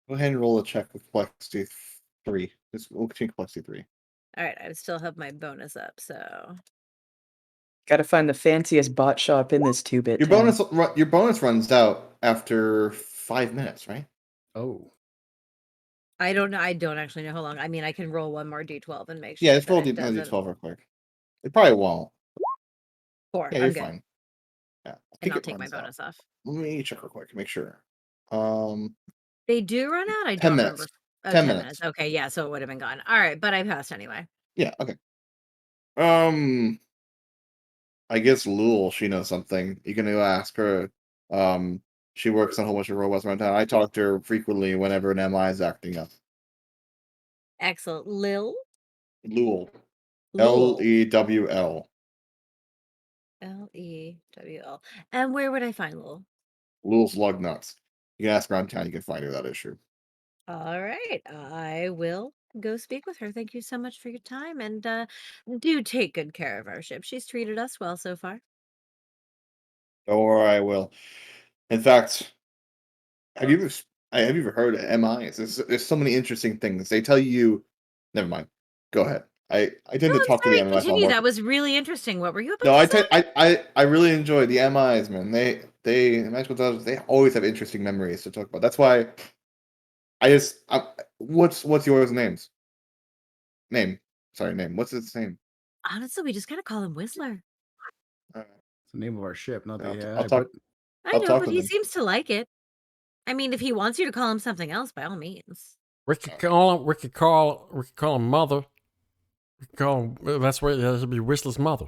[SPEAKER 4] Go ahead and roll a check with complexity 3. We'll continue complexity 3.
[SPEAKER 3] All right, I would still have my bonus up, so
[SPEAKER 5] Gotta find the fanciest bot shop in this 2-bit.
[SPEAKER 4] Your bonus runs out after 5 minutes, right?
[SPEAKER 2] Oh,
[SPEAKER 3] I don't know. I don't actually know how long. I mean, I can roll one more d12 and make sure.
[SPEAKER 4] Yeah, just roll
[SPEAKER 3] that it
[SPEAKER 4] D12
[SPEAKER 3] doesn't-
[SPEAKER 4] real quick. It probably won't.
[SPEAKER 3] 4.
[SPEAKER 4] Yeah,
[SPEAKER 3] I'm
[SPEAKER 4] you're
[SPEAKER 3] good.
[SPEAKER 4] fine. Yeah, I
[SPEAKER 3] And
[SPEAKER 4] think
[SPEAKER 3] I'll
[SPEAKER 4] it
[SPEAKER 3] take my
[SPEAKER 4] runs out.
[SPEAKER 3] bonus off.
[SPEAKER 4] Let me check real quick, make sure.
[SPEAKER 3] They do run out? I
[SPEAKER 4] 10
[SPEAKER 3] don't
[SPEAKER 4] minutes.
[SPEAKER 3] remember. Oh,
[SPEAKER 4] 10
[SPEAKER 3] 10
[SPEAKER 4] minutes.
[SPEAKER 3] Okay, yeah, so it would have been gone. All right, but I passed anyway.
[SPEAKER 4] Yeah, okay. I guess Lul, she knows something. You can go ask her. She works on a whole bunch of robots around town. I talk to her frequently whenever an MI is acting up.
[SPEAKER 3] Excellent. Lil?
[SPEAKER 4] Lul.
[SPEAKER 3] Lul.
[SPEAKER 4] Lewl.
[SPEAKER 3] Lewl. And where would I find Lul?
[SPEAKER 4] Lul's lug nuts. You can ask around town, you can find her that issue.
[SPEAKER 3] All right, I will go speak with her. Thank you so much for your time, and do take good care of our ship. She's treated us well so far.
[SPEAKER 4] Or I will. In fact, have you ever heard of MIs? There's so many interesting things. They tell you. Never mind. Go ahead. I tend
[SPEAKER 3] No,
[SPEAKER 4] to talk to the
[SPEAKER 3] sorry,
[SPEAKER 4] MI
[SPEAKER 3] continue.
[SPEAKER 4] more.
[SPEAKER 3] That was really interesting. What were you
[SPEAKER 4] No,
[SPEAKER 3] about to say?
[SPEAKER 4] I really enjoy the MIs, man. They always have interesting memories to talk about. That's why what's yours names? Name. Sorry, name. What's its name?
[SPEAKER 3] Honestly, we just gotta call him Whistler.
[SPEAKER 2] it's the name of our ship, not the AI.
[SPEAKER 4] I'll talk.
[SPEAKER 3] I
[SPEAKER 4] I'll
[SPEAKER 3] know,
[SPEAKER 4] talk
[SPEAKER 3] but
[SPEAKER 4] with
[SPEAKER 3] he
[SPEAKER 4] him.
[SPEAKER 3] seems to like it. I mean, if he wants you to call him something else, by all means.
[SPEAKER 7] We could call him Mother. We could call him, that's where it should be Whistler's mother.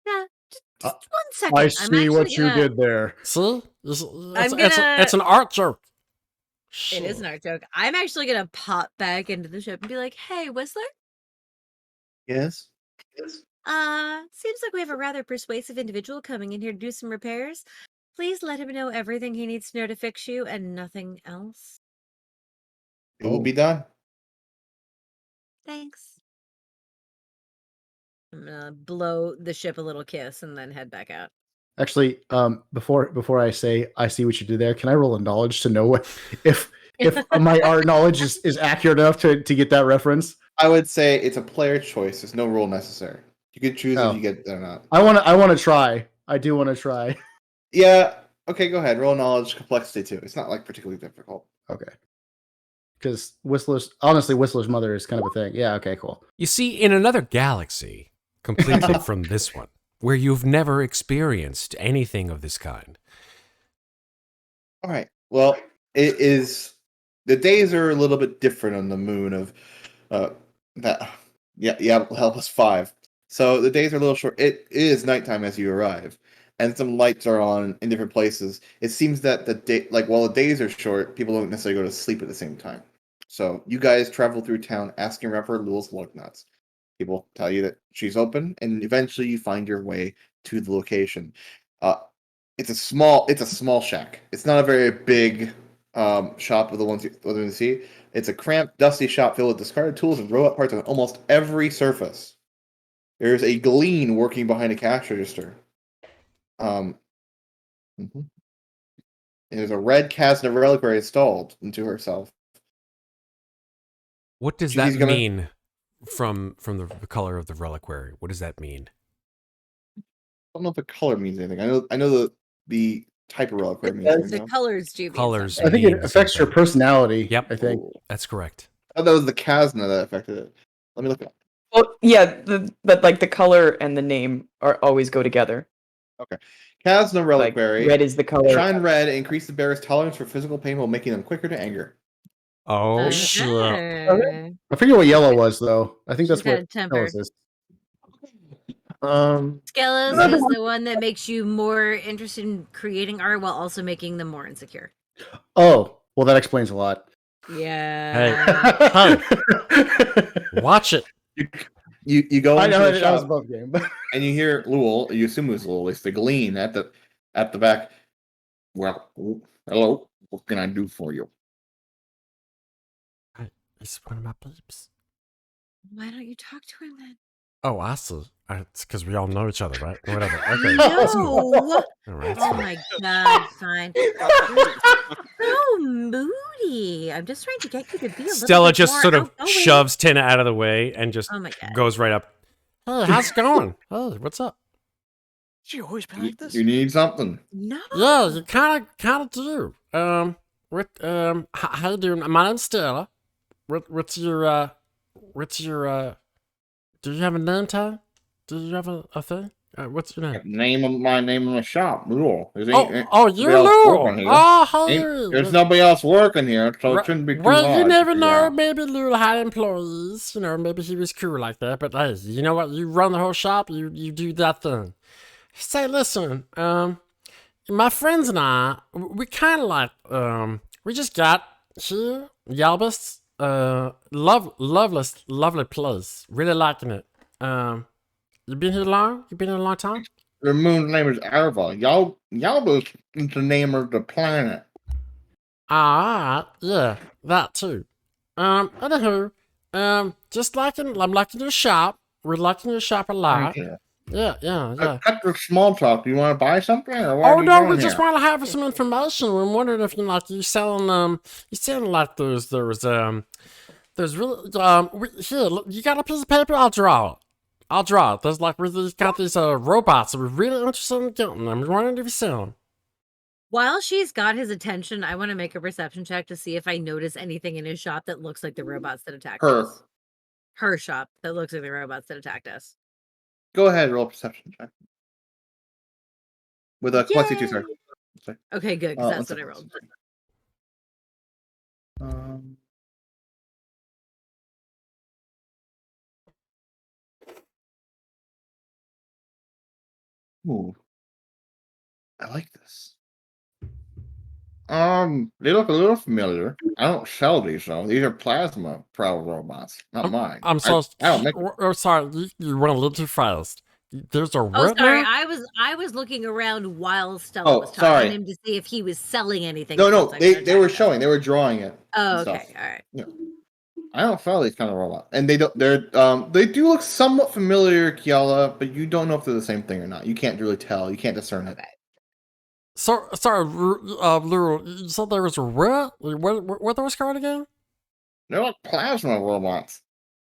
[SPEAKER 3] Yeah, just 1 second.
[SPEAKER 2] I
[SPEAKER 3] I'm
[SPEAKER 2] see what
[SPEAKER 3] actually
[SPEAKER 2] you
[SPEAKER 3] gonna-
[SPEAKER 2] did there.
[SPEAKER 7] See?
[SPEAKER 3] I'm
[SPEAKER 7] It's an art joke.
[SPEAKER 3] It is an art joke. I'm actually gonna pop back into the ship and be like, "Hey, Whistler.
[SPEAKER 4] Yes.
[SPEAKER 3] Seems like we have a rather persuasive individual coming in here to do some repairs. Please let him know everything he needs to know to fix you and nothing else.
[SPEAKER 4] It will be done.
[SPEAKER 3] Thanks." I'm gonna blow the ship a little kiss and then head back out.
[SPEAKER 2] Actually, before I say I see what you did there, can I roll a knowledge to know what if my art knowledge is accurate enough to get that reference?
[SPEAKER 4] I would say it's a player choice. There's no rule necessary. You can choose
[SPEAKER 2] Oh.
[SPEAKER 4] if you get it or not.
[SPEAKER 2] I want to try. I do want to try.
[SPEAKER 4] Yeah. Okay, go ahead. Roll knowledge complexity 2. It's not like particularly difficult.
[SPEAKER 2] Okay. Because Whistler's mother is kind of a thing. Yeah. Okay. Cool.
[SPEAKER 1] You see, in another galaxy, completely from this one, where you've never experienced anything of this kind.
[SPEAKER 4] All right. Well, it is. The days are a little bit different on the moon of that. Yeah. Help us 5. So the days are a little short. It is nighttime as you arrive, and some lights are on in different places. It seems that while the days are short, people don't necessarily go to sleep at the same time. So you guys travel through town asking around for Lul's lug nuts. People tell you that she's open, and eventually you find your way to the location. It's a small shack. It's not a very big shop with the ones you see. It's a cramped, dusty shop filled with discarded tools and robot parts on almost every surface. There's a Glean working behind a cash register. Mhm. There's a red Casna reliquary installed into herself.
[SPEAKER 1] What does that mean from the color of the reliquary? What does that mean?
[SPEAKER 4] I don't know if the color means anything. I know the type of reliquary means
[SPEAKER 3] The
[SPEAKER 4] something.
[SPEAKER 3] colors do mean
[SPEAKER 1] Colors.
[SPEAKER 3] something.
[SPEAKER 2] I think it affects your personality.
[SPEAKER 1] Yep.
[SPEAKER 2] I think.
[SPEAKER 1] That's correct.
[SPEAKER 4] I thought that was the Casna that affected it. Let me look it up.
[SPEAKER 5] Well, yeah, but like the color and the name always go together.
[SPEAKER 4] Okay. Casna
[SPEAKER 5] Like
[SPEAKER 4] reliquary.
[SPEAKER 5] red is the color.
[SPEAKER 4] Shine red, increase the bearer's tolerance for physical pain while making them quicker to anger.
[SPEAKER 1] Oh shit!
[SPEAKER 3] Okay.
[SPEAKER 2] I forget what yellow was though. I think that's
[SPEAKER 3] She's got
[SPEAKER 2] what
[SPEAKER 3] a temper.
[SPEAKER 2] Stella's is.
[SPEAKER 3] Skelos is the one that makes you more interested in creating art while also making them more insecure.
[SPEAKER 2] Oh, well, that explains a lot.
[SPEAKER 3] Yeah.
[SPEAKER 1] Watch it.
[SPEAKER 4] You go
[SPEAKER 2] I
[SPEAKER 4] into
[SPEAKER 2] know
[SPEAKER 4] the
[SPEAKER 2] that was
[SPEAKER 4] shop
[SPEAKER 2] both game.
[SPEAKER 4] and you hear Lul. You assume it was Lul. It's the Glean at the back. Well, hello. What can I do for you?
[SPEAKER 1] He's one of my peeps.
[SPEAKER 3] Why don't you talk to him then?
[SPEAKER 1] Oh, I see. It's because we all know each other, right? Whatever. Okay.
[SPEAKER 3] No.
[SPEAKER 1] All right.
[SPEAKER 3] Oh my god, fine. You're so moody. I'm just trying to get you to be a little
[SPEAKER 1] Stella
[SPEAKER 3] bit
[SPEAKER 1] just
[SPEAKER 3] more
[SPEAKER 1] sort of
[SPEAKER 3] outgoing.
[SPEAKER 1] shoves Tina out of the way and just
[SPEAKER 3] Oh my god.
[SPEAKER 1] goes right up. Hey, how's it going? Hey, what's up?
[SPEAKER 6] She always been like this.
[SPEAKER 4] You need something.
[SPEAKER 3] No.
[SPEAKER 1] Yeah, you kind of do. How you doing? My name's Stella. What's your do you have a name tag? Do you have a thing? What's your name?
[SPEAKER 4] My name in the shop, Lul.
[SPEAKER 1] You're
[SPEAKER 4] nobody else
[SPEAKER 1] Lul.
[SPEAKER 4] working here.
[SPEAKER 1] Oh,
[SPEAKER 4] There's nobody else working here, so it shouldn't be too hard.
[SPEAKER 1] Well, you never
[SPEAKER 4] to
[SPEAKER 1] know.
[SPEAKER 4] figure out.
[SPEAKER 1] Maybe Lul had employees. You know, maybe he was cool like that. But hey, you know what? You run the whole shop. You do that thing. Say, listen. My friends and I, we kind of like. We just got here, Yalbus. Lovely place. Really liking it. You been here long? You been here a long time?
[SPEAKER 4] The moon's name is Arva. Yalbus is the name of the planet.
[SPEAKER 1] Ah, yeah, that too. Anywho, I'm liking your shop. We're liking your shop a lot. Yeah.
[SPEAKER 4] Cut the small talk. Do you want to buy something? Or what
[SPEAKER 1] Oh
[SPEAKER 4] are you
[SPEAKER 1] no,
[SPEAKER 4] doing
[SPEAKER 1] we just
[SPEAKER 4] here?
[SPEAKER 1] want to have some information. We're wondering if you selling like there's really here, look, you got a piece of paper? I'll draw it. There's like we've got these robots that we're really interested in getting them. We're wondering if you sell them.
[SPEAKER 3] While she's got his attention, I want to make a perception check to see if I notice anything in his shop that looks like the robots that attacked us. Her shop that looks like the robots that attacked us.
[SPEAKER 4] Go ahead, roll a perception check. With a plus 2,
[SPEAKER 3] Yay!
[SPEAKER 4] sorry.
[SPEAKER 3] Okay, good, because that's
[SPEAKER 4] one
[SPEAKER 3] what I
[SPEAKER 4] second.
[SPEAKER 3] rolled.
[SPEAKER 4] Ooh. I like this. They look a little familiar. I don't sell these though. These are plasma Kraw robots, not mine.
[SPEAKER 1] I'm so
[SPEAKER 4] I don't make
[SPEAKER 1] sorry. You went a little too fast. There's a
[SPEAKER 3] Oh,
[SPEAKER 1] what
[SPEAKER 3] sorry.
[SPEAKER 1] now?
[SPEAKER 3] I was looking around while Stella
[SPEAKER 4] Oh,
[SPEAKER 3] was talking
[SPEAKER 4] sorry.
[SPEAKER 3] to him to see if he was selling anything.
[SPEAKER 4] No,
[SPEAKER 3] that looks like
[SPEAKER 4] they
[SPEAKER 3] an
[SPEAKER 4] were
[SPEAKER 3] attack.
[SPEAKER 4] showing, they were drawing it.
[SPEAKER 3] Oh,
[SPEAKER 4] and
[SPEAKER 3] okay,
[SPEAKER 4] stuff.
[SPEAKER 3] all right.
[SPEAKER 4] I don't sell these kind of robots, and they do look somewhat familiar, Kiala, but you don't know if they're the same thing or not. You can't really tell. You can't discern it.
[SPEAKER 1] So sorry, Lou. You said there was a what? What was called again?
[SPEAKER 4] They're like plasma robots.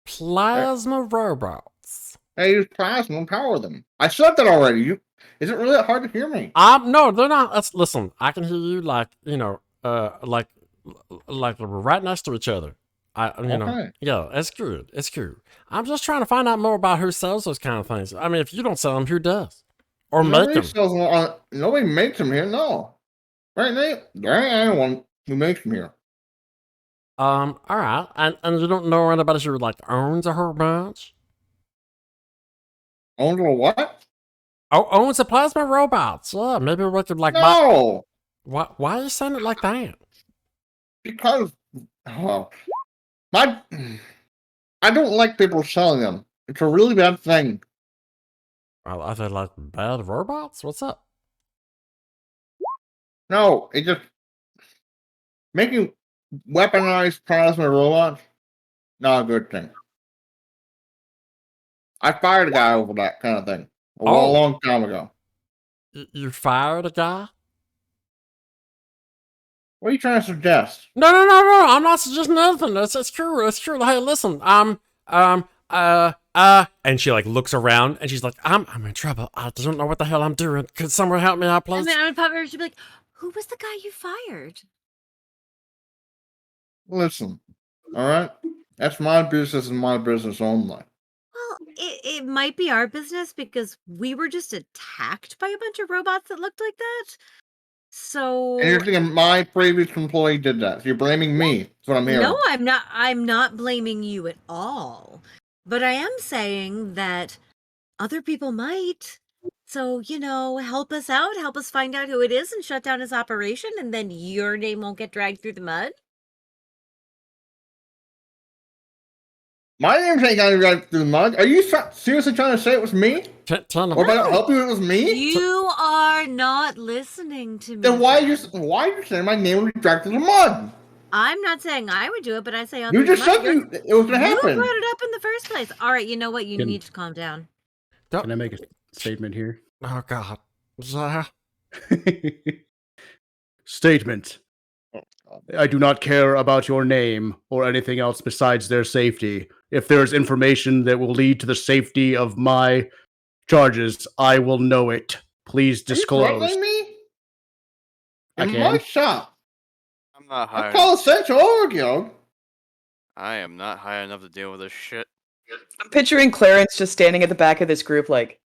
[SPEAKER 1] Plasma robots.
[SPEAKER 4] They use plasma and power them. I said that already. Is it really that hard to hear me?
[SPEAKER 1] No, they're not. Listen, I can hear you like like we're right next to each other. Yeah, it's good. It's cool. I'm just trying to find out more about who sells those kind of things. I mean, if you don't sell them, who does? Or make them?
[SPEAKER 4] Nobody makes them here. No, right now there ain't anyone who makes them here.
[SPEAKER 1] All right, and you don't know anybody who like owns a whole bunch?
[SPEAKER 4] Owns a what?
[SPEAKER 1] Oh, owns the plasma robots. Yeah, maybe we could like buy.
[SPEAKER 4] No,
[SPEAKER 1] Why are you saying it like that?
[SPEAKER 4] because I don't like people selling them. It's a really bad thing.
[SPEAKER 7] Are they like bad robots? What's up?
[SPEAKER 4] No, it just making weaponized plasma robots not a good thing. I fired a guy over that kind of thing a long time ago.
[SPEAKER 7] You fired a guy?
[SPEAKER 4] What are you trying to suggest?
[SPEAKER 7] No. I'm not suggesting anything. It's true. It's true. Hey, listen.
[SPEAKER 1] And she like looks around and she's like,
[SPEAKER 7] I'm in trouble. I don't know what the hell I'm doing. Could someone help me out, please?
[SPEAKER 3] And then I would pop her. She'd be like, "Who was the guy you fired?"
[SPEAKER 4] Listen, all right? That's my business and my business only.
[SPEAKER 3] Well, it might be our business because we were just attacked by a bunch of robots that looked like that. So
[SPEAKER 4] And you're thinking my previous employee did that. So you're blaming me. That's what I'm hearing.
[SPEAKER 3] no, I'm not. I'm not blaming you at all. But I am saying that other people might. So, help us out, help us find out who it is and shut down his operation, and then your name won't get dragged through the mud.
[SPEAKER 4] My name's ain't gonna go through the mud. Are you seriously trying to say it was me?
[SPEAKER 7] Tina,
[SPEAKER 4] Or if I don't help you, it was me?
[SPEAKER 3] You are not listening to me.
[SPEAKER 4] Then why are
[SPEAKER 3] friend.
[SPEAKER 4] you saying my name would be dragged through the mud?
[SPEAKER 3] I'm not saying I would do it, but I say
[SPEAKER 4] You just said it was gonna
[SPEAKER 3] You
[SPEAKER 4] happen.
[SPEAKER 3] brought it up in the first place. All right, you know what? You
[SPEAKER 2] Can-
[SPEAKER 3] need to calm down.
[SPEAKER 2] Can I make a statement here?
[SPEAKER 7] Oh, God. Yeah.
[SPEAKER 2] Statement. I do not care about your name or anything else besides their safety. If there is information that will lead to the safety of my charges, I will know it. Please
[SPEAKER 4] Are you
[SPEAKER 2] disclose.
[SPEAKER 4] threatening me?
[SPEAKER 2] I
[SPEAKER 4] In
[SPEAKER 2] can.
[SPEAKER 4] my shop.
[SPEAKER 6] I'm not
[SPEAKER 4] I
[SPEAKER 6] high.
[SPEAKER 4] call Central Oregon.
[SPEAKER 6] I am not high enough to deal with this shit.
[SPEAKER 5] I'm picturing Clarins just standing at the back of this group, like,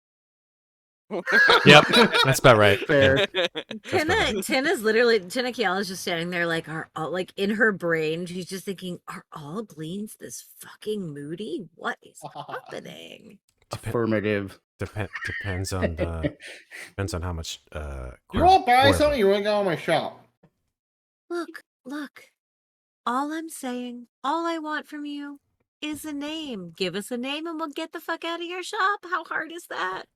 [SPEAKER 1] "Yep, that's about right."
[SPEAKER 2] Fair.
[SPEAKER 1] Yeah.
[SPEAKER 3] TinaKiala is just standing there like like in her brain, she's just thinking, are all Gleans this fucking moody? What is happening?
[SPEAKER 2] Affirmative.
[SPEAKER 1] Depends on how much.
[SPEAKER 4] You want to buy
[SPEAKER 1] Quarter.
[SPEAKER 4] something? You want to go in my shop?
[SPEAKER 3] Look. All I'm saying, all I want from you is a name. Give us a name and we'll get the fuck out of your shop. How hard is that?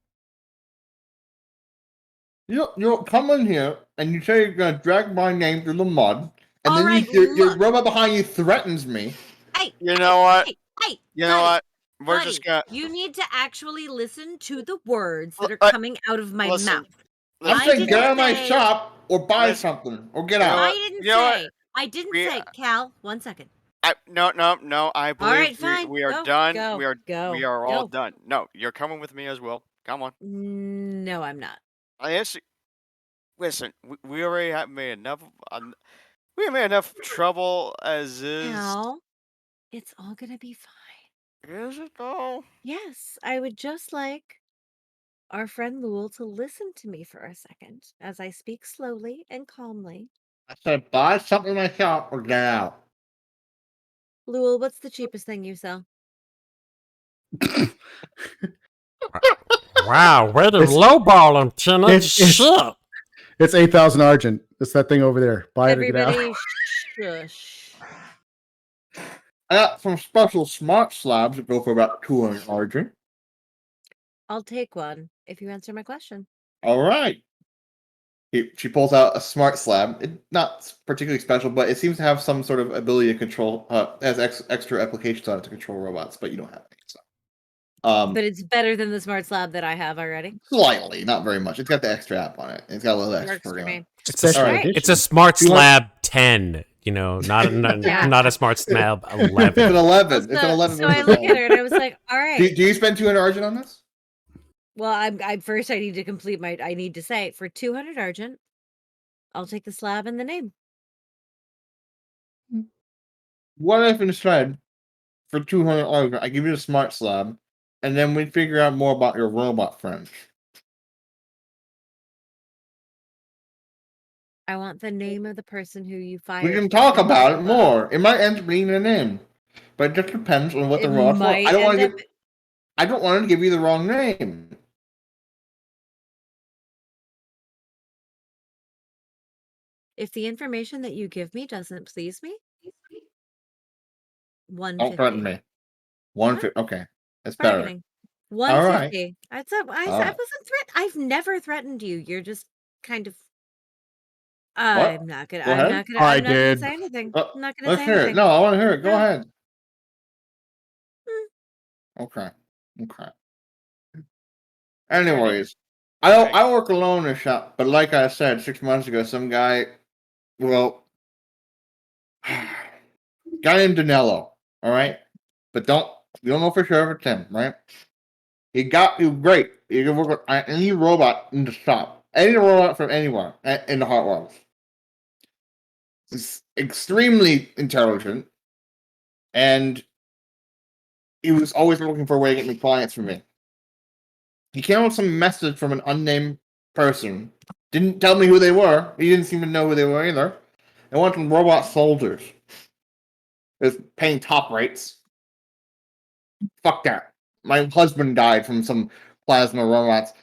[SPEAKER 4] You'll come in here and you say you're gonna drag my name through the mud, and
[SPEAKER 3] All
[SPEAKER 4] then
[SPEAKER 3] right,
[SPEAKER 4] your
[SPEAKER 3] look.
[SPEAKER 4] robot behind you threatens me.
[SPEAKER 3] Hey,
[SPEAKER 6] You know what?
[SPEAKER 3] Hey,
[SPEAKER 6] You know what? We're
[SPEAKER 3] buddy,
[SPEAKER 6] just gonna
[SPEAKER 3] you need to actually listen to the words that are
[SPEAKER 6] L-
[SPEAKER 3] coming out of my
[SPEAKER 6] listen.
[SPEAKER 3] mouth.
[SPEAKER 4] I'm
[SPEAKER 3] I
[SPEAKER 4] saying
[SPEAKER 3] didn't
[SPEAKER 4] get out of my
[SPEAKER 3] say-
[SPEAKER 4] shop or buy
[SPEAKER 6] Listen.
[SPEAKER 4] something or get
[SPEAKER 6] You know
[SPEAKER 4] out.
[SPEAKER 6] what?
[SPEAKER 3] I didn't
[SPEAKER 6] You know what?
[SPEAKER 3] say. I didn't
[SPEAKER 6] We-
[SPEAKER 3] say. Cal, 1 second.
[SPEAKER 6] No. I believe
[SPEAKER 3] right, fine.
[SPEAKER 6] we are
[SPEAKER 3] Go,
[SPEAKER 6] done.
[SPEAKER 3] go,
[SPEAKER 6] we are all
[SPEAKER 3] go.
[SPEAKER 6] done. No, you're coming with me as well. Come on.
[SPEAKER 3] No, I'm not.
[SPEAKER 6] I answer. Listen, we already have made enough. We have made enough trouble as is.
[SPEAKER 3] Cal, it's all gonna be fine.
[SPEAKER 6] Is it though?
[SPEAKER 3] Yes, I would just like our friend Lul to listen to me for a second as I speak slowly and calmly.
[SPEAKER 4] I said buy something in my shop or get out.
[SPEAKER 3] Lul, what's the cheapest thing you sell?
[SPEAKER 7] Wow, way to
[SPEAKER 2] It's-
[SPEAKER 7] lowball him, Tina.
[SPEAKER 2] it's-
[SPEAKER 7] Shit.
[SPEAKER 2] It's 8,000 Argent. It's that thing over there. Buy it or get out.
[SPEAKER 3] Everybody, shush.
[SPEAKER 4] I got some special smart slabs that go for about 200 Argent.
[SPEAKER 3] I'll take one if you answer my question.
[SPEAKER 4] All right. She pulls out a smart slab. Not particularly special, but it seems to have some sort of ability to control. Has extra applications on it to control robots, but you don't have any. So,
[SPEAKER 3] But it's better than the smart slab that I have already.
[SPEAKER 4] slightly, not very much. It's got the extra app on it. It's got a little extra
[SPEAKER 3] Works for
[SPEAKER 4] program.
[SPEAKER 3] me.
[SPEAKER 2] Special
[SPEAKER 4] Alright.
[SPEAKER 2] edition.
[SPEAKER 1] It's a Smart
[SPEAKER 4] You want-
[SPEAKER 1] Slab 10. Not
[SPEAKER 3] Yeah.
[SPEAKER 1] not a Smart Slab
[SPEAKER 4] It's an
[SPEAKER 1] 11.
[SPEAKER 4] 11. It's an 11.
[SPEAKER 3] So I look at her and I was like, all right.
[SPEAKER 4] Do you spend 200 Argent on this?
[SPEAKER 3] Well, I first I need to complete my. I need to say for 200 Argent, I'll take the slab and the name.
[SPEAKER 4] What if instead, for 200 Argent, I give you the smart slab, and then we figure out more about your robot friend?
[SPEAKER 3] I want the name of the person who you fired.
[SPEAKER 4] We can
[SPEAKER 3] from
[SPEAKER 4] talk
[SPEAKER 3] the
[SPEAKER 4] about it
[SPEAKER 3] robot.
[SPEAKER 4] more. It might end up being a name, but it just depends on what the
[SPEAKER 3] It
[SPEAKER 4] robot's for.
[SPEAKER 3] might
[SPEAKER 4] I don't want
[SPEAKER 3] end
[SPEAKER 4] to. I don't want to give you the wrong name.
[SPEAKER 3] If the information that you give me doesn't please me,
[SPEAKER 4] Don't threaten
[SPEAKER 3] 150.
[SPEAKER 4] me. 150. Okay, that's better.
[SPEAKER 3] Bargaining.
[SPEAKER 4] All right.
[SPEAKER 3] 150. I said I
[SPEAKER 4] All right.
[SPEAKER 3] wasn't I've never threatened you. You're just kind of.
[SPEAKER 4] What?
[SPEAKER 3] I'm not gonna.
[SPEAKER 4] Go
[SPEAKER 3] I'm
[SPEAKER 4] ahead.
[SPEAKER 3] not gonna.
[SPEAKER 2] I
[SPEAKER 3] I'm not gonna
[SPEAKER 2] did.
[SPEAKER 3] say anything.
[SPEAKER 4] Uh,
[SPEAKER 3] I'm not gonna
[SPEAKER 4] Let's
[SPEAKER 3] say
[SPEAKER 4] hear it.
[SPEAKER 3] anything.
[SPEAKER 4] No, I want to hear it. Go
[SPEAKER 3] No.
[SPEAKER 4] ahead.
[SPEAKER 3] Hmm.
[SPEAKER 4] Okay. Anyways, I work alone in a shop, but like I said 6 months ago, some guy, well, guy named Danello. All right, but you don't know for sure if it's him, right? He was great. He could work with any robot in the shop, any robot from anywhere in the hot world. He's extremely intelligent, and he was always looking for a way to get me clients for me. He came with some message from an unnamed person. Didn't tell me who they were. He didn't seem to know who they were either. They wanted some robot soldiers. It was paying top rates. Fuck that. My husband died from some plasma robots.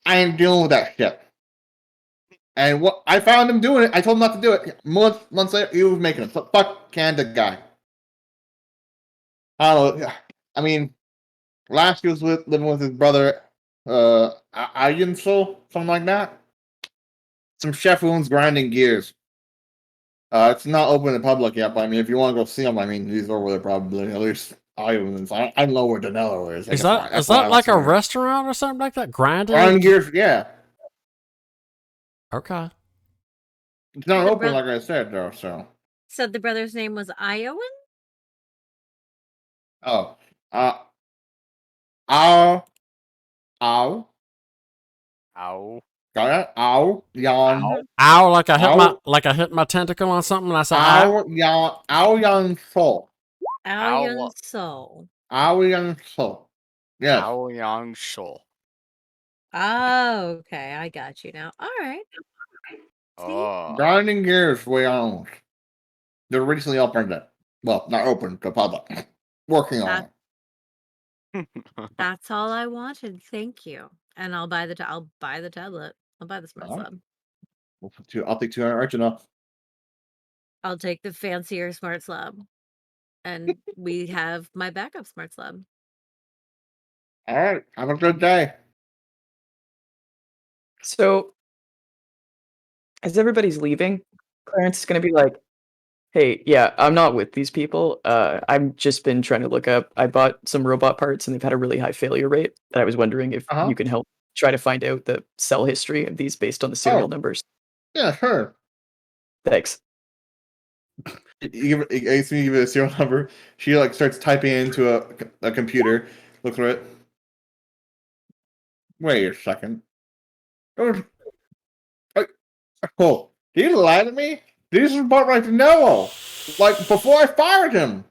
[SPEAKER 4] I ain't dealing with that shit. And what I found him doing it. I told him not to do it. Months later, he was making it. So fuck Canada guy. I don't know. I mean, last he was living with his brother, Ayenso, something like that. Some chef who owns grinding gears. It's not open to the public yet, but I mean, if you want to go see them, I mean, he's over there probably. At least I don't know where Danilo is.
[SPEAKER 7] Is that like a restaurant or something like that?
[SPEAKER 4] Grinding gears, yeah.
[SPEAKER 7] Okay.
[SPEAKER 4] It's not open, like I said, though. So.
[SPEAKER 3] Said the brother's name was Iowan.
[SPEAKER 4] Oh. Ow.
[SPEAKER 6] Ow.
[SPEAKER 4] Got it? Ow. Yawn.
[SPEAKER 7] Ow, like I hit my tentacle on something and I said ow.
[SPEAKER 4] Yawn. Ow. Yawn. Soul.
[SPEAKER 3] Aoyan Soul.
[SPEAKER 4] Ow. Yawn. Soul. Yes.
[SPEAKER 6] Ow Yang Soul.
[SPEAKER 3] Oh, okay. I got you now. All right.
[SPEAKER 6] Oh.
[SPEAKER 4] Grinding gears, we own. They're recently opened it. Well, not open to public. Working on it.
[SPEAKER 3] That's all I wanted. Thank you. And I'll buy the tablet. I'll buy the smart slab.
[SPEAKER 4] I'll take 200 right enough.
[SPEAKER 3] I'll take the fancier smart slab. And we have my backup smart slab.
[SPEAKER 4] All right. Have a good day.
[SPEAKER 5] So, as everybody's leaving, Clarence is going to be like, hey, yeah, I'm not with these people. I've just been trying to look up. I bought some robot parts and they've had a really high failure rate. And I was wondering if you can help try to find out the cell history of these based on the serial numbers.
[SPEAKER 4] Yeah, sure.
[SPEAKER 5] Thanks.
[SPEAKER 4] You give it a serial number. She like starts typing into a computer. Look for it. Wait a second. Oh, did you lie to me? This is bought right to Noah. Like before I fired him.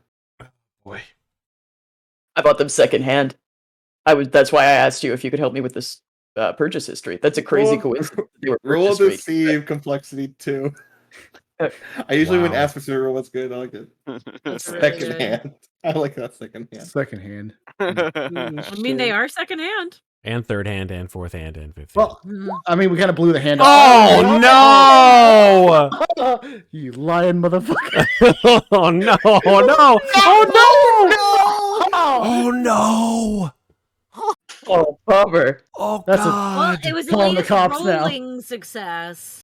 [SPEAKER 1] Boy.
[SPEAKER 5] I bought them secondhand. That's why I asked you if you could help me with this purchase history. That's a crazy coincidence.
[SPEAKER 4] Roll deceive complexity 2. I usually wouldn't ask for serial. What's good? I like it. Secondhand. I like that secondhand.
[SPEAKER 2] Secondhand.
[SPEAKER 3] I mean, they are secondhand.
[SPEAKER 1] And third hand, and fourth hand, and fifth hand.
[SPEAKER 2] Well, I mean, we kind of blew the hand
[SPEAKER 1] Oh,
[SPEAKER 2] no! You lying motherfucker.
[SPEAKER 1] Oh, no. Oh, no. Oh, no.
[SPEAKER 5] Oh, bummer.
[SPEAKER 1] Oh,
[SPEAKER 2] That's
[SPEAKER 1] God.
[SPEAKER 3] Well, it was at
[SPEAKER 2] Calling the
[SPEAKER 3] least
[SPEAKER 2] cops now.
[SPEAKER 3] rolling success.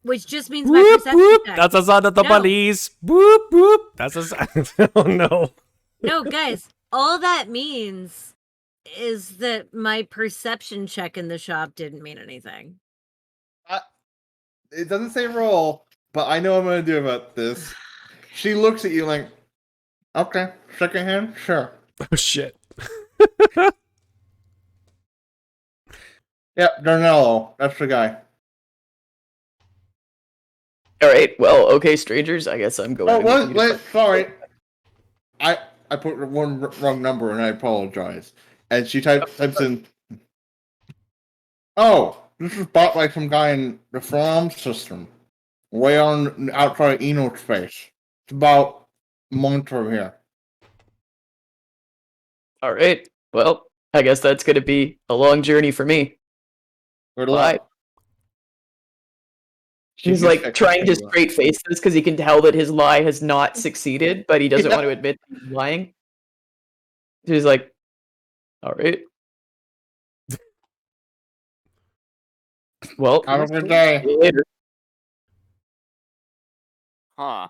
[SPEAKER 3] Which just means my perception check.
[SPEAKER 1] That's a sign of the police. Boop, boop. That's a sign. Oh, no.
[SPEAKER 3] No, guys, all that means is that my perception check in the shop didn't mean anything.
[SPEAKER 4] It doesn't say roll, but I know what I'm going to do about this. She looks at you like, okay, secondhand? Sure.
[SPEAKER 1] Oh, shit.
[SPEAKER 4] Yep, Darnello. That's the guy.
[SPEAKER 5] All right. Well, okay, strangers. I guess I'm going.
[SPEAKER 4] Oh, wait, sorry. I put one wrong number and I apologize. And she types in, oh, this is bought by some guy in the farm system, way on outside Eno space. It's about a month from here.
[SPEAKER 5] All right. Well, I guess that's going to be a long journey for me.
[SPEAKER 4] Good luck.
[SPEAKER 5] Bye. He's like trying to straight face this because he can tell that his lie has not succeeded, but he doesn't want to admit he's lying. He's like, all right. Well,
[SPEAKER 4] Have a good day.
[SPEAKER 5] see you later.
[SPEAKER 6] Huh.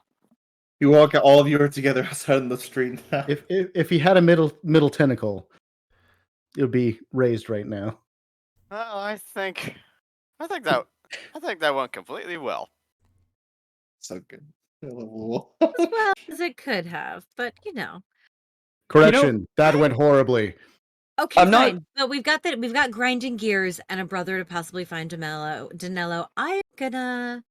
[SPEAKER 4] You walk. All of you are together outside on the street now.
[SPEAKER 2] If he had a middle tentacle, it would be raised right now.
[SPEAKER 6] Well, I think that went completely well.
[SPEAKER 4] So good.
[SPEAKER 3] As well as it could have, but
[SPEAKER 2] Correction, that went horribly.
[SPEAKER 3] Okay,
[SPEAKER 5] I'm not-
[SPEAKER 3] fine. But we've got grinding gears and a brother to possibly find Danilo. I'm gonna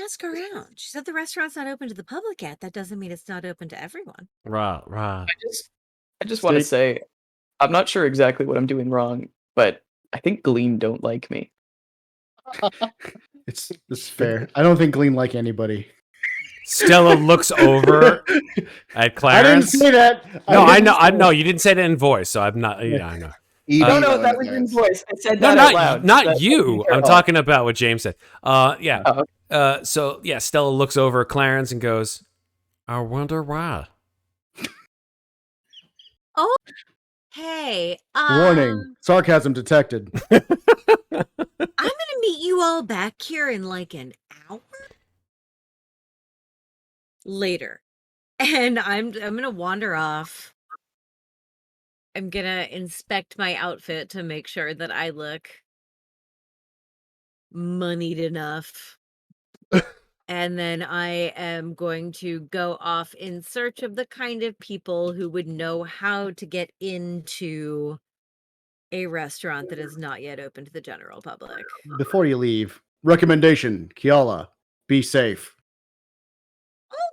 [SPEAKER 3] ask around. She said the restaurant's not open to the public yet. That doesn't mean it's not open to everyone.
[SPEAKER 1] Right.
[SPEAKER 5] I just want to say, I'm not sure exactly what I'm doing wrong, but I think Gleam don't like me.
[SPEAKER 2] It's fair. I don't think Gleam like anybody.
[SPEAKER 1] Stella looks over at Clarins.
[SPEAKER 2] I didn't say that.
[SPEAKER 1] No, I know. You didn't say that in voice, so I'm not. Yeah, I know.
[SPEAKER 5] No, that was in voice. I said
[SPEAKER 1] No,
[SPEAKER 5] that out loud.
[SPEAKER 1] not
[SPEAKER 5] That
[SPEAKER 1] you.
[SPEAKER 5] doesn't
[SPEAKER 1] I'm
[SPEAKER 5] care.
[SPEAKER 1] talking about what James said. Yeah.
[SPEAKER 5] Oh,
[SPEAKER 1] So yeah, Stella looks over at Clarins and goes, "I wonder why."
[SPEAKER 3] Oh, hey.
[SPEAKER 2] Warning: sarcasm detected.
[SPEAKER 3] I'm gonna meet you all back here in like an hour later, and I'm gonna wander off. I'm gonna inspect my outfit to make sure that I look moneyed enough. And then I am going to go off in search of the kind of people who would know how to get into a restaurant that is not yet open to the general public.
[SPEAKER 2] Before you leave, recommendation: Kiala, be safe.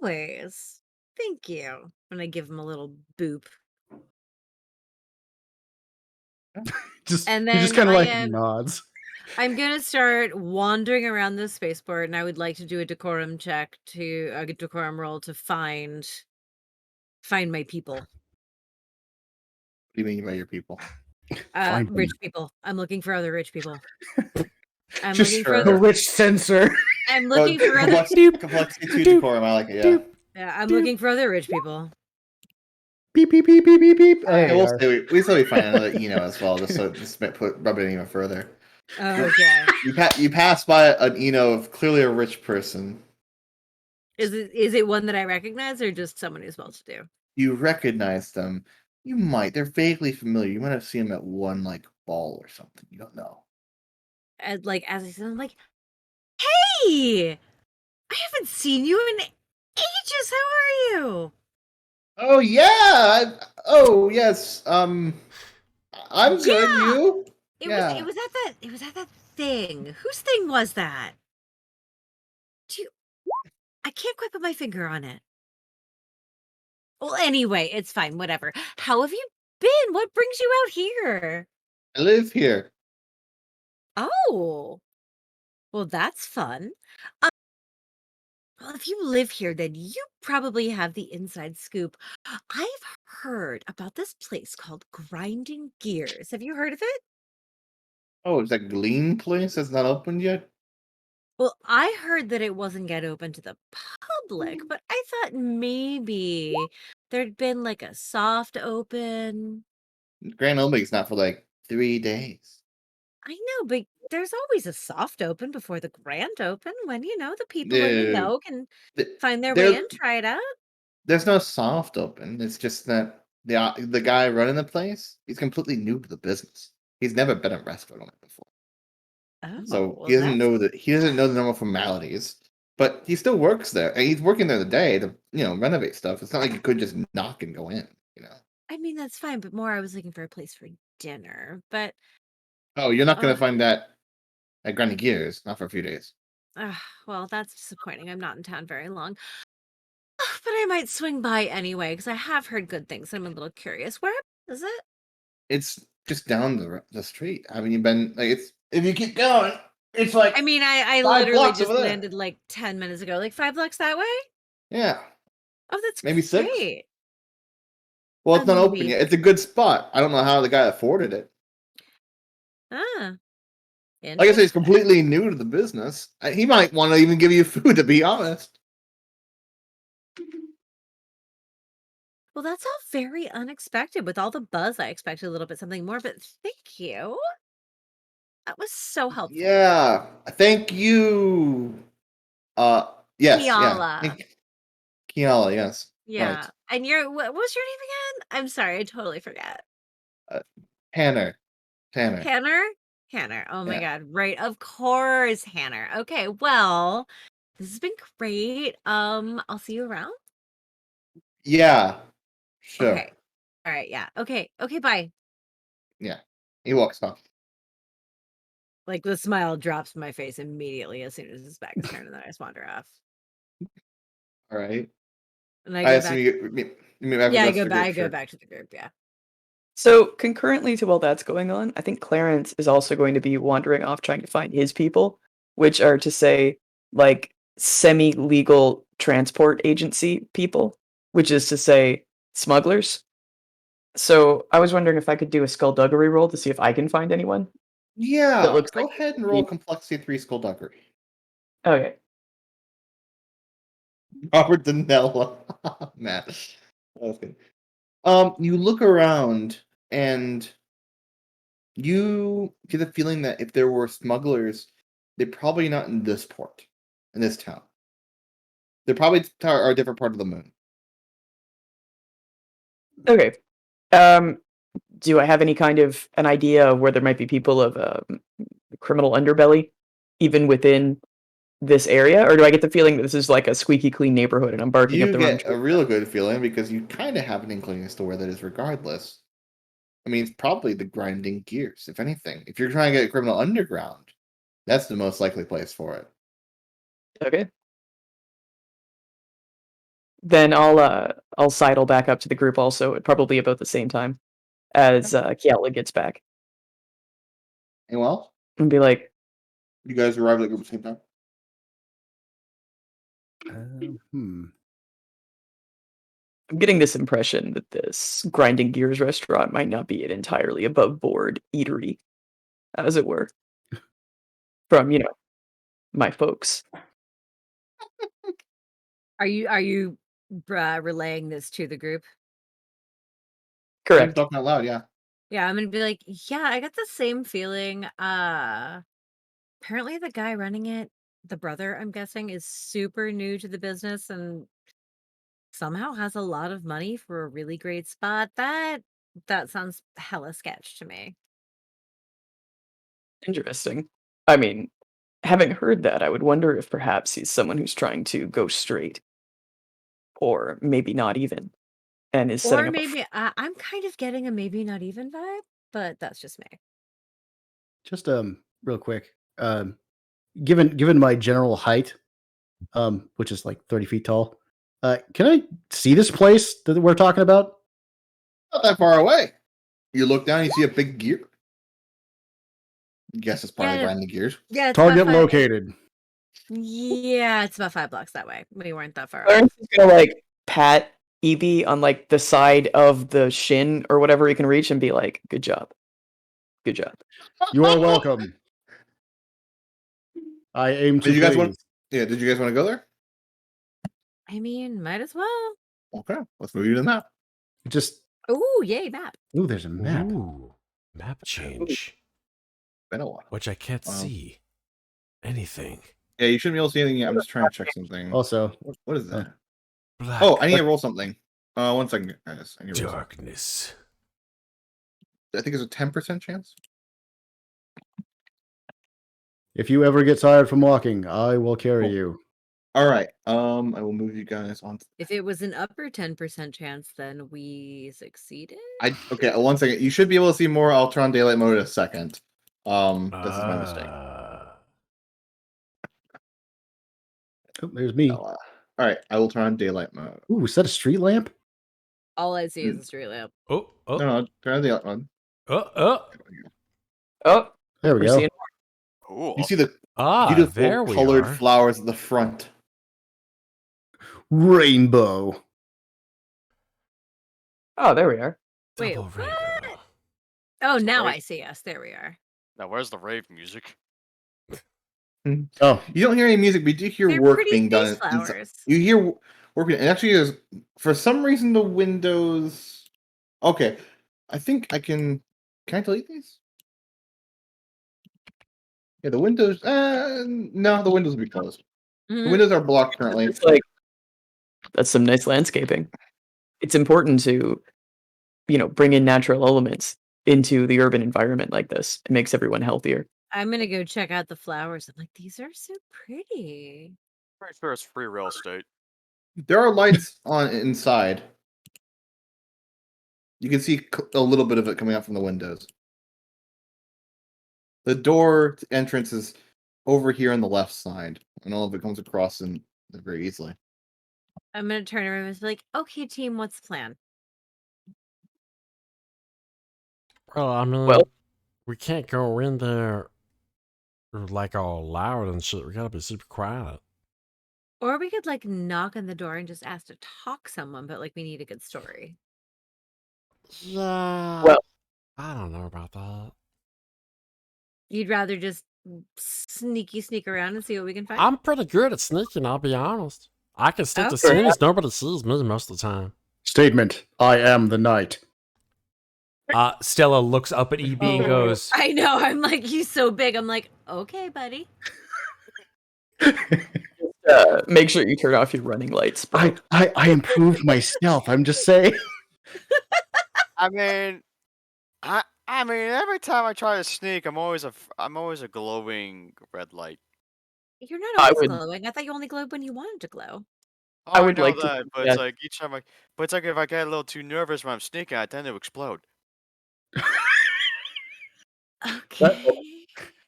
[SPEAKER 3] Always. Thank you. And I give him a little boop. And
[SPEAKER 2] He just
[SPEAKER 3] then
[SPEAKER 2] kind of
[SPEAKER 3] I
[SPEAKER 2] like
[SPEAKER 3] am-
[SPEAKER 2] nods.
[SPEAKER 3] I'm gonna start wandering around the spaceport, and I would like to do a decorum roll to find my people.
[SPEAKER 4] What do you mean by your people?
[SPEAKER 2] Find them.
[SPEAKER 3] Rich people. I'm looking for other rich people. I'm
[SPEAKER 2] Just
[SPEAKER 3] looking for
[SPEAKER 2] the
[SPEAKER 3] other.
[SPEAKER 2] rich censor.
[SPEAKER 3] I'm looking for other.
[SPEAKER 4] Complexity 2 decorum. I like it. Yeah.
[SPEAKER 3] Yeah, I'm looking for other rich people.
[SPEAKER 2] Beep beep beep beep beep beep.
[SPEAKER 4] Yeah,
[SPEAKER 2] Hey,
[SPEAKER 4] we'll say we still find another as well, just so rub it even further.
[SPEAKER 3] Okay.
[SPEAKER 4] You pass by an of clearly a rich person.
[SPEAKER 3] Is it one that I recognize or just someone who's well to do?
[SPEAKER 4] You recognize them. You might. They're vaguely familiar. You might have seen them at one ball or something. You don't know.
[SPEAKER 3] As I said, I'm like, hey, I haven't seen you in ages. How are you?
[SPEAKER 4] Oh yeah. Oh yes. I'm good.
[SPEAKER 3] Yeah.
[SPEAKER 4] You?
[SPEAKER 3] It was at that thing. Whose thing was that? I can't quite put my finger on it. Well, anyway, it's fine. Whatever. How have you been? What brings you out here?
[SPEAKER 4] I live here.
[SPEAKER 3] Oh, well, that's fun. Well, if you live here, then you probably have the inside scoop. I've heard about this place called Grinding Gears. Have you heard of it?
[SPEAKER 4] Oh, is that Gleam place that's not opened yet?
[SPEAKER 3] Well, I heard that it wasn't yet open to the public, but I thought maybe there'd been like a soft open.
[SPEAKER 4] Grand Omega's not for 3 days.
[SPEAKER 3] I know, but there's always a soft open before the grand open when, the people that you
[SPEAKER 4] Dude,
[SPEAKER 3] know can
[SPEAKER 4] th-
[SPEAKER 3] find their
[SPEAKER 4] there-
[SPEAKER 3] way in, try it out.
[SPEAKER 4] There's no soft open. It's just that the guy running the place, he's completely new to the business. He's never been a restaurant owner before,
[SPEAKER 3] Oh,
[SPEAKER 4] so
[SPEAKER 3] well,
[SPEAKER 4] he doesn't
[SPEAKER 3] that's-
[SPEAKER 4] know the normal formalities. But he still works there, and he's working there today to renovate stuff. It's not like you could just knock and go in.
[SPEAKER 3] I mean, that's fine, but more I was looking for a place for dinner. But
[SPEAKER 4] Oh, you're not gonna
[SPEAKER 3] Ugh.
[SPEAKER 4] find that at Granny Gears, not for a few days.
[SPEAKER 3] well, that's disappointing. I'm not in town very long. But I might swing by anyway, because I have heard good things. I'm a little curious. Where is it?
[SPEAKER 4] It's just down the street. Haven't you been? It's if you keep going, it's like
[SPEAKER 3] I mean, I
[SPEAKER 4] 5
[SPEAKER 3] literally
[SPEAKER 4] blocks
[SPEAKER 3] just
[SPEAKER 4] over there.
[SPEAKER 3] landed like 10 minutes ago. Like 5 blocks that way?
[SPEAKER 4] yeah.
[SPEAKER 3] Oh, that's
[SPEAKER 4] Maybe 6?
[SPEAKER 3] great.
[SPEAKER 4] Well, it's not open
[SPEAKER 3] Maybe.
[SPEAKER 4] yet. It's a good spot. I don't know how the guy afforded it.
[SPEAKER 3] Ah.
[SPEAKER 4] Like I said, he's completely new to the business. He might want to even give you food, to be honest.
[SPEAKER 3] Well, that's all very unexpected. With all the buzz, I expected a little bit something more, but thank you. That was so helpful.
[SPEAKER 4] Yeah. Thank you. Yes.
[SPEAKER 3] Kiala.
[SPEAKER 4] Yeah. Kiala, yes.
[SPEAKER 3] Yeah.
[SPEAKER 4] Right.
[SPEAKER 3] And what was your name again? I'm sorry, I totally forget.
[SPEAKER 4] Tanner.
[SPEAKER 3] Hanner. Oh my god. Right. Of course, Hanner. Okay, well, this has been great. I'll see you around.
[SPEAKER 4] Yeah. Sure.
[SPEAKER 3] Okay. All right, yeah. Okay, bye.
[SPEAKER 4] Yeah. He walks off.
[SPEAKER 3] Like the smile drops from my face immediately as soon as his back is turned, and then I just wander off.
[SPEAKER 4] All right.
[SPEAKER 3] And I
[SPEAKER 4] I
[SPEAKER 3] go
[SPEAKER 4] assume
[SPEAKER 3] back.
[SPEAKER 4] you meet back with
[SPEAKER 3] Yeah,
[SPEAKER 4] the
[SPEAKER 3] I
[SPEAKER 4] rest
[SPEAKER 3] go
[SPEAKER 4] of the
[SPEAKER 3] back.
[SPEAKER 4] group,
[SPEAKER 3] I go
[SPEAKER 4] sure.
[SPEAKER 3] back to the group. Yeah.
[SPEAKER 5] So concurrently to while that's going on, I think Clarins is also going to be wandering off trying to find his people, which are to say, like, semi-legal transport agency people, which is to say, smugglers. So I was wondering if I could do a skullduggery roll to see if I can find anyone.
[SPEAKER 4] Yeah.
[SPEAKER 5] That looks
[SPEAKER 4] Go
[SPEAKER 5] like
[SPEAKER 4] ahead and roll complexity 3 skullduggery.
[SPEAKER 5] Okay.
[SPEAKER 4] Robert Danella. Matt. That was good. You look around and you get the feeling that if there were smugglers, they're probably not in this port, in this town. They're probably are a different part of the moon.
[SPEAKER 5] Okay. Do I have any kind of an idea of where there might be people of criminal underbelly, even within this area, or do I get the feeling that this is like a squeaky clean neighborhood and I'm barking up
[SPEAKER 4] You
[SPEAKER 5] the wrong
[SPEAKER 4] get
[SPEAKER 5] tree?
[SPEAKER 4] a real good feeling because you kind of have an inkling as to where that is regardless. I mean, it's probably the grinding gears, if anything. If you're trying to get criminal underground, that's the most likely place for it.
[SPEAKER 5] Okay. Then I'll sidle back up to the group also at probably about the same time as Kiala gets back
[SPEAKER 4] And well,
[SPEAKER 5] and be like,
[SPEAKER 4] you guys arrived at the group at the same time.
[SPEAKER 5] I'm getting this impression that this grinding gears restaurant might not be an entirely above board eatery, as it were, from my folks.
[SPEAKER 3] Are you relaying this to the group?
[SPEAKER 4] I'm
[SPEAKER 5] Correct.
[SPEAKER 4] talking out loud, yeah.
[SPEAKER 3] Yeah, I'm gonna be like, yeah, I got the same feeling. Apparently the guy running it, the brother, I'm guessing, is super new to the business and somehow has a lot of money for a really great spot. That sounds hella sketch to me.
[SPEAKER 5] Interesting. I mean, having heard that, I would wonder if perhaps he's someone who's trying to go straight, or maybe not even, and is setting
[SPEAKER 3] Or
[SPEAKER 5] up a
[SPEAKER 3] maybe I'm kind of getting a maybe not even vibe, but that's just me.
[SPEAKER 2] Just real quick. Given my general height, which is like 30 feet tall, can I see this place that we're talking about?
[SPEAKER 4] Not that far away. You look down, you see a big gear. Guess it's part of the grinding gears.
[SPEAKER 3] Yeah, it's
[SPEAKER 2] Target
[SPEAKER 3] about
[SPEAKER 2] located.
[SPEAKER 3] Yeah, it's about 5 blocks that way. We weren't that far off.
[SPEAKER 5] Clarence is gonna like pat Evie on like the side of the shin or whatever he can reach and be like, "Good job, good job."
[SPEAKER 2] You are welcome. I aim to
[SPEAKER 4] Did you guys
[SPEAKER 2] please.
[SPEAKER 4] want? Yeah, did you guys want to go there?
[SPEAKER 3] I mean, might as well.
[SPEAKER 4] Okay, let's move you to the map.
[SPEAKER 2] Just
[SPEAKER 3] Ooh, yay, map.
[SPEAKER 2] ooh, there's a map.
[SPEAKER 1] Ooh, map change,
[SPEAKER 4] Been a while.
[SPEAKER 1] which I can't
[SPEAKER 4] Wow.
[SPEAKER 1] see anything.
[SPEAKER 4] Yeah, you shouldn't be able to see anything yet. I'm just trying to check something.
[SPEAKER 2] Also,
[SPEAKER 4] What is that?
[SPEAKER 1] Black
[SPEAKER 4] Oh, I need to roll something. 1 second, guys. I need to roll something.
[SPEAKER 1] darkness.
[SPEAKER 4] I think it's a 10% chance.
[SPEAKER 2] if you ever get tired from walking, I will carry
[SPEAKER 4] Cool.
[SPEAKER 2] you.
[SPEAKER 4] All right. I will move you guys on.
[SPEAKER 3] If it was an upper 10% chance, then we succeeded.
[SPEAKER 4] Okay. 1 second. You should be able to see more Ultron daylight mode in a second. This is my mistake.
[SPEAKER 2] Oh, there's me.
[SPEAKER 4] All right. I will turn on daylight mode.
[SPEAKER 2] Ooh, is that a street lamp?
[SPEAKER 3] All I see is a street lamp.
[SPEAKER 1] Oh, oh,
[SPEAKER 4] No, turn on daylight mode.
[SPEAKER 1] oh.
[SPEAKER 5] Oh,
[SPEAKER 2] There we
[SPEAKER 5] we're
[SPEAKER 2] go.
[SPEAKER 5] seeing-
[SPEAKER 6] Cool.
[SPEAKER 4] You see the
[SPEAKER 1] Ah,
[SPEAKER 4] beautiful
[SPEAKER 1] there we
[SPEAKER 4] colored
[SPEAKER 1] are.
[SPEAKER 4] flowers at the front.
[SPEAKER 2] Rainbow.
[SPEAKER 5] Oh, there we are.
[SPEAKER 3] Wait,
[SPEAKER 1] Double
[SPEAKER 3] what?
[SPEAKER 1] rainbow.
[SPEAKER 3] Oh, now
[SPEAKER 6] Right.
[SPEAKER 3] I see us. There we are.
[SPEAKER 6] Now, where's the rave music?
[SPEAKER 2] Oh,
[SPEAKER 4] You don't hear any music, but you do hear
[SPEAKER 3] They're
[SPEAKER 4] work
[SPEAKER 3] pretty
[SPEAKER 4] being done.
[SPEAKER 3] space flowers.
[SPEAKER 4] You hear work being. It actually is. For some reason, the windows. Okay, I think I can. Can I delete these? Yeah, the windows. No, the windows will be closed. The
[SPEAKER 3] Mhm.
[SPEAKER 4] windows are blocked currently.
[SPEAKER 5] It's like that's some nice landscaping. It's important to, bring in natural elements into the urban environment like this. It makes everyone healthier.
[SPEAKER 3] I'm gonna go check out the flowers. I'm like, these are so pretty.
[SPEAKER 6] Pretty sure it's free real estate.
[SPEAKER 4] There are lights on inside. You can see a little bit of it coming out from the windows. The door entrance is over here on the left side, and all of it comes across in very easily.
[SPEAKER 3] I'm gonna turn around and be like, okay, team, what's the plan?
[SPEAKER 7] Well, I mean,
[SPEAKER 5] Well-
[SPEAKER 7] we can't go in there like all loud and shit. We gotta be super quiet.
[SPEAKER 3] Or we could like knock on the door and just ask to talk someone, but like we need a good story.
[SPEAKER 7] Yeah.
[SPEAKER 5] Well-
[SPEAKER 7] I don't know about that.
[SPEAKER 3] You'd rather just sneak around and see what we can find?
[SPEAKER 7] I'm pretty good at sneaking, I'll be honest. I can sneak to
[SPEAKER 3] Okay.
[SPEAKER 7] scenes, nobody sees me most of the time.
[SPEAKER 2] statement. I am the knight.
[SPEAKER 1] Stella looks up at EB and goes,
[SPEAKER 3] I know. I'm like, he's so big. I'm like, okay, buddy.
[SPEAKER 5] Make sure you turn off your running lights. Bro.
[SPEAKER 2] I improved myself. I'm just saying.
[SPEAKER 6] I mean, I mean, every time I try to sneak, I'm always a glowing red light.
[SPEAKER 3] You're not
[SPEAKER 5] I
[SPEAKER 3] always
[SPEAKER 5] would-
[SPEAKER 3] glowing. I thought you only glowed when you wanted to glow.
[SPEAKER 6] Oh,
[SPEAKER 5] I would
[SPEAKER 6] know
[SPEAKER 5] like to
[SPEAKER 6] that,
[SPEAKER 5] think
[SPEAKER 6] but it's
[SPEAKER 5] that-
[SPEAKER 6] like each time but it's like if I get a little too nervous when I'm sneaking, I tend to explode.
[SPEAKER 3] Okay.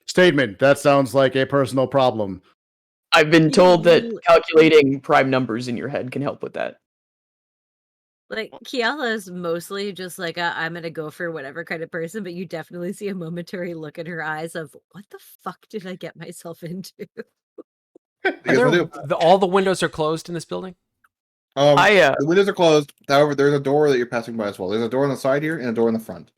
[SPEAKER 2] Statement. That sounds like a personal problem.
[SPEAKER 5] I've been told that
[SPEAKER 3] Ooh.
[SPEAKER 5] calculating prime numbers in your head can help with that.
[SPEAKER 3] Like Kiala is mostly just like I'm gonna go for whatever kind of person, but you definitely see a momentary look in her eyes of what the fuck did I get myself into?
[SPEAKER 1] all the windows are closed in this building?
[SPEAKER 5] I
[SPEAKER 4] The windows are closed. However, there's a door that you're passing by as well. There's a door on the side here and a door in the front.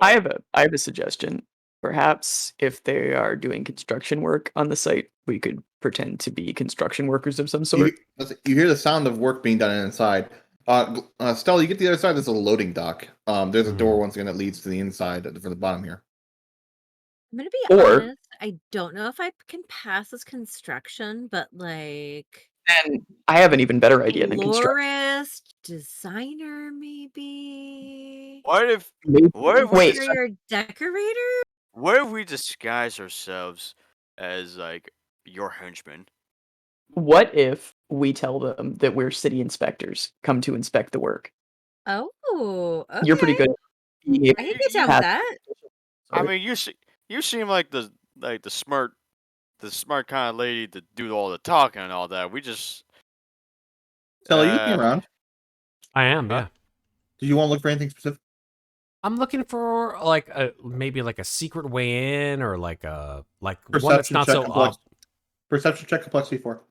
[SPEAKER 5] I have a suggestion. Perhaps if they are doing construction work on the site, we could pretend to be construction workers of some sort.
[SPEAKER 4] You hear the sound of work being done inside. Stella, you get to the other side. There's a loading dock. There's a door once again that leads to the inside from the bottom here.
[SPEAKER 3] I'm gonna be
[SPEAKER 5] Or-
[SPEAKER 3] honest. I don't know if I can pass as construction, but like
[SPEAKER 5] And I have an even better idea than construction.
[SPEAKER 3] florist, designer, maybe.
[SPEAKER 6] What if
[SPEAKER 5] Wait,
[SPEAKER 3] Interior decorator?
[SPEAKER 6] what if we disguise ourselves as like your henchmen?
[SPEAKER 5] what if we tell them that we're city inspectors come to inspect the work?
[SPEAKER 3] Oh, okay.
[SPEAKER 5] You're pretty good.
[SPEAKER 3] I can get down with that.
[SPEAKER 6] I mean, you seem like the smart kind of lady to do all the talking and all that. We just
[SPEAKER 4] Stella, you looking around?
[SPEAKER 1] I am,
[SPEAKER 6] Huh?
[SPEAKER 1] yeah.
[SPEAKER 4] Do you want to look for anything specific?
[SPEAKER 1] I'm looking for like maybe like a secret way in or like one that's
[SPEAKER 4] Perception
[SPEAKER 1] not
[SPEAKER 4] check
[SPEAKER 1] so
[SPEAKER 4] complex- Perception check complexity 4.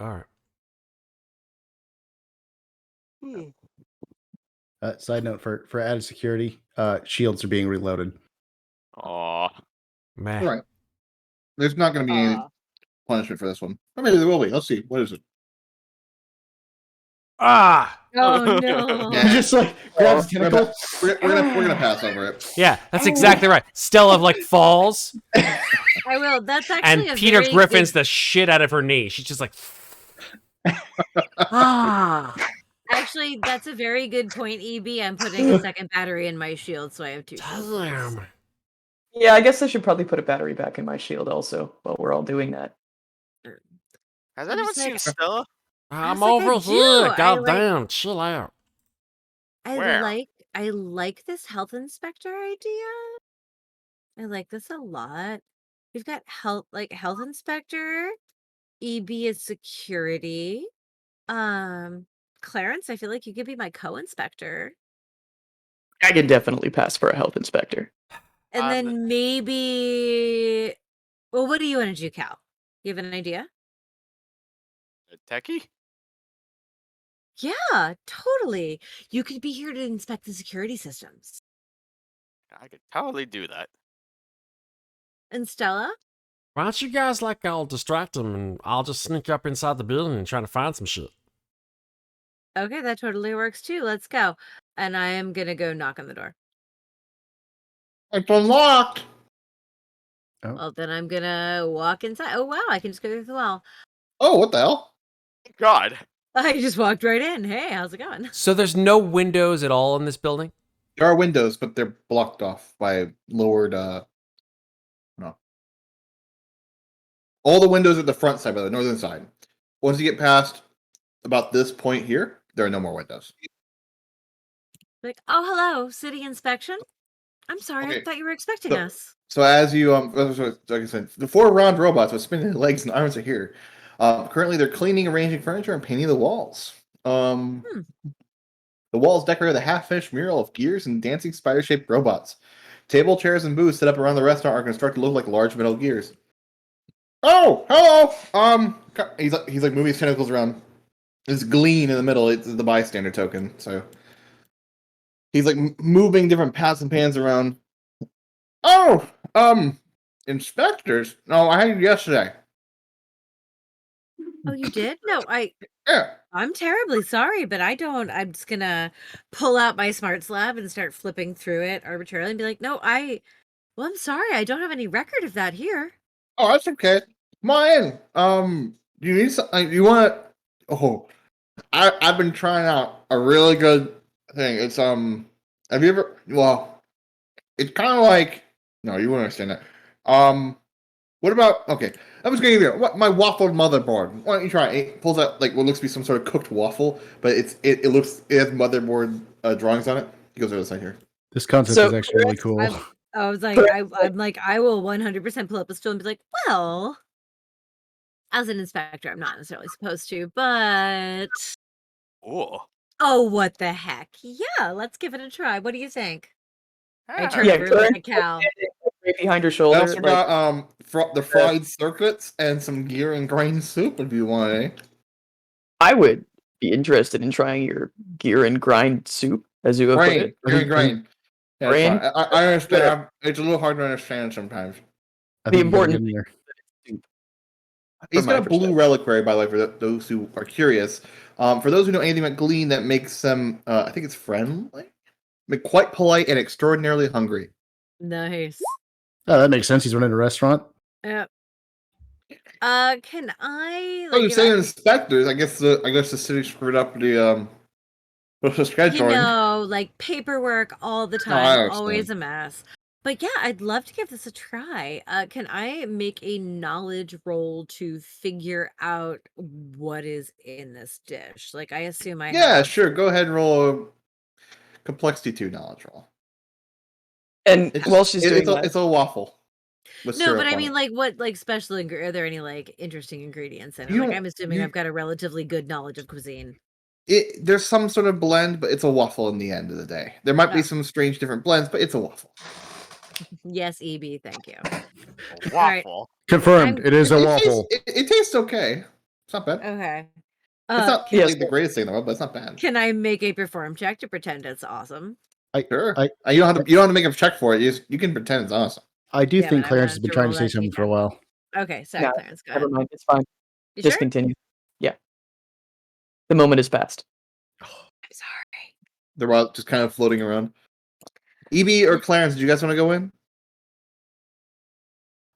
[SPEAKER 1] All right.
[SPEAKER 2] Side note for added security, shields are being reloaded.
[SPEAKER 6] Aw.
[SPEAKER 1] Meh.
[SPEAKER 4] All right. There's not going to be any punishment for this one. Or maybe there will be. Let's see. What is it?
[SPEAKER 1] Ah!
[SPEAKER 3] Oh no.
[SPEAKER 4] Yeah.
[SPEAKER 2] Just like grabs
[SPEAKER 4] We're
[SPEAKER 2] tentacle.
[SPEAKER 4] gonna pass over it.
[SPEAKER 1] Yeah, that's exactly right. Stella like falls,
[SPEAKER 3] I will. That's actually
[SPEAKER 1] and
[SPEAKER 3] a
[SPEAKER 1] Peter
[SPEAKER 3] very
[SPEAKER 1] Griffin's
[SPEAKER 3] good,
[SPEAKER 1] the shit out of her knee. She's just like,
[SPEAKER 3] actually that's a very good point, EB. I'm putting a second battery in my shield, so I have 2 shields.
[SPEAKER 1] damn.
[SPEAKER 5] Yeah, I guess I should probably put a battery back in my shield also while we're all doing that.
[SPEAKER 6] Has
[SPEAKER 3] I'm
[SPEAKER 6] anyone
[SPEAKER 3] just
[SPEAKER 6] seen
[SPEAKER 3] like-
[SPEAKER 6] Stella?
[SPEAKER 7] I'm
[SPEAKER 3] like, I
[SPEAKER 7] over
[SPEAKER 3] do.
[SPEAKER 7] here.
[SPEAKER 3] I
[SPEAKER 7] God
[SPEAKER 3] like-
[SPEAKER 7] damn, chill out.
[SPEAKER 6] Where?
[SPEAKER 3] I like this health inspector idea. I like this a lot. We've got health inspector. EB is security. Clarins, I feel like you could be my co-inspector.
[SPEAKER 5] I can definitely pass for a health inspector.
[SPEAKER 3] And
[SPEAKER 6] Um,
[SPEAKER 3] then maybe well, what do you want to do, Cal? You have an idea?
[SPEAKER 6] A techie?
[SPEAKER 3] Yeah, totally. You could be here to inspect the security systems.
[SPEAKER 6] I could totally do that.
[SPEAKER 3] And Stella?
[SPEAKER 7] Why don't you guys I'll distract him and I'll just sneak up inside the building and try to find some shit.
[SPEAKER 3] Okay, that totally works too. Let's go. And I am gonna go knock on the door.
[SPEAKER 4] It's unlocked.
[SPEAKER 3] Well, then I'm gonna walk inside. Oh wow, I can just go through the wall.
[SPEAKER 4] Oh, what the hell?
[SPEAKER 6] God.
[SPEAKER 3] I just walked right in. Hey, how's it going?
[SPEAKER 1] So there's no windows at all in this building?
[SPEAKER 4] There are windows, but they're blocked off by lowered. No. All the windows at the front side, by the northern side. Once you get past about this point here, there are no more windows.
[SPEAKER 3] Like, oh hello, city inspection. I'm sorry,
[SPEAKER 4] Okay,
[SPEAKER 3] I thought you were expecting
[SPEAKER 4] so-
[SPEAKER 3] us.
[SPEAKER 4] So as you like I said, the 4 round robots with spinning legs and arms are here. Currently, they're cleaning, arranging furniture, and painting the walls. The walls decorated with a half-finished mural of gears and dancing spider-shaped robots. Table, chairs, and booths set up around the restaurant are constructed to look like large metal gears. Oh, hello. He's like moving his tentacles around. This gleam in the middle. It's the bystander token. So he's like moving different pots and pans around. Oh, inspectors? No, I had it yesterday.
[SPEAKER 3] Oh, you did? No,
[SPEAKER 4] Yeah.
[SPEAKER 3] I'm terribly sorry, but I'm just gonna pull out my smart slab and start flipping through it arbitrarily and be like, no, well, I'm sorry, I don't have any record of that here.
[SPEAKER 4] Oh, that's okay. Come on in. You need something? You want? Oh, I've been trying out a really good thing. It's Have you ever? Well, it's kind of like. No, you won't understand that. What about? Okay, I was going to give you my waffled motherboard. Why don't you try it? It pulls out like what looks to be some sort of cooked waffle, but it has motherboard drawings on it. He goes over the side here.
[SPEAKER 2] This concept
[SPEAKER 5] So,
[SPEAKER 2] is actually really cool.
[SPEAKER 3] I was like, I'm like, I will 100% pull up a stool and be like, well, as an inspector, I'm not necessarily supposed to, but
[SPEAKER 6] Oh.
[SPEAKER 3] what the heck? Yeah, let's give it a try. What do you think? I
[SPEAKER 6] Ah.
[SPEAKER 3] turn over like a cow.
[SPEAKER 5] Right behind her
[SPEAKER 4] I
[SPEAKER 5] shoulder.
[SPEAKER 4] also got the fried circuits and some gear and grain soup if you want it.
[SPEAKER 5] I would be interested in trying your gear and grind soup, as you have put it.
[SPEAKER 4] Gear and grain. Yeah,
[SPEAKER 5] Grain?
[SPEAKER 4] it's fine. I understand. It's a little hard to understand sometimes.
[SPEAKER 2] I
[SPEAKER 5] The
[SPEAKER 2] think you gotta
[SPEAKER 5] important
[SPEAKER 2] get in there.
[SPEAKER 4] He's
[SPEAKER 5] From my
[SPEAKER 4] got a blue
[SPEAKER 5] perspective.
[SPEAKER 4] reliquary, by the way, for those who are curious. For those who know anything about Glean, that makes them, I think it's friendly, quite polite and extraordinarily hungry.
[SPEAKER 3] Nice.
[SPEAKER 2] Oh, that makes sense. He's running a restaurant.
[SPEAKER 3] Yep. Can I
[SPEAKER 4] Oh, you're
[SPEAKER 3] if I
[SPEAKER 4] saying
[SPEAKER 3] can-
[SPEAKER 4] inspectors? I guess the city screwed up the scheduling.
[SPEAKER 3] like paperwork all the
[SPEAKER 4] No, I
[SPEAKER 3] time, always
[SPEAKER 4] understand.
[SPEAKER 3] a mess. But yeah, I'd love to give this a try. Can I make a knowledge roll to figure out what is in this dish? Like, I assume I
[SPEAKER 4] Yeah,
[SPEAKER 3] have.
[SPEAKER 4] sure. Go ahead and roll a complexity 2 knowledge roll.
[SPEAKER 5] And
[SPEAKER 4] It's
[SPEAKER 5] while she's doing that,
[SPEAKER 4] it's a waffle. With
[SPEAKER 3] No,
[SPEAKER 4] syrup
[SPEAKER 3] but I
[SPEAKER 4] on
[SPEAKER 3] mean,
[SPEAKER 4] it.
[SPEAKER 3] like, what, like, special, are there any, like, interesting ingredients in it?
[SPEAKER 4] You
[SPEAKER 3] Like,
[SPEAKER 4] don't-
[SPEAKER 3] I'm assuming
[SPEAKER 4] you-
[SPEAKER 3] I've got a relatively good knowledge of cuisine.
[SPEAKER 4] There's some sort of blend, but it's a waffle in the end of the day. There might be
[SPEAKER 3] Oh.
[SPEAKER 4] some strange different blends, but it's a waffle.
[SPEAKER 3] Yes, EB, thank you.
[SPEAKER 6] Waffle.
[SPEAKER 2] Confirmed.
[SPEAKER 3] I'm-
[SPEAKER 2] It is a
[SPEAKER 4] It
[SPEAKER 2] waffle.
[SPEAKER 4] it tastes okay. It's not bad.
[SPEAKER 3] Okay.
[SPEAKER 4] It's not
[SPEAKER 3] can,
[SPEAKER 5] Yes.
[SPEAKER 4] like the greatest thing in the world, but it's not bad.
[SPEAKER 3] can I make a perform check to pretend it's awesome?
[SPEAKER 4] Sure.
[SPEAKER 2] I-
[SPEAKER 4] You don't have to make a check for it. You can pretend it's awesome.
[SPEAKER 2] I do
[SPEAKER 3] Yeah,
[SPEAKER 2] think
[SPEAKER 3] but I'm
[SPEAKER 2] Clarence
[SPEAKER 3] gonna
[SPEAKER 2] has been
[SPEAKER 3] have to
[SPEAKER 2] trying
[SPEAKER 3] roll
[SPEAKER 2] to say
[SPEAKER 3] that
[SPEAKER 2] something for a
[SPEAKER 3] D10.
[SPEAKER 2] while.
[SPEAKER 3] Okay, sorry,
[SPEAKER 5] No,
[SPEAKER 3] Clarence, go
[SPEAKER 5] never
[SPEAKER 3] ahead.
[SPEAKER 5] mind. It's fine.
[SPEAKER 3] You
[SPEAKER 5] Just
[SPEAKER 3] sure?
[SPEAKER 5] continue. Yeah. The moment has passed.
[SPEAKER 3] I'm sorry.
[SPEAKER 4] They're all just kind of floating around. EB or Clarence, did you guys want to go in?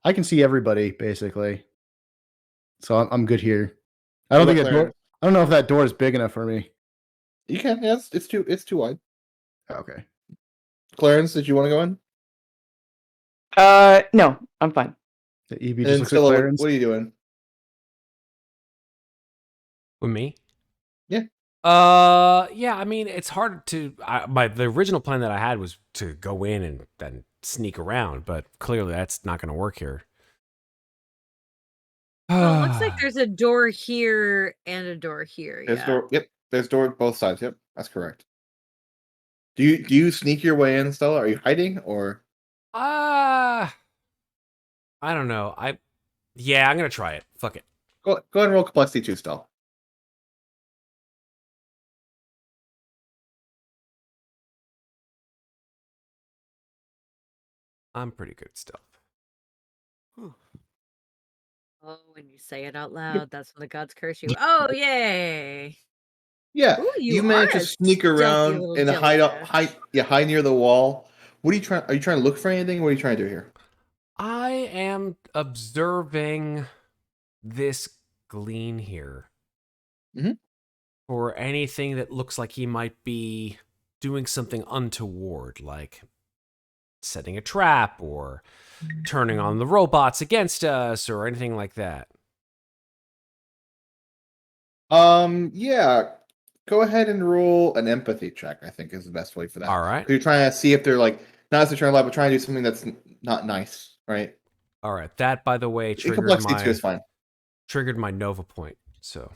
[SPEAKER 2] I can see everybody basically, so I'm good here. I don't
[SPEAKER 4] What
[SPEAKER 2] think
[SPEAKER 4] about
[SPEAKER 2] that door.
[SPEAKER 4] Clarence?
[SPEAKER 2] I don't know if that door is big enough for me.
[SPEAKER 4] You can. Yeah, it's too wide.
[SPEAKER 2] Okay.
[SPEAKER 4] Clarence, did you want to go in?
[SPEAKER 5] No, I'm fine.
[SPEAKER 2] The EB
[SPEAKER 4] And
[SPEAKER 2] just
[SPEAKER 4] then
[SPEAKER 2] looks
[SPEAKER 4] Stella,
[SPEAKER 2] at
[SPEAKER 4] what
[SPEAKER 2] Clarence.
[SPEAKER 4] are you doing?
[SPEAKER 1] With me?
[SPEAKER 4] Yeah.
[SPEAKER 1] Yeah. I mean, it's hard to. The original plan that I had was to go in and then sneak around, but clearly that's not going to work here.
[SPEAKER 3] Well, it looks like there's a door here and a door here.
[SPEAKER 4] There's
[SPEAKER 3] Yeah.
[SPEAKER 4] door. Yep, there's door both sides. Yep, that's correct. Do you sneak your way in, Stella? Are you hiding or?
[SPEAKER 1] I don't know. Yeah, I'm gonna try it. Fuck it.
[SPEAKER 4] Go ahead and roll complexity 2, Stella.
[SPEAKER 1] I'm pretty good at stealth.
[SPEAKER 3] Oh, when you say it out loud, that's when the gods curse you. Oh, yay!
[SPEAKER 4] Yeah,
[SPEAKER 3] Ooh,
[SPEAKER 4] you
[SPEAKER 3] you
[SPEAKER 4] manage
[SPEAKER 3] are
[SPEAKER 4] to
[SPEAKER 3] a
[SPEAKER 4] sneak
[SPEAKER 3] stealthy
[SPEAKER 4] around
[SPEAKER 3] little
[SPEAKER 4] and hide
[SPEAKER 3] jellyfish.
[SPEAKER 4] hide near the wall. What are you trying? Are you trying to look for anything? What are you trying to do here?
[SPEAKER 1] I am observing this glean here
[SPEAKER 4] Mhm.
[SPEAKER 1] for anything that looks like he might be doing something untoward, like setting a trap or turning on the robots against us or anything like that.
[SPEAKER 4] Yeah. Go ahead and roll an empathy check. I think is the best way for that.
[SPEAKER 1] All right.
[SPEAKER 4] 'Cause you're trying to see if they're like not as trying to lie, but trying to do something that's not nice, right?
[SPEAKER 1] All right. That, by the way,
[SPEAKER 4] In complexity 2 is fine.
[SPEAKER 1] triggered my Nova point. So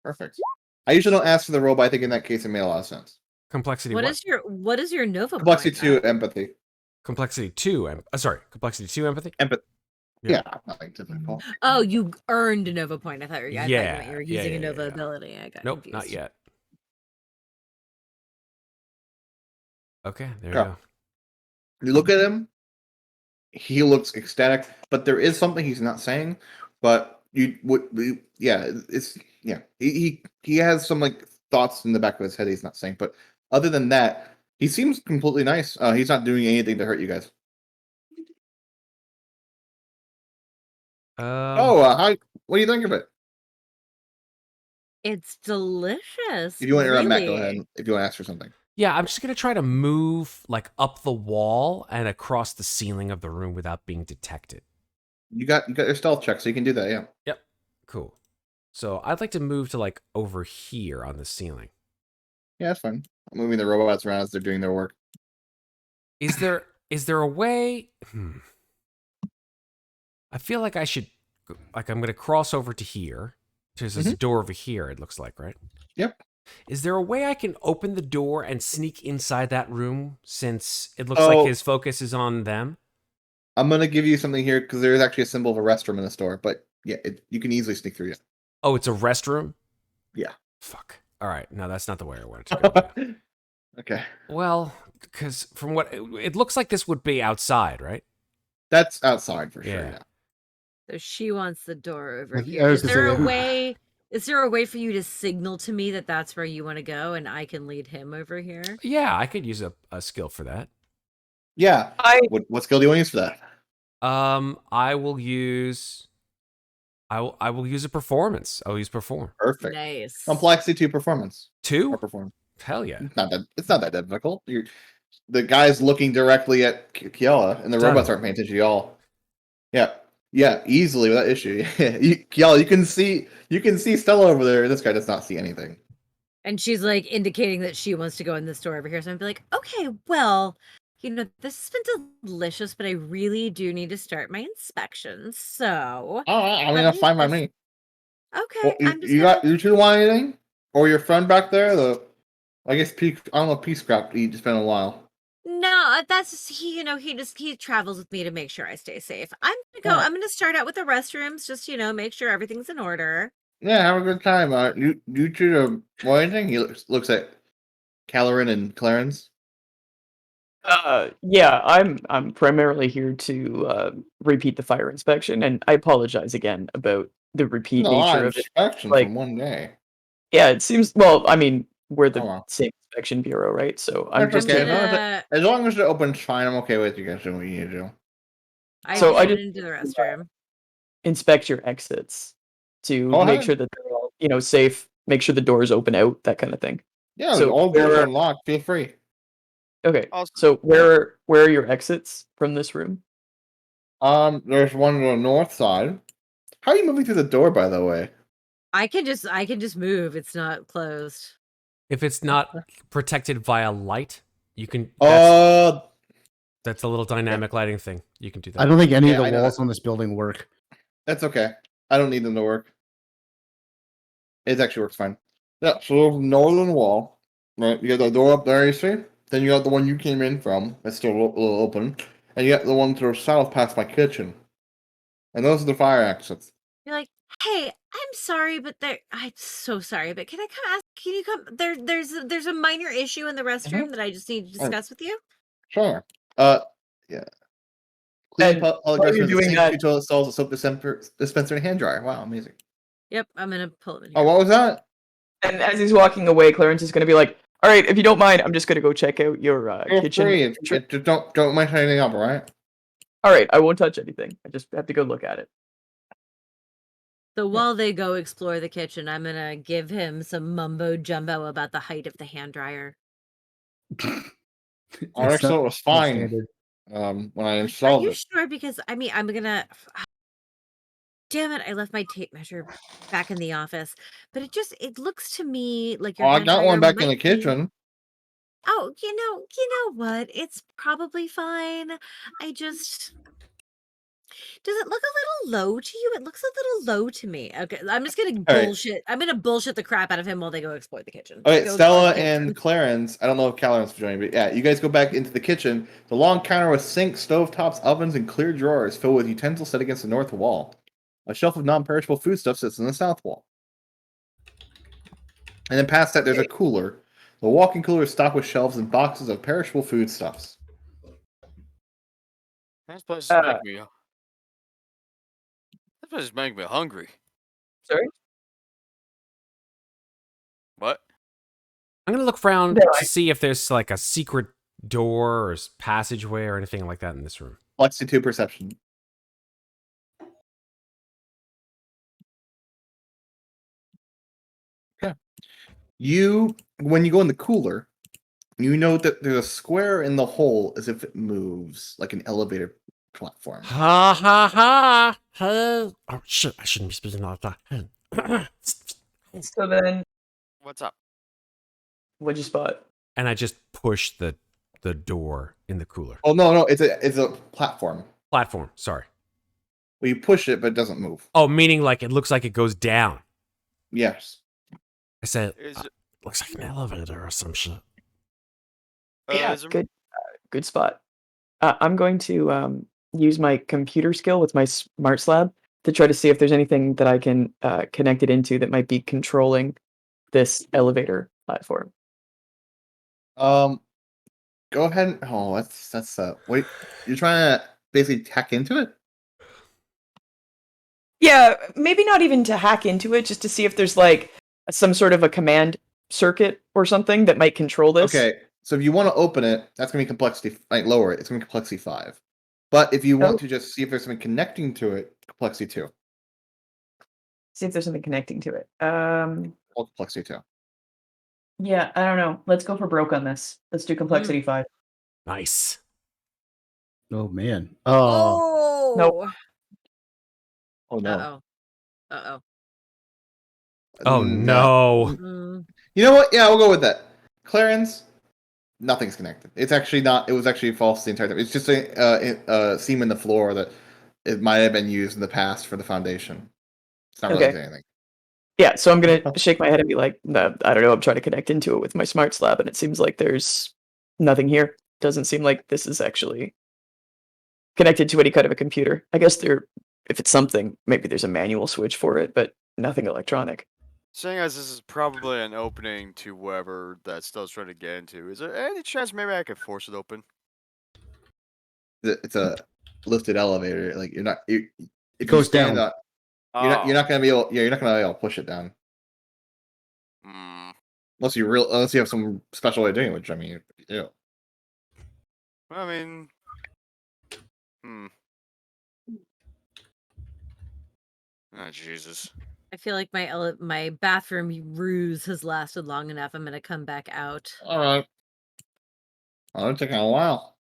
[SPEAKER 4] Perfect. I usually don't ask for the roll, but I think in that case it made a lot of sense.
[SPEAKER 1] complexity
[SPEAKER 3] What
[SPEAKER 1] what?
[SPEAKER 3] is your Nova
[SPEAKER 4] Complexity
[SPEAKER 3] point?
[SPEAKER 4] 2
[SPEAKER 3] Matt?
[SPEAKER 4] empathy.
[SPEAKER 1] Complexity 2. Complexity 2 empathy?
[SPEAKER 4] Yeah,
[SPEAKER 1] Yeah.
[SPEAKER 4] nothing typical.
[SPEAKER 3] Oh, you earned a Nova point. I thought you meant you were
[SPEAKER 1] Yeah,
[SPEAKER 3] using a
[SPEAKER 1] yeah,
[SPEAKER 3] Nova
[SPEAKER 1] yeah.
[SPEAKER 3] ability. I got
[SPEAKER 1] Nope,
[SPEAKER 3] confused.
[SPEAKER 1] not yet. Okay, there you
[SPEAKER 4] Okay.
[SPEAKER 1] go.
[SPEAKER 4] You look at him, he looks ecstatic, but there is something he's not saying. But he has some like thoughts in the back of his head he's not saying. But other than that, he seems completely nice. He's not doing anything to hurt you guys. Hi. What do you think of it?
[SPEAKER 3] It's delicious.
[SPEAKER 4] If you want to interrupt Matt, go
[SPEAKER 3] really.
[SPEAKER 4] ahead. If you want to ask for something,
[SPEAKER 1] Yeah, I'm just gonna try to move like up the wall and across the ceiling of the room without being detected.
[SPEAKER 4] you got your stealth check, so you can do that. Yeah.
[SPEAKER 1] Yep. Cool. So I'd like to move to like over here on the ceiling.
[SPEAKER 4] Yeah, that's fine. I'm moving the robots around as they're doing their work.
[SPEAKER 1] Is there a way? I feel like I should like I'm gonna cross over to here. There's a door over here, it looks like, right?
[SPEAKER 4] Yep.
[SPEAKER 1] Is there a way I can open the door and sneak inside that room since it looks like his focus is on them?
[SPEAKER 4] I'm gonna give you something here because there is actually a symbol of a restroom in the store, but yeah, you can easily sneak through it.
[SPEAKER 1] Oh, it's a restroom?
[SPEAKER 4] Yeah.
[SPEAKER 1] Fuck. All right. No, that's not the way I wanted to go. Yeah.
[SPEAKER 4] Okay.
[SPEAKER 1] Well, because from what it looks like, this would be outside, right?
[SPEAKER 4] That's outside for sure.
[SPEAKER 1] Yeah.
[SPEAKER 4] Yeah.
[SPEAKER 3] So she wants the door over
[SPEAKER 2] Like,
[SPEAKER 3] here.
[SPEAKER 2] I was
[SPEAKER 3] Is
[SPEAKER 2] gonna
[SPEAKER 3] there
[SPEAKER 2] say,
[SPEAKER 3] a way? Is there a way for you to signal to me that that's where you want to go, and I can lead him over here?
[SPEAKER 1] Yeah, I could use a skill for that.
[SPEAKER 4] Yeah. What skill do you want to use for that?
[SPEAKER 1] I will use a performance. I'll use perform.
[SPEAKER 4] Perfect.
[SPEAKER 3] Nice.
[SPEAKER 4] Complexity 2 performance.
[SPEAKER 1] 2?
[SPEAKER 4] Or perform.
[SPEAKER 1] Hell yeah.
[SPEAKER 4] It's not that difficult. The guy's looking directly at Kiala, and the robots aren't paying attention to y'all. Yeah, easily without issue. Kiala, you can see Stella over there. This guy does not see anything.
[SPEAKER 3] And she's like indicating that she wants to go in this door over here. So I'd be like, okay, well, this has been delicious, but I really do need to start my inspection. So,
[SPEAKER 4] I mean, that's fine by me.
[SPEAKER 3] okay,
[SPEAKER 4] Well,
[SPEAKER 3] I'm just
[SPEAKER 4] you two want anything? Or your friend back there? I guess I don't know. Peace scrap. It's been a while.
[SPEAKER 3] No, that's he travels with me to make sure I stay safe. I'm gonna go. I'm gonna start out with the restrooms, just make sure everything's in order.
[SPEAKER 4] Yeah, have a good time. You two want anything? He looks at Kalerin and Clarins.
[SPEAKER 5] Yeah, I'm primarily here to repeat the fire inspection, and I apologize again about the repeat nature of it.
[SPEAKER 4] Inspection
[SPEAKER 5] Like,
[SPEAKER 4] from one day.
[SPEAKER 5] Yeah, it seems. Well, I mean, we're the
[SPEAKER 4] wow.
[SPEAKER 5] same inspection bureau, right? So I'm
[SPEAKER 4] That's
[SPEAKER 5] just
[SPEAKER 4] okay.
[SPEAKER 5] here.
[SPEAKER 4] As long as it opens fine, I'm okay with you guys doing what you need to do.
[SPEAKER 3] I
[SPEAKER 5] So I
[SPEAKER 3] just
[SPEAKER 5] just
[SPEAKER 3] into the restroom.
[SPEAKER 5] inspect your exits to
[SPEAKER 4] Go
[SPEAKER 5] make
[SPEAKER 4] ahead.
[SPEAKER 5] sure that they're all, safe. Make sure the doors open out, that kind of thing.
[SPEAKER 4] Yeah,
[SPEAKER 5] So
[SPEAKER 4] all doors are locked. Feel free.
[SPEAKER 5] Okay.
[SPEAKER 6] Also-
[SPEAKER 5] So where are your exits from this room?
[SPEAKER 4] There's one on the north side. How are you moving through the door, by the way?
[SPEAKER 3] I can just move. It's not closed.
[SPEAKER 1] If it's not protected via light, you can. That's a little dynamic lighting thing. You can do that.
[SPEAKER 2] I don't think any of
[SPEAKER 4] I
[SPEAKER 2] the
[SPEAKER 4] know
[SPEAKER 2] walls
[SPEAKER 4] that.
[SPEAKER 2] on this building work.
[SPEAKER 4] That's okay. I don't need them to work. It actually works fine. Yeah, so there's the northern wall. Right, you got the door up there, you see? Then you got the one you came in from. That's still a little open. And you got the one to the south past my kitchen. And those are the fire exits.
[SPEAKER 3] You're like, hey, I'm sorry, but I'm so sorry, but can I come ask? Can you come? There's a minor issue in the restroom that I just need to discuss with you.
[SPEAKER 4] Sure. Yeah. Clean
[SPEAKER 5] while
[SPEAKER 4] polygraph
[SPEAKER 5] you're
[SPEAKER 4] with
[SPEAKER 5] doing
[SPEAKER 4] sink,
[SPEAKER 5] that-
[SPEAKER 4] 2 toilet stalls, a soap dispenser, and a hand dryer. Wow, amazing.
[SPEAKER 3] Yep, I'm gonna pull him in
[SPEAKER 4] Oh,
[SPEAKER 3] here.
[SPEAKER 4] what was that?
[SPEAKER 5] And as he's walking away, Clarins is going to be like, "All right, if you don't mind, I'm just going to go check out your
[SPEAKER 4] Feel
[SPEAKER 5] kitchen."
[SPEAKER 4] free. Don't mention anything up, all right?
[SPEAKER 5] All right, I won't touch anything. I just have to go look at it.
[SPEAKER 3] So while they go explore the kitchen, I'm gonna give him some mumbo jumbo about the height of the hand dryer.
[SPEAKER 4] Our
[SPEAKER 2] It's not
[SPEAKER 4] Excel was fine
[SPEAKER 2] standard.
[SPEAKER 4] when I
[SPEAKER 3] Are
[SPEAKER 4] installed
[SPEAKER 3] you
[SPEAKER 4] it.
[SPEAKER 3] sure? Because I mean, I'm gonna. Damn it! I left my tape measure back in the office, but it looks to me like
[SPEAKER 4] Oh,
[SPEAKER 3] your
[SPEAKER 4] I
[SPEAKER 3] hand
[SPEAKER 4] got
[SPEAKER 3] dryer
[SPEAKER 4] one back in
[SPEAKER 3] might
[SPEAKER 4] the
[SPEAKER 3] be.
[SPEAKER 4] kitchen.
[SPEAKER 3] Oh, you know what? It's probably fine. I just. Does it look a little low to you? It looks a little low to me. Okay, I'm just gonna
[SPEAKER 4] All right.
[SPEAKER 3] bullshit. I'm gonna bullshit the crap out of him while they go explore the kitchen.
[SPEAKER 4] Okay,
[SPEAKER 3] Go explore
[SPEAKER 4] Stella
[SPEAKER 3] the kitchen.
[SPEAKER 4] and Clarins. I don't know if Kalerin's joining, but yeah, you guys go back into the kitchen. The long counter with sinks, stovetops, ovens, and clear drawers filled with utensils set against the north wall. A shelf of non-perishable foodstuff sits in the south wall. And then past that, there's a cooler. The walk-in cooler is stocked with shelves and boxes of perishable foodstuffs.
[SPEAKER 6] This place is
[SPEAKER 5] Uh,
[SPEAKER 6] making me. This place is making me hungry.
[SPEAKER 5] Sorry?
[SPEAKER 6] What?
[SPEAKER 1] I'm gonna look around
[SPEAKER 5] No,
[SPEAKER 1] to see if there's like a secret door or passageway or anything like that in this room.
[SPEAKER 4] Lexi 2 perception. Okay. When you go in the cooler, you know that there's a square in the hole as if it moves, like an elevator platform.
[SPEAKER 7] Ha ha ha! Hey! Oh shit! I shouldn't be speaking like that. Hey.
[SPEAKER 5] So then,
[SPEAKER 6] What's up?
[SPEAKER 5] what'd you spot?
[SPEAKER 1] And I just push the door in the cooler.
[SPEAKER 4] Oh no, it's a platform.
[SPEAKER 1] Platform, sorry.
[SPEAKER 4] Well, you push it, but it doesn't move.
[SPEAKER 1] Oh, meaning like it looks like it goes down.
[SPEAKER 4] Yes.
[SPEAKER 1] I said,
[SPEAKER 6] Is it,
[SPEAKER 7] Looks like an elevator or some shit.
[SPEAKER 5] Yeah,
[SPEAKER 6] is there-
[SPEAKER 5] good spot. I'm going to use my computer skill with my smart slab to try to see if there's anything that I can connect it into that might be controlling this elevator platform.
[SPEAKER 4] Go ahead. That's wait. You're trying to basically hack into it.
[SPEAKER 5] Yeah, maybe not even to hack into it, just to see if there's like some sort of a command circuit or something that might control this.
[SPEAKER 4] Okay. So if you want to open it, that's gonna be complexity. Like lower it. It's gonna be complexity 5. But if you want to just see if there's something connecting to it, complexity 2.
[SPEAKER 5] See if there's something connecting to it.
[SPEAKER 4] All complexity 2.
[SPEAKER 5] Yeah, I don't know. Let's go for broke on this. Let's do complexity 5.
[SPEAKER 1] nice.
[SPEAKER 2] Oh man.
[SPEAKER 3] Oh.
[SPEAKER 5] Nope.
[SPEAKER 4] Oh no.
[SPEAKER 3] Uh oh.
[SPEAKER 1] Oh no.
[SPEAKER 3] Mm.
[SPEAKER 4] You know what? Yeah, we'll go with that. Clarins, nothing's connected. It's actually not. It was actually false the entire time. It's just a seam in the floor that it might have been used in the past for the foundation. It's not really
[SPEAKER 5] Okay.
[SPEAKER 4] anything.
[SPEAKER 5] Yeah, so I'm gonna shake my head and be like, no, I don't know. I'm trying to connect into it with my smart slab, and it seems like there's nothing here. Doesn't seem like this is actually connected to any kind of a computer. I guess if it's something, maybe there's a manual switch for it, but nothing electronic.
[SPEAKER 6] Seeing as this is probably an opening to wherever that Stella's trying to get into, is there any chance maybe I could force it open?
[SPEAKER 4] It's a lifted elevator. Like you're not. If
[SPEAKER 2] It goes
[SPEAKER 4] you stand
[SPEAKER 2] down.
[SPEAKER 4] up, you're not gonna be able. Yeah, you're not gonna be able to push it down
[SPEAKER 6] Hmm.
[SPEAKER 4] unless you have some special way of doing it. Which I mean, yeah.
[SPEAKER 6] I mean, Oh Jesus.
[SPEAKER 3] I feel like my bathroom ruse has lasted long enough. I'm gonna come back out.
[SPEAKER 4] All right. Oh, it's taking a while.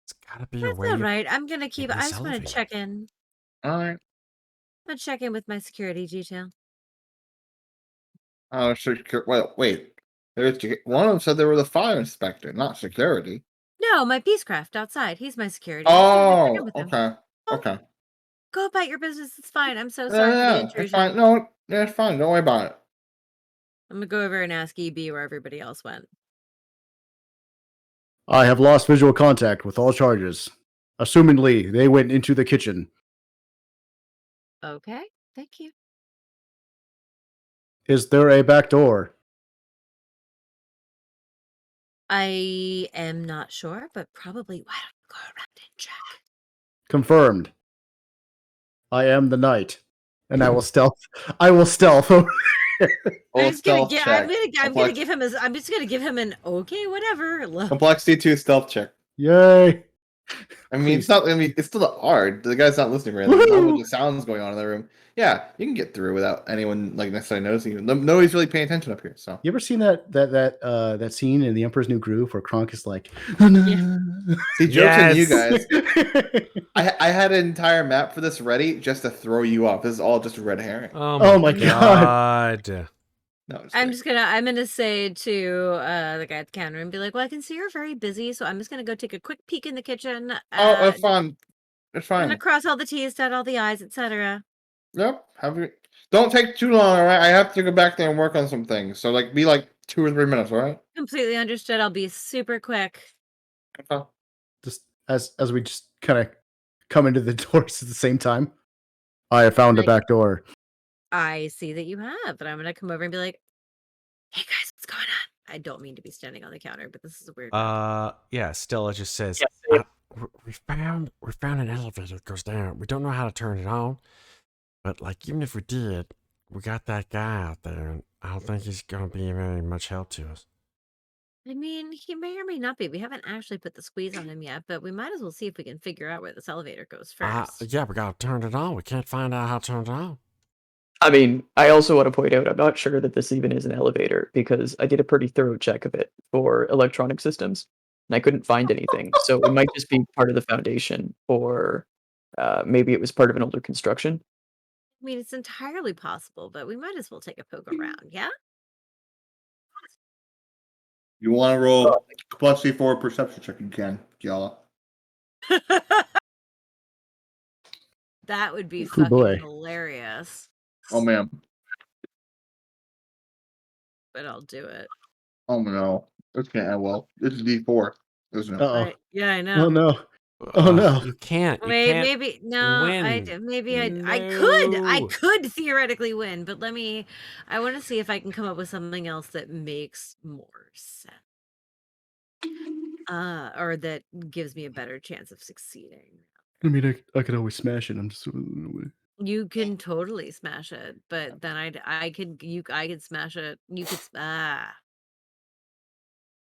[SPEAKER 1] It's gotta be a
[SPEAKER 3] That's
[SPEAKER 1] way.
[SPEAKER 3] all right. I'm gonna keep.
[SPEAKER 1] in
[SPEAKER 3] I
[SPEAKER 1] this
[SPEAKER 3] just want to
[SPEAKER 1] elevator.
[SPEAKER 3] check in.
[SPEAKER 4] All right.
[SPEAKER 3] I'm gonna check in with my security detail.
[SPEAKER 4] Oh, wait. One of them said they were the fire inspector, not security.
[SPEAKER 3] No, my Beastcraft outside. He's my security. I just wanted to check in
[SPEAKER 4] Oh,
[SPEAKER 3] with him.
[SPEAKER 4] okay.
[SPEAKER 3] Oh,
[SPEAKER 4] Okay.
[SPEAKER 3] Go about your business. It's fine. I'm so sorry for the
[SPEAKER 4] Yeah, it's
[SPEAKER 3] intrusion.
[SPEAKER 4] fine. No, yeah, it's fine. Don't worry about it.
[SPEAKER 3] I'm gonna go over and ask EB where everybody else went.
[SPEAKER 2] I have lost visual contact with all charges. Assumingly, they went into the kitchen.
[SPEAKER 3] Okay, thank you.
[SPEAKER 2] Is there a back door?
[SPEAKER 3] I am not sure, but probably. Why Go around and check.
[SPEAKER 2] Confirmed. I am the knight, and I will stealth. I will stealth. over
[SPEAKER 3] I'm just gonna
[SPEAKER 4] stealth
[SPEAKER 3] give.
[SPEAKER 4] check.
[SPEAKER 3] I'm gonna give him. I'm just gonna give him an okay, whatever. Look.
[SPEAKER 4] Complexity 2 stealth check.
[SPEAKER 2] Yay!
[SPEAKER 4] I mean, it's not. I mean, it's still hard. The guy's not listening right now. There's not much sounds going on in the room. Yeah, you can get through without anyone like necessarily noticing you. Nobody's really paying attention up here. So
[SPEAKER 2] You ever seen that scene in The Emperor's New Groove where Kronk is like,
[SPEAKER 4] see, jokes on you
[SPEAKER 1] Yes.
[SPEAKER 4] guys. I had an entire map for this ready just to throw you off. This is all just a red herring.
[SPEAKER 2] Oh my God.
[SPEAKER 4] No,
[SPEAKER 3] I'm gonna say to the guy at the counter and be like, well, I can see you're very busy, so I'm just gonna go take a quick peek in the kitchen.
[SPEAKER 4] Oh, it's fun. It's
[SPEAKER 3] I'm
[SPEAKER 4] fine.
[SPEAKER 3] gonna cross all the T's, dot all the I's, etc.
[SPEAKER 4] Yep. Don't take too long, all right? I have to go back there and work on some things. So be like 2 or 3 minutes, all right?
[SPEAKER 3] Completely understood. I'll be super quick.
[SPEAKER 4] Okay.
[SPEAKER 2] Just as we just kind of come into the doors at the same time. I have found a back door.
[SPEAKER 3] I see that you have, but I'm gonna come over and be like, hey guys, what's going on? I don't mean to be standing on the counter, but this is a weird.
[SPEAKER 1] Yeah, Stella just says,
[SPEAKER 5] Yeah,
[SPEAKER 7] We found an elevator that goes down. We don't know how to turn it on, but like even if we did, we got that guy out there, and I don't think he's gonna be very much help to us.
[SPEAKER 3] I mean, he may or may not be. We haven't actually put the squeeze on him yet, but we might as well see if we can figure out where this elevator goes first.
[SPEAKER 7] Yeah, we gotta turn it on. We can't find out how to turn it on.
[SPEAKER 5] I mean, I also want to point out I'm not sure that this even is an elevator because I did a pretty thorough check of it for electronic systems and I couldn't find anything. So it might just be part of the foundation, or maybe it was part of an older construction.
[SPEAKER 3] I mean, it's entirely possible, but we might as well take a poke around, yeah?
[SPEAKER 4] You want to roll complexity 4 perception check? You can, Kiala.
[SPEAKER 3] That would be
[SPEAKER 2] Oh,
[SPEAKER 3] fucking
[SPEAKER 2] boy.
[SPEAKER 3] hilarious.
[SPEAKER 4] Oh man.
[SPEAKER 3] But I'll do it.
[SPEAKER 4] Oh no. Okay, well, this is D4, isn't it?
[SPEAKER 2] Uh-oh.
[SPEAKER 3] Yeah, I know.
[SPEAKER 2] Oh no. Oh no.
[SPEAKER 1] You can't. You
[SPEAKER 3] Wait,
[SPEAKER 1] can't
[SPEAKER 3] maybe no.
[SPEAKER 1] win.
[SPEAKER 3] Maybe I
[SPEAKER 1] No.
[SPEAKER 3] could theoretically win, but I want to see if I can come up with something else that makes more sense. Or that gives me a better chance of succeeding.
[SPEAKER 2] I mean, I could always smash it. I'm just.
[SPEAKER 3] You can totally smash it, but then I could smash it. You could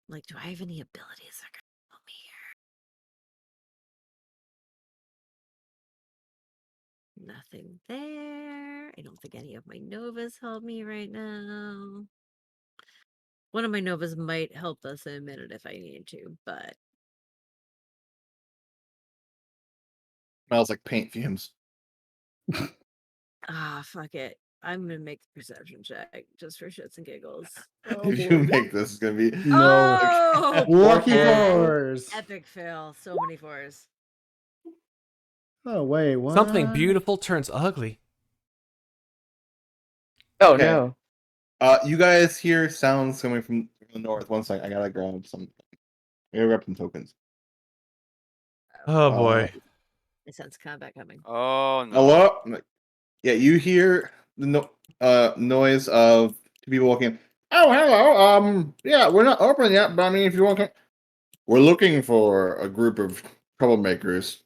[SPEAKER 3] like, do I have any abilities that can help me here? Nothing there. I don't think any of my novas help me right now. One of my novas might help us in a minute if I need to, but
[SPEAKER 4] Smells like paint fumes.
[SPEAKER 3] fuck it. I'm gonna make the perception check just for shits and giggles.
[SPEAKER 4] If you make this, it's gonna be
[SPEAKER 2] No.
[SPEAKER 3] Oh,
[SPEAKER 2] Lucky
[SPEAKER 3] boy.
[SPEAKER 2] fours.
[SPEAKER 3] Epic fail. So many fours.
[SPEAKER 2] Oh wait, what?
[SPEAKER 1] Something beautiful turns ugly.
[SPEAKER 5] Oh
[SPEAKER 4] Okay.
[SPEAKER 5] no.
[SPEAKER 4] You guys hear sounds coming from the north. One second, I gotta grab some. I gotta grab some tokens.
[SPEAKER 1] Oh boy.
[SPEAKER 3] I sense combat coming.
[SPEAKER 6] Oh no.
[SPEAKER 4] Hello? Yeah, you hear the noise of 2 people walking in. Oh, hello. Yeah, we're not open yet, but I mean, if you want to, we're looking for a group of troublemakers.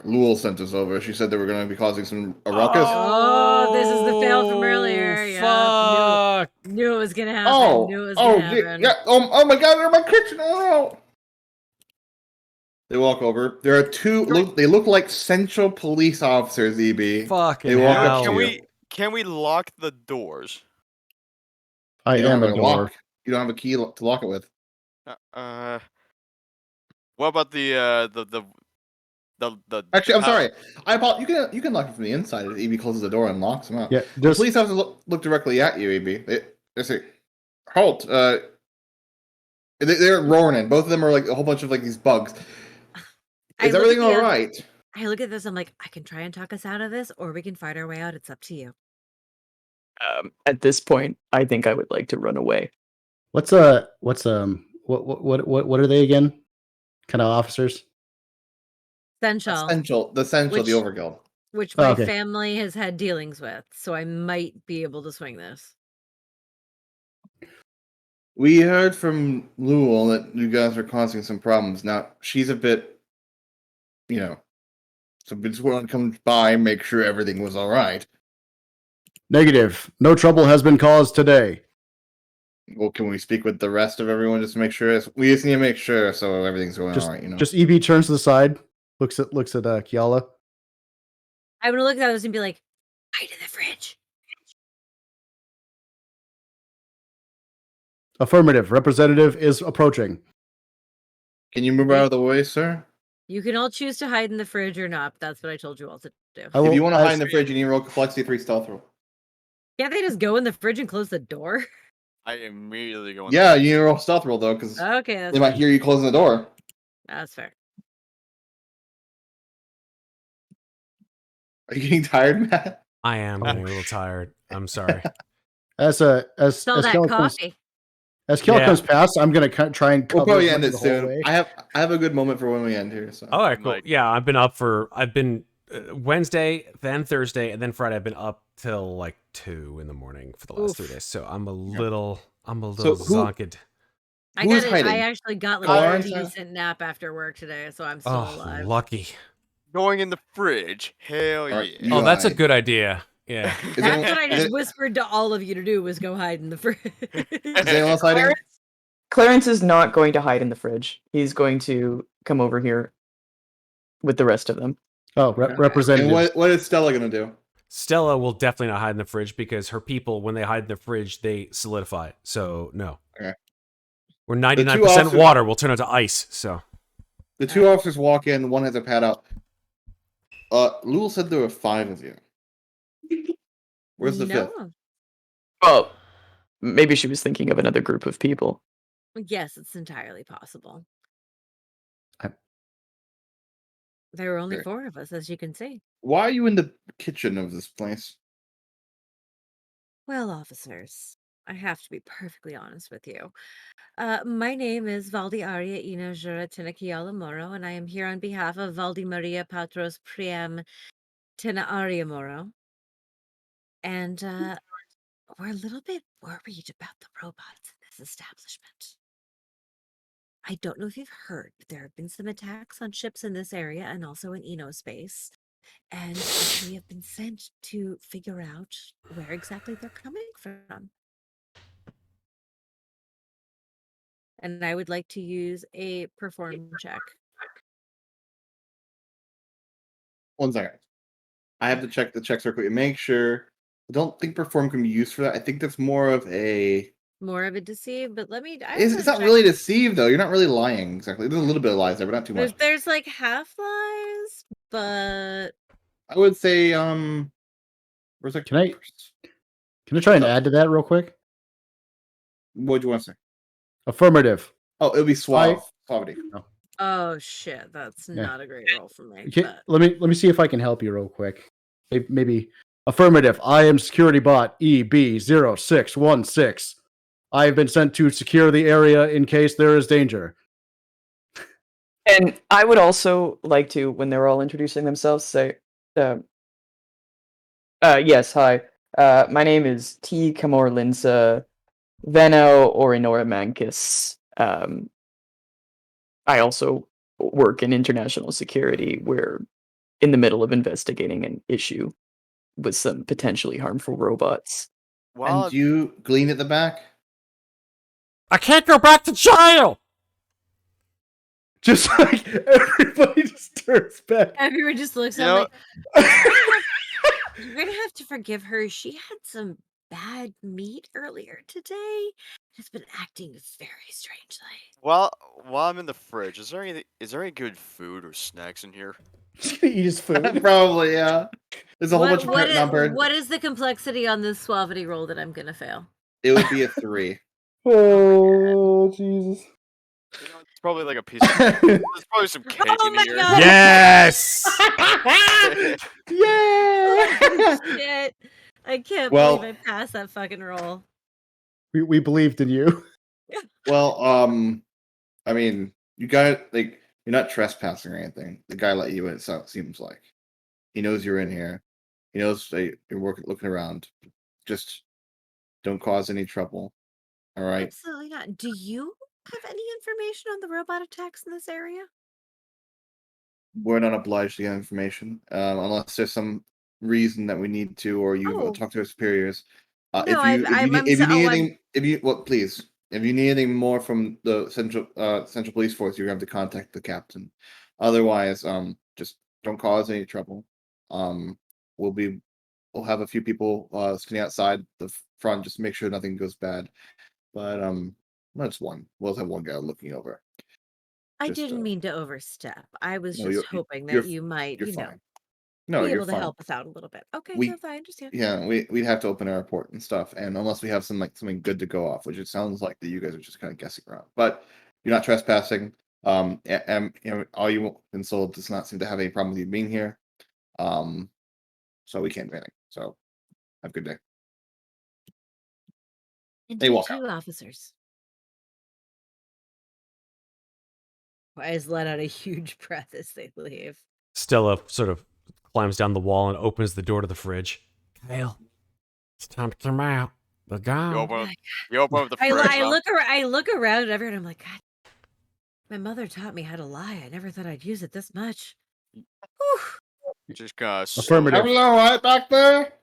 [SPEAKER 4] Lul sent us over. She said they were going to be causing a ruckus.
[SPEAKER 3] Oh, this is the fail from earlier. Yeah,
[SPEAKER 1] Fuck.
[SPEAKER 3] knew it was gonna happen. Knew it was gonna happen.
[SPEAKER 4] Yeah. Oh my God, they're in my kitchen. Oh no. They walk over. There are 2. They look like Central Police officers. EB.
[SPEAKER 1] Fucking
[SPEAKER 4] They walk
[SPEAKER 1] hell.
[SPEAKER 4] up to you.
[SPEAKER 6] Can we lock the doors?
[SPEAKER 2] I
[SPEAKER 4] You don't
[SPEAKER 2] am
[SPEAKER 4] have
[SPEAKER 2] a
[SPEAKER 4] a
[SPEAKER 2] door.
[SPEAKER 4] lock. You don't have a key to lock it with.
[SPEAKER 6] What about the
[SPEAKER 4] Actually, I'm sorry. I apologize. You can lock it from the inside if EB closes the door and locks them up.
[SPEAKER 2] Yeah,
[SPEAKER 4] The
[SPEAKER 2] just
[SPEAKER 4] police have to look directly at you, EB. They say, "Halt!" They're roaring in. Both of them are like a whole bunch of like these bugs.
[SPEAKER 3] I
[SPEAKER 4] Is
[SPEAKER 3] look at
[SPEAKER 4] everything
[SPEAKER 3] the
[SPEAKER 4] all
[SPEAKER 3] other-
[SPEAKER 4] right?
[SPEAKER 3] I look at this. I'm like, I can try and talk us out of this, or we can fight our way out. It's up to you.
[SPEAKER 5] At this point, I think I would like to run away.
[SPEAKER 2] what are they again? Kind of officers?
[SPEAKER 3] Essential,
[SPEAKER 4] The Central,
[SPEAKER 3] Which-
[SPEAKER 4] the Overguild.
[SPEAKER 3] which
[SPEAKER 2] Oh,
[SPEAKER 3] my
[SPEAKER 2] okay.
[SPEAKER 3] family has had dealings with, so I might be able to swing this.
[SPEAKER 4] We heard from Lul that you guys are causing some problems. Now she's a bit So we just want to come by, make sure everything was all right.
[SPEAKER 2] Negative. No trouble has been caused today.
[SPEAKER 4] Well, can we speak with the rest of everyone just to make sure? We just need to make sure so everything's going all right.
[SPEAKER 2] Just EB turns to the side, looks at Kiala.
[SPEAKER 3] I'm gonna look at this and be like, hide in the fridge.
[SPEAKER 2] Affirmative. Representative is approaching.
[SPEAKER 4] Can you move out of the way, sir?
[SPEAKER 3] You can all choose to hide in the fridge or not. That's what I told you all to do.
[SPEAKER 4] If you want to hide in the fridge, you need to roll complexity 3 stealth roll.
[SPEAKER 3] Can't they just go in the fridge and close the door?
[SPEAKER 6] I immediately go.
[SPEAKER 4] Yeah, you need to roll stealth roll though, because
[SPEAKER 3] Okay,
[SPEAKER 4] they might hear you closing the door.
[SPEAKER 3] That's fair.
[SPEAKER 4] Are you getting tired, Matt?
[SPEAKER 1] I am getting a little tired. I'm sorry.
[SPEAKER 2] As
[SPEAKER 3] All that
[SPEAKER 2] Kel
[SPEAKER 3] coffee.
[SPEAKER 2] comes past, I'm gonna try and
[SPEAKER 4] We'll
[SPEAKER 2] cover
[SPEAKER 4] probably
[SPEAKER 2] as
[SPEAKER 4] end
[SPEAKER 2] much
[SPEAKER 4] it
[SPEAKER 2] of the
[SPEAKER 4] soon.
[SPEAKER 2] hallway.
[SPEAKER 4] I have a good moment for when we end here. So.
[SPEAKER 1] All right, cool.
[SPEAKER 6] Like-
[SPEAKER 1] Yeah, I've been Wednesday, then Thursday, and then Friday. I've been up till like 2 in the morning for the last 3 days. So I'm a little zonked.
[SPEAKER 4] Who's hiding?
[SPEAKER 3] I actually got like
[SPEAKER 4] Clarins?
[SPEAKER 3] a decent nap after work today, so I'm still alive.
[SPEAKER 1] Lucky.
[SPEAKER 6] Going in the fridge. Hell yeah.
[SPEAKER 4] Alright, you
[SPEAKER 1] Oh, that's a
[SPEAKER 4] hide.
[SPEAKER 1] good idea. Yeah.
[SPEAKER 3] That's what I just whispered to all of you to do was go hide in the fridge.
[SPEAKER 4] Is anyone else hiding?
[SPEAKER 5] Clarins is not going to hide in the fridge. He's going to come over here with the rest of them.
[SPEAKER 2] Oh, representative.
[SPEAKER 4] And what is Stella gonna do?
[SPEAKER 1] Stella will definitely not hide in the fridge because her people, when they hide in the fridge, they solidify. So no.
[SPEAKER 4] Okay.
[SPEAKER 1] We're 99%
[SPEAKER 4] officers-
[SPEAKER 1] water. We'll turn into ice. So
[SPEAKER 4] The 2 officers walk in. One has a pad out. Lul said there were 5 of you. Where's the 5th?
[SPEAKER 5] Well, maybe she was thinking of another group of people.
[SPEAKER 3] Yes, it's entirely possible.
[SPEAKER 2] I'm-
[SPEAKER 3] There were only
[SPEAKER 4] Great.
[SPEAKER 3] 4 of us, as you can see.
[SPEAKER 4] Why are you in the kitchen of this place?
[SPEAKER 3] Well, officers, I have to be perfectly honest with you. My name is Valdi Aria Ina Jura TinaKiala Moro, and I am here on behalf of Valdi Maria Patros Priam Tina Aria Moro. And we're a little bit worried about the robots in this establishment. I don't know if you've heard, but there have been some attacks on ships in this area and also in Eno space. And we have been sent to figure out where exactly they're coming from. And I would like to use a perform check.
[SPEAKER 4] 1 second. I have to check the check circuit. Make sure. I don't think perform can be used for that. I think that's more of a.
[SPEAKER 3] More of a deceive, but let me.
[SPEAKER 4] It's not really deceive though. You're not really lying exactly. There's a little bit of lies there, but not too much.
[SPEAKER 3] There's like half lies, but
[SPEAKER 4] I would say where's that?
[SPEAKER 2] Can I try and add to that real quick?
[SPEAKER 4] What do you want to say?
[SPEAKER 2] Affirmative.
[SPEAKER 4] Oh, it'll be suave. Suavity.
[SPEAKER 3] oh shit, that's
[SPEAKER 2] Yeah.
[SPEAKER 3] not a great roll for me.
[SPEAKER 2] Okay,
[SPEAKER 3] But
[SPEAKER 2] let me see if I can help you real quick. Maybe affirmative. I am security bot EB0616. I have been sent to secure the area in case there is danger.
[SPEAKER 5] And I would also like to, when they're all introducing themselves, say, yes, hi. My name is T. Kamor Linsa Veno Orinora Mankis. I also work in international security. We're in the middle of investigating an issue with some potentially harmful robots.
[SPEAKER 6] Well,
[SPEAKER 4] And you glean at the back?
[SPEAKER 7] I can't go back to jail.
[SPEAKER 2] Just like everybody just turns back.
[SPEAKER 3] everyone just looks
[SPEAKER 6] You
[SPEAKER 3] at
[SPEAKER 6] know-
[SPEAKER 3] like you're gonna have to forgive her. She had some bad meat earlier today. Has been acting very strangely.
[SPEAKER 6] while I'm in the fridge, is there any good food or snacks in here?
[SPEAKER 2] He's gonna eat his food.
[SPEAKER 4] Probably, yeah. There's a whole bunch of print numbered.
[SPEAKER 3] What is the complexity on this suavity roll that I'm gonna fail?
[SPEAKER 4] It would be a 3.
[SPEAKER 2] Oh Jesus!
[SPEAKER 6] You know, it's probably like a piece. There's probably some cake
[SPEAKER 3] Oh
[SPEAKER 6] in
[SPEAKER 3] my
[SPEAKER 6] here.
[SPEAKER 3] God.
[SPEAKER 1] Yes.
[SPEAKER 2] Yeah.
[SPEAKER 3] Shit. I can't
[SPEAKER 4] Well-
[SPEAKER 3] believe I passed that fucking roll.
[SPEAKER 2] We believed in you.
[SPEAKER 4] Well, I mean, you got like you're not trespassing or anything. The guy let you in. So it seems like he knows you're in here. He knows that you're looking around. Just don't cause any trouble. All right.
[SPEAKER 3] Absolutely not. Do you have any information on the robot attacks in this area?
[SPEAKER 4] we're not obliged to get information unless there's some reason that we need to, or you
[SPEAKER 3] Oh.
[SPEAKER 4] talk to our superiors.
[SPEAKER 3] No,
[SPEAKER 4] If you need anything, please, if you need anything more from the central police force, you're going to have to contact the captain. Otherwise, just don't cause any trouble. We'll have a few people standing outside the front just to make sure nothing goes bad. But that's one. We'll have one guy looking over.
[SPEAKER 3] I
[SPEAKER 4] Just,
[SPEAKER 3] didn't mean to overstep. I was
[SPEAKER 4] no,
[SPEAKER 3] just hoping
[SPEAKER 4] you're-
[SPEAKER 3] that you might,
[SPEAKER 4] You're
[SPEAKER 3] you know,
[SPEAKER 4] fine. No,
[SPEAKER 3] be
[SPEAKER 4] you're
[SPEAKER 3] able to
[SPEAKER 4] fine.
[SPEAKER 3] help us out a little bit. Okay,
[SPEAKER 4] We-
[SPEAKER 3] no, I understand.
[SPEAKER 4] Yeah, we'd have to open our report and stuff, and unless we have something good to go off, which it sounds like that you guys are just kind of guessing around. But you're not trespassing. And all you been sold does not seem to have any problem with you being here. So we can't do anything. So have a good day.
[SPEAKER 3] And
[SPEAKER 4] They
[SPEAKER 3] you
[SPEAKER 4] walk
[SPEAKER 3] too, officers. I just let out a huge breath as they leave.
[SPEAKER 1] Stella sort of climbs down the wall and opens the door to the fridge.
[SPEAKER 7] Kale, it's time to come out. They're
[SPEAKER 6] You
[SPEAKER 7] gone.
[SPEAKER 6] open up the fridge.
[SPEAKER 3] I look around at everyone. I'm like, God, my mother taught me how to lie. I never thought I'd use it this much. Whew.
[SPEAKER 6] Just gonna
[SPEAKER 2] Affirmative.
[SPEAKER 4] Everything right back there?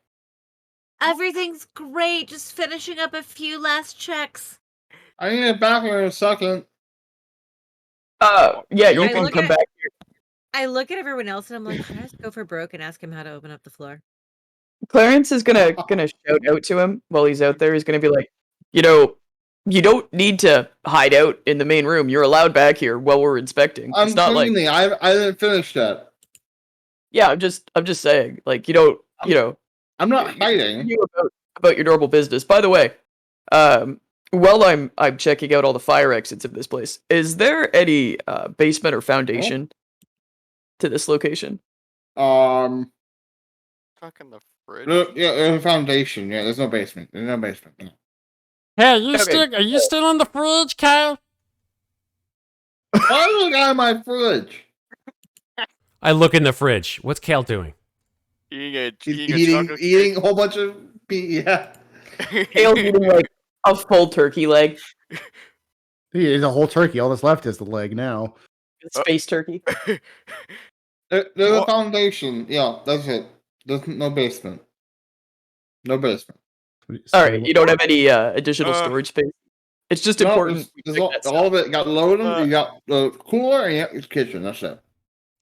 [SPEAKER 3] Everything's great. Just finishing up a few last checks.
[SPEAKER 4] I need it back in a second.
[SPEAKER 5] Yeah, you
[SPEAKER 3] I
[SPEAKER 5] can
[SPEAKER 3] look
[SPEAKER 5] come
[SPEAKER 3] at-
[SPEAKER 5] back here.
[SPEAKER 3] I look at everyone else and I'm like, can I just go for broke and ask him how to open up the floor?
[SPEAKER 5] Clarence is gonna shout out to him while he's out there. He's gonna be like, you don't need to hide out in the main room. You're allowed back here while we're inspecting.
[SPEAKER 4] I'm
[SPEAKER 5] It's not like,
[SPEAKER 4] cleaning. I didn't finish that.
[SPEAKER 5] yeah, I'm just saying, like, you don't,
[SPEAKER 4] I'm not hiding.
[SPEAKER 5] you about your normal business. By the way, while I'm checking out all the fire exits of this place, is there any basement or foundation to this location?
[SPEAKER 4] Um,
[SPEAKER 6] Fucking the fridge.
[SPEAKER 4] yeah, there's a foundation. Yeah, there's no basement. There's no basement. No.
[SPEAKER 7] Hey,
[SPEAKER 5] Okay.
[SPEAKER 7] are you still in the fridge, Kyle?
[SPEAKER 4] Why is the guy in my fridge?
[SPEAKER 1] I look in the fridge. What's Kale doing?
[SPEAKER 6] Eating
[SPEAKER 4] He's eating a whole bunch of yeah.
[SPEAKER 5] Kale's eating like a full turkey leg,
[SPEAKER 2] He ate a whole turkey. All that's left is the leg now.
[SPEAKER 5] space turkey.
[SPEAKER 4] There's a
[SPEAKER 6] What?
[SPEAKER 4] foundation. Yeah, that's it. There's no basement. No basement.
[SPEAKER 5] All right, you don't have any additional storage space. It's just
[SPEAKER 4] No,
[SPEAKER 5] important.
[SPEAKER 4] there's
[SPEAKER 5] we pick that
[SPEAKER 4] all of
[SPEAKER 5] stuff.
[SPEAKER 4] it. You got loading. You got the cooler, and you got your kitchen. That's it.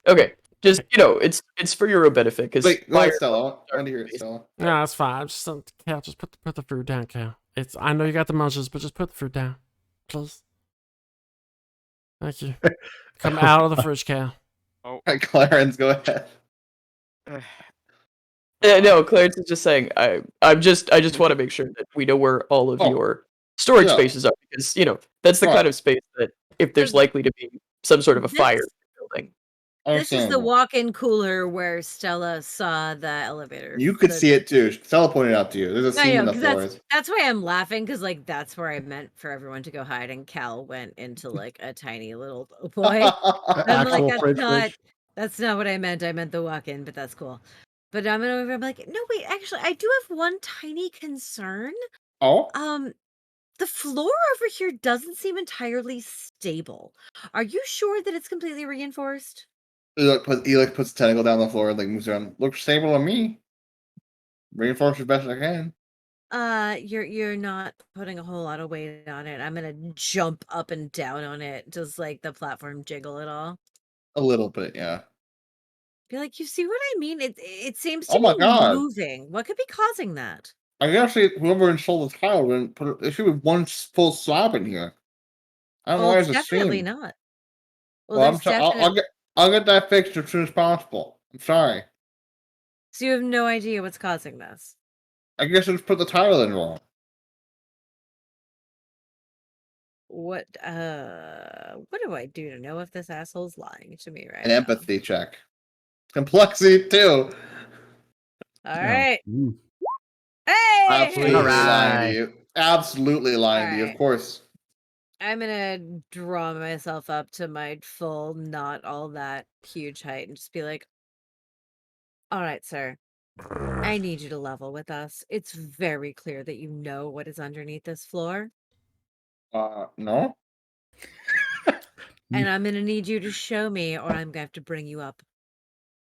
[SPEAKER 5] Okay, just it's for your own benefit because
[SPEAKER 4] Wait, go ahead, Stella. I want to hear it, Stella.
[SPEAKER 7] No, that's fine. Just Kale, just put the food down, Kale. I know you got the munchies, but just put the food down, please. Thank you. Come out of the fridge, Kale.
[SPEAKER 4] Clarins, go ahead.
[SPEAKER 5] no, Clarence is just saying. I just want to make sure that we know where all of
[SPEAKER 4] Oh,
[SPEAKER 5] your storage
[SPEAKER 4] yeah.
[SPEAKER 5] spaces are because that's the
[SPEAKER 4] Right.
[SPEAKER 5] kind of space that if there's likely to be some sort of a fire in the building.
[SPEAKER 3] This is the
[SPEAKER 4] Understandable.
[SPEAKER 3] walk-in cooler where Stella saw the elevator.
[SPEAKER 4] You could see it too. Stella pointed out to you. There's a
[SPEAKER 3] I
[SPEAKER 4] seam
[SPEAKER 3] know,
[SPEAKER 4] in the
[SPEAKER 3] 'cause
[SPEAKER 4] floors.
[SPEAKER 3] that's why I'm laughing, because like that's where I meant for everyone to go hide, and Cal went into like a tiny little boy. I'm
[SPEAKER 2] Actual
[SPEAKER 3] like,
[SPEAKER 2] fridge.
[SPEAKER 3] that's not what I meant. I meant the walk-in, but that's cool. But I'm like, no, wait, actually, I do have one tiny concern.
[SPEAKER 4] Oh,
[SPEAKER 3] The floor over here doesn't seem entirely stable. Are you sure that it's completely reinforced?
[SPEAKER 4] he puts the tentacle down the floor and like moves around. Looks stable to me. Reinforce as best I can.
[SPEAKER 3] You're not putting a whole lot of weight on it. I'm gonna jump up and down on it. Does like the platform jiggle at all?
[SPEAKER 4] A little bit, yeah.
[SPEAKER 3] Be like, you see what I mean? It seems to
[SPEAKER 4] Oh my
[SPEAKER 3] be
[SPEAKER 4] God.
[SPEAKER 3] moving. What could be causing that?
[SPEAKER 4] I guess whoever installed the tile didn't put it. There should be one full slab in here. I don't know
[SPEAKER 3] Well,
[SPEAKER 4] why
[SPEAKER 3] it's
[SPEAKER 4] there's a
[SPEAKER 3] definitely
[SPEAKER 4] seam.
[SPEAKER 3] not.
[SPEAKER 4] Well,
[SPEAKER 3] Well,
[SPEAKER 4] I'm sorry. I'll get that fixed as soon as possible. I'm sorry.
[SPEAKER 3] So you have no idea what's causing this.
[SPEAKER 4] I guess I just put the tile in wrong.
[SPEAKER 3] What do I do to know if this asshole's lying to me right
[SPEAKER 4] An
[SPEAKER 3] now?
[SPEAKER 4] empathy check. Complexity too.
[SPEAKER 3] All right.
[SPEAKER 2] Mm.
[SPEAKER 3] Hey!
[SPEAKER 4] Absolutely lying
[SPEAKER 2] Alright.
[SPEAKER 4] to you. Absolutely lying to you, of
[SPEAKER 3] Alright.
[SPEAKER 4] course.
[SPEAKER 3] I'm gonna draw myself up to my full, not all that huge height and just be like, all right, sir. I need you to level with us. It's very clear that you know what is underneath this floor.
[SPEAKER 4] No.
[SPEAKER 3] And I'm going to need you to show me, or I'm going to have to bring you up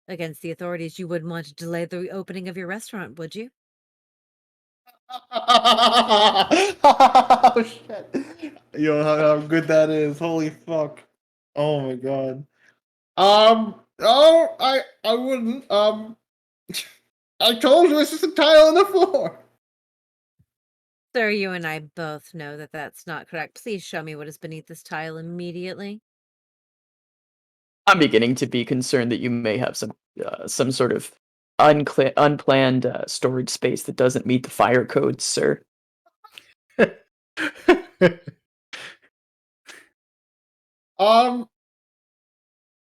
[SPEAKER 3] against the authorities. You wouldn't want to delay the opening of your restaurant, would you?
[SPEAKER 4] Oh shit! Yo, how good that is! Holy fuck! Oh my god. Oh, I wouldn't. I told you it's just a tile on the floor.
[SPEAKER 3] Sir, you and I both know that that's not correct. Please show me what is beneath this tile immediately.
[SPEAKER 5] I'm beginning to be concerned that you may have some sort of unplanned storage space that doesn't meet the fire codes, sir.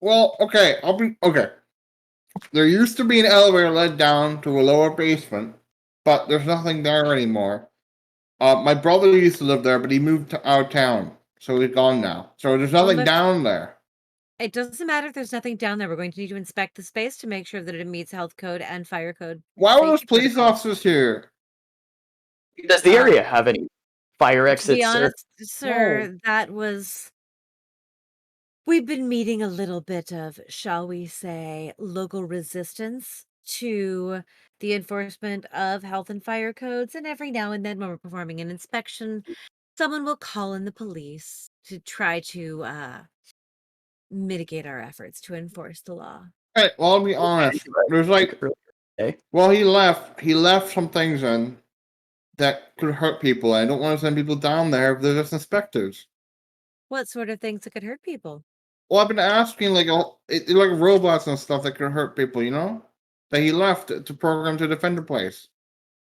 [SPEAKER 4] Well, okay, okay. There used to be an elevator led down to a lower basement, but there's nothing there anymore. My brother used to live there, but he moved to out of town, so he's gone now. So there's nothing down there.
[SPEAKER 3] It doesn't matter if there's nothing down there. We're going to need to inspect the space to make sure that it meets health code and fire code.
[SPEAKER 4] Why were those police officers here?
[SPEAKER 5] Does the area have any fire exits,
[SPEAKER 3] To be
[SPEAKER 5] sir?
[SPEAKER 3] honest, sir,
[SPEAKER 4] No.
[SPEAKER 3] that was... We've been meeting a little bit of, shall we say, local resistance to the enforcement of health and fire codes, and every now and then when we're performing an inspection, someone will call in the police to try to mitigate our efforts to enforce the law.
[SPEAKER 4] Hey, well, I'll be honest. There's like,
[SPEAKER 5] Okay.
[SPEAKER 4] well, he left some things in that could hurt people. I don't want to send people down there if they're just inspectors.
[SPEAKER 3] What sort of things that could hurt people?
[SPEAKER 4] Well, I've been asking like robots and stuff that could hurt people, you know? That he left to program to defend the place.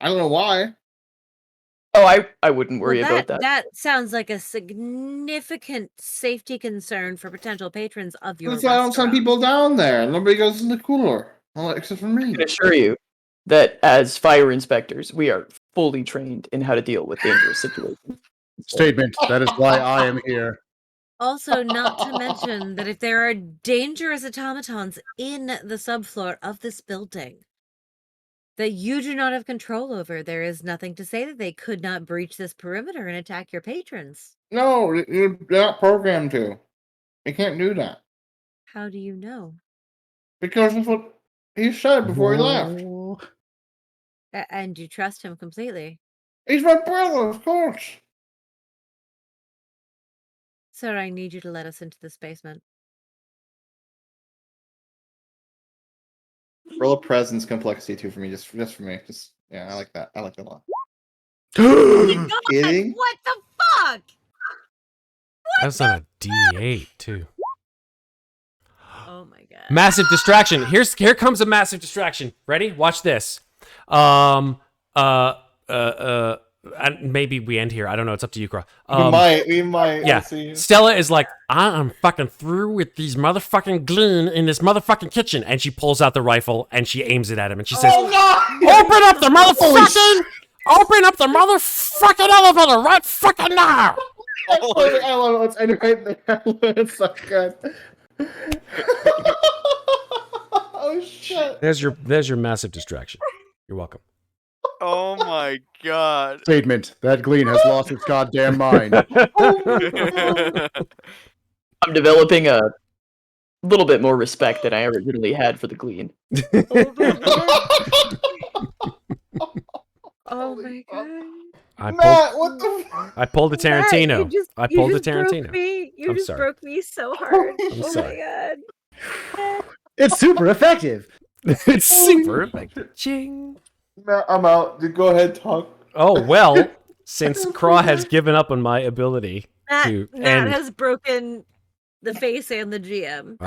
[SPEAKER 4] I don't know why.
[SPEAKER 5] Oh, I wouldn't worry
[SPEAKER 3] Well,
[SPEAKER 5] about that.
[SPEAKER 3] That sounds like a significant safety concern for potential patrons of your
[SPEAKER 4] That's why I don't send
[SPEAKER 3] restaurant.
[SPEAKER 4] people down there. Nobody goes in the cooler. Well, except for me.
[SPEAKER 5] I can assure you that as fire inspectors, we are fully trained in how to deal with dangerous situations.
[SPEAKER 2] Statement. That is why I am here.
[SPEAKER 3] Also, not to mention that if there are dangerous automatons in the subfloor of this building that you do not have control over, there is nothing to say that they could not breach this perimeter and attack your patrons.
[SPEAKER 4] No, they're not programmed to. They can't do that.
[SPEAKER 3] How do you know?
[SPEAKER 4] Because that's what he said before he left.
[SPEAKER 2] Whoa.
[SPEAKER 3] And you trust him completely.
[SPEAKER 4] He's my brother, of course.
[SPEAKER 3] Sir, I need you to let us into this basement.
[SPEAKER 4] Roll a presence complexity too for me, just for me. Yeah, I like that. I like that a lot.
[SPEAKER 3] God,
[SPEAKER 4] Kidding?
[SPEAKER 3] what the fuck?
[SPEAKER 1] That's on a D8 too.
[SPEAKER 3] Oh my god.
[SPEAKER 1] Massive distraction. Here comes a massive distraction. Ready? Watch this. And maybe we end here. I don't know. It's up to you, Kraw.
[SPEAKER 4] We might.
[SPEAKER 1] Yeah.
[SPEAKER 4] Let's see.
[SPEAKER 1] Stella is like, I'm fucking through with these motherfucking glean in this motherfucking kitchen, and she pulls out the rifle and she aims it at him, and she says,
[SPEAKER 4] Oh god!
[SPEAKER 7] Open up the motherfucking! Open up the motherfucking elevator right fucking now!
[SPEAKER 4] I love it. Let's end right there. It's so good. Oh shit!
[SPEAKER 1] There's your massive distraction. You're welcome.
[SPEAKER 6] Oh my god.
[SPEAKER 2] Statement. That Glean has lost its goddamn mind.
[SPEAKER 5] I'm developing a little bit more respect than I originally had for the Glean.
[SPEAKER 3] Oh my god.
[SPEAKER 4] Matt, what the?
[SPEAKER 1] I pulled a Tarantino. I pulled a Tarantino.
[SPEAKER 3] You
[SPEAKER 1] I'm
[SPEAKER 3] just
[SPEAKER 1] sorry.
[SPEAKER 3] broke me so hard.
[SPEAKER 1] I'm
[SPEAKER 3] Oh
[SPEAKER 1] sorry.
[SPEAKER 3] my god.
[SPEAKER 2] It's super effective.
[SPEAKER 1] It's super effective. Ching.
[SPEAKER 4] Matt, I'm out. Go ahead, talk.
[SPEAKER 1] Oh well, since Kraw has given up on my ability to
[SPEAKER 3] Matt
[SPEAKER 1] end,
[SPEAKER 3] has broken the face and the GM.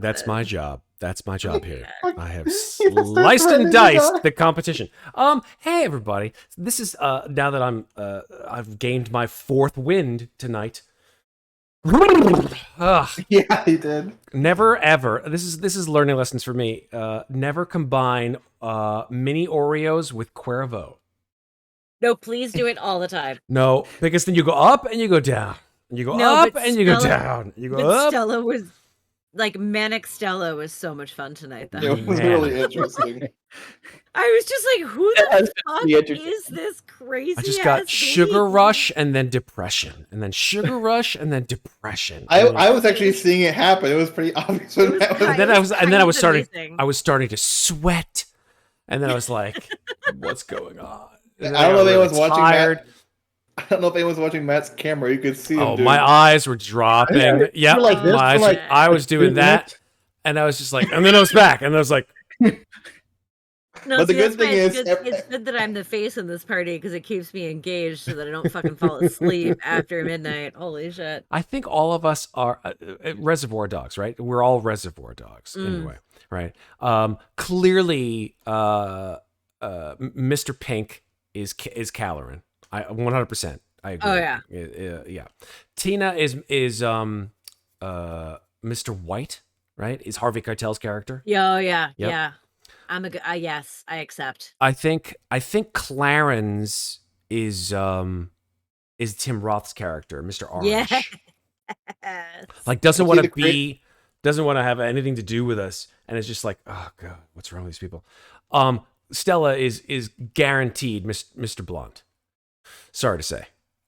[SPEAKER 1] that's my job. That's my job here. I have
[SPEAKER 4] He just
[SPEAKER 1] sliced and
[SPEAKER 4] started running
[SPEAKER 1] diced
[SPEAKER 4] his
[SPEAKER 1] the competition. Hey everybody. This is now that I've gained my fourth wind tonight. Ugh.
[SPEAKER 4] Yeah, he did.
[SPEAKER 1] Never ever. This is learning lessons for me. Never combine mini Oreos with Cuervo.
[SPEAKER 3] No, please do it all the time.
[SPEAKER 1] No, because then you go up and you go down. And you go
[SPEAKER 3] No,
[SPEAKER 1] up
[SPEAKER 3] but
[SPEAKER 1] and you go
[SPEAKER 3] Stella-
[SPEAKER 1] down. You go
[SPEAKER 3] But
[SPEAKER 1] up.
[SPEAKER 3] Stella was like Manic Stella was so much fun tonight. Though
[SPEAKER 4] It was
[SPEAKER 1] Man.
[SPEAKER 4] really interesting.
[SPEAKER 3] I was just like, who
[SPEAKER 5] That has
[SPEAKER 3] the
[SPEAKER 5] been
[SPEAKER 3] fuck
[SPEAKER 5] pretty interesting.
[SPEAKER 3] is this crazy?
[SPEAKER 1] I just got
[SPEAKER 3] ass
[SPEAKER 1] sugar
[SPEAKER 3] lady?
[SPEAKER 1] rush and then depression, and then sugar rush and then depression.
[SPEAKER 4] I was actually seeing it happen. It was pretty obvious when
[SPEAKER 3] It was
[SPEAKER 4] that was.
[SPEAKER 3] kind-
[SPEAKER 1] and then I was
[SPEAKER 3] kind of
[SPEAKER 1] starting.
[SPEAKER 3] amazing.
[SPEAKER 1] I was starting to sweat, and then I was like, "What's going on?" And then
[SPEAKER 4] I don't know
[SPEAKER 1] got
[SPEAKER 4] if anyone's
[SPEAKER 1] really
[SPEAKER 4] watching
[SPEAKER 1] tired.
[SPEAKER 4] Matt. I don't know if anyone's watching Matt's camera. You could see him.
[SPEAKER 1] Oh,
[SPEAKER 4] doing
[SPEAKER 1] my eyes were dropping.
[SPEAKER 2] Yeah,
[SPEAKER 1] Yep,
[SPEAKER 2] you're like this,
[SPEAKER 1] my eyes,
[SPEAKER 2] you're like-
[SPEAKER 1] I was doing that, and I was just like, and then I was back, and I was like,
[SPEAKER 3] No,
[SPEAKER 4] But the
[SPEAKER 3] see,
[SPEAKER 4] good
[SPEAKER 3] that's why
[SPEAKER 4] thing
[SPEAKER 3] it's
[SPEAKER 4] is,
[SPEAKER 3] good, it's good that I'm the face in this party because it keeps me engaged so that I don't fucking fall asleep after midnight. Holy shit!
[SPEAKER 1] I think all of us are reservoir dogs, right? We're all reservoir dogs anyway, right? Clearly, Mr. Pink is Kalerin. I 100%. I agree.
[SPEAKER 3] Oh, yeah.
[SPEAKER 1] Yeah. Tina is Mr. White, right? Is Harvey Keitel's character?
[SPEAKER 3] Yeah, yeah,
[SPEAKER 1] Yep.
[SPEAKER 3] yeah. I'm a good. Yes, I accept.
[SPEAKER 1] I think Clarins is Tim Roth's character, Mr. Orange.
[SPEAKER 3] Yes.
[SPEAKER 1] Like doesn't
[SPEAKER 4] See,
[SPEAKER 1] want
[SPEAKER 4] the
[SPEAKER 1] to be, doesn't want to have anything to do with us, and it's just like, oh god, what's wrong with these people? Stella is guaranteed Mr. Blunt. Sorry to say,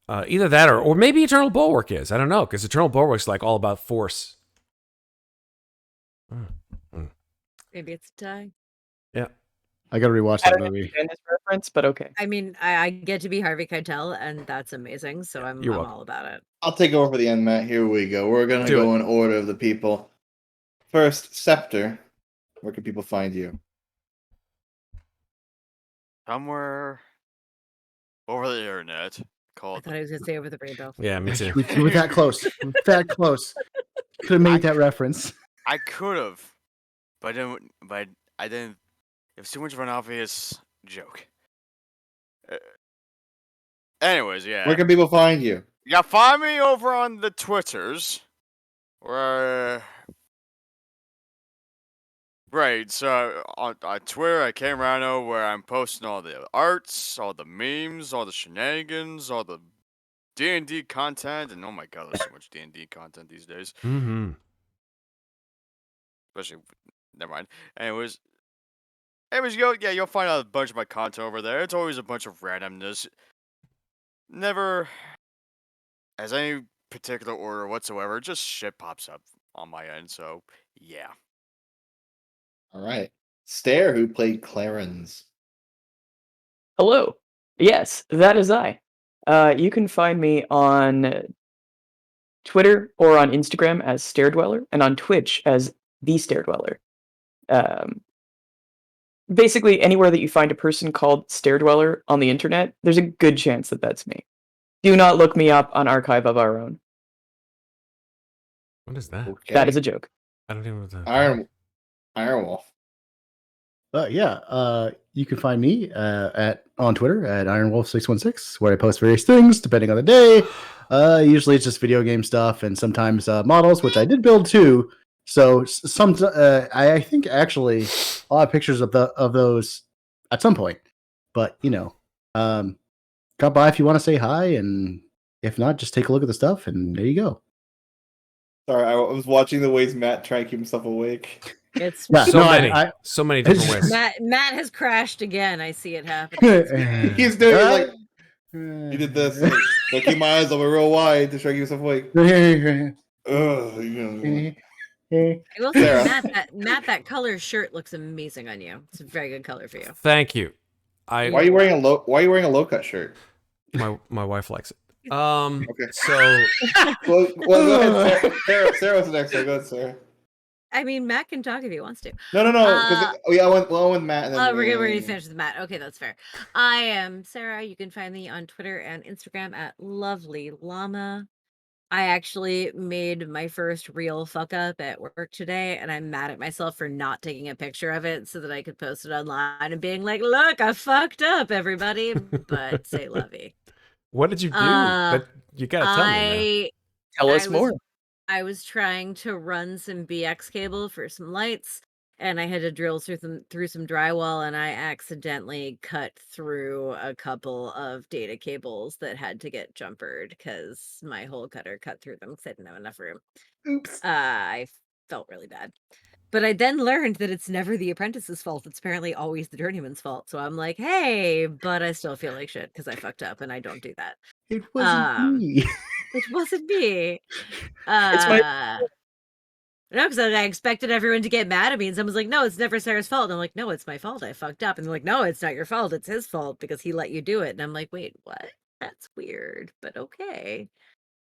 [SPEAKER 1] either that or maybe Eternal Bulwark is. I don't know, because Eternal Bulwark's like all about force.
[SPEAKER 3] Maybe it's a tie.
[SPEAKER 1] Yeah,
[SPEAKER 2] I gotta rewatch
[SPEAKER 5] I
[SPEAKER 2] that
[SPEAKER 5] don't
[SPEAKER 2] movie.
[SPEAKER 5] understand this reference, but okay.
[SPEAKER 3] I mean, I get to be Harvey Keitel, and that's amazing. So I'm
[SPEAKER 1] You're welcome.
[SPEAKER 3] all about it.
[SPEAKER 4] I'll take over for the end, Matt. Here we go. We're gonna
[SPEAKER 1] Do
[SPEAKER 4] go
[SPEAKER 1] it.
[SPEAKER 4] in order of the people. First, Septur. Where can people find you?
[SPEAKER 6] Somewhere over the internet
[SPEAKER 3] I
[SPEAKER 6] called.
[SPEAKER 3] thought I was gonna say over the rainbow.
[SPEAKER 1] yeah, me too.
[SPEAKER 2] We're that close. We're that close. Could have made that reference.
[SPEAKER 6] I could have, but I didn't. It was too much of an obvious joke. Anyways, yeah.
[SPEAKER 4] Where can people find you?
[SPEAKER 6] You can find me over on the Twitters. Where right, so on Twitter at Camerano, where I'm posting all the arts, all the memes, all the shenanigans, all the D&D content, and oh my god, there's so much D&D content these days.
[SPEAKER 1] Mm-hmm.
[SPEAKER 6] Especially, never mind. Anyways, you'll find out a bunch of my content over there. It's always a bunch of randomness. Never has any particular order whatsoever. Just shit pops up on my end. So yeah.
[SPEAKER 4] All right. Stair, who played Clarins.
[SPEAKER 5] Hello. Yes, that is I. You can find me on Twitter or on Instagram as Stairdweller, and on Twitch as the Stairdweller. Basically, anywhere that you find a person called Stairdweller on the internet, there's a good chance that that's me. Do not look me up on Archive of Our Own.
[SPEAKER 1] What is that?
[SPEAKER 4] Okay.
[SPEAKER 5] That is a joke.
[SPEAKER 1] I don't even know what that.
[SPEAKER 4] Iron Wolf.
[SPEAKER 2] You can find me on Twitter at IronWolf616, where I post various things depending on the day. Usually it's just video game stuff and sometimes models, which I did build too. So I think actually I'll have pictures of those at some point. But drop by if you want to say hi, and if not, just take a look at the stuff, and there you go.
[SPEAKER 4] Sorry, I was watching the ways Matt tried to keep himself awake.
[SPEAKER 3] It's
[SPEAKER 2] Yeah,
[SPEAKER 1] So
[SPEAKER 2] no,
[SPEAKER 1] many,
[SPEAKER 2] I-
[SPEAKER 1] so many different ways.
[SPEAKER 3] Matt has crashed again. I see it happening.
[SPEAKER 4] He's doing like he did this. Like, keep my eyes open real wide to try to keep himself awake. Ugh,
[SPEAKER 3] I will say,
[SPEAKER 4] Sarah.
[SPEAKER 3] Matt, that color shirt looks amazing on you. It's a very good color for you.
[SPEAKER 1] Thank you.
[SPEAKER 4] Why are you wearing a low cut shirt?
[SPEAKER 1] My wife likes it.
[SPEAKER 4] Okay.
[SPEAKER 1] So
[SPEAKER 4] Well, go ahead, Sarah was the next one. Go ahead, Sarah.
[SPEAKER 3] I mean, Matt can talk if he wants to.
[SPEAKER 4] No. I went with Matt. And then
[SPEAKER 3] We're gonna finish with Matt. Okay, that's fair. I am Sarah. You can find me on Twitter and Instagram at Lovely Llama. I actually made my first real fuck up at work today, and I'm mad at myself for not taking a picture of it so that I could post it online and being like, "Look, I fucked up, everybody." But say lovey.
[SPEAKER 1] what did you do? But you gotta tell me
[SPEAKER 5] Tell us
[SPEAKER 3] I
[SPEAKER 5] more.
[SPEAKER 3] I was trying to run some BX cable for some lights, and I had to drill through some drywall, and I accidentally cut through a couple of data cables that had to get jumpered because my hole cutter cut through them because I didn't have enough room.
[SPEAKER 4] Oops.
[SPEAKER 3] I felt really bad. But I then learned that it's never the apprentice's fault. It's apparently always the journeyman's fault. So I'm like, hey, but I still feel like shit because I fucked up and I don't do that.
[SPEAKER 2] It wasn't me.
[SPEAKER 3] It wasn't me.
[SPEAKER 5] It's my
[SPEAKER 3] No, because I expected everyone to get mad at me, and someone's like, "No, it's never Sarah's fault." And I'm like, "No, it's my fault. I fucked up." And they're like, "No, it's not your fault. It's his fault because he let you do it." And I'm like, "Wait, what? That's weird, but okay."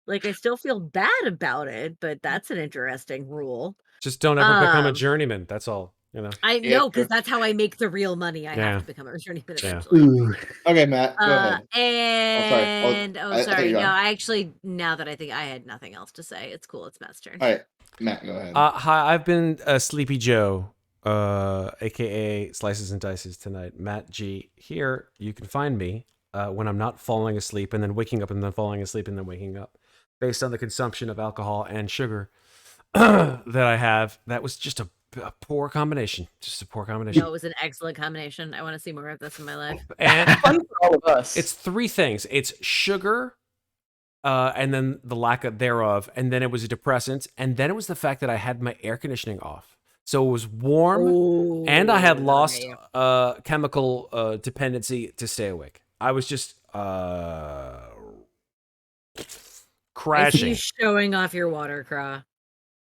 [SPEAKER 3] Like, I still feel bad about it, but that's an interesting rule.
[SPEAKER 1] Just don't ever become a
[SPEAKER 3] Um,
[SPEAKER 1] journeyman. That's all.
[SPEAKER 3] I
[SPEAKER 4] Yeah,
[SPEAKER 3] know because
[SPEAKER 4] sure.
[SPEAKER 3] that's how I make the real money. I
[SPEAKER 1] Yeah.
[SPEAKER 3] have to become a journeyman
[SPEAKER 1] Yeah.
[SPEAKER 3] eventually.
[SPEAKER 2] Ooh.
[SPEAKER 4] Okay, Matt, go ahead.
[SPEAKER 3] And
[SPEAKER 4] I thought
[SPEAKER 3] sorry,
[SPEAKER 4] you
[SPEAKER 3] no,
[SPEAKER 4] were on.
[SPEAKER 3] I actually now that I think I had nothing else to say, it's cool. It's Matt's turn.
[SPEAKER 4] All right, Matt, go ahead.
[SPEAKER 1] Hi, I've been Sleepy Joe, aka Slices and Dices tonight. Matt G here. You can find me when I'm not falling asleep and then waking up and then falling asleep and then waking up, based on the consumption of alcohol and sugar that I have. That was just a poor combination. Just a poor combination.
[SPEAKER 3] No, it was an excellent combination. I want to see more of this in my life.
[SPEAKER 1] And
[SPEAKER 5] fun for all of us.
[SPEAKER 1] it's three things. It's sugar, and then the lack of thereof, and then it was a depressant, and then it was the fact that I had my air conditioning off. So it was warm, and I had lost chemical dependency to stay awake. I was just
[SPEAKER 3] I see
[SPEAKER 1] crashing.
[SPEAKER 3] you showing off your water, Kraw.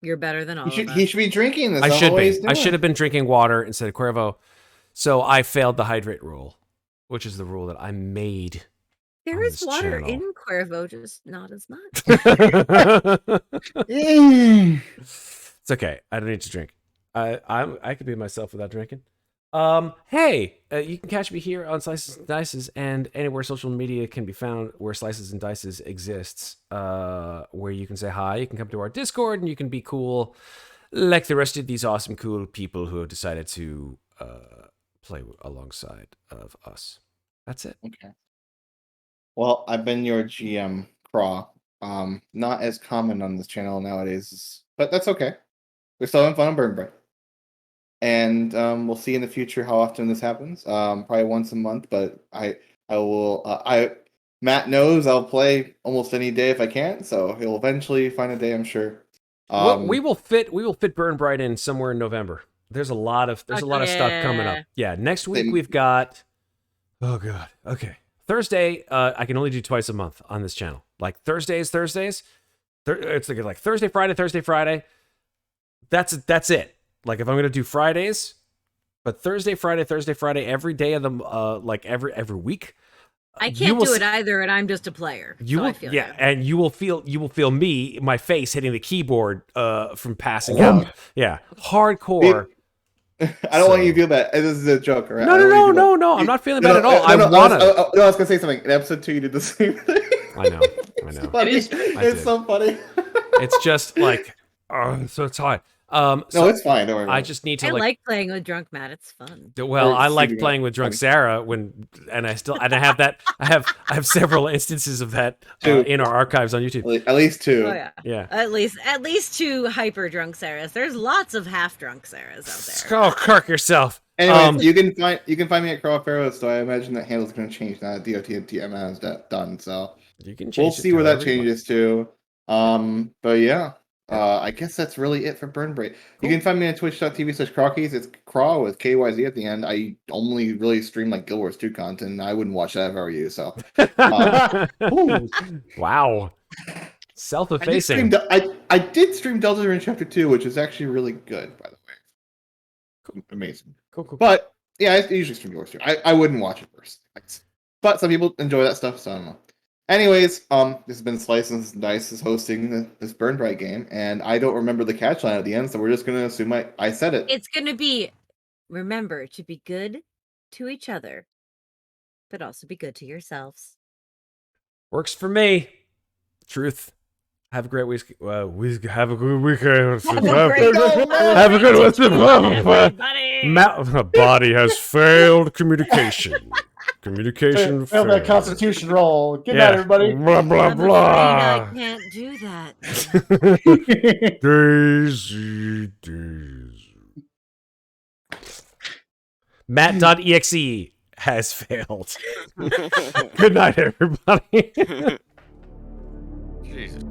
[SPEAKER 3] You're better than all of us.
[SPEAKER 4] He should be drinking this.
[SPEAKER 1] I should
[SPEAKER 4] be.
[SPEAKER 1] be. I should have been drinking water instead of Cuervo. So I failed the hydrate rule, which is the rule that I made.
[SPEAKER 3] There
[SPEAKER 1] on
[SPEAKER 3] is
[SPEAKER 1] this
[SPEAKER 3] water
[SPEAKER 1] channel.
[SPEAKER 3] in Cuervo, just not as much.
[SPEAKER 1] It's okay. I don't need to drink. I could be myself without drinking. Hey, you can catch me here on Slices and Dices and anywhere social media can be found where Slices and Dices exists. Where you can say hi, you can come to our Discord, and you can be cool, like the rest of these awesome, cool people who have decided to play alongside of us. That's it.
[SPEAKER 4] Okay. Well, I've been your GM, Kraw. Not as common on this channel nowadays, but that's okay. We're still having fun on BurnBryte. And we'll see in the future how often this happens. Probably once a month, but I will. Matt knows I'll play almost any day if I can, so he'll eventually find a day, I'm sure.
[SPEAKER 1] Well, we will fit BurnBryte in somewhere in November. There's a lot of stuff coming up. Yeah, next week we've got. Oh god. Okay. Thursday, I can only do twice a month on this channel. Like Thursdays. It's like Thursday, Friday. That's it. Like if I'm gonna do Fridays, but Thursday, Friday, every day of the like every week.
[SPEAKER 3] I can't do it either, and I'm just a player.
[SPEAKER 1] And you will feel me, my face hitting the keyboard from passing out. Yeah, hardcore.
[SPEAKER 4] I don't want you to feel bad. This is a joke, right?
[SPEAKER 1] No. I'm not feeling bad at all. I
[SPEAKER 4] was gonna say something. In episode 2, you did the same thing.
[SPEAKER 1] I know.
[SPEAKER 4] It's funny. It's so funny.
[SPEAKER 1] It's just like, so it's hard.
[SPEAKER 4] No, it's fine. Don't worry about
[SPEAKER 1] I just need to
[SPEAKER 3] I like playing with drunk Matt. It's fun.
[SPEAKER 1] Well, I like
[SPEAKER 4] shooting
[SPEAKER 1] playing
[SPEAKER 4] up.
[SPEAKER 1] with drunk Sarah I have that. I have several instances of that in our archives on YouTube.
[SPEAKER 4] At least 2.
[SPEAKER 3] Oh yeah.
[SPEAKER 1] Yeah.
[SPEAKER 3] At least 2 hyper drunk Sarahs. There's lots of half drunk Sarahs out there.
[SPEAKER 1] Oh, kirk yourself.
[SPEAKER 4] Anyways, you can find me at Kraw Pharaoh, so I imagine that handle's going to change now that DOT and TMN is done. So
[SPEAKER 1] You can change
[SPEAKER 4] we'll
[SPEAKER 1] it
[SPEAKER 4] see
[SPEAKER 1] to
[SPEAKER 4] where that
[SPEAKER 1] however you want.
[SPEAKER 4] changes to. But yeah. I guess that's really it for BurnBryte. You can find me on twitch.tv/Crockies. It's Kraw with KYZ at the end. I only really stream like Guild Wars 2 content, and I wouldn't watch that if I were you. So,
[SPEAKER 1] Wow. Self-effacing.
[SPEAKER 4] I did stream Delta Rune Chapter 2, which is actually really good, by the way. Cool. Amazing.
[SPEAKER 1] Cool.
[SPEAKER 4] But yeah, I usually stream Guild Wars 2. I wouldn't watch it first. But some people enjoy that stuff, so I don't know. Anyways, this has been Slices and Dices hosting this BurnBryte game, and I don't remember the catch line at the end, so we're just gonna assume I said it.
[SPEAKER 3] It's gonna be, remember to be good to each other, but also be good to yourselves.
[SPEAKER 1] Works for me. Truth. Have a great week. Have a good weekend. Have a good one. My body has failed communication. Communication
[SPEAKER 8] Fail that
[SPEAKER 1] failed.
[SPEAKER 8] Constitution roll. Good night, everybody.
[SPEAKER 1] Blah, blah,
[SPEAKER 3] I'm afraid
[SPEAKER 1] blah.
[SPEAKER 3] I can't do that.
[SPEAKER 1] Daisy. Matt.exe has failed. Good night, everybody.
[SPEAKER 6] Jesus.